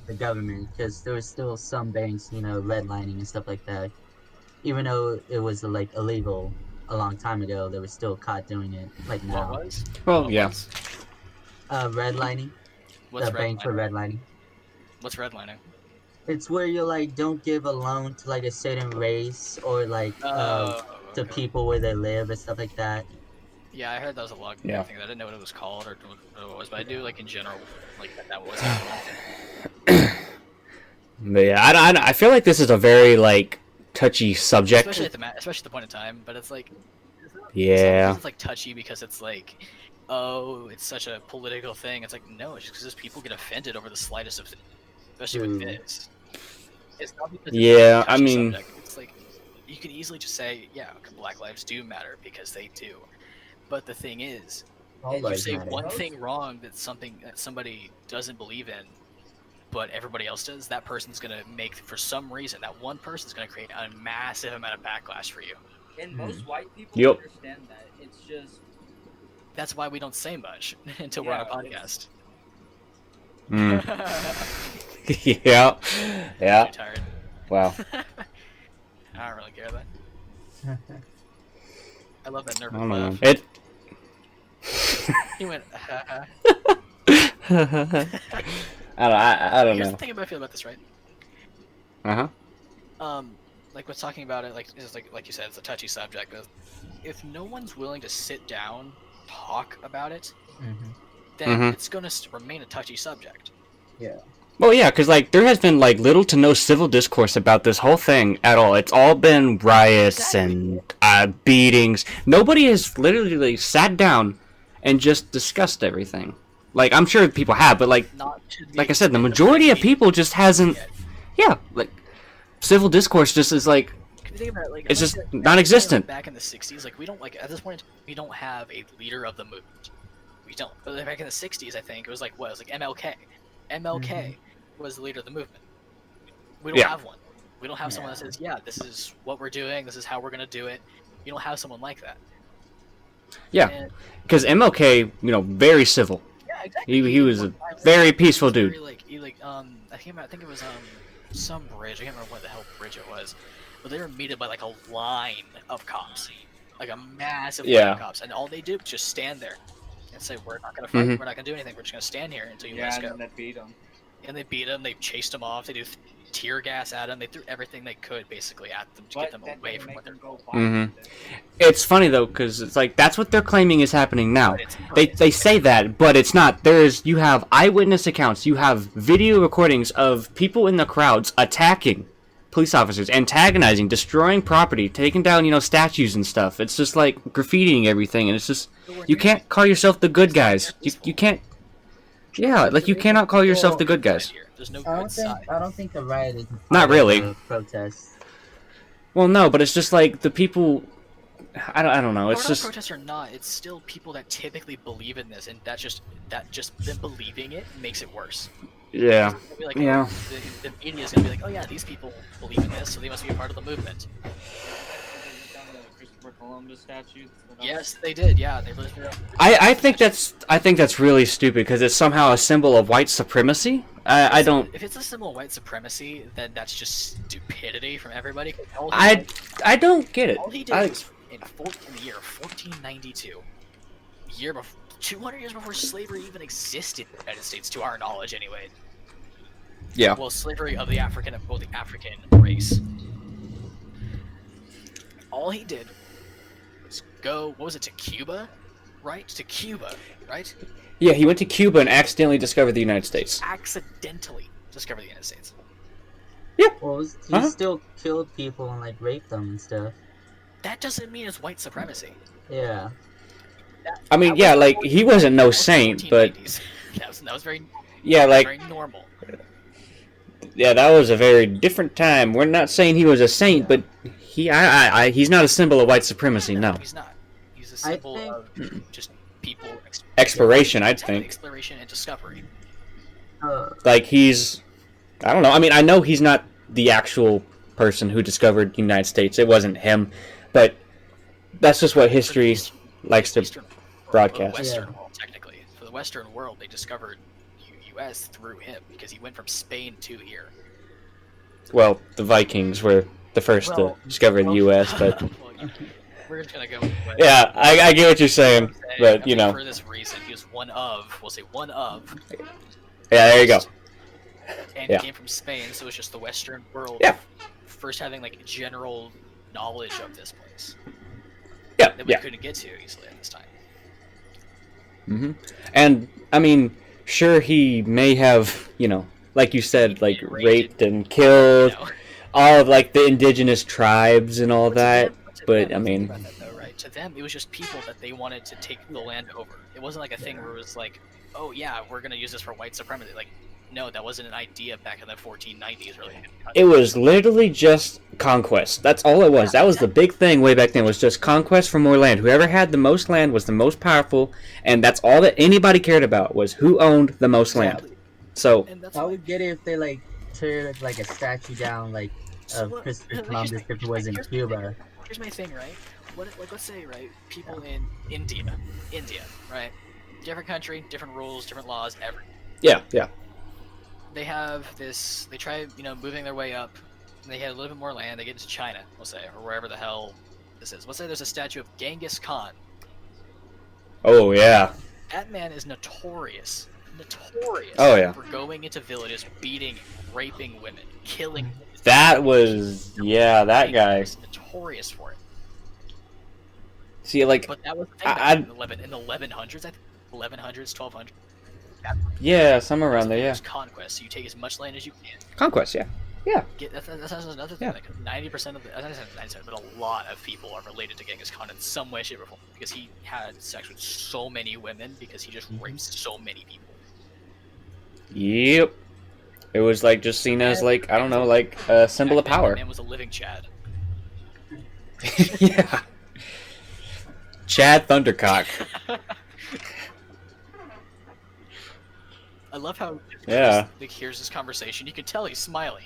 the government because there was still some banks, redlining and stuff like that. Even though it was like illegal a long time ago, they were still caught doing it. Like now,
What was?
Well,
What
yeah.
was?
redlining,
What's
the bank for
redlining?
redlining.
What's redlining?
It's where you like don't give a loan to like a certain race or like to
Okay.
people where they live and stuff like that.
Yeah, I heard that was a log
Yeah.
thing. I didn't know what it was called or what it was, but I do like in general like that was happening.
But yeah, I feel like this is a very like touchy subject.
Especially at the point in time, but it's like
Yeah.
it's like touchy because it's like, oh, it's such a political thing. It's like no, it's just because people get offended over the slightest of things, especially with this. It's not because it's
Yeah,
a touchy
I mean-
subject. It's like you could easily just say, yeah, Black lives do matter because they do. But the thing is,
All
if you
lives
say
matter.
one thing wrong that somebody doesn't believe in, but everybody else does, that person's gonna make, for some reason, that one person's gonna create a massive amount of backlash for you.
And most white people
Yep.
understand that. It's just
That's why we don't say much until we're on a
Yeah,
podcast.
Mm. Yeah. Yeah.
I'm tired.
Wow.
I don't really care then. love that
I
nervous
don't know.
laugh.
It.
He went.
I don't
Here's
know.
the thing about I feel about this, right?
Uh-huh.
Like was talking about it, like it's like you said, it's a touchy subject. But if no one's willing to sit down, talk about it, then
Mhm.
it's gonna remain a touchy subject.
Yeah.
Well, yeah, because like there has been like little to no civil discourse about this whole thing at all. It's all been riots and beatings. Nobody has literally like, sat down and just discussed everything. Like I'm sure people have, but like
Not to the
I said, the
extent of
majority of
media
people just hasn't.
yet.
Yeah, like civil discourse just is like
If you think about it, like,
it's
I'm
just
like, like,
non-existent.
back in the '60s, like we don't like at this point we don't have a leader of the movement. We don't. But back in the '60s, I think it was like what? It was like MLK. MLK was the leader of the movement. We don't
Yeah.
have one. We don't have someone that says, "Yeah, this is what we're doing. This is how we're gonna do it." You don't have someone like that.
Yeah,
And,
because MLK, very civil.
yeah, exactly.
He was a very peaceful
He was
dude.
very, I think it was some bridge. I can't remember what the hell bridge it was, but they were meted by like a line of cops, like a massive line
Yeah.
of cops, and all they do is just stand there and say, "We're not gonna fight.
Mhm.
We're not gonna do anything. We're just gonna stand here until you let
Yeah,
us
and
go."
then they beat him.
And they beat them. They chased them off. They do tear gas at them. They threw everything they could basically at them to get them
that
away
didn't
from
make
what they're
them go
doing.
violent.
It's funny though, because it's like that's what they're claiming is happening now.
But it's not.
They say that, but it's not. You have eyewitness accounts. You have video recordings of people in the crowds attacking police officers, antagonizing, destroying property, taking down statues and stuff. It's just like graffitiing everything, and it's just you can't call yourself the good guys. You can't. Yeah, like you cannot call yourself the good guys.
There's no
I
good
don't
side.
think I don't think a riot is part
Not
of
really.
a protest.
Well, no, but it's just like the people. I don't know. It's
Whether
just
protests or not, it's still people that typically believe in this, and that just them believing it makes it worse.
yeah.
It's gonna be like,
Yeah.
oh, the media is gonna be like, oh yeah, these people believe in this, so they must be a part of the movement.
Done the Christopher Columbus statue.
Yes, they did. Yeah, they lifted up.
I think that's really stupid because it's somehow a symbol of white supremacy. I don't.
If it's a symbol of white supremacy, then that's just stupidity from everybody.
I don't get it.
All he did was in the year 1492, year before, 200 years before slavery even existed in the United States, to our knowledge, anyway.
Yeah.
Well, slavery of the African race. All he did was go. What was it, to Cuba? Right, to Cuba, right?
Yeah, he went to Cuba and accidentally discovered the United States.
Accidentally discovered the United States.
Well, he still killed people and like raped them and stuff.
That doesn't mean it's white supremacy.
Yeah.
I mean, yeah, like he wasn't no saint, but
1490s. that was very
yeah, like
very normal.
yeah, that was a very different time. We're not saying he was a saint, but he's not a symbol of white supremacy. No.
He's not. He's a symbol
think-
of just people
Exploration, I'd think.
exploration and discovery.
Like he's, I don't know. I mean, I know he's not the actual person who discovered the United States. It wasn't him, but that's just what history likes to
Eastern world,
broadcast.
or the Western world, technically. For the Western world, they discovered U.S. through him because he went from Spain to here.
Well, the Vikings were the first to discover the U.S., but
We're just gonna go with
yeah, I get what you're saying, but
I think for this reason, he was one of.
Yeah, there you go.
And
Yeah.
he came from Spain, so it's just the Western world.
Yeah.
First having like general knowledge of this place
Yeah,
that we
yeah.
couldn't get to easily at this time.
And I mean, sure, he may have, like you said, like raped and killed
You know?
all of like the indigenous tribes and all that. But I mean,
Think about that, though, right? To them, it was just people that they wanted to take the land over. It wasn't like a thing where it was like, oh yeah, we're gonna use this for white supremacy. Like, no, that wasn't an idea back in the 1490s, really.
it was literally just conquest. That's all it was. That was the big thing way back then. Was just conquest for more land. Whoever had the most land was the most powerful, and that's all that anybody cared about was who owned the most land.
Exactly.
So
And that's
I
why-
would get it if they like tear like a statue down like
So
of
what-
Christopher
here's
Columbus
my-
if it
here's
was
my-
in
here's my
Cuba.
Here's my thing, right? Let's say, right, people in India, right? Different country, different rules, different laws, everything.
yeah.
They have this. They try, moving their way up. And they had a little bit more land. They get into China, we'll say, or wherever the hell this is. Let's say there's a statue of Genghis Khan.
Oh yeah.
That man is notorious
Oh yeah.
for going into villages, beating, raping women, killing.
That was that guy.
Was notorious for it.
See, like,
But that was the thing back in the 1100s, I think. 1100s, 1200s.
yeah, somewhere around there, yeah.
Conquest, so you take as much land as you can.
Conquest, yeah.
That's another thing.
Yeah.
Like 90% of the, I don't say 90%, but a lot of people are related to Genghis Khan in some way, shape, or form because he had sex with so many women because he just raped so many people.
Yep. It was like just seen as like, I don't know, like a symbol of power.
That man was a living Chad.
Yeah. Chad Thundercock.
I love how Nick hears this conversation. You can tell he's smiling.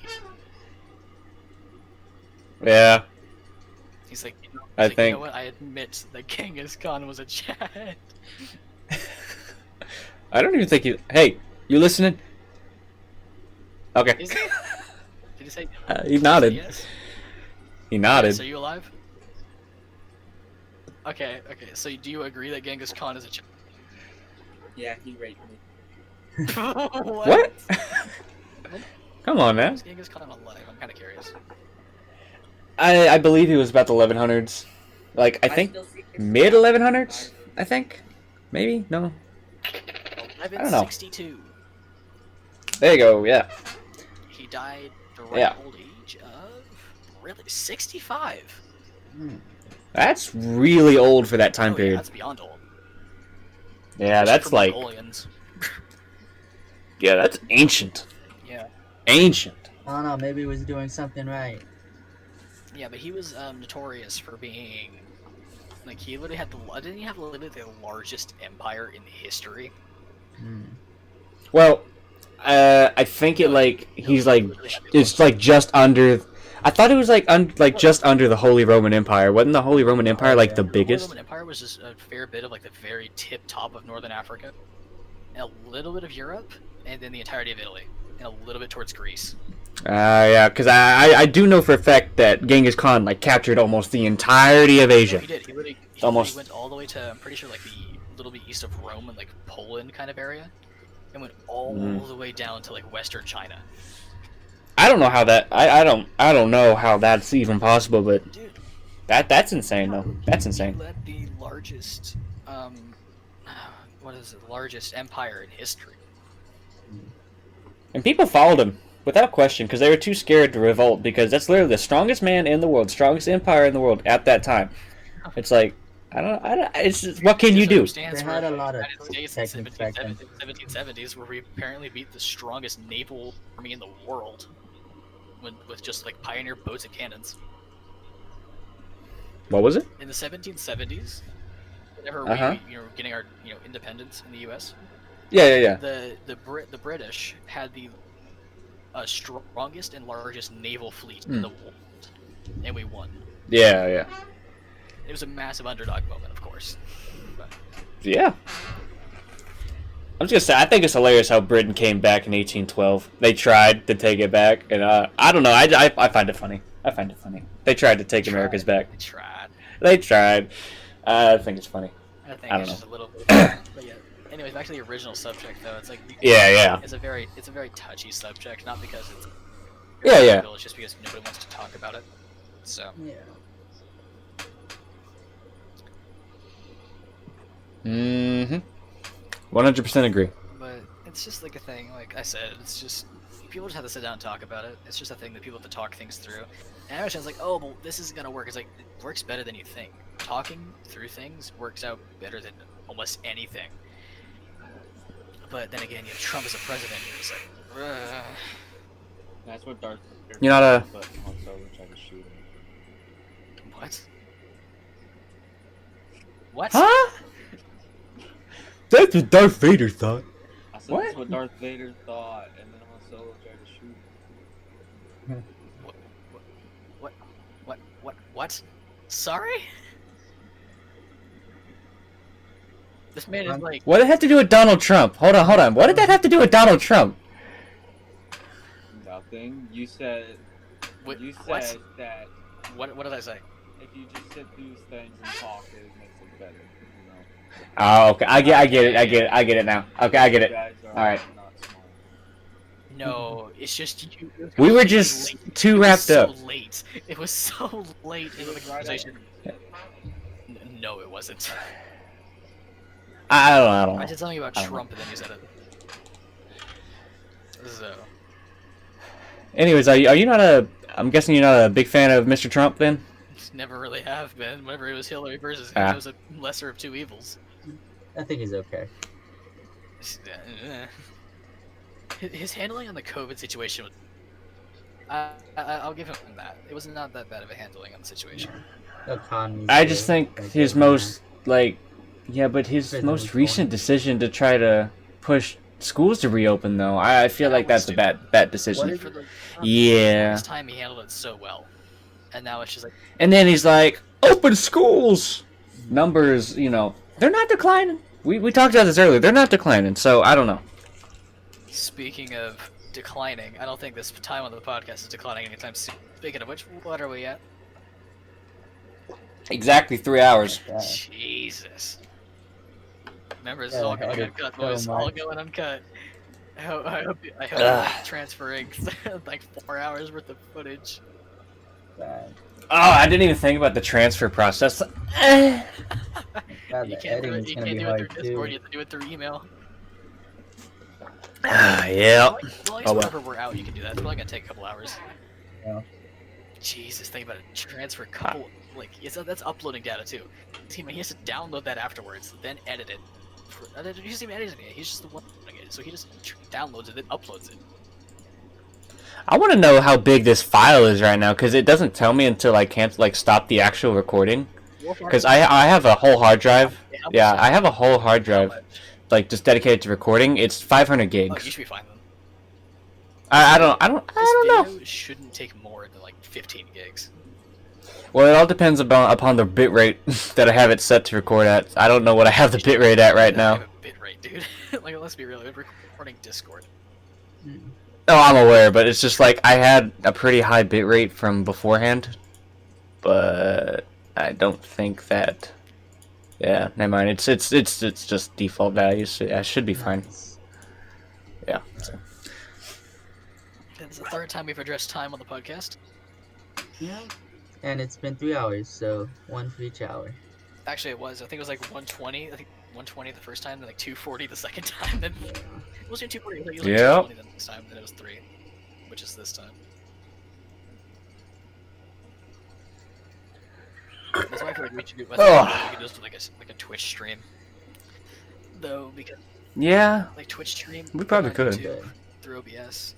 Yeah.
He's like,
I think.
You know what? I admit that Genghis Khan was a Chad.
I don't even think you. Hey, you listening? Okay.
Is he? Did he say?
He nodded.
Yes.
He nodded.
Yes, are you alive? Okay. So do you agree that Genghis Khan is a Chad?
Yeah, he raped me.
What? Come on, man.
Is Genghis Khan alive? I'm kind of curious.
I believe he was about the 1100s. Like, I think mid 1100s. I think, maybe no.
1162.
There you go. Yeah.
He died the ripe old age of really 65.
That's really old for that time period.
Yeah, that's beyond old.
Yeah, that's like.
Mongolians.
Yeah, that's ancient.
Yeah.
Ancient.
I don't know, maybe he was doing something right.
Yeah, but he was notorious for being like he literally had didn't he have literally the largest empire in history?
Well, I think it like he's like it's like just under. I thought it was like just under the Holy Roman Empire. Wasn't the Holy Roman Empire like the biggest?
The Holy Roman Empire was just a fair bit of like the very tip top of northern Africa, and a little bit of Europe, and then the entirety of Italy, and a little bit towards Greece.
Yeah, because I do know for a fact that Genghis Khan like captured almost the entirety of Asia.
No, he did. He
almost
went all the way to, I'm pretty sure, like the little bit east of Rome and like Poland kind of area, and went all the way down to like Western China.
I don't know how that. I don't know how that's even possible, but
dude,
that's insane though. That's insane.
He led the largest largest empire in history.
And people followed him without question because they were too scared to revolt because that's literally the strongest man in the world, strongest empire in the world at that time. It's like I don't. It's just, what can you do?
They had a lot of
States in the 1770s where we apparently beat the strongest naval army in the world with just like pioneer boats and cannons.
What was it?
In the 1770s, whenever we were getting our independence in the U.S.
Yeah.
The British had the strongest and largest naval fleet in the world, and we won.
Yeah.
It was a massive underdog moment, of course. But...
Yeah. I'm just gonna say, I think it's hilarious how Britain came back in 1812. They tried to take it back, and I don't know. I find it funny. They tried to take America's back. They tried. I think it's funny.
I think it's just a little bit. But yeah. Anyways, back to the original subject, though. It's like
yeah.
It's a very touchy subject, not because it's It's just because nobody wants to talk about it. So
yeah.
100% agree.
But it's just like a thing. Like I said, it's just people just have to sit down and talk about it. It's just a thing that people have to talk things through. And I was like, oh, well, this isn't gonna work. It's like it works better than you think. Talking through things works out better than almost anything. But then again, Trump is a president. It's like, ugh.
That's what Darth Vader
You're not a.
but Han Solo tried to shoot him.
What? What?
Huh? That's what Darth Vader thought.
I said that's what Darth Vader thought, and then Han Solo tried to shoot him.
What? Sorry? This man is like...
What did it have to do with Donald Trump? Hold on. What did that have to do with Donald Trump?
Nothing. You said...
What?
You said that...
What did I say?
if you just sit through things and talk, it makes it better. You know.
Oh, okay. I get it. I get it now. Okay, I get it.
You guys are
All right.
not smart.
No, it's just you. It was
We were
completely
just
late.
too
It was
wrapped
so
up.
late. It was so late
It
into the
was right
conversation.
after.
No, it wasn't.
I don't
I
know.
did something about
I don't know.
Trump and then you said it. So,
Anyways, are you not a? I'm guessing you're not a big fan of Mr. Trump then.
never really have been. Whenever it was Hillary versus him, it was a lesser of two evils.
I think he's okay.
His handling on the COVID situation was. I'll give him that. It was not that bad of a handling on the situation.
Economy's
I just
good,
think
like,
his
right
most like, yeah, but his
Prison
most
reform.
recent decision to try to push schools to reopen though, I feel
That
like
was
that's a bad decision.
For the
Yeah.
longest time, he handled it so well, and now it's just like
And then he's like, open schools. Numbers, you know, they're not declining. We talked about this earlier. They're not declining. So I don't know.
speaking of declining. I don't think this time on the podcast is declining anytime soon. Speaking of which, what are we at?
Exactly 3 hours.
Yeah.
Jesus. Remember, this is
Yeah,
all going
edit
uncut,
so
boys. All
much.
going uncut. I hope you're like, transferring like 4 hours worth of footage.
Bad.
Oh, I didn't even think about the transfer process.
God,
You
the
can't do
editing's
it. You
gonna
can't
be
do it
hard
through Discord.
too.
You have to do it through email.
Yeah.
Well, at least
Oh, well.
whenever we're out, you can do that. It's probably gonna take a couple hours.
Yeah.
Jesus, think about it. Transfer a couple. Like, that's uploading data too. He has to download that afterwards, then edit it. He doesn't even edit it. He's just the one doing it. So he just downloads it, then uploads it.
I want to know how big this file is right now because it doesn't tell me until I can't like stop the actual recording. Because I have a whole hard drive. Yeah, I have a whole hard drive like just dedicated to recording. It's 500
Oh, you
gigs.
should be fine then.
I don't
This
know.
video shouldn't take more than like 15 gigs.
Well, it all depends upon the bit rate that I have it set to record at. I don't know what I have the bit rate at right
I
now.
have a bit rate, dude. Like, let's be real. We're recording Discord.
No, I'm aware, but it's just like I had a pretty high bit rate from beforehand, but I don't think that. Yeah, never mind. It's just default values. So yeah, it should be fine.
Nice.
Yeah. So.
It's the third time we've addressed time on the podcast.
Yeah. And it's been 3 hours, so one for each hour.
Actually, it was. I think it was like 120. I think 120 the first time, then like 240 the second time. Then it wasn't 240. I think it was like
Yep.
220 the next time. Then it was 3, which is this time. That's why I feel like we should do. I think we could do this with like a Twitch stream, though, because
Yeah,
like Twitch stream.
we probably
on
could.
YouTube through OBS.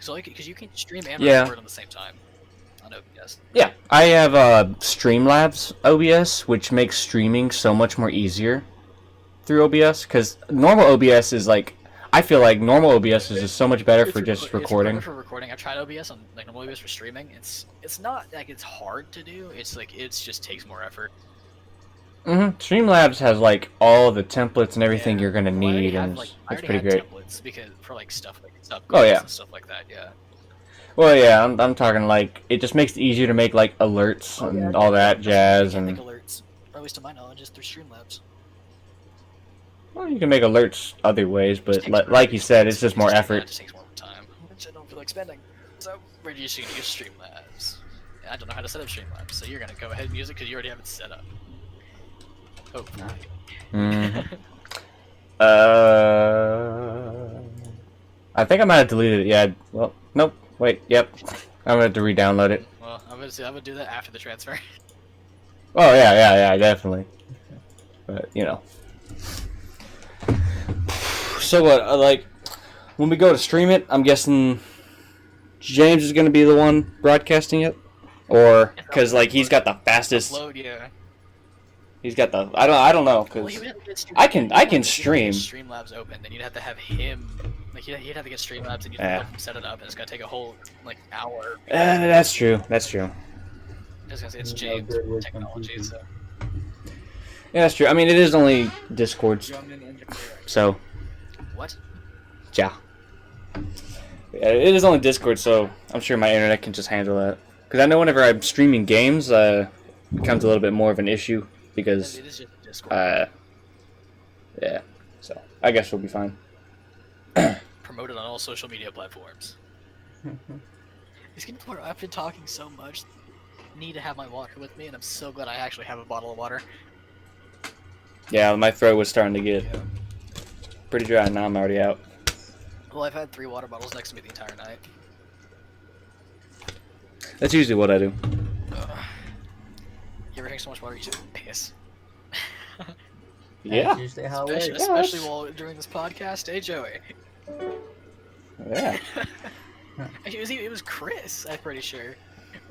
Because you can stream and
Yeah.
record on the same time on OBS.
Yeah, I have Streamlabs OBS, which makes streaming so much more easier through OBS. Because normal OBS is like, I feel like normal OBS is just so much better for just recording.
It's for recording. I tried OBS on like normal OBS for streaming. It's not like it's hard to do. It's like it just takes more effort.
Streamlabs has like all the templates and everything you're gonna
Well, I already
need,
have,
and
like,
it's
I
pretty
already
great.
had templates because for like stuff like
Oh, yeah.
and stuff like that. Yeah.
Well, yeah, I'm talking like it just makes it easier to make like alerts and all that jazz,
You can
and
make alerts, or at least to my knowledge, is through Streamlabs.
well, you can make alerts other ways,
Just
but
takes more
like you said, it's just more
It
effort.
just takes more time, which I don't feel like spending. So we're just gonna use Streamlabs. And I don't know how to set up Streamlabs, so you're gonna go ahead and use it because you already have it set up. Hopefully.
Mhm. I think I might have deleted it. Yeah. Well, nope. Wait. Yep. I'm gonna have to re-download it.
Well, I'm gonna do that after the transfer.
Oh yeah, definitely. But you know. So what? Like, when we go to stream it, I'm guessing James is gonna be the one broadcasting it, or because like he's got the fastest.
Upload, yeah.
He's got the. I don't know
Well,
because
he would have to get
I can
if you wanted to
stream.
get Streamlabs open, then you'd have to have him. Like he'd have to get Streamlabs and you'd
Yeah.
help him set it up, and it's gonna take a whole like hour.
That's true. That's true.
I was gonna say it's
No
James
good with
technology,
computers.
so
Yeah, that's true. I mean, it is only Discord,
Young and engineering.
so
what?
yeah. Yeah, it is only Discord, so I'm sure my internet can just handle that. Because I know whenever I'm streaming games, becomes a little bit more of an issue because,
It is just Discord.
yeah. So I guess we'll be fine.
Promoted on all social media platforms. It's getting to where I've been talking so much. I need to have my water with me, and I'm so glad I actually have a bottle of water.
Yeah, my throat was starting to get pretty dry, and now I'm already out.
Well, I've had 3 water bottles next to me the entire night.
That's usually what I do.
You ever drink so much water you just piss?
Yeah.
That's usually how it
Especially,
works.
especially while during this podcast. Hey, Joey.
Yeah.
It was Chris, I'm pretty sure.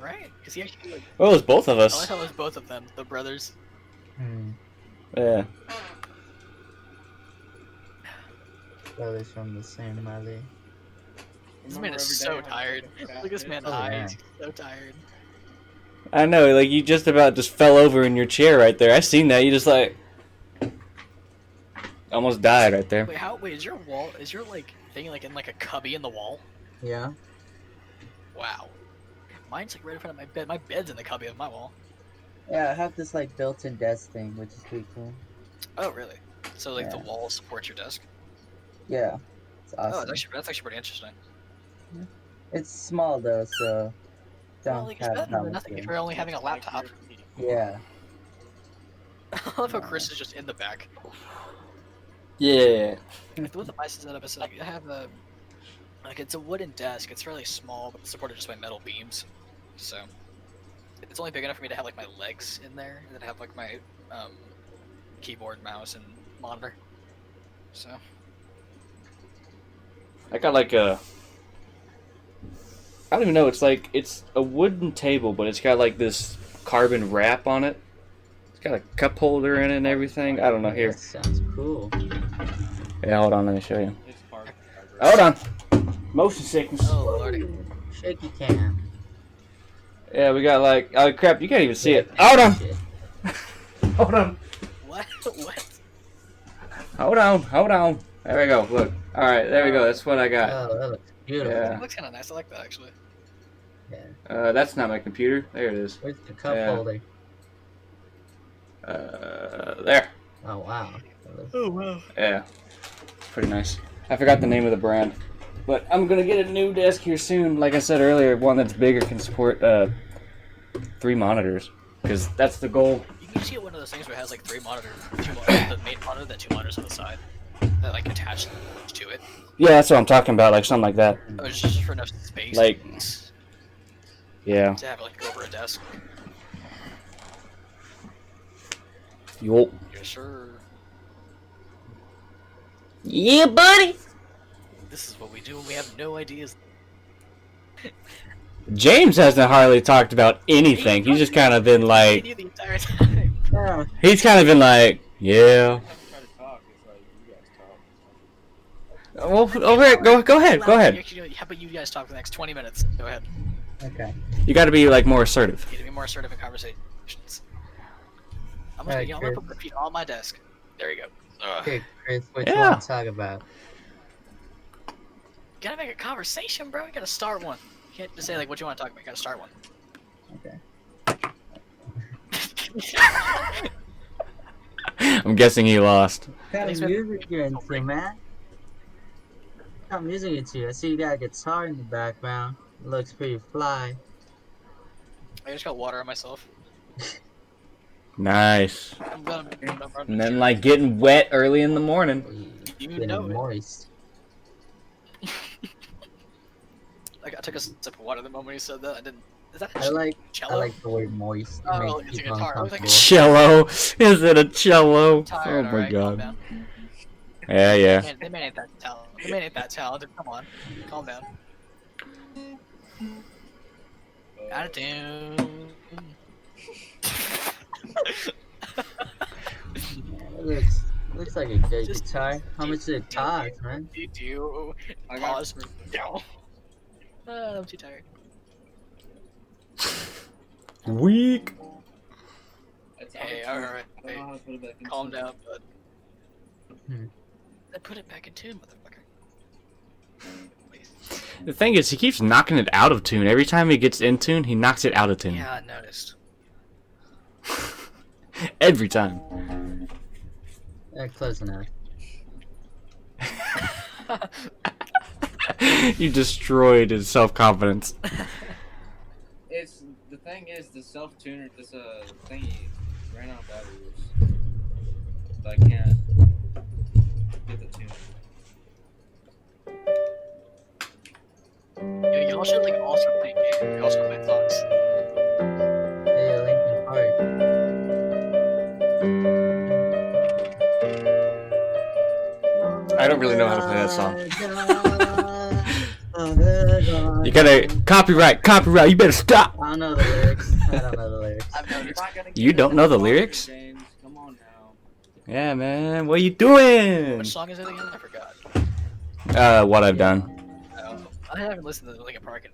Right? Because he actually, like...
Well, it was both of
Oh, I
us.
thought it was both of them, the brothers.
Yeah.
Brothers from the same mother.
This man is so tired. Look at this man eyes. He's so tired.
I know, like, you just about just fell over in your chair right there. I seen that. You just, like... almost died right there.
Wait, is your wall, like, thing, like, in, like, a cubby in the wall?
Yeah.
Wow. Mine's, like, right in front of my bed. My bed's in the cubby of my wall.
Yeah, I have this like built-in desk thing, which is pretty cool.
Oh, really? So, like, the
Yeah.
wall supports your desk?
Yeah. It's
Oh,
awesome.
that's actually pretty interesting.
It's small though, so
Well,
don't
like, it's
have
better
that
than
much
nothing if
room.
you're only having a laptop.
Yeah.
I love how Chris is just in the back.
Yeah.
With the mice setup, it's like, I have a... Like, it's a wooden desk. It's fairly small, but it's supported just by metal beams. So, it's only big enough for me to have, like, my legs in there, and then have, like, my, keyboard, mouse, and monitor. So...
I got, like, a... I don't even know. It's, like, it's a wooden table, but it's got, like, this carbon wrap on it. It's got a cup holder in it and everything. I don't know. Here.
That sounds cool.
Yeah, hold on. Let me show you.
It's hard.
Hold on. Motion sickness.
Oh, lordy.
Shaky cam.
Yeah, we got like, oh crap, you can't even see it. Hold on. Hold on.
What? What?
Hold on. Hold on. There we go. Look. All right, there we go. That's what I got.
Oh, that looks beautiful.
Yeah.
It looks kind of nice. I like that, actually.
Yeah.
That's not my computer. There it is.
Where's the cup
Yeah.
holder?
There.
Oh wow.
Oh, wow.
Yeah. Pretty nice. I forgot the name of the brand, but I'm gonna get a new desk here soon. Like I said earlier, one that's bigger can support 3 monitors, because that's the goal.
You can just get one of those things where it has like 3 monitors, the main monitor, then 2 monitors on the side that like attached to it.
Yeah, that's what I'm talking about. Like something like that.
Oh, it's just for enough space.
Like, yeah.
to have it like over a desk.
Yup.
Yes, sir.
Yeah, buddy.
This is what we do when we have no ideas.
James hasn't hardly talked about anything. He's just kind of been like,
The entire time.
Yeah.
he's kind of been like, yeah.
Try to talk. It's like you guys talk.
Well, over here, go ahead, go ahead.
Actually, how about you guys talk for the next 20 minutes? Go ahead.
Okay.
You got to be like more assertive.
You need to be more assertive in conversations. I'm
Alright,
gonna put my feet on my desk. There you go.
Okay, Chris, what
Yeah.
you want to talk about?
You gotta make a conversation, bro. You gotta start one. You can't just say like what you want to talk about. You gotta start one.
Okay.
I'm guessing he lost.
What kind of music you into, man? What kind of music you into? I see you got a guitar in the background. It looks pretty fly.
I just got water on myself.
Nice.
I'm gonna run.
And then like getting wet early in the morning.
You
Getting
know it.
moist.
I took a sip of water the moment you said that. I didn't. Is that
I like
cello?
the word moist. It
Oh,
makes
it's a
people
guitar. I was like,
uncomfortable.
Cello? Is it a cello?
Tired,
Oh my
alright, calm
god.
down.
Yeah, yeah.
Man, they man ain't that talented. They man ain't that talented. Come on, calm down. Out of tune.
It looks like a good
Just-
guitar. How much did it cost, man?
Do
I got
pause. No. I'm too tired.
Weak.
Hey, alright.
I don't know how to put it back in
Calm
tune.
down, bud.
Hmm.
I put it back in tune, motherfucker. Please.
The thing is, he keeps knocking it out of tune. Every time he gets in tune, he knocks it out of tune.
Yeah, I noticed.
Every time.
Close enough.
You destroyed his self-confidence.
It's the thing is the self tuner. This thingy ran out of batteries, so I can't get the tune.
Yo, y'all should like also play games. You also play songs.
Hey, Linkin Park.
I don't really know how to play that song. You gotta copyright. You better stop.
I don't know the lyrics. I don't know the lyrics.
I've noticed.
You don't know the lyrics?
James, come on now.
Yeah, man. What are you doing?
Which song is it again? I forgot.
What I've done.
I haven't listened to Linkin Park in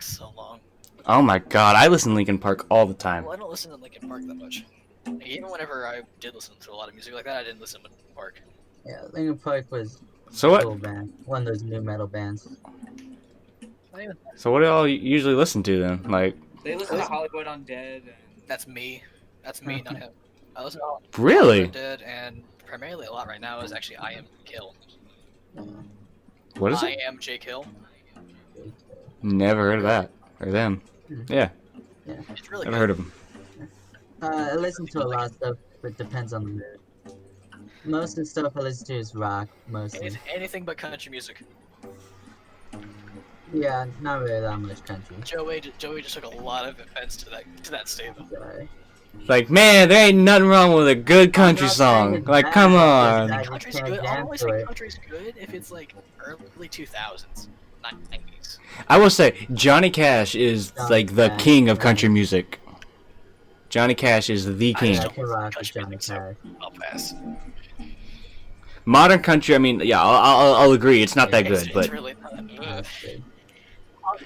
so long.
Oh my god, I listen to Linkin Park all the time.
Well, I don't listen to Linkin Park that much. Like, even whenever I did listen to a lot of music like that, I didn't listen to Linkin Park.
Yeah, Linkin Park was
So
a
what?
cool band. One of those new metal bands.
Not even,
So what do y'all usually listen to then? Like,
They listen to Hollywood Undead and
that's me. That's me, not him. I listen to
really?
Dead, and primarily a lot right now is actually I Am Kill.
What is
I
it?
Am J Kill.
Never heard of that or them. Yeah,
It's really
never
good.
heard of them.
I listen to a lot of stuff, but it depends on the mood. Most of the stuff I listen to is rock, mostly.
Anything but country music.
Yeah, not really that much country.
Joey just took a lot of offense to that statement.
Sorry.
Like, man, there ain't nothing wrong with a good country song. Like, come on.
I just
Country's
can't
good. I'll
dance
always
to
say
it.
country's good if it's like early 2000s, not 90s.
I will say, Johnny Cash is like the king of country music. Johnny Cash is the
I
king.
just
I
don't
can
listen to
rock with
country
Johnny
music, so
Cash.
I'll pass.
Modern country, I mean, yeah, I'll agree, it's not that
It's-
good,
it's
but
really not.
That's good.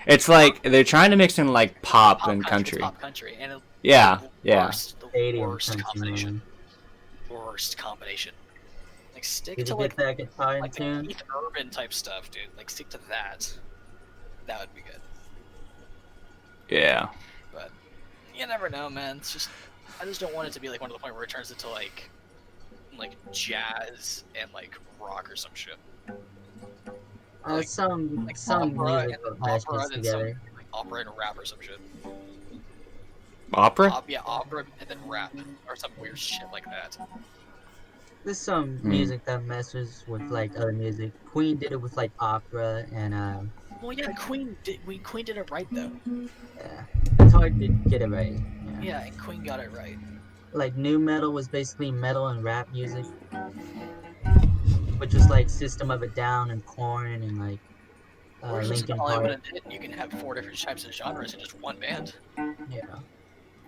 it's like they're trying to mix in like pop and
It's
country.
pop country, and it's
Yeah,
the
yeah.
worst, the
Stadium
worst
country,
combination.
man.
Worst combination. Like stick
Did
to
you
like
get that guitar in
like the
tune?
Keith Urban type stuff, dude. Like stick to that. That would be good.
Yeah.
But you never know, man. It's just I just don't want it to be like one of the point where it turns into like jazz and like rock or some shit. Like-
Some
Like
some
opera
music
and then
meshes
opera and then
together.
some like opera and rap or some shit.
Opera?
Yeah, opera and then rap or some weird shit like that.
There's some music that messes with like other music. Queen did it with like opera and
Well, yeah, Queen did it right though.
yeah. It's hard to get it right. Yeah.
Yeah, and Queen got it right.
Like new metal was basically metal and rap music, which was like System of a Down and Korn and like
Or just
Linkin
Hollywood
Park.
and you can have 4 different types of genres in just one band.
Yeah.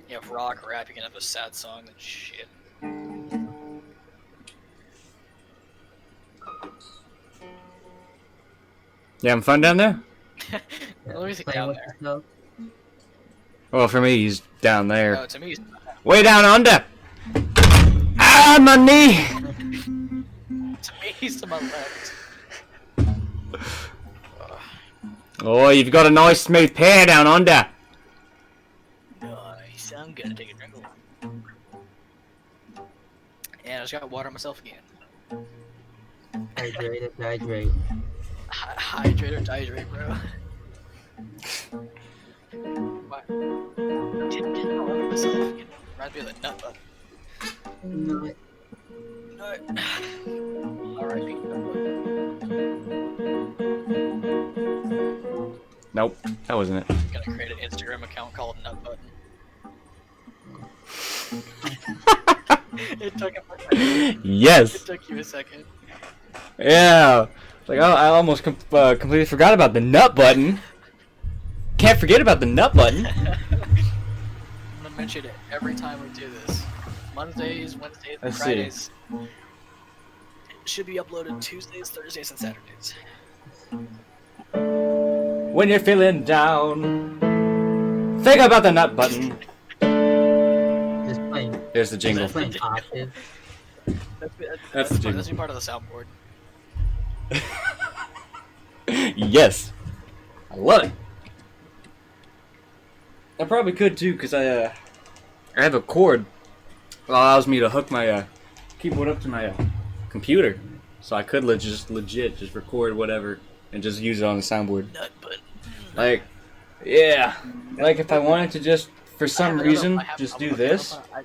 You have rock, rap, you can have a sad song and shit.
You having fun down there?
Yeah.
Let me see
Playing
down
with
there.
yourself.
Well, for me, he's down there.
No, to me,
Way down under! Ah, my knee!
he's to my left.
Oh, you've got a nice smooth pair down under.
Nice. I'm gonna take a drink of water. And I just got water myself again.
Hydrate.
Hydrate or dihydrate, bro. What? Didn't water myself again. Reminds me of the nut button.
No,
Nut. R.I.P.
Nope, that wasn't it.
Gonna create an Instagram account called Nut Button. It took it
Yes!
took you a second.
Yeah! Like, I almost completely forgot about the nut button. Can't forget about the nut button.
I'm gonna mention it every time we do this. Mondays, Wednesdays, and
Let's see.
Fridays. It should be uploaded Tuesdays, Thursdays, and Saturdays.
When you're feeling down, think about the nut button.
just playing.
There's the jingle.
Just playing octave.
That's the jingle.
That's part of the soundboard.
Yes. I love it. I probably could too, because I have a chord allows me to hook my keyboard up to my computer, so I could legit just record whatever and just use it on the soundboard.
Nut butt.
Like, yeah, like if I wanted to just for some reason just do this.
I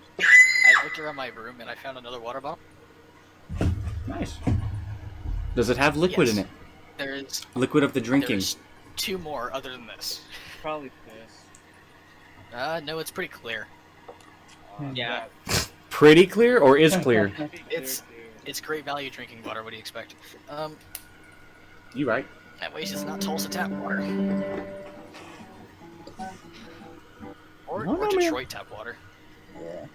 looked around my room and I found another water bottle.
Nice. Does it have liquid in it?
There is
Liquid of the drinking.
There's 2 more other than this.
Probably piss.
No, it's pretty clear.
Yeah.
Pretty clear or is clear?
It's great value drinking water. What do you expect?
You right.
At least it's not Tulsa tap water. Or Detroit tap water.
Yeah.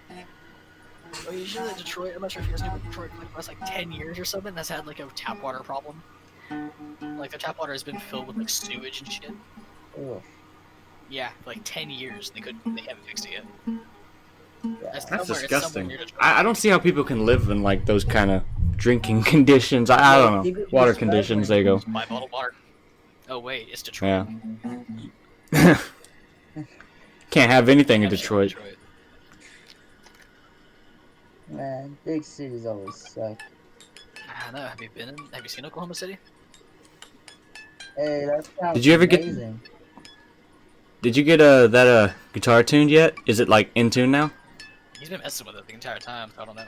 Well, usually Detroit, I'm not sure if you guys know, but Detroit, like, last 10 years or something, has had like a tap water problem. Like, their tap water has been filled with like sewage and shit.
Ugh.
Yeah, for like 10 years they haven't fixed it yet.
Yeah.
That's disgusting. I don't see how people can live in like those kind of drinking conditions. I don't know. Water conditions. There you go.
Buy bottled water. Oh wait, it's Detroit.
Yeah. Can't have anything in Detroit.
Man, big cities always suck.
I don't know. Have you seen Oklahoma City?
Hey, that sounds
Did you ever
amazing.
Did you get that guitar tuned yet? Is it like in tune now?
He's been messing with it the entire time, so I don't know.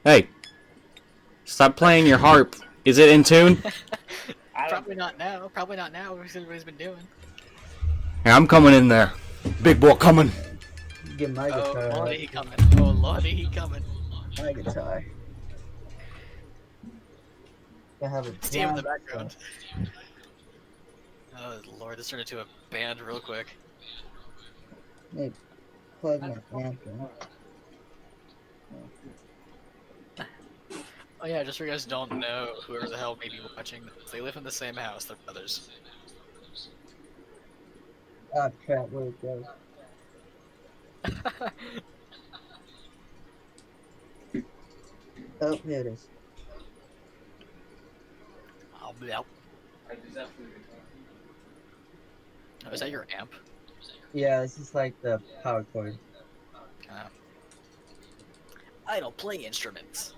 Hey, stop playing your harp. Is it in tune?
Probably not now. Probably not now. Because everybody's been doing.
Hey, I'm coming in there. Big boy coming.
Get my guitar.
Oh lordy, he coming. Oh lordy, he coming.
My guitar. I have a
Steve in the background. Oh lord, this turned into a band real quick.
Hey, plug my amp in.
Oh yeah, just so you guys don't know, whoever the hell may be watching, they live in the same house, they're brothers.
Oh crap, where it goes. Oh, here it is.
Oh, yeah. Oh, is that your amp?
Yeah, this is like the power cord.
I don't play instruments.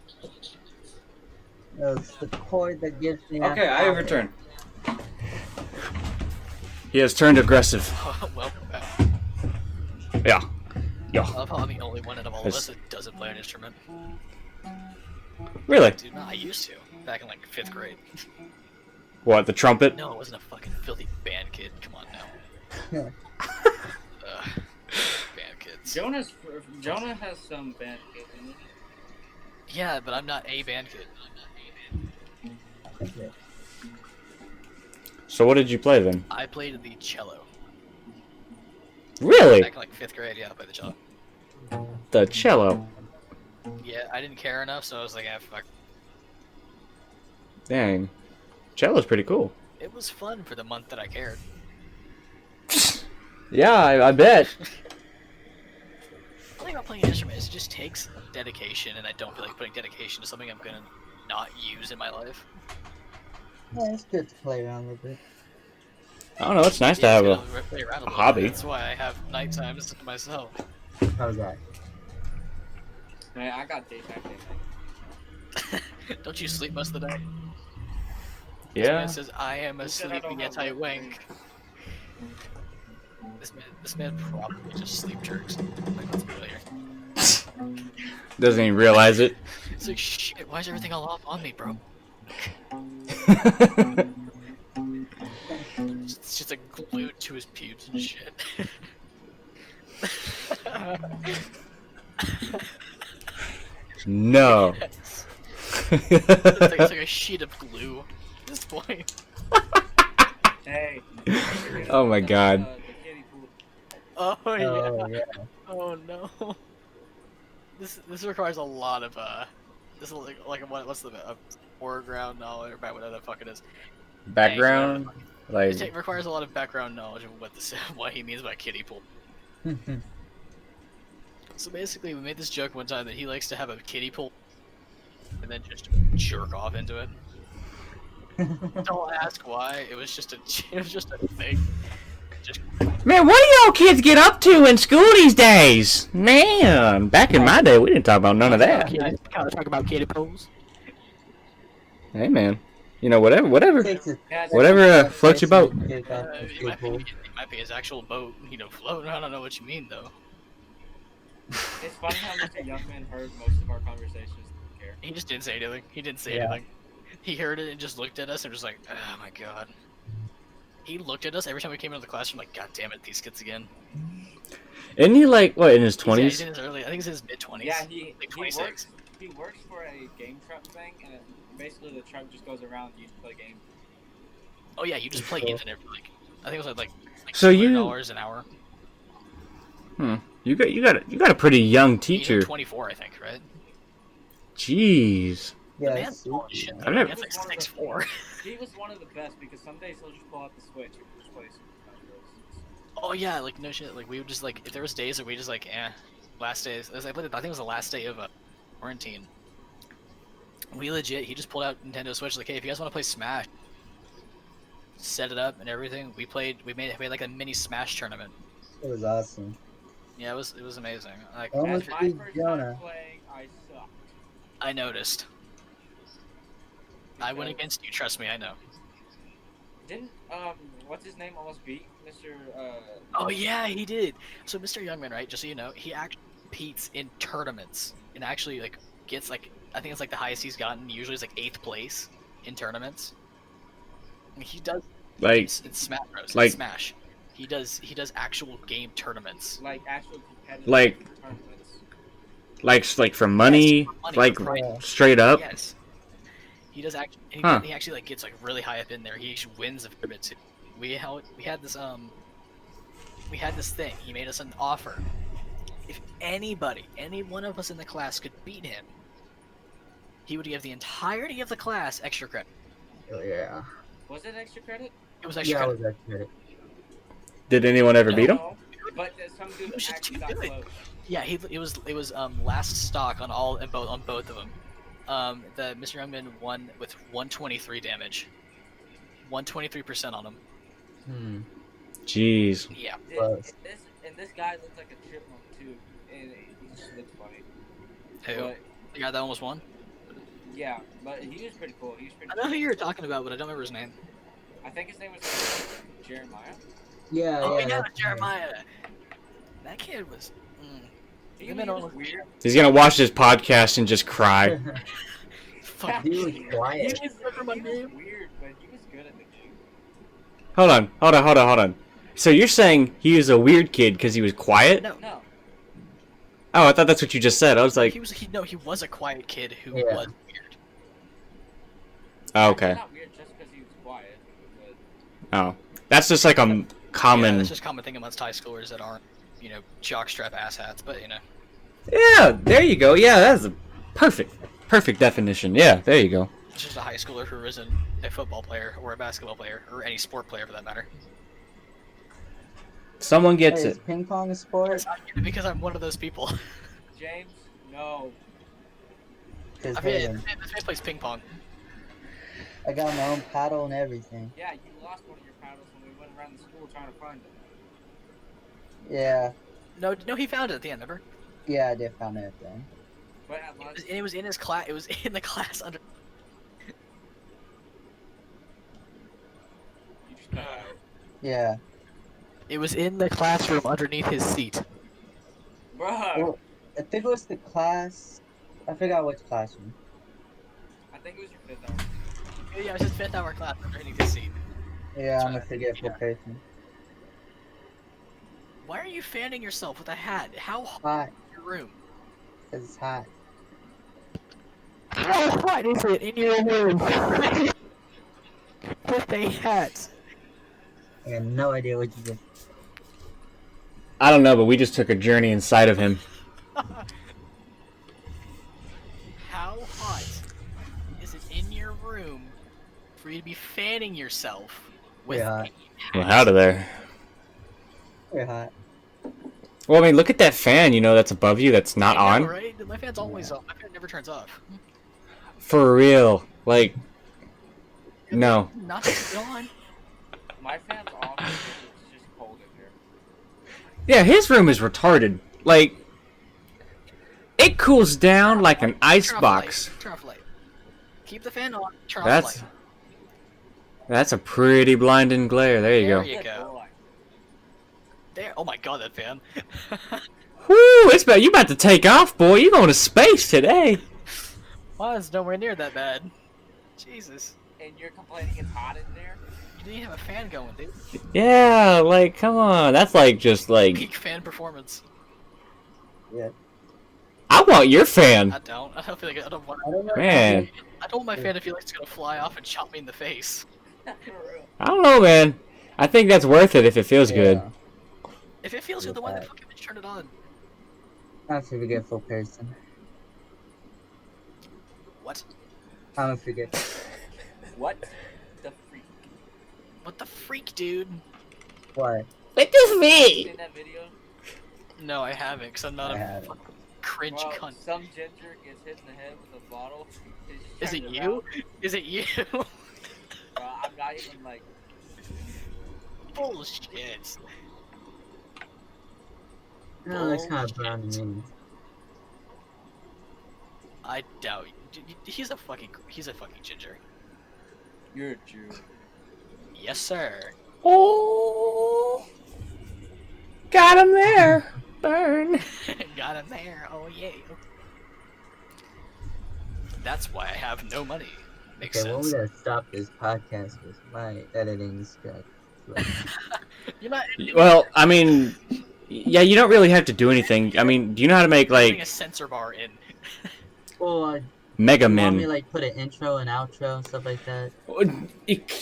No, it's the cord that gives the
Okay,
amp
I
power.
return. He has turned aggressive.
Welcome back.
Yeah.
I love how I'm the only one out of all of us that doesn't play an instrument.
Really?
Dude, no, I used to. Back in like 5th grade.
What, the trumpet?
No, I wasn't a fucking filthy band kid. Come on now. Band kids.
Jonah has some band kids in it.
Yeah, but I'm not a band kid.
Okay.
So what did you play then?
I played the cello.
Really?
Back in like 5th grade, yeah, I played the cello.
The cello.
Yeah, I didn't care enough, so I was like, ah, fuck.
Dang. Cello's pretty cool.
It was fun for the month that I cared.
Yeah, I bet.
The thing about playing an instrument is it just takes dedication, and I don't feel like putting dedication to something I'm gonna not use in my life.
Yeah, it's good to play around a little bit.
I don't know, it's nice to
Yeah,
have
it's
a
good to play around little
hobby.
bit. That's why I have night times to myself.
How's that?
Man, I got daytime.
Don't you sleep most of the day? This
Yeah.
man says, I am asleep and yet I wank. This man probably just sleep jerks. Like, let's be real here.
Doesn't even realize it.
It's like, shit, why is everything all off on me, bro? It's just like glued to his pubes and shit.
No.
Yes. It's like a sheet of glue at this point.
Hey.
Oh my god.
The kiddie pool.
Oh yeah.
Oh, yeah.
Oh no. This requires a lot of this is like what's the foreground knowledge or whatever the fuck it is.
Background? Like
It requires a lot of background knowledge of what he means by kiddie pool. So basically, we made this joke one time that he likes to have a kiddie pool and then just jerk off into it. Don't ask why. It was just a thing. Just
Man, what do y'all kids get up to in school these days? Man, back in my day, we didn't talk about none of that.
Kind of talk about kiddie pools.
Hey, man. You know, whatever
Yeah,
floats your boat.
It might be his actual boat, floating. I don't know what you mean, though.
it's funny how Mr. Youngman heard most of our conversations. Didn't care.
He just didn't say anything. He didn't say anything. He heard it and just looked at us and was like, oh my god. He looked at us every time we came into the classroom like, god damn it, these kids again.
Isn't he like, what, in his 20s?
He's in his I think he's in his mid-20s.
Yeah,
like 26.
He works for a game truck thing, and basically the truck just goes around and you play games.
Oh yeah, you just play games in it for like, I think it was like
so
$200 an hour.
You got a pretty young teacher.
He's 24, I think, right?
Jeez.
Yeah,
The man's tall as shit.
I've never-
He's like 6'4".
He was one of the best because some days he'll just pull out the Switch and just play Super Smash Bros.
Oh yeah, like no shit. Like we would just like, if there was days that we just like, last days. I think it was the last day of quarantine. He just pulled out Nintendo Switch. Like, hey, if you guys want to play Smash, set it up and everything. We made like a mini Smash tournament.
It was awesome.
Yeah, it was amazing. Like,
Almost
As my
beat
first
Jonah.
time playing, I sucked.
I noticed. I went against you. Trust me, I know.
Didn't what's his name almost beat Mr.
Oh yeah, he did. So Mr. Youngman, right? Just so you know, he actually competes in tournaments and actually like gets like, I think it's like the highest he's gotten. Usually is like 8th place in tournaments. And he does
Like,
in Smash Bros.
like-
Smash. He does actual game tournaments.
like actual competitive
Like-
tournaments.
like for money,
money,
like
for prize.
straight up.
Yes. He does actually.
Huh.
He actually like gets like really high up in there. He actually wins a fair bit too. We had this thing. He made us an offer. If any one of us in the class could beat him, he would give the entirety of the class extra credit.
Oh, yeah.
Was it extra credit?
It was extra
Yeah, it
credit.
was extra.
Did anyone ever beat him?
No, but some dude
was just
actually
too
got
good.
close.
Yeah, it was last stock on both of them. The Mr. Youngman won with 123 damage, 123% on him.
Jeez.
Yeah.
Close.
And this guy looks like a chipmunk too, and he just looks funny.
Who?
But,
The guy that almost won.
yeah, but he was pretty cool. He was pretty.
I know who you were talking about, but I don't remember his name.
I think his name was Jeremiah.
Yeah,
Oh
yeah.
yeah,
that's
Jeremiah. That kid was.
He
man
was
almost-
weird.
He's gonna watch this podcast and just cry.
right.
Fuck.
He was
He
quiet.
was weird, but he was good at the game.
Hold on. So you're saying he was a weird kid because he was quiet?
No,
No,
Oh, I thought that's what you just said. I was like,
he was a quiet kid who
Yeah.
was weird.
oh, okay.
He's not weird just because he was quiet. But
Oh, that's just like a
Yeah,
common.
that's just a common thing amongst high schoolers that aren't, jockstrap asshats. But
Yeah, there you go. Yeah, that's a perfect definition. Yeah, there you go.
it's just a high schooler who isn't a football player or a basketball player or any sport player for that matter.
Someone
Hey,
gets
is
it.
ping pong a sport?
Because I'm one of those people.
James, no.
Because
I mean, this man plays ping pong.
I got my own paddle and everything.
Yeah, you lost one of your paddles when we went around the school trying to find it.
Yeah,
No, he found it at the end. Remember?
yeah, I did find it then.
But at lunch,
It was in his class. It was in the class under.
you just got out.
Yeah.
It was in the classroom underneath his seat.
Bruh,
Well, I think it was the class. I forgot which classroom.
I think it was your 5th hour.
Yeah, it was his 5th hour class underneath his seat.
Yeah, I'm a forgetful person.
Why are you fanning yourself with a hat? How hot
Hot,
is your room?
because it's hot.
How hot is it in your room? With a hat.
I have no idea what you did.
I don't know, but we just took a journey inside of him.
How hot is it in your room for you to be fanning yourself with
Yeah.
a hat?
Well, out of there.
Very hot.
Well, I mean, look at that fan. That's above you. That's not
I know,
on.
right? My fan's always on. My fan never turns off.
For real. Like, no.
Not on.
My fan's off because it's just cold in here.
Yeah, his room is retarded. Like, it cools down like an ice
Turn off the
box.
light. Turn off the light. Keep the fan on. Turn off
That's
the light.
that's a pretty blinding glare. There you
There
go.
you
Good
go.
boy.
There. Oh my god, that fan.
Whoo! It's about you about to take off, boy. You going to space today?
Well, it's nowhere near that bad. Jesus.
And you're complaining it's hot in there?
You didn't even have a fan going, dude.
Yeah, like come on. That's like just like
Peak fan performance.
Yeah.
I want your fan,
I don't. I don't feel like I don't want.
I don't know.
man.
I don't want my fan to feel like it's gonna fly off and chop me in the face.
For real.
I don't know, man. I think that's worth it if it feels good.
If it feels good, then why the fuck did you turn it on?
I'm a forgetful person.
What?
I'm a forget.
What the freak?
What the freak, dude?
What?
What the me?
Seen that video?
No, I haven't, cause I'm not
I
a
haven't.
fucking cringe
Well,
cunt.
some ginger gets hit in the head with a bottle.
Is it you? Is it you?
I'm not even like.
Bullshit.
No, that's kind of brown to me.
I doubt. He's a fucking ginger.
You're a Jew.
Yes, sir.
Oh, got him there. Burn.
Got him there. Oh yeah. That's why I have no money. Makes
Okay, well,
sense.
we gotta stop this podcast because my editing is good.
You're not
Well, I mean, yeah, you don't really have to do anything. I mean, do you know how to make
putting a
like
sensor bar in.
Well,
Mega
you want me
Men?
like put an intro and outro and stuff like that?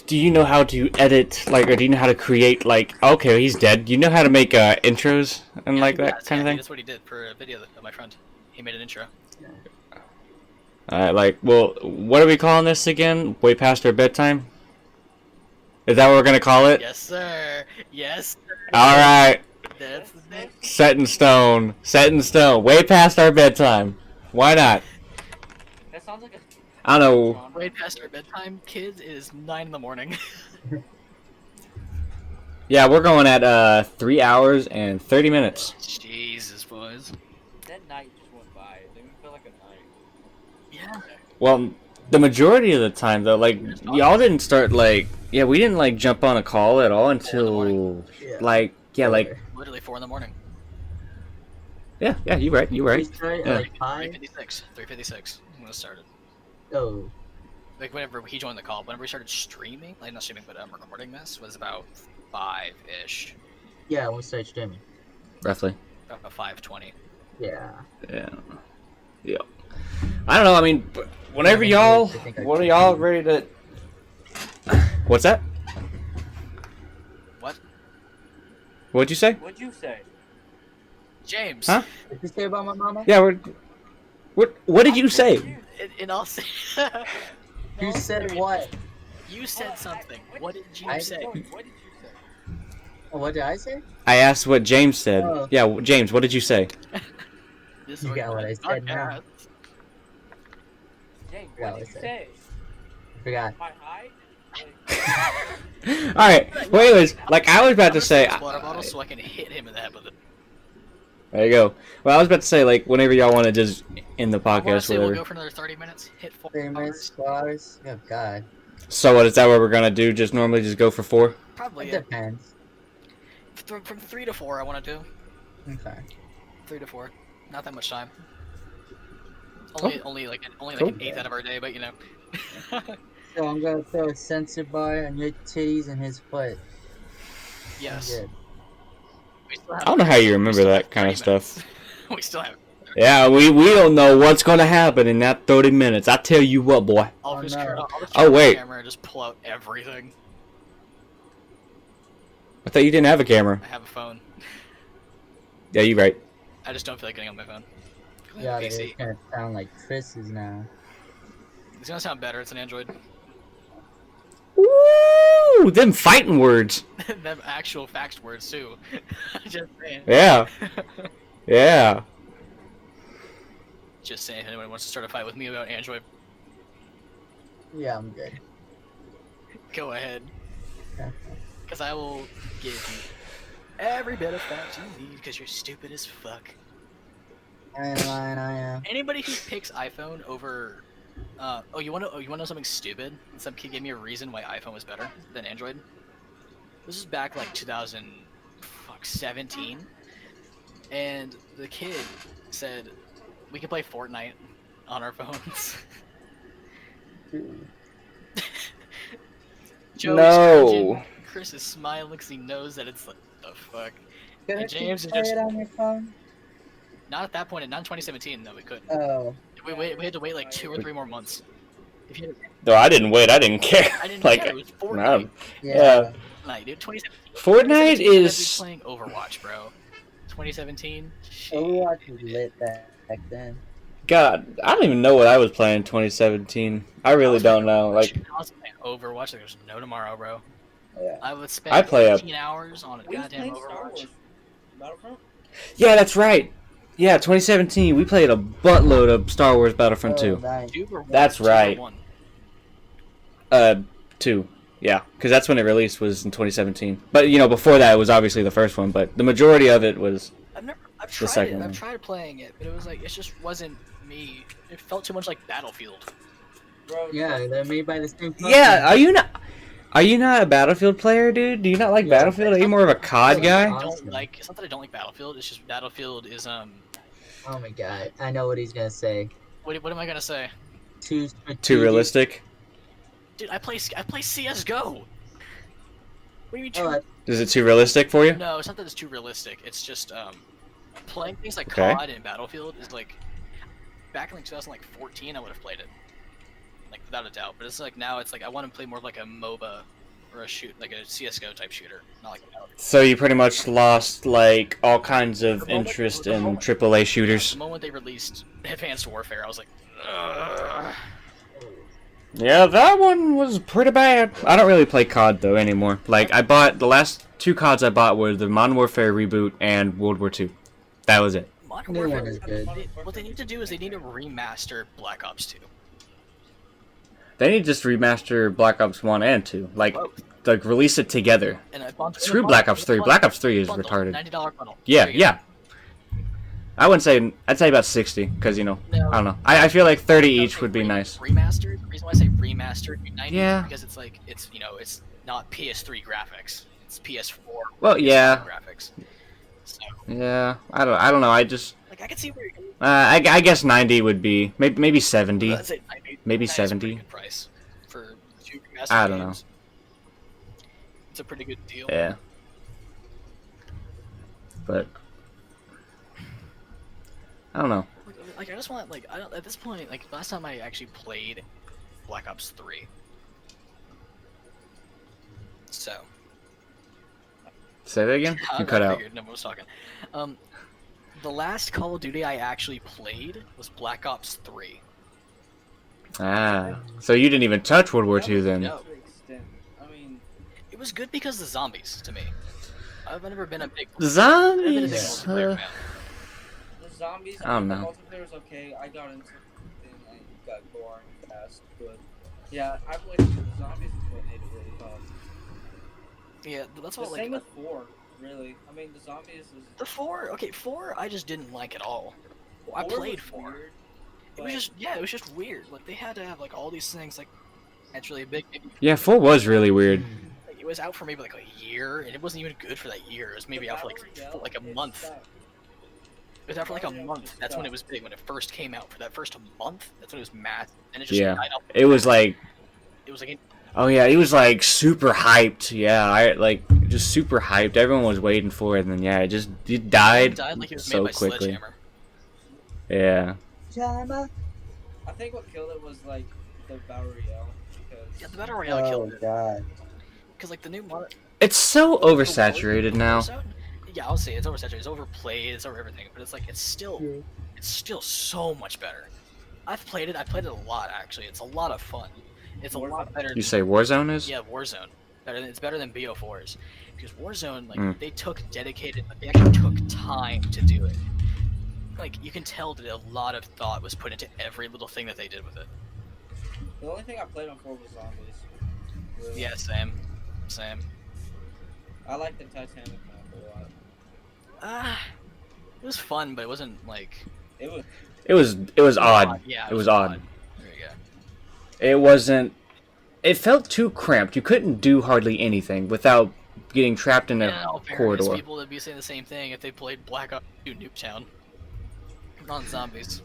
Do you know how to edit like, or do you know how to create like? Okay, he's dead. Do you know how to make intros and like that kind of thing?
That's what he did for a video of my friend. He made an intro.
Alright, like, well, what are we calling this again? Way past our bedtime? Is that what we're gonna call it?
Yes, sir. Yes. Sir.
Alright,
That's the thing.
set in stone. Set in stone. Way past our bedtime. Why not?
That sounds like a.
I don't know.
Way past our bedtime, kids. It is 9 in the morning.
Yeah, we're going at 3 hours and 30 minutes.
Jesus, boys.
That night just went by. It didn't feel like a night.
Yeah.
Well, the majority of the time though, like, y'all didn't start like, yeah, we didn't like jump on a call at all until
Yeah.
like, yeah, like,
Literally 4 in the morning.
yeah, you right, you
We
right.
started
Yeah.
at like 5.
3:56 when it started.
Oh,
Like whenever he joined the call, whenever we started streaming, like not streaming, but recording this was about 5-ish,
yeah, we started streaming.
Roughly.
about 5:20.
Yeah.
Yeah. I don't know. I mean, whenever y'all, what are y'all ready to? What's that?
What?
What'd you say?
What'd you say?
James.
Huh?
What did you say about my mama?
Yeah, we're. What did you say?
In all
You said what?
You said something. What did you
I-
say?
What did you say?
Oh, what did I say?
I asked what James said.
Oh.
Yeah, James, what did you say?
This
You got what I said now.
podcast.
James,
Yeah,
what did
I
you
said.
say?
I forgot.
My height? Like,
All right. Well, anyways, like I was about to say.
This water bottle so I can hit him in the head with it.
There you go. Well, I was about to say, like, whenever y'all want to just end the
I want to
podcast,
say we'll
whatever.
go for another 30 minutes. Hit 4
3 minutes,
hours.
4 hours? Oh, God.
So, what is that? What we're gonna do? Just normally just go for 4?
Probably.
It
Yeah.
depends.
From 3 to 4, I want to do.
Okay.
3 to 4. Not that much time.
Cool.
Only like
Cool.
an eighth out of our day, but you know.
So I'm gonna throw a sensor bar on your titties and his foot.
Yes.
Good.
We still have,
I don't know how you
we
remember
still
that
have
kind of
30
stuff.
minutes. We still have.
Yeah, we don't know what's gonna happen in that 30 minutes. I tell you what, boy.
I'll
Oh,
just
no.
turn on
Oh, wait.
the camera and just pull out everything.
I thought you didn't have a camera.
I have a phone.
Yeah, you right.
I just don't feel like getting on my phone. I
Yeah,
have a
it's
PC.
gonna sound like Chris's now.
It's gonna sound better. It's an Android.
Woo! Them fighting words.
Them actual faxed words too. Just saying.
Yeah. Yeah.
Just saying. If anyone wants to start a fight with me about Android,
Yeah, I'm good.
go ahead. Because I will give Every bit of facts you need because you're stupid as fuck.
I am.
Anybody who picks iPhone over, you want to know something stupid? Some kid gave me a reason why iPhone was better than Android. This is back like 2017, and the kid said we can play Fortnite on our phones. Joey's
No.
cringing. Chris is smiling because he knows that it's like the fuck.
Can
And James is
play
just
it on your phone?
not at that point. Not in 2017. No, we couldn't.
Oh.
We had to wait like 2 or 3 more months. If you,
No, I didn't wait. I didn't care.
I didn't
Like,
care. It was
no.
Fortnite.
Yeah.
Fortnite, dude. 2017.
Fortnite
2017,
is.
playing Overwatch, bro. 2017.
Overwatch was lit back then.
God, I don't even know what I was playing in 2017. I really don't know. Like,
I was playing Overwatch like there's no tomorrow, bro.
Yeah.
I would spend
I play
15 hours on a
We
goddamn
played Star
Overwatch.
Wars Battlefront.
yeah, that's right. Yeah, 2017. We played a buttload of Star Wars Battlefront 2.
Nice.
2 or 1?
That's
2 or
right.
1?
2. Yeah, because that's when it released, was in 2017. But you know, before that, it was obviously the first one. But the majority of it was.
I've
The
tried
second
it.
one.
I've tried playing it, but it was like it just wasn't me. It felt too much like Battlefield.
Bro,
Yeah, they're made by the same company.
Yeah, are you not? Are you not a Battlefield player, dude? Do you not like
Yeah.
Battlefield? Are you more of a COD guy?
I don't like. It's not that I don't like Battlefield. It's just Battlefield is
Oh my god, I know what he's gonna say.
What am I gonna say?
Too
Too realistic?
Dude, I play CS:GO. What do you mean?
Oh,
Is it too realistic for you?
No, it's not that it's too realistic. It's just playing things like
Okay.
COD and Battlefield is like back in like 2014 I would have played it, like without a doubt. But it's like now it's like I want to play more of like a MOBA or a CS:GO type shooter, not like Battlefield.
So you pretty much lost like all kinds of interest in AAA shooters.
The moment they released Advanced Warfare, I was like, ugh.
Yeah, that one was pretty bad. I don't really play COD though anymore. Like I bought the last 2 CODs I bought were the Modern Warfare reboot and World War II. That was it.
Modern
New
Warfare.
one is good.
What they need to do is they need to remaster Black Ops 2.
They need to just remaster Black Ops 1 and 2. Like release it together.
And I bundled,
Screw Black Ops 3. Black Ops 3 is
bundle,
retarded.
$90 bundle.
Yeah,
There you go.
yeah. I wouldn't say. I'd say about 60, because you know,
No.
I don't know. I feel like 30
No,
each would be nice.
Remastered. The reason why I say remastered, 90
Yeah.
is because it's like it's it's not PS3 graphics. It's PS4.
Well, yeah,
Graphics. So
yeah. I don't know. I just.
like I can see where you're going.
I guess 90 would be maybe 70.
Let's say 90.
Maybe
90 is a pretty
70.
good price for 2 remastered
I don't
games. It's a pretty good deal.
Yeah. But I don't know.
Like I just want at this point last time I actually played Black Ops 3. So
Say that again.
I
You cut out.
figured no one was talking. The last Call of Duty I actually played was Black Ops 3.
Ah. So you didn't even touch World War II then?
No.
To an extent. I mean,
It was good because of the zombies to me. I've never been a big
Zombies.
multiplayer fan.
the zombies.
I don't
the
know.
multiplayer was okay. I got into it and it got boring fast, but yeah, I played the zombies is what made it really fun.
Yeah, that's
The
what
same
like
with 4, really. I mean, the zombies is.
the 4. Okay, 4 I just didn't like at all. I
4
played
was
4.
weird,
It was
but
it was just weird. Like they had to have like all these things like actually big.
Yeah, 4 was really weird.
Like, it was out for maybe like a year, and it wasn't even good for that year. It was maybe
the
out for
Battle
like a
Royale,
month.
it sucked.
It was out for like a
Battle Royale
month.
just
That's when it
sucked.
was big. When it first came out, for that first month, that's when it was massive. And it just
Yeah.
died off.
It was like.
It was like
Oh yeah, he was like super hyped. Yeah, I like just super hyped. Everyone was waiting for it, and then yeah, it died
like it was
so
made by
quickly.
Sledgehammer.
Yeah.
Jama.
I think what killed it was like the Battle Royale because
Yeah, the Battle Royale
Oh
killed it.
god.
Because like the new mod.
It's so oversaturated now.
Yeah, I'll say it's oversaturated. It's overplayed. It's over everything. But it's like it's still so much better. I've played it. I played it a lot actually. It's a lot of fun. It's a lot better.
You say Warzone is?
Yeah, Warzone. It's better than BO4's because Warzone like
Mm.
they actually took time to do it. Like you can tell that a lot of thought was put into every little thing that they did with it.
the only thing I played on 4 was zombies. Really.
Yeah, same.
I like the Titanic map a lot.
It was fun, but it wasn't like.
It was.
It was odd.
Yeah,
it was odd.
There you go.
It wasn't. It felt too cramped. You couldn't do hardly anything without getting trapped in a
Yeah, all
corridor.
fairness, people would be saying the same thing if they played Black Ops 2 Nuketown. On zombies.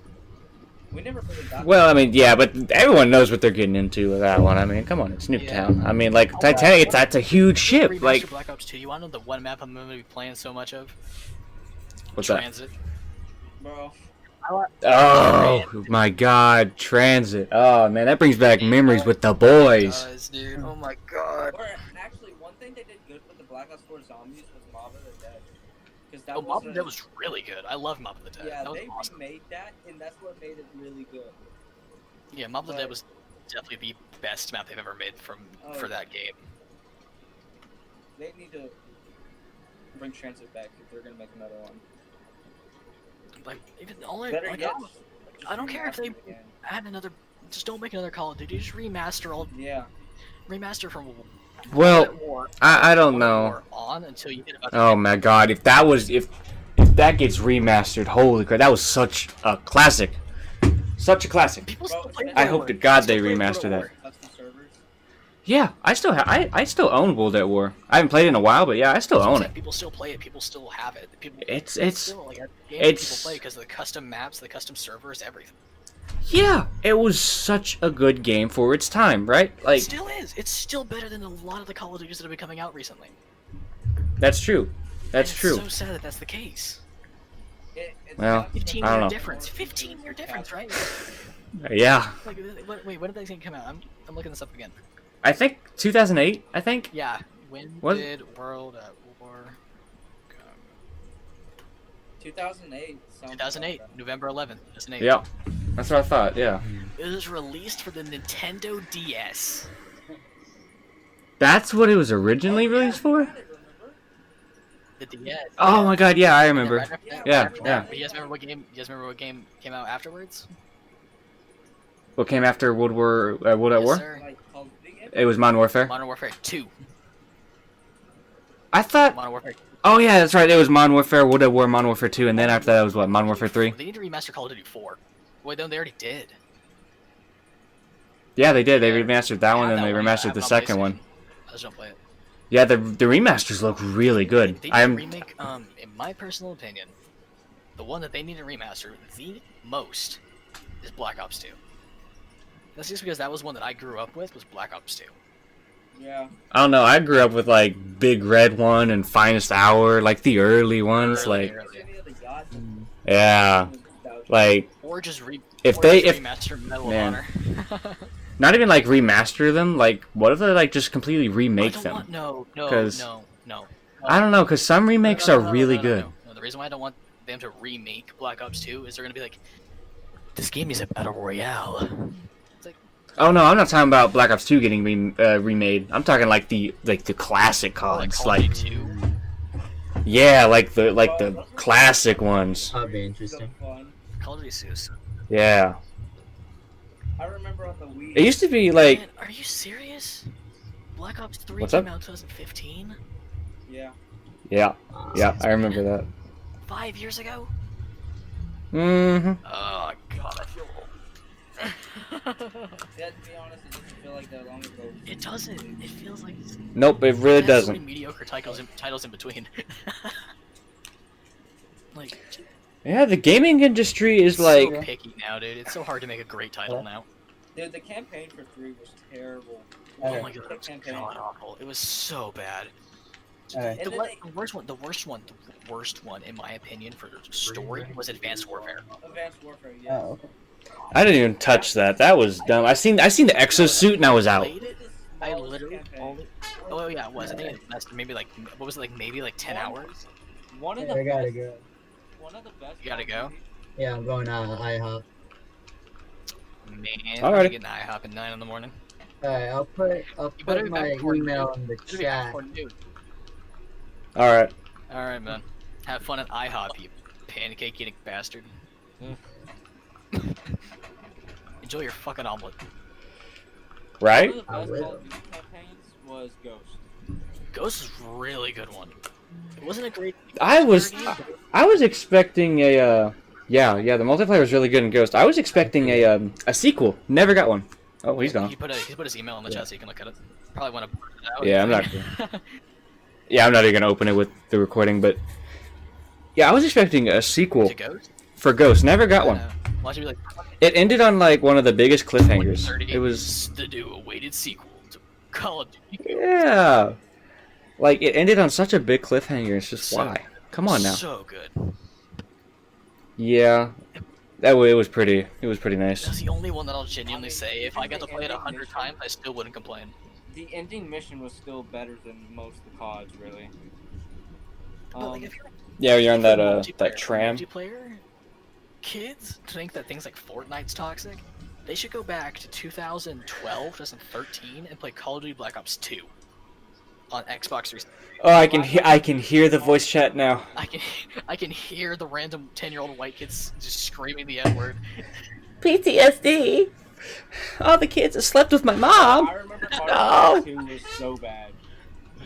We never really got.
Well, I mean, yeah, but everyone knows what they're getting into with that one. I mean, come on, it's Nuketown. I mean, like Titanic, that's a huge ship.
Remaster
Like,
Black Ops 2. You want to know the one map I'm going to be playing so much of?
what's
Transit.
Bro.
that? Oh my God, Transit. Oh man, that brings back memories with the boys.
Guys, dude. Oh my god.
Or actually, one thing they did good with the Black Ops 4 zombies was Mob of the Dead. Because that
Mob of the Dead was really good. I love Mob of the Dead.
Yeah,
that was
they
awesome.
remade that, and that's what made it really good.
Yeah, Mob of the Dead was definitely the best map they've ever made for that game.
They need to bring Transit back if they're gonna make another one.
Like, even only.
Better
Like,
yet,
I don't care if they
remaster it again.
add another. Just don't make another Call of Duty. Just remaster all.
Yeah.
Remaster from.
Well,
War,
I don't
War
know.
on until you get about.
Oh my God, if that gets remastered, holy crap, that was such a classic. Such a classic.
People still play
I
War.
hope to God they
People play
remaster
War.
that.
Custom servers.
Yeah, I still have. I still own World at War. I haven't played it in a while, but yeah, I still own it.
People still play it. People still have it. People,
It's
still, like, a game
it's-
people play because of the custom maps, the custom servers, everything.
yeah, it was such a good game for its time, right?
It
Like
still is. It's still better than a lot of the Call of Duties that have been coming out recently.
that's true. That's
And
true.
It's so sad that that's the case.
It's
Well,
not-
15
I don't
year
know.
difference. 15-year difference, right?
Yeah,
Like, wait, when did that thing come out? I'm looking this up again.
I think 2008. I think.
Yeah. When
What?
did World at War come?
2008. sounds
2008,
about right.
November 11th, 2008.
Yeah, that's what I thought. Yeah,
It was released for the Nintendo DS.
that's what it was originally released for.
The DS.
Oh my God, yeah, I
And then
remember.
right after that-
Yeah,
right after that,
yeah.
You guys remember what game? You guys remember what game came out afterwards?
What came after World at
Yes,
War?
sir.
Like Call of Duty game?
It was Modern Warfare.
Modern Warfare 2.
I thought.
Modern Warfare.
Oh yeah, that's right. It was Modern Warfare, World at War, Modern Warfare 2, and then after that it was what? Modern Warfare 3.
They need to remaster Call of Duty 4. Wait, no, they already did.
Yeah, they did. They
Yeah.
remastered that one,
I have
and they
that one, I
remastered
have
the
it on
second
PlayStation.
one.
I just don't play it.
Yeah, the remasters look really good.
They need
I'm.
to remake, in my personal opinion, the one that they need to remaster the most is Black Ops 2. That's just because that was one that I grew up with, was Black Ops 2.
Yeah.
I don't know. I grew up with like Big Red One and Finest Hour, like the early ones.
Early.
Any of the yachts?
Yeah, like
Or just
If
or
they-
just
if-
remaster Medal
man.
of Honor.
not even like remaster them. Like, what if they like just completely remake
I don't
them?
want, no,
'Cause-
no.
I don't know, cause some remakes are really good.
No, the reason why I don't want them to remake Black Ops 2 is they're gonna be like, this game is a battle royale. It's like,
Oh no, I'm not talking about Black Ops 2 getting remade. I'm talking like the classic CODs,
Call of
like
Duty 2.
yeah, like the classic ones.
That'd be interesting.
Fun.
Call of Duty 2 is
Yeah,
I remember on the Wii.
it used to be like
Man, are you serious? Black Ops 3
What's
came
up?
out in 2015?
Yeah.
yeah, I remember that.
5 years ago?
Mm-hmm.
Oh god, I feel old.
Yeah, to be honest, it doesn't feel like that long ago.
It doesn't. It feels like
Nope, it really
there's so many
doesn't.
mediocre titles in between. Like,
Yeah, the gaming industry is
so
like
picky now, dude. It's so hard to make a great title now.
Dude, the campaign for 3 was terrible.
Oh my god,
The
it was
campaign.
god awful. It was so bad.
Alright.
The,
And then
le-
they-
the worst one, in my opinion, for story was Advanced Warfare.
Advanced Warfare, yeah.
Oh, okay.
I didn't even touch that. That was dumb. I seen the exosuit and I was out.
Played it. I literally only. Oh yeah, it was. I think it lasted maybe like what was it like? Maybe like 10 hours.
One of
Yeah,
the
I gotta
best,
go.
one of the best.
You gotta
Call of
go?
Duty-
Yeah, I'm going IHOP.
Man,
Alrighty.
I'm getting IHOP at 9 in the morning.
Alright, I'll put
You better
my
be back before
email
noon.
in the
Better be back
chat.
before noon.
All right.
All right, man. Have fun at IHOP, you pancake eating bastard. Enjoy your fucking omelet.
Right?
One of the
I
best
will.
Call of Duty campaigns was Ghost.
Ghost is a really good one. It wasn't a great.
I was.
game, but it
I was expecting a yeah, the multiplayer was really good in Ghost. I was expecting a sequel. Never got one. Oh, he's gone.
He put his email in the chat so you can look at it. Probably want to put it out.
Yeah, I'm not. Yeah, I'm not even gonna open it with the recording, but yeah, I was expecting a sequel
To Ghost?
for Ghost. Never got one.
Watch it be like
It ended on like one of the biggest cliffhangers.
30.
It was
the new awaited sequel to Call of Duty.
yeah, like it ended on such a big cliffhanger. It's just
So
why? Come on now.
So good.
Yeah, that way it was pretty. It was pretty nice.
That's the only one that I'll genuinely say. If I got to play it 100 times, I still wouldn't complain.
The ending mission was still better than most of the CODs, really.
But like, if you're
Yeah, you're on that
multiplayer-
tram.
Multiplayer kids think that things like Fortnite's toxic. They should go back to 2012, 2013, and play Call of Duty Black Ops 2 on Xbox 360.
Oh, I can hear the voice chat now.
I can hear the random 10-year-old white kids just screaming the N-word.
PTSD. All the kids have slept with my mom.
I remember Modern Warfare 2 was so bad.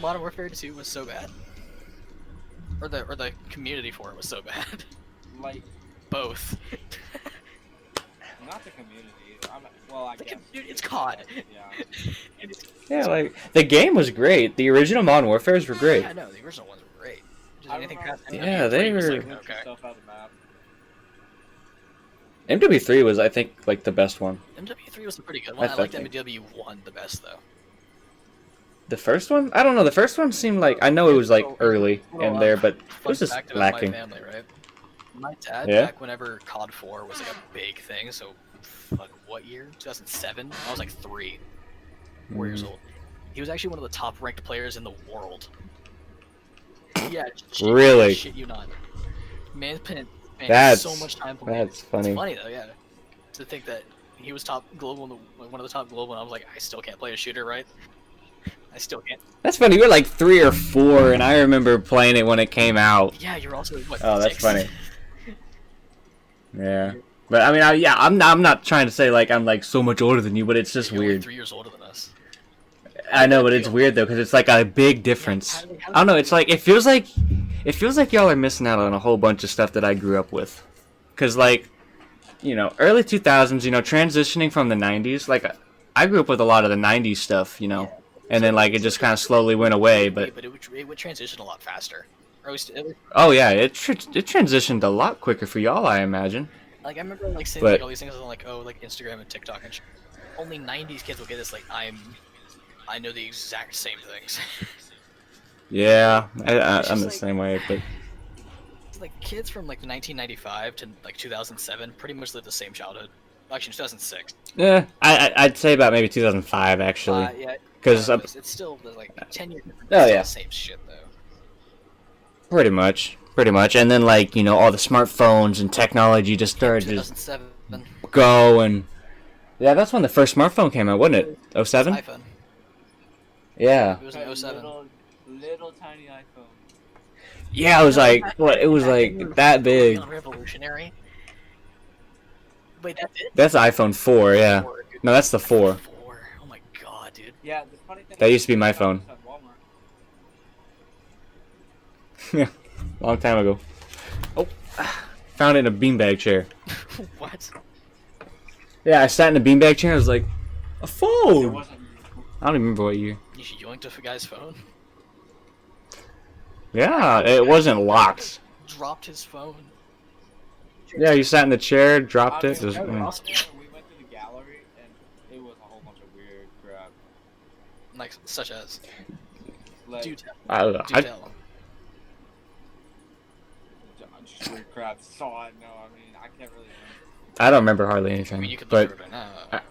Modern Warfare 2 was so bad. Or the community for it was so bad.
Like,
Both.
not the community. Well, I guess.
Dude, it's COD.
Yeah.
Yeah, like the game was great. The original Modern Warfares were great.
Yeah, no, the original ones were great. Just
I
anything
remember-
past
Yeah, they
MW3 was
were-
like, okay.
Stuff out of the map.
MW3 was, I think, like the best one.
MW3 was a pretty good one. I
I
liked
think.
MW1 the best though.
The first one? I don't know. The first one seemed like I know it was like early in there, but it was
Fun
just
fact about
lacking.
my family, right? My dad,
Yeah?
back whenever COD 4 was like a big thing, so fuck, what year? 2007? I was like 4 years
Mm.
old. He was actually one of the top ranked players in the world. Yeah,
Really?
Shit you not. Man spent
That's-
so much time playing.
That's funny.
It's funny though, yeah. To think that he was top global, like one of the top global, and I was like, I still can't play a shooter, right? I still can't.
That's funny. We were like 3 or 4, and I remember playing it when it came out.
Yeah, you're also what?
Oh, that's
6?
funny. Yeah, but I mean, I'm not trying to say like I'm like so much older than you, but it's just
You're only
weird.
3 years older than us.
I know, but it's weird though because it's like a big difference. I don't know. It's like it feels like y'all are missing out on a whole bunch of stuff that I grew up with. Cause like, you know, early 2000s, you know, transitioning from the 90s. Like, I grew up with a lot of the 90s stuff, you know, and then like it just kind of slowly went away. But
it would transition a lot faster. Or it was,
oh yeah, it transitioned a lot quicker for y'all, I imagine.
like I remember like seeing
But-
like all these things on like like Instagram and TikTok and shit. Only 90s kids will get this. Like I know the exact same things.
Yeah,
It's
I'm
just
the
like-
same way, but
It's like kids from like 1995 to like 2007 pretty much lived the same childhood. Actually, 2006.
yeah, I'd say about maybe 2005 actually.
Yeah.
'Cause,
it's still like 10 years. Difference.
Oh,
It's still
yeah.
the same shit though.
Pretty much. And then like, you know, all the smartphones and technology just started to
2007.
go and yeah, that's when the first smartphone came out, wasn't it? 07?
iPhone.
Yeah.
It was an 07.
Little tiny iPhone.
Yeah, it was like what? It was like that big.
Revolutionary. Wait, that's it?
That's iPhone 4, yeah. No, that's the 4.
4. Oh my god, dude.
Yeah, the funny thing.
That
is
used to be my
I
phone.
was at Walmart.
Yeah, long time ago. Oh, found it in a beanbag chair.
What?
Yeah, I sat in a beanbag chair. I was like, a
It
phone.
wasn't.
I don't even remember what year.
You yoinked off a guy's phone?
Yeah, it wasn't locked.
Dropped his phone.
Yeah, you sat in the chair, dropped it.
We
Just,
went
mm.
to the gallery and it was a whole bunch of weird crap.
Like, such as.
Like,
Do tell.
I don't know.
Do tell.
just weird crap. Saw it. No, I mean, I can't really.
I don't remember hardly
I
anything.
mean, you could look
But
at it now.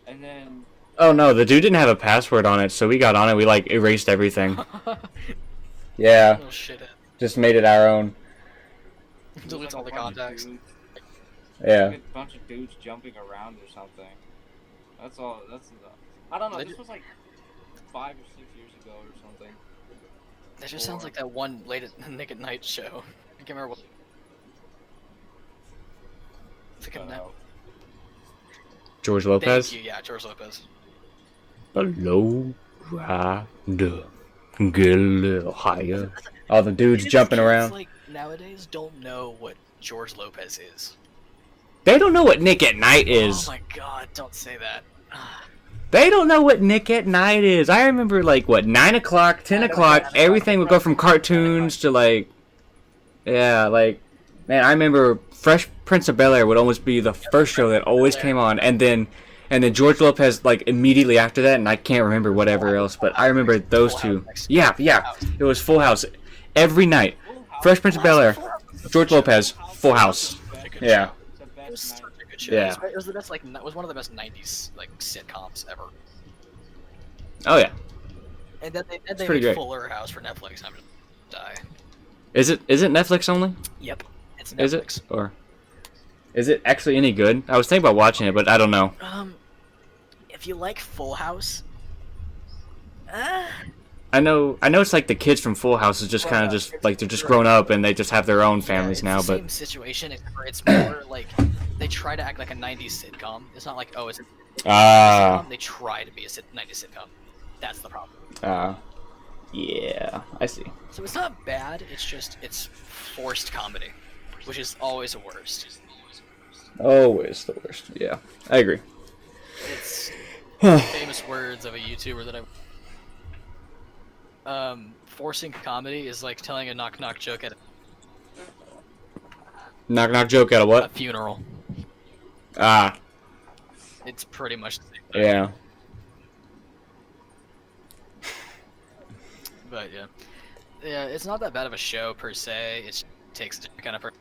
And then
oh no, the dude didn't have a password on it, so we got on it. We like erased everything. Yeah,
Little shit.
just made it our own.
it was
Deletes all the
a bunch of
contacts.
dudes-
Yeah.
like a bunch of dudes jumping around or something. That's all. That's. I don't know. This was like 5 or 6 years ago or something.
That just sounds like that one late at Nick at Night show. I can't remember what. Think of now.
George
Thank
Lopez.
you, yeah, George Lopez.
Hello, Rider. Get a little higher. All the dudes jumping
Kids,
around.
like nowadays don't know what George Lopez is.
They don't know what Nick at Night
Oh
is.
my god, don't say that.
They don't know what Nick at Night is. I remember, like, what, 9 o'clock, 10 o'clock, everything would go from cartoons to, like... Yeah, like... Man, I remember Fresh Prince of Bel-Air would almost be the first show that always came on, and then George Lopez, like, immediately after that, and I can't remember whatever else, but I remember those two. Yeah, it was Full House. Every night. Fresh Prince of Bel-Air, George Lopez, Full House. Yeah.
It was such a good show.
Yeah.
It was the best, like, it was one of the best 90s, like, sitcoms ever.
Oh, yeah.
And then they
pretty
made
great.
Fuller House for Netflix, and I'm gonna die.
Is it Netflix only?
Yep. It's Netflix.
Is it? Or is it actually any good? I was thinking about watching it, but I don't know.
If you like Full House,
I know it's like the kids from Full House is just kind of just like they're just grown up and they just have their own families
it's
now,
the
but
same situation, except for it's more like they try to act like a 90s sitcom. It's not like, oh, it's a sitcom. They try to be a 90s sitcom. That's the problem.
Yeah, I see.
So it's not bad, it's forced comedy, which is always the worst.
Always the worst. Yeah, I agree.
It's famous words of a YouTuber that forcing comedy is like telling a knock-knock joke at
Knock joke at a
a
what?
funeral. It's pretty much the same thing.
Yeah.
But yeah, it's not that bad of a show per se. It takes a different kind of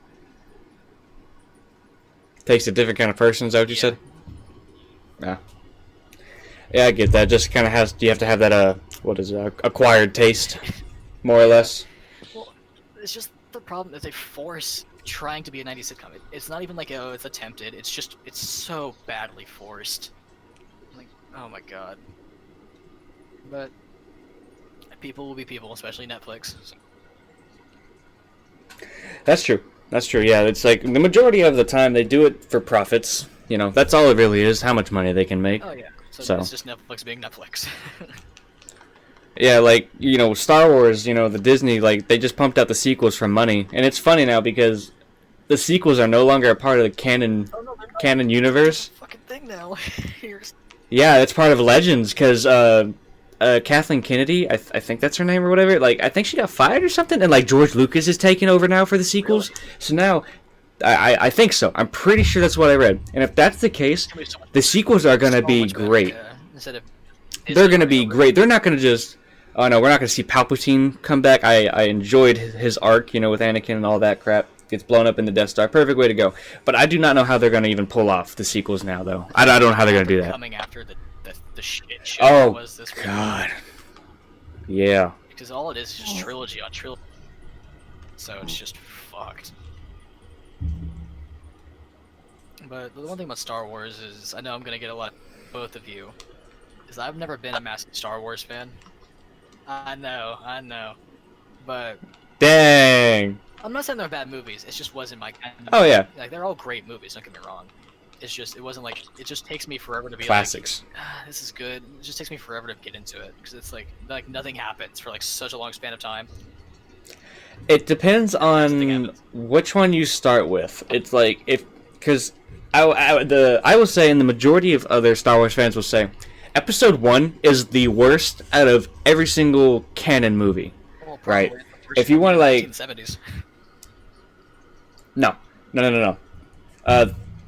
Takes a different kind of person, is that what you said? Yeah. Yeah, I get that. Just kind of you have to have that, what is it, acquired taste, more or less.
Well, it's just the problem that they force trying to be a 90s sitcom. It's not even like, oh, it's attempted. It's so badly forced. Like, oh my god. But people will be people, especially Netflix. So.
That's true. Yeah, it's like the majority of the time they do it for profits. You know, that's all it really is, how much money they can make.
Oh yeah.
So
it's just Netflix being Netflix.
Yeah, like, you know, Star Wars, you know, the Disney, like, they just pumped out the sequels for money. And it's funny now because the sequels are no longer a part of the canon universe.
Fucking thing now.
Yeah, it's part of Legends because Kathleen Kennedy, I think that's her name or whatever, like, I think she got fired or something, and, like, George Lucas is taking over now for the sequels. Really? So now, I think so. I'm pretty sure that's what I read. And if that's the case, the sequels are going to be great. They're going to be great. They're not going to just... Oh, no, we're not going to see Palpatine come back. I enjoyed his arc, you know, with Anakin and all that crap. Gets blown up in the Death Star. Perfect way to go. But I do not know how they're going to even pull off the sequels now, though. I don't know how they're going to do that.
Coming after the shit show
oh,
was this
God. Yeah.
Because all it is just trilogy on trilogy. So it's just fucked. But the one thing about Star Wars is, I know I'm going to get a lot both of you, is I've never been a massive Star Wars fan. I know. But...
Dang!
I'm not saying they're bad movies, it just wasn't my kind of...
Oh, yeah.
Like, they're all great movies, don't get me wrong. It's just, it wasn't like, it just takes me forever to be
Classics.
like, this is good. It just takes me forever to get into it, because it's like nothing happens for like such a long span of time.
It depends on which one you start with. It's like, because I will say, and the majority of other Star Wars fans will say, Episode 1 is the worst out of every single canon movie. Well, right? If you want to, like...
1970s.
No.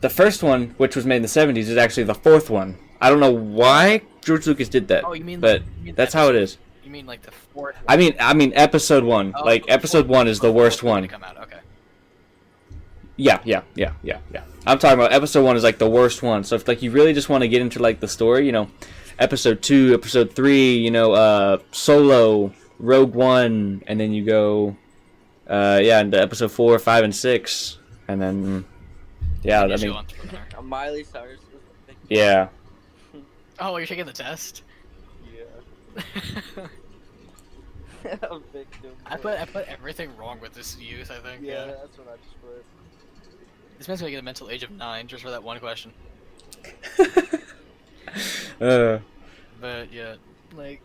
The first one, which was made in the 70s, is actually the fourth one. I don't know why George Lucas did that, but that's how it is.
You mean like the fourth one?
I mean Episode 1.
Oh,
like, Episode 1 is the worst one.
Come out. Okay.
Yeah. I'm talking about Episode 1 is like the worst one. So if like you really just want to get into like the story, you know, Episode 2, Episode 3, you know, Solo, Rogue One, and then you go, into Episode 4, 5, and 6, and then, yeah, I mean,
Miley Cyrus.
Yeah.
Oh, you're taking the test?
Yeah.
I put everything wrong with this youth, I think.
Yeah, that's what I just put.
This man's gonna get a mental age of 9 just for that one question. But yeah, like,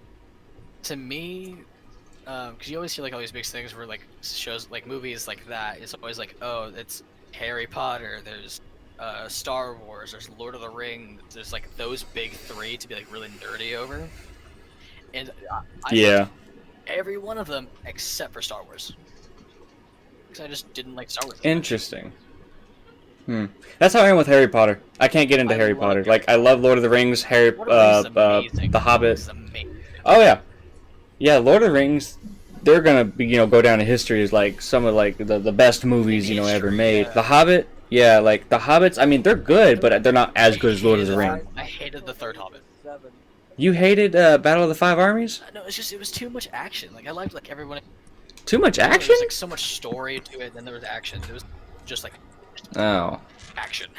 to me, because you always hear like all these big things where like shows like movies like that. It's always like, oh, it's Harry Potter. There's Star Wars. There's Lord of the Rings. There's like those big three to be like really nerdy over. And I
Yeah.
liked every one of them except for Star Wars. Because I just didn't like Star Wars.
Interesting. That's how I am with Harry Potter. I can't get into
I
Harry
love
Potter.
Harry
Like I love Lord of the Rings,
Lord of the Rings is amazing.
The Hobbit.
It's amazing.
Oh yeah, yeah. Lord of the Rings. They're gonna be, go down in history as like some of like the best movies ever made.
Yeah.
The Hobbit. Yeah, like the Hobbits. I mean, they're good, but they're not as good as Lord of the Rings.
I hated the third Hobbit.
You hated Battle of the Five Armies?
No, it was too much action. Like I liked like everyone.
Too much
There
action?
was like so much story to it, and then there was action. It was just like
Oh,
action.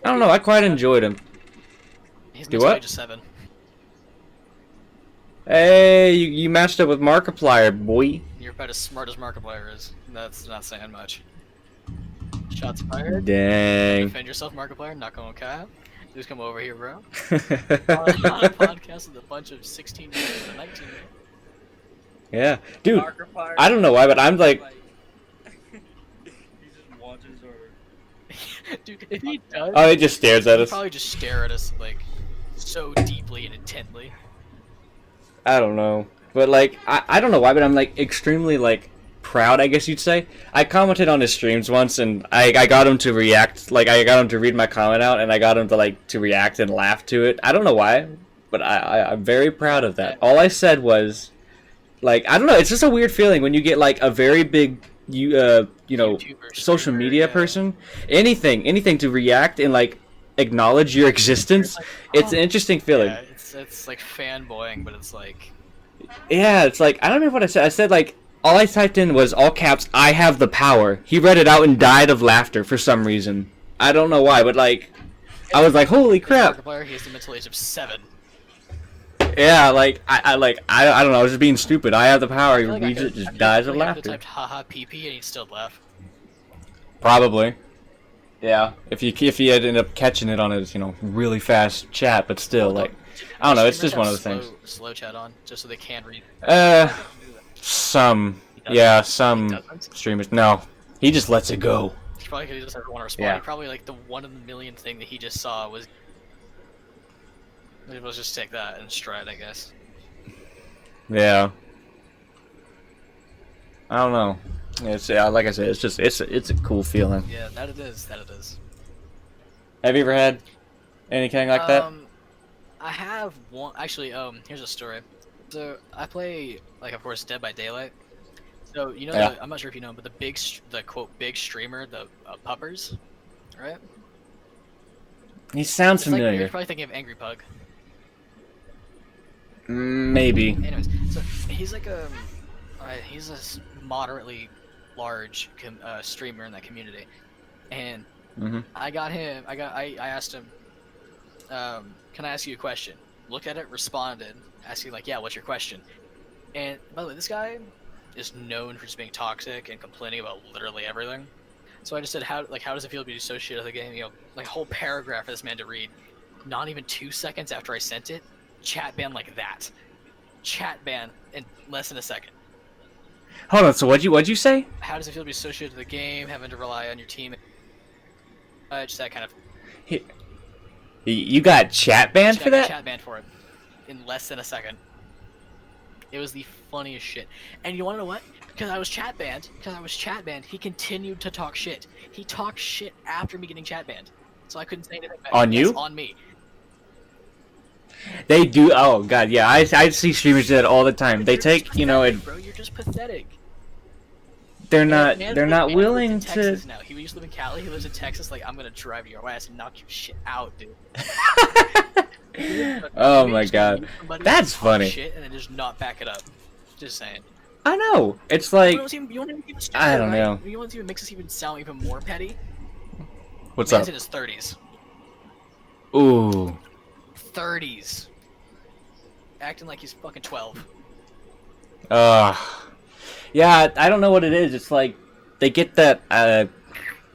I don't know. I quite enjoyed him.
He's
Do
next
what?
page is 7.
Hey, you matched up with Markiplier, boy.
You're about as smart as Markiplier is. That's not saying much. Shots fired.
Dang.
Defend yourself, Markiplier. Not going cap. Just come over here, bro. On a podcast with a bunch of 16-year-olds and 19-year-olds.
Yeah, dude.
Markiplier.
I don't know why, but I'm like,
he just watches or.
Dude, if he does,
oh, he just stares at
he'll
us.
probably just stare at us like so deeply and intently.
I don't know, but like, I don't know why, but I'm like extremely like proud, I guess you'd say. I commented on his streams once, and I got him to react. Like, I got him to read my comment out, and I got him to like to react and laugh to it. I don't know why, but I'm very proud of that. All I said was, like, I don't know. It's just a weird feeling when you get like a very big
YouTuber,
social
streamer,
media
yeah.
person, anything to react and like acknowledge your existence. It's an interesting feeling.
Yeah, it's like fanboying, but it's like
Yeah, it's like, I don't remember what I said. I said, like, all I typed in was, all caps, I have the power. He read it out and died of laughter for some reason. I don't know why, but, like, I was like, holy crap.
Markiplier, he has the mental age of 7.
Yeah, like, I don't know, I was just being stupid. I have the power. He
I feel like I
reads
could-
it, just
I feel
dies of
like I could've
laughter.
typed haha PP and he'd still laugh.
Probably. Yeah, if he had ended up catching it on his, really fast chat, but still, like, I don't know, it's just one of the things.
Slow chat on, just so they can read.
Some
He
some
doesn't.
streamers. No, he just lets it go.
He probably could just want to respond.
Yeah.
He probably like the 1 in a million thing that he just saw was. Let's just take that in stride, I guess.
Yeah. I don't know. It's like I said, it's a cool feeling.
Yeah, that it is. That it is.
Have you ever had anything like that?
I have one. Actually, here's a story. So I play, like, of course, Dead by Daylight. So you know,
Yeah.
I'm not sure if you know, but the quote big streamer, the Puppers, right?
He sounds
It's like,
familiar.
you're probably thinking of Angry Pug.
Maybe.
Anyways, so he's like he's a moderately large streamer in that community, and
Mm-hmm.
I asked him, can I ask you a question? Looked at it, responded, asking like, yeah, what's your question? And by the way, this guy is known for just being toxic and complaining about literally everything. So I just said, how does it feel to be associated with the game? Like a whole paragraph for this man to read. Not even 2 seconds after I sent it, chat ban like that. Chat ban in less than a second.
Hold on. So what'd you say?
How does it feel to be associated with the game, having to rely on your team? Just that kind of.
You got chat banned for that?
Chat banned for it in less than a second. It was the funniest shit. And you want to know what? Because I was chat banned, he continued to talk shit. He talked shit after me getting chat banned. So I couldn't say anything back.
On you?
Yes, on me.
They do. Oh god, yeah. I see streamers do that all the time. They
You're just
take,
pathetic, bro, you're just pathetic.
they're not
Man
willing
lives in
to.
Texas now. He used to live in Cali. He lives in Texas. Like, I'm gonna drive to your ass and knock your shit out, dude.
Oh
You
my
just
god,
mute somebody
that's
and talk
funny.
Shit and then just not back it up. Just saying.
I know. It's like,
You want to even
I don't know.
You want to even make this even sound even more petty?
what's
Man's
up?
in his 30s.
Ooh.
30s. Acting like he's fucking 12.
Yeah, I don't know what it is. It's like they get that.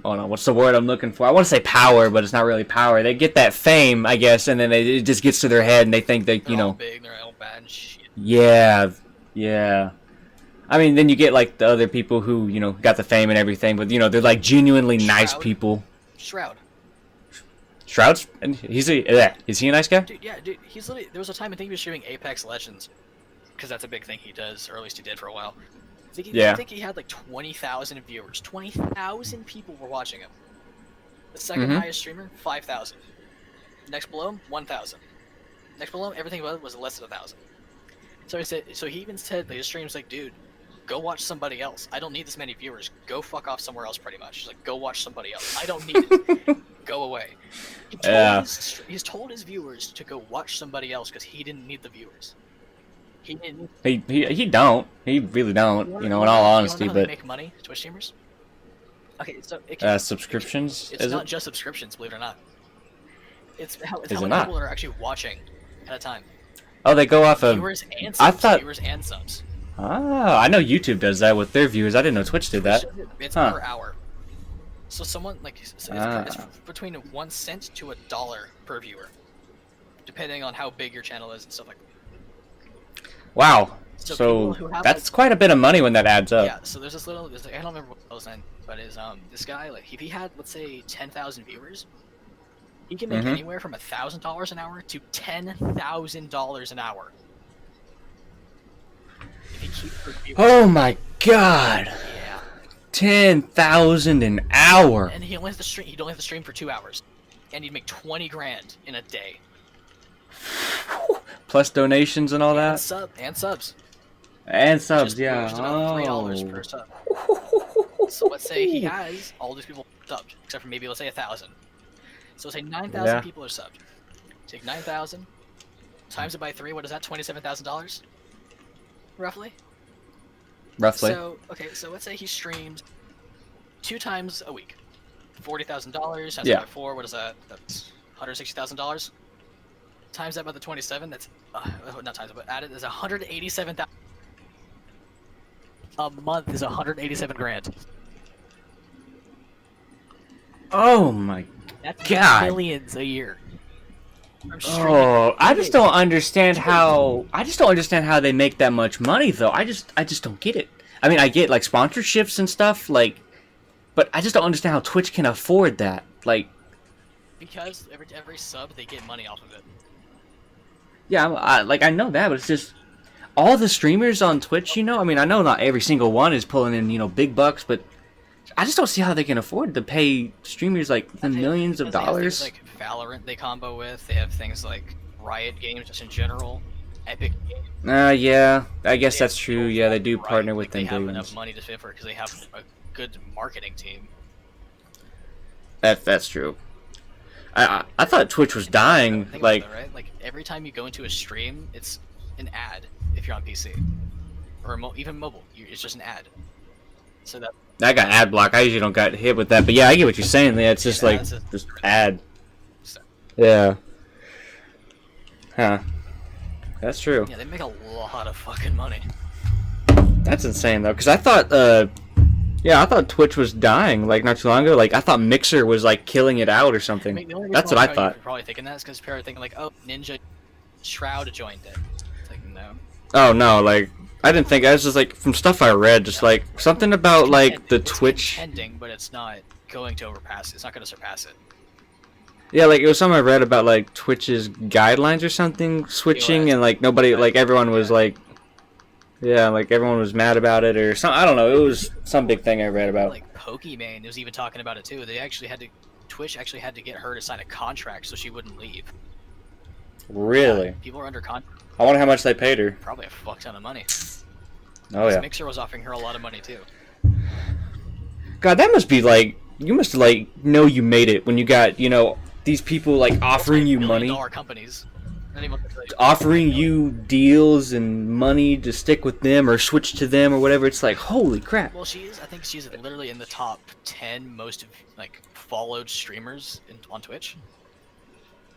Oh no, what's the word I'm looking for? I want to say power, but it's not really power. They get that fame, I guess, and then it just gets to their head, and they think that
They're all big, they're all bad and shit.
Yeah, yeah. I mean, then you get like the other people who got the fame and everything, but they're like genuinely nice
Shroud.
people.
Shroud.
Shroud's and is he a nice guy?
Dude, yeah, dude. He's literally. There was a time I think he was streaming Apex Legends, because that's a big thing he does, or at least he did for a while. I think he had like 20,000 viewers. 20,000 people were watching him. The second highest streamer, 5,000. Next below him, 1,000. Next below him, everything above it was less than 1,000. So he even said that his stream's like, dude, go watch somebody else. I don't need this many viewers. Go fuck off somewhere else, pretty much. He's like, go watch somebody else. I don't need it. Go away. He's told his viewers to go watch somebody else because he didn't need the viewers. He didn't.
He don't. He really don't. In all honesty,
you know how
but
they make money, Twitch streamers. Okay, so
subscriptions.
It's not just subscriptions, believe it or not. It's how many
not?
people are actually watching at a time.
Oh, they go off of
Viewers and subs.
I thought
Viewers and subs.
Ah, I know YouTube does that with their viewers. I didn't know Twitch did that.
It's per hour. So someone it's between 1 cent to $1 per viewer, depending on how big your channel is and stuff like that.
Wow. So that's quite a bit of money when that adds up.
Yeah. So there's I don't remember what his name, but this guy, like, if he had, let's say, 10,000 viewers, he can make anywhere from $1,000 an hour to $10,000 an hour. If he keeps per viewer.
Oh my god.
Yeah.
10,000 an hour.
And he only has to stream. He'd only have to stream for 2 hours, and he'd make 20 grand in a day.
Plus donations and all that.
And subs.
And subs,
Just
yeah.
$3 per sub. So let's say he has all these people subbed, except for maybe let's say 1,000. So say 9,000 people are subbed. Take 9,000, times it by 3. What is that? $27,000, roughly.
Roughly.
So so let's say he streamed 2 times a week, $40,000 times by 4. What is that? That's $160,000. Times that by the 27. That's not times it, but added is 187,000. A month is 187 grand.
Oh my
That's
god.
millions a year.
Oh, I just don't understand how they make that much money though. I just don't get it. I mean, I get like sponsorships and stuff, like, but I just don't understand how Twitch can afford that. Like,
because every sub they get money off of it.
Yeah, I know that, but it's just all the streamers on Twitch, I mean, I know not every single one is pulling in, big bucks, but I just don't see how they can afford to pay streamers like the millions of dollars.
They have things like Valorant they combo with. They have things like Riot Games just in general. Epic Games.
Yeah, I guess that's true. Yeah, they do partner with them.
They have enough money to pay for it because they have a good marketing team.
That's true. I thought Twitch was dying. Like,
that, right? Like every time you go into a stream, it's an ad if you're on PC or even mobile. It's just an ad. So that.
I got ad block. I usually don't get hit with that, but yeah, I get what you're saying. Yeah, it's just like just ad. Yeah. Huh. That's true.
Yeah, they make a lot of fucking money.
That's insane though, because I thought, I thought Twitch was dying like not too long ago. Like I thought Mixer was like killing it out or something. I mean, that's what I thought.
You're probably thinking that is because people are thinking like, oh, Ninja Shroud joined it. It's like no.
Oh no, like. I didn't think. I was just like from stuff I read, just like something about like the Twitch.
It's contending, but it's not going to overpass it. It's not going to surpass it.
Yeah, like it was something I read about like Twitch's guidelines or something switching, and like nobody, like everyone was like, yeah, like everyone was mad about it or something. I don't know. It was some big thing I read about.
Like Pokimane was even talking about it too. Twitch actually had to get her to sign a contract so she wouldn't leave.
Really?
Yeah, people are under contract.
I wonder how much they paid her.
Probably a fuck ton of money.
Oh yeah.
Mixer was offering her a lot of money too.
God, that must be like you must like know you made it when you got these people like offering you money.
Companies.
Offering you deals and money to stick with them or switch to them or whatever. It's like holy crap.
Well, I think she's literally in the top 10 most like followed streamers on Twitch.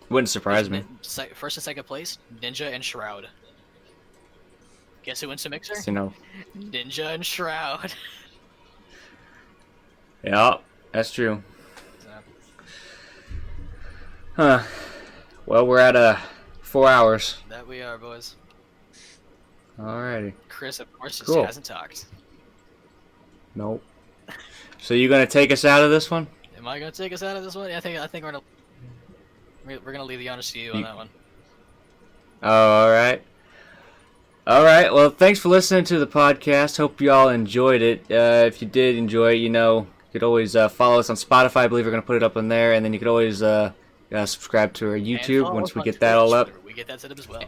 Wouldn't surprise me.
First and second place, Ninja and Shroud. Guess who wins to Mixer? Ninja and Shroud.
Yeah, that's true. Huh. Well, we're at 4 hours.
That we are, boys.
Alrighty.
Chris, of course, just
Cool.
hasn't talked.
Nope. So you gonna take us out of this one?
Am I gonna take us out of this one? Yeah, I think we're gonna leave the honors to you on that one.
Oh, alright. Alright, well, thanks for listening to the podcast. Hope you all enjoyed it. If you did enjoy it, you could always follow us on Spotify. I believe we're going to put it up on there. And then you could always subscribe to our
And
YouTube
follow
once
us
we
on
get that all
Twitch,
up.
where we get that set up as well.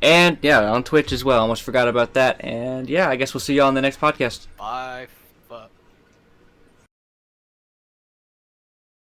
And, yeah, on Twitch as well. Almost forgot about that. And, yeah, I guess we'll see you all on the next podcast.
Bye.